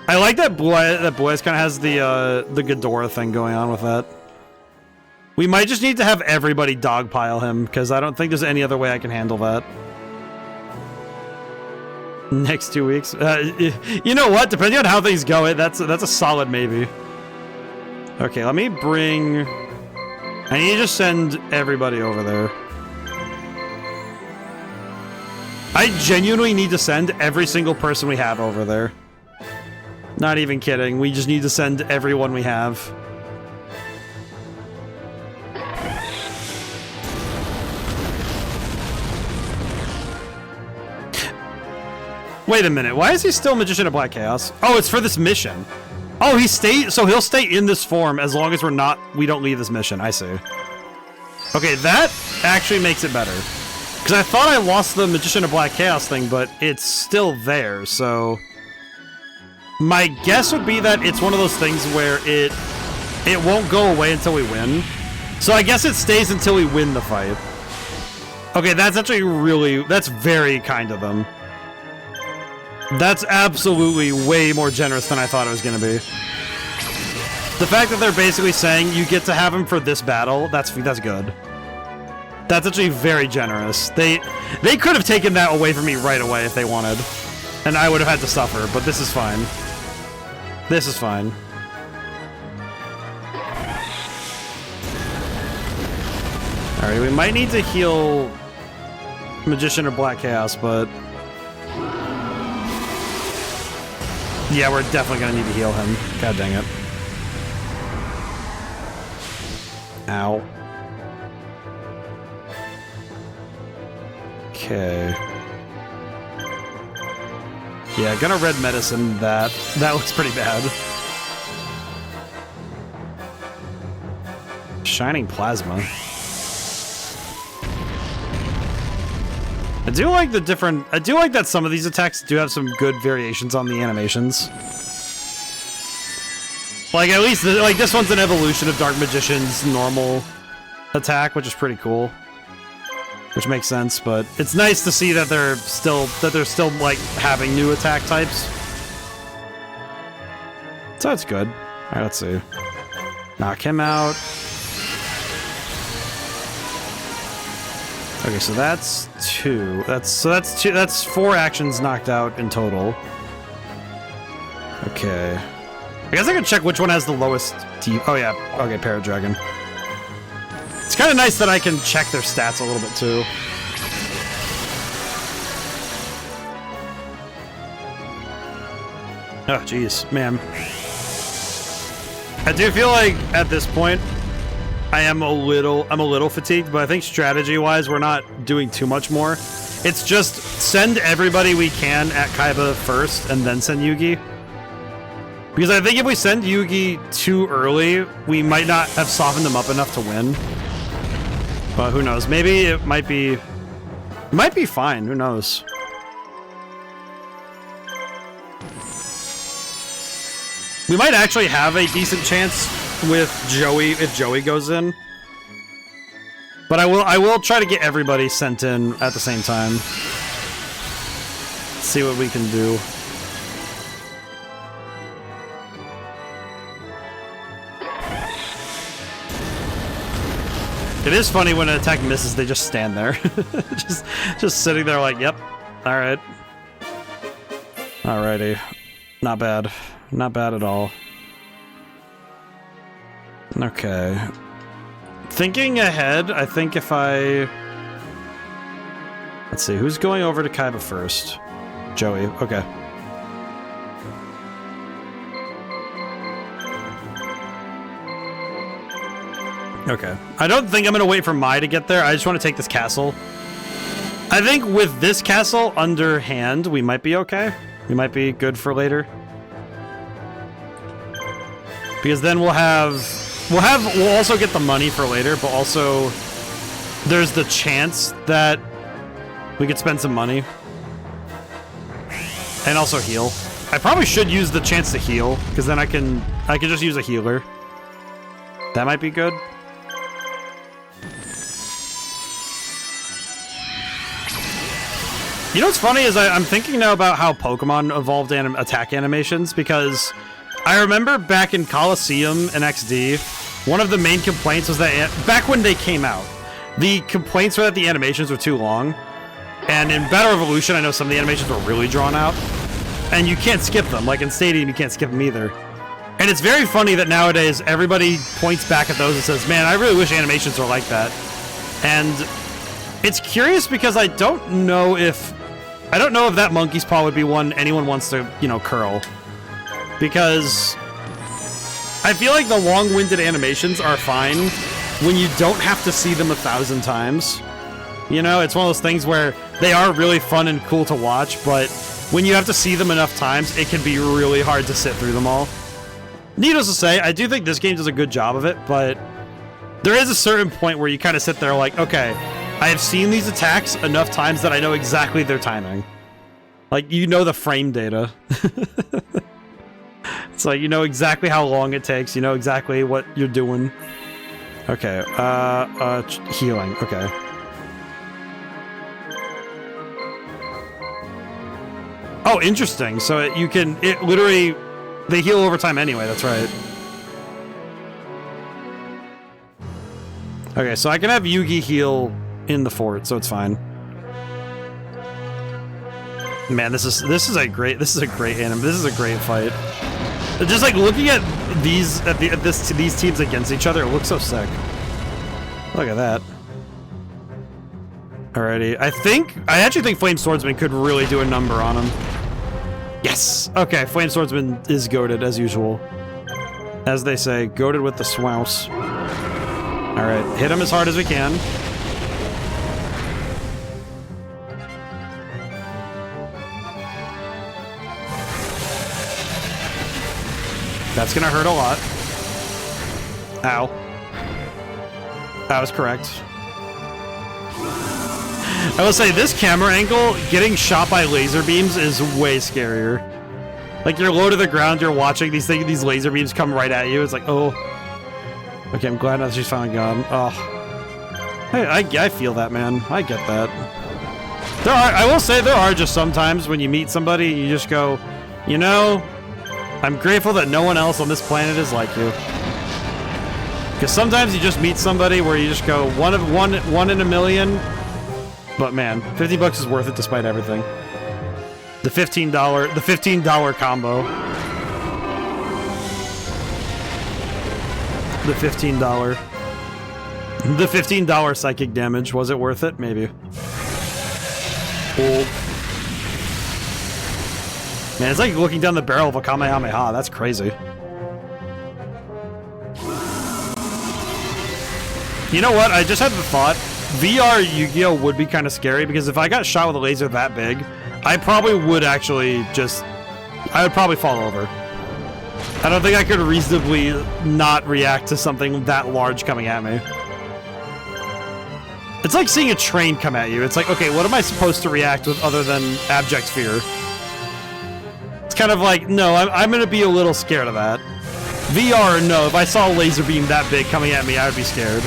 I like that Blue Eyes kind of has the Ghidorah thing going on with that. We might just need to have everybody dogpile him, because I don't think there's any other way I can handle that. Next 2 weeks. You know what? Depending on how things go, that's a solid maybe. Okay, let me bring... I need to just send everybody over there. I genuinely need to send every single person we have over there. Not even kidding. We just need to send everyone we have. Wait a minute. Why is he still Magician of Black Chaos? Oh, it's for this mission. Oh, so he'll stay in this form as long as we don't leave this mission. I see. Okay, that actually makes it better. Because I thought I lost the Magician of Black Chaos thing, but it's still there, so... My guess would be that it's one of those things where it won't go away until we win. So I guess it stays until we win the fight. Okay, that's actually that's very kind of them. That's absolutely way more generous than I thought it was going to be. The fact that they're basically saying you get to have him for this battle, that's good. That's actually very generous. They could have taken that away from me right away if they wanted. And I would have had to suffer, but this is fine. This is fine. Alright, we might need to heal Magician or Black Chaos, but... yeah, we're definitely gonna need to heal him. God dang it. Ow. Okay. Yeah, gonna red medicine that. That looks pretty bad. Shining Plasma. I do like the different... I do like that some of these attacks do have some good variations on the animations. Like, at least, like, this one's an evolution of Dark Magician's normal attack, which is pretty cool. Which makes sense, but it's nice to see that they're still, like, having new attack types. So that's good. Alright, let's see. Knock him out. Okay, so that's 2. That's 4 actions knocked out in total. Okay. I guess I can check which one has the lowest oh yeah, okay, Paradragon. It's kind of nice that I can check their stats a little bit too. Oh jeez, man. I do feel like at this point I'm a little fatigued, but I think strategy-wise we're not doing too much more. It's just send everybody we can at Kaiba first and then send Yugi. Because I think if we send Yugi too early, we might not have softened them up enough to win. But who knows? Maybe it might be fine. Who knows? We might actually have a decent chance with Joey if Joey goes in. But I will try to get everybody sent in at the same time. See what we can do. It is funny when an attack misses, they just stand there. just sitting there like, yep, alright. Alrighty. Not bad. Not bad at all. Okay. Thinking ahead, I think if I... let's see, who's going over to Kaiba first? Joey, okay. Okay. I don't think I'm going to wait for Mai to get there. I just want to take this castle. I think with this castle underhand, we might be okay. We might be good for later. Because then we'll also get the money for later, but also there's the chance that we could spend some money. And also heal. I probably should use the chance to heal, because then I can just use a healer. That might be good. You know what's funny is I'm thinking now about how Pokemon evolved attack animations, because I remember back in Coliseum and XD, one of the main complaints was that back when they came out, the complaints were that the animations were too long. And in Battle Revolution, I know some of the animations were really drawn out. And you can't skip them. Like in Stadium, you can't skip them either. And it's very funny that nowadays everybody points back at those and says, man, I really wish animations were like that. And it's curious because I don't know if that monkey's paw would be one anyone wants to, you know, curl. Because I feel like the long-winded animations are fine when you don't have to see them 1,000 times. You know, it's one of those things where they are really fun and cool to watch, but when you have to see them enough times, it can be really hard to sit through them all. Needless to say, I do think this game does a good job of it, but there is a certain point where you kind of sit there like, okay, I have seen these attacks enough times that I know exactly their timing. Like, you know the frame data. It's like, you know exactly how long it takes, you know exactly what you're doing. Okay, healing, okay. Oh, interesting. So it literally, they heal over time anyway. That's right. Okay, so I can have Yugi heal in the fort, so it's fine. Man, this is a great anime. This is a great fight. Just like looking at these these teams against each other, it looks so sick. Look at that. Alrighty, I actually think Flame Swordsman could really do a number on him. Yes! Okay, Flame Swordsman is goated as usual. As they say, goated with the swouse. Alright, hit him as hard as we can. That's gonna hurt a lot. Ow. That was correct. I will say, this camera angle, getting shot by laser beams is way scarier. Like, you're low to the ground, you're watching these laser beams come right at you. It's like, oh. Okay, I'm glad that she's finally gone. Oh. Hey, I feel that, man. I get that. I will say, there are just sometimes when you meet somebody, you just go, you know, I'm grateful that no one else on this planet is like you. Because sometimes you just meet somebody where you just go, one in a million. But man, 50 bucks is worth it despite everything. The $15 combo. The $15 psychic damage. Was it worth it? Maybe. Cool. Man, it's like looking down the barrel of a Kamehameha. That's crazy. You know what? I just had the thought. VR Yu-Gi-Oh! Would be kind of scary because if I got shot with a laser that big, I probably would actually just... I would probably fall over. I don't think I could reasonably not react to something that large coming at me. It's like seeing a train come at you. It's like, okay, what am I supposed to react with other than abject fear? It's kind of like, no, I'm going to be a little scared of that. VR, no, if I saw a laser beam that big coming at me, I would be scared.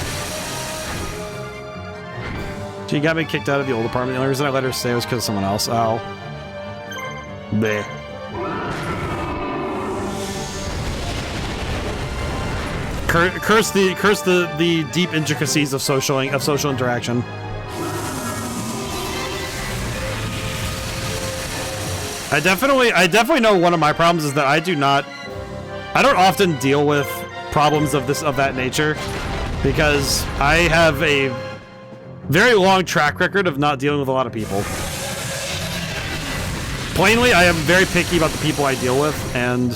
She got me kicked out of the old apartment. The only reason I let her stay was because of someone else. Oh. Bleh. Curse the deep intricacies of social interaction. I definitely know one of my problems is that I don't often deal with problems of that nature because I have a very long track record of not dealing with a lot of people. Plainly, I am very picky about the people I deal with, and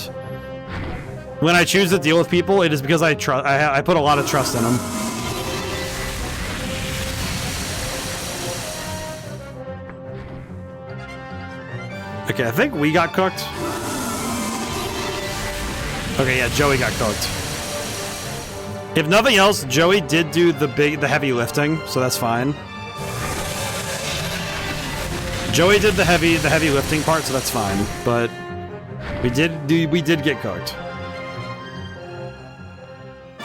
when I choose to deal with people, it is because I put a lot of trust in them. Okay, I think we got cooked. Okay, yeah, Joey got cooked. If nothing else, Joey did do the heavy lifting, so that's fine. Joey did the heavy lifting part, so that's fine. But we did get cooked.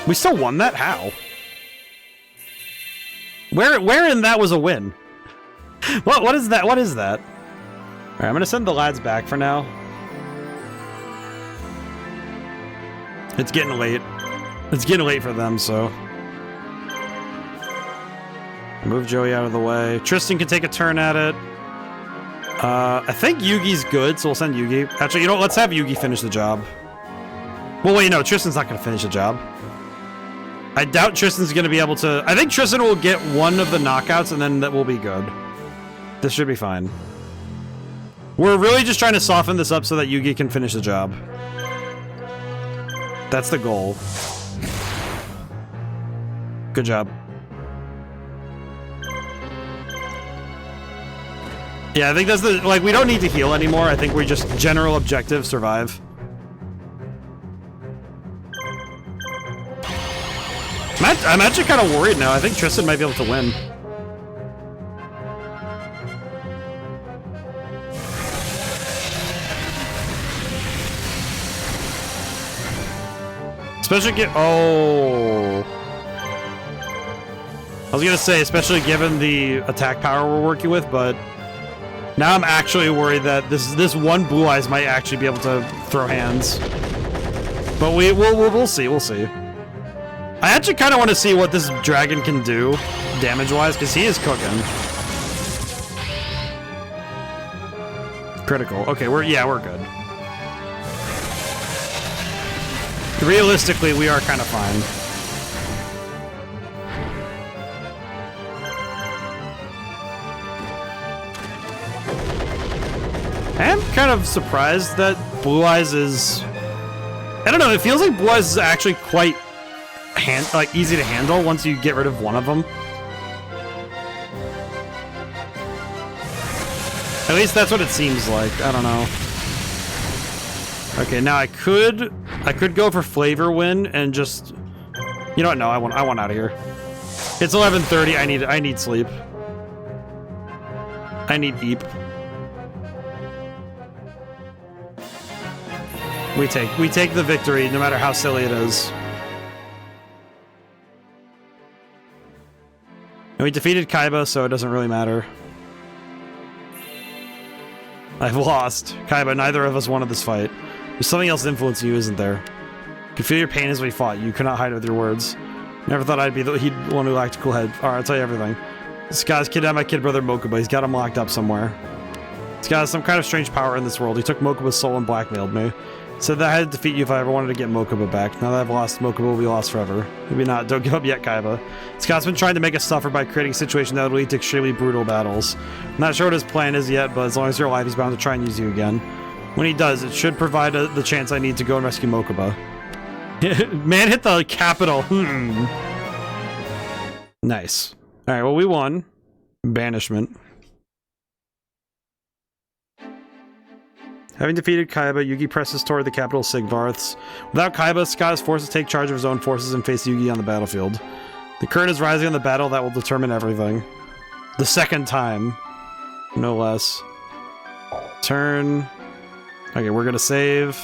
We still won that? How? Where in that was a win? What is that? What is that? All right, I'm gonna send the lads back for now. It's getting late. It's getting late for them, so... Move Joey out of the way. Tristan can take a turn at it. I think Yugi's good, so we'll send Yugi. Actually, you know what? Let's have Yugi finish the job. Well, wait, no. Tristan's not going to finish the job. I doubt Tristan's going to be able to... I think Tristan will get one of the knockouts, and then that will be good. This should be fine. We're really just trying to soften this up so that Yugi can finish the job. That's the goal. Good job. Yeah, I think that's the... Like, we don't need to heal anymore. I think we just... General objective, survive. I'm actually kind of worried now. I think Tristan might be able to win. Especially oh. I was gonna say, especially given the attack power we're working with, but Now I'm actually worried that this one Blue Eyes might actually be able to throw hands. But we'll see, we'll see. I actually kind of want to see what this dragon can do, damage-wise, because he is cooking. Critical. Okay, we're good. Realistically, we are kind of fine. I am kind of surprised that Blue Eyes is... I don't know, it feels like Blue Eyes is actually quite easy to handle once you get rid of one of them. At least that's what it seems like. I don't know. Okay, now I could go for Flavor Win and just... You know what? No, I want out of here. It's 11:30. I need sleep. I need Eep. We take the victory, no matter how silly it is. And we defeated Kaiba, so it doesn't really matter. I've lost. Kaiba, neither of us wanted this fight. There's something else influencing you, isn't there? You could feel your pain as we fought. You could not hide it with your words. Never thought I'd be the one who lacked a cool head. Alright, I'll tell you everything. This guy's kidnapped my kid brother Mokuba. He's got him locked up somewhere. This guy has some kind of strange power in this world. He took Mokuba's soul and blackmailed me. Said that I had to defeat you if I ever wanted to get Mokuba back. Now that I've lost, Mokuba will be lost forever. Maybe not. Don't give up yet, Kaiba. Scott's been trying to make us suffer by creating a situation that would lead to extremely brutal battles. I'm not sure what his plan is yet, but as long as you're alive, he's bound to try and use you again. When he does, it should provide the chance I need to go and rescue Mokuba. Man hit the capital. Nice. Alright, well, we won. Banishment. Having defeated Kaiba, Yugi presses toward the capital Sigvarths. Without Kaiba, Scott is forced to take charge of his own forces and face Yugi on the battlefield. The current is rising on the battle that will determine everything. The second time. No less. Turn. Okay, we're gonna save.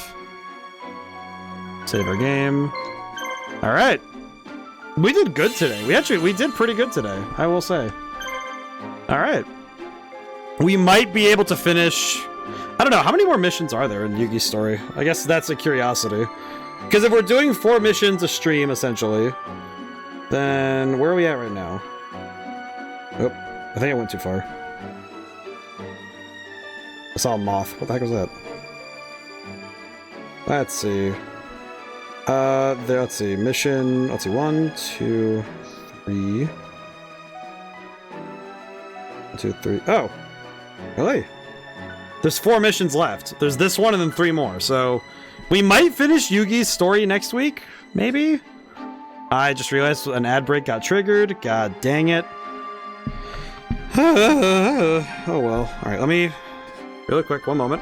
Save our game. Alright. We did good today. We did pretty good today, I will say. Alright. We might be able to finish... I don't know, how many more missions are there in Yugi's story? I guess that's a curiosity. Because if we're doing 4 missions a stream, essentially, then where are we at right now? Oh, I think I went too far. I saw a moth. What the heck was that? Let's see. Let's see. Mission. Let's see. 1, 2, 3. 1, 2, 3. Oh! Really? There's 4 missions left. There's this one and then 3 more. So we might finish Yugi's story next week. Maybe? I just realized an ad break got triggered. God dang it. Oh well. Alright, let me... Really quick, one moment.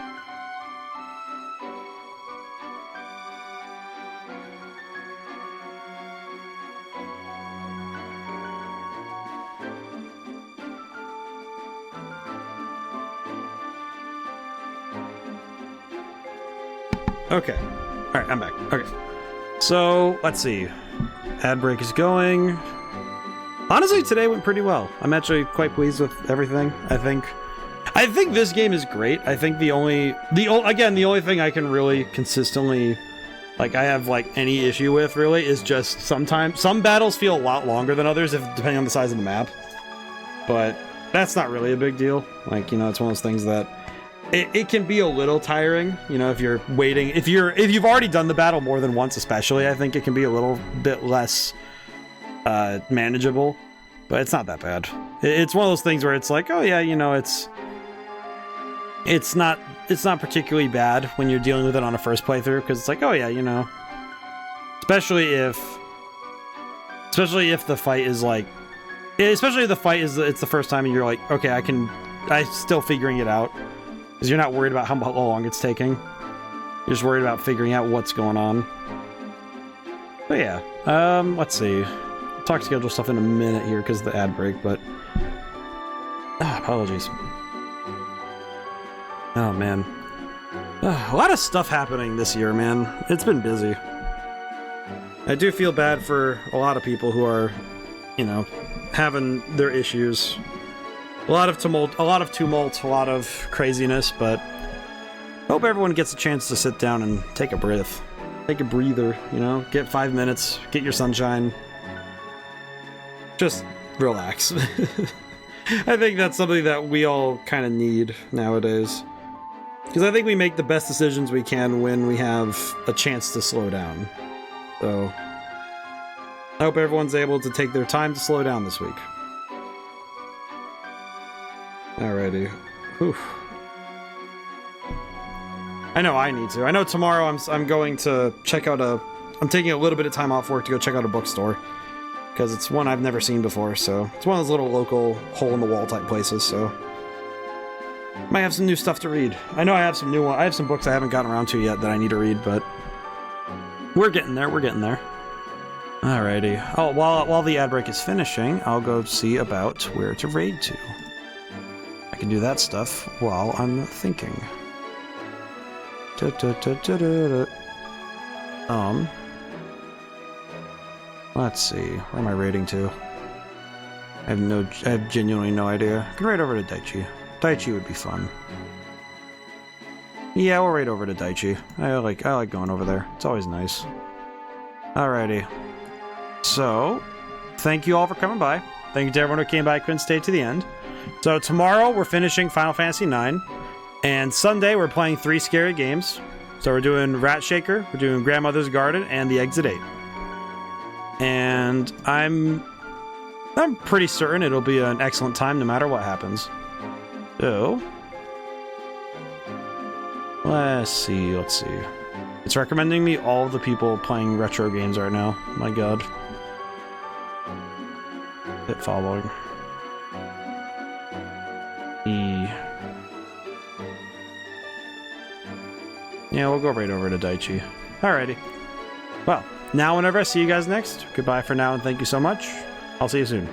Okay. Alright, I'm back. Okay. So, let's see. Ad break is going. Honestly, today went pretty well. I'm actually quite pleased with everything, I think. I think this game is great. I think the only thing I can really consistently, like, I have, like, any issue with, really, is just sometimes... Some battles feel a lot longer than others, depending on the size of the map. But that's not really a big deal. Like, you know, it's one of those things that... It can be a little tiring, you know, if you're waiting. If you've already done the battle more than once, especially, I think it can be a little bit less manageable. But it's not that bad. It's one of those things where it's like, oh yeah, you know, it's not particularly bad when you're dealing with it on a first playthrough, because it's like, oh yeah, you know, especially if the fight is like, it's the first time and you're like, okay, I'm still figuring it out. Because you're not worried about how long it's taking. You're just worried about figuring out what's going on. But yeah, let's see. I'll talk schedule stuff in a minute here because of the ad break, but... apologies. Oh, man. A lot of stuff happening this year, man. It's been busy. I do feel bad for a lot of people who are, you know, having their issues. A lot of tumult, a lot of craziness, but hope everyone gets a chance to sit down and take a breath. Take a breather, you know? Get 5 minutes, get your sunshine. Just relax. I think that's something that we all kind of need nowadays. Because I think we make the best decisions we can when we have a chance to slow down. So, I hope everyone's able to take their time to slow down this week. Alrighty. Whew. I know I need to. I know tomorrow I'm going to check out I'm taking a little bit of time off work to go check out a bookstore. Because it's one I've never seen before, so... It's one of those little local hole-in-the-wall type places, so... Might have some new stuff to read. I know I have some new ones. I have some books I haven't gotten around to yet that I need to read, but... We're getting there, we're getting there. Alrighty. Oh, while the ad break is finishing, I'll go see about where to raid to. I can do that stuff while I'm thinking. Let's see. Where am I raiding to? I have genuinely no idea. I can raid over to Daichi. Daichi would be fun. Yeah, we'll raid over to Daichi. I like going over there. It's always nice. Alrighty. So, thank you all for coming by. Thank you to everyone who came by, couldn't stay to the end. So tomorrow we're finishing Final Fantasy IX, and Sunday we're playing 3 scary games. So we're doing Rat Shaker, we're doing Grandmother's Garden, and the Exit 8. And I'm pretty certain it'll be an excellent time no matter what happens. So, let's see. It's recommending me all of the people playing retro games right now. My god. Hit following. Yeah, we'll go right over to Daichi. Alrighty. Well, now whenever I see you guys next, goodbye for now and thank you so much. I'll see you soon.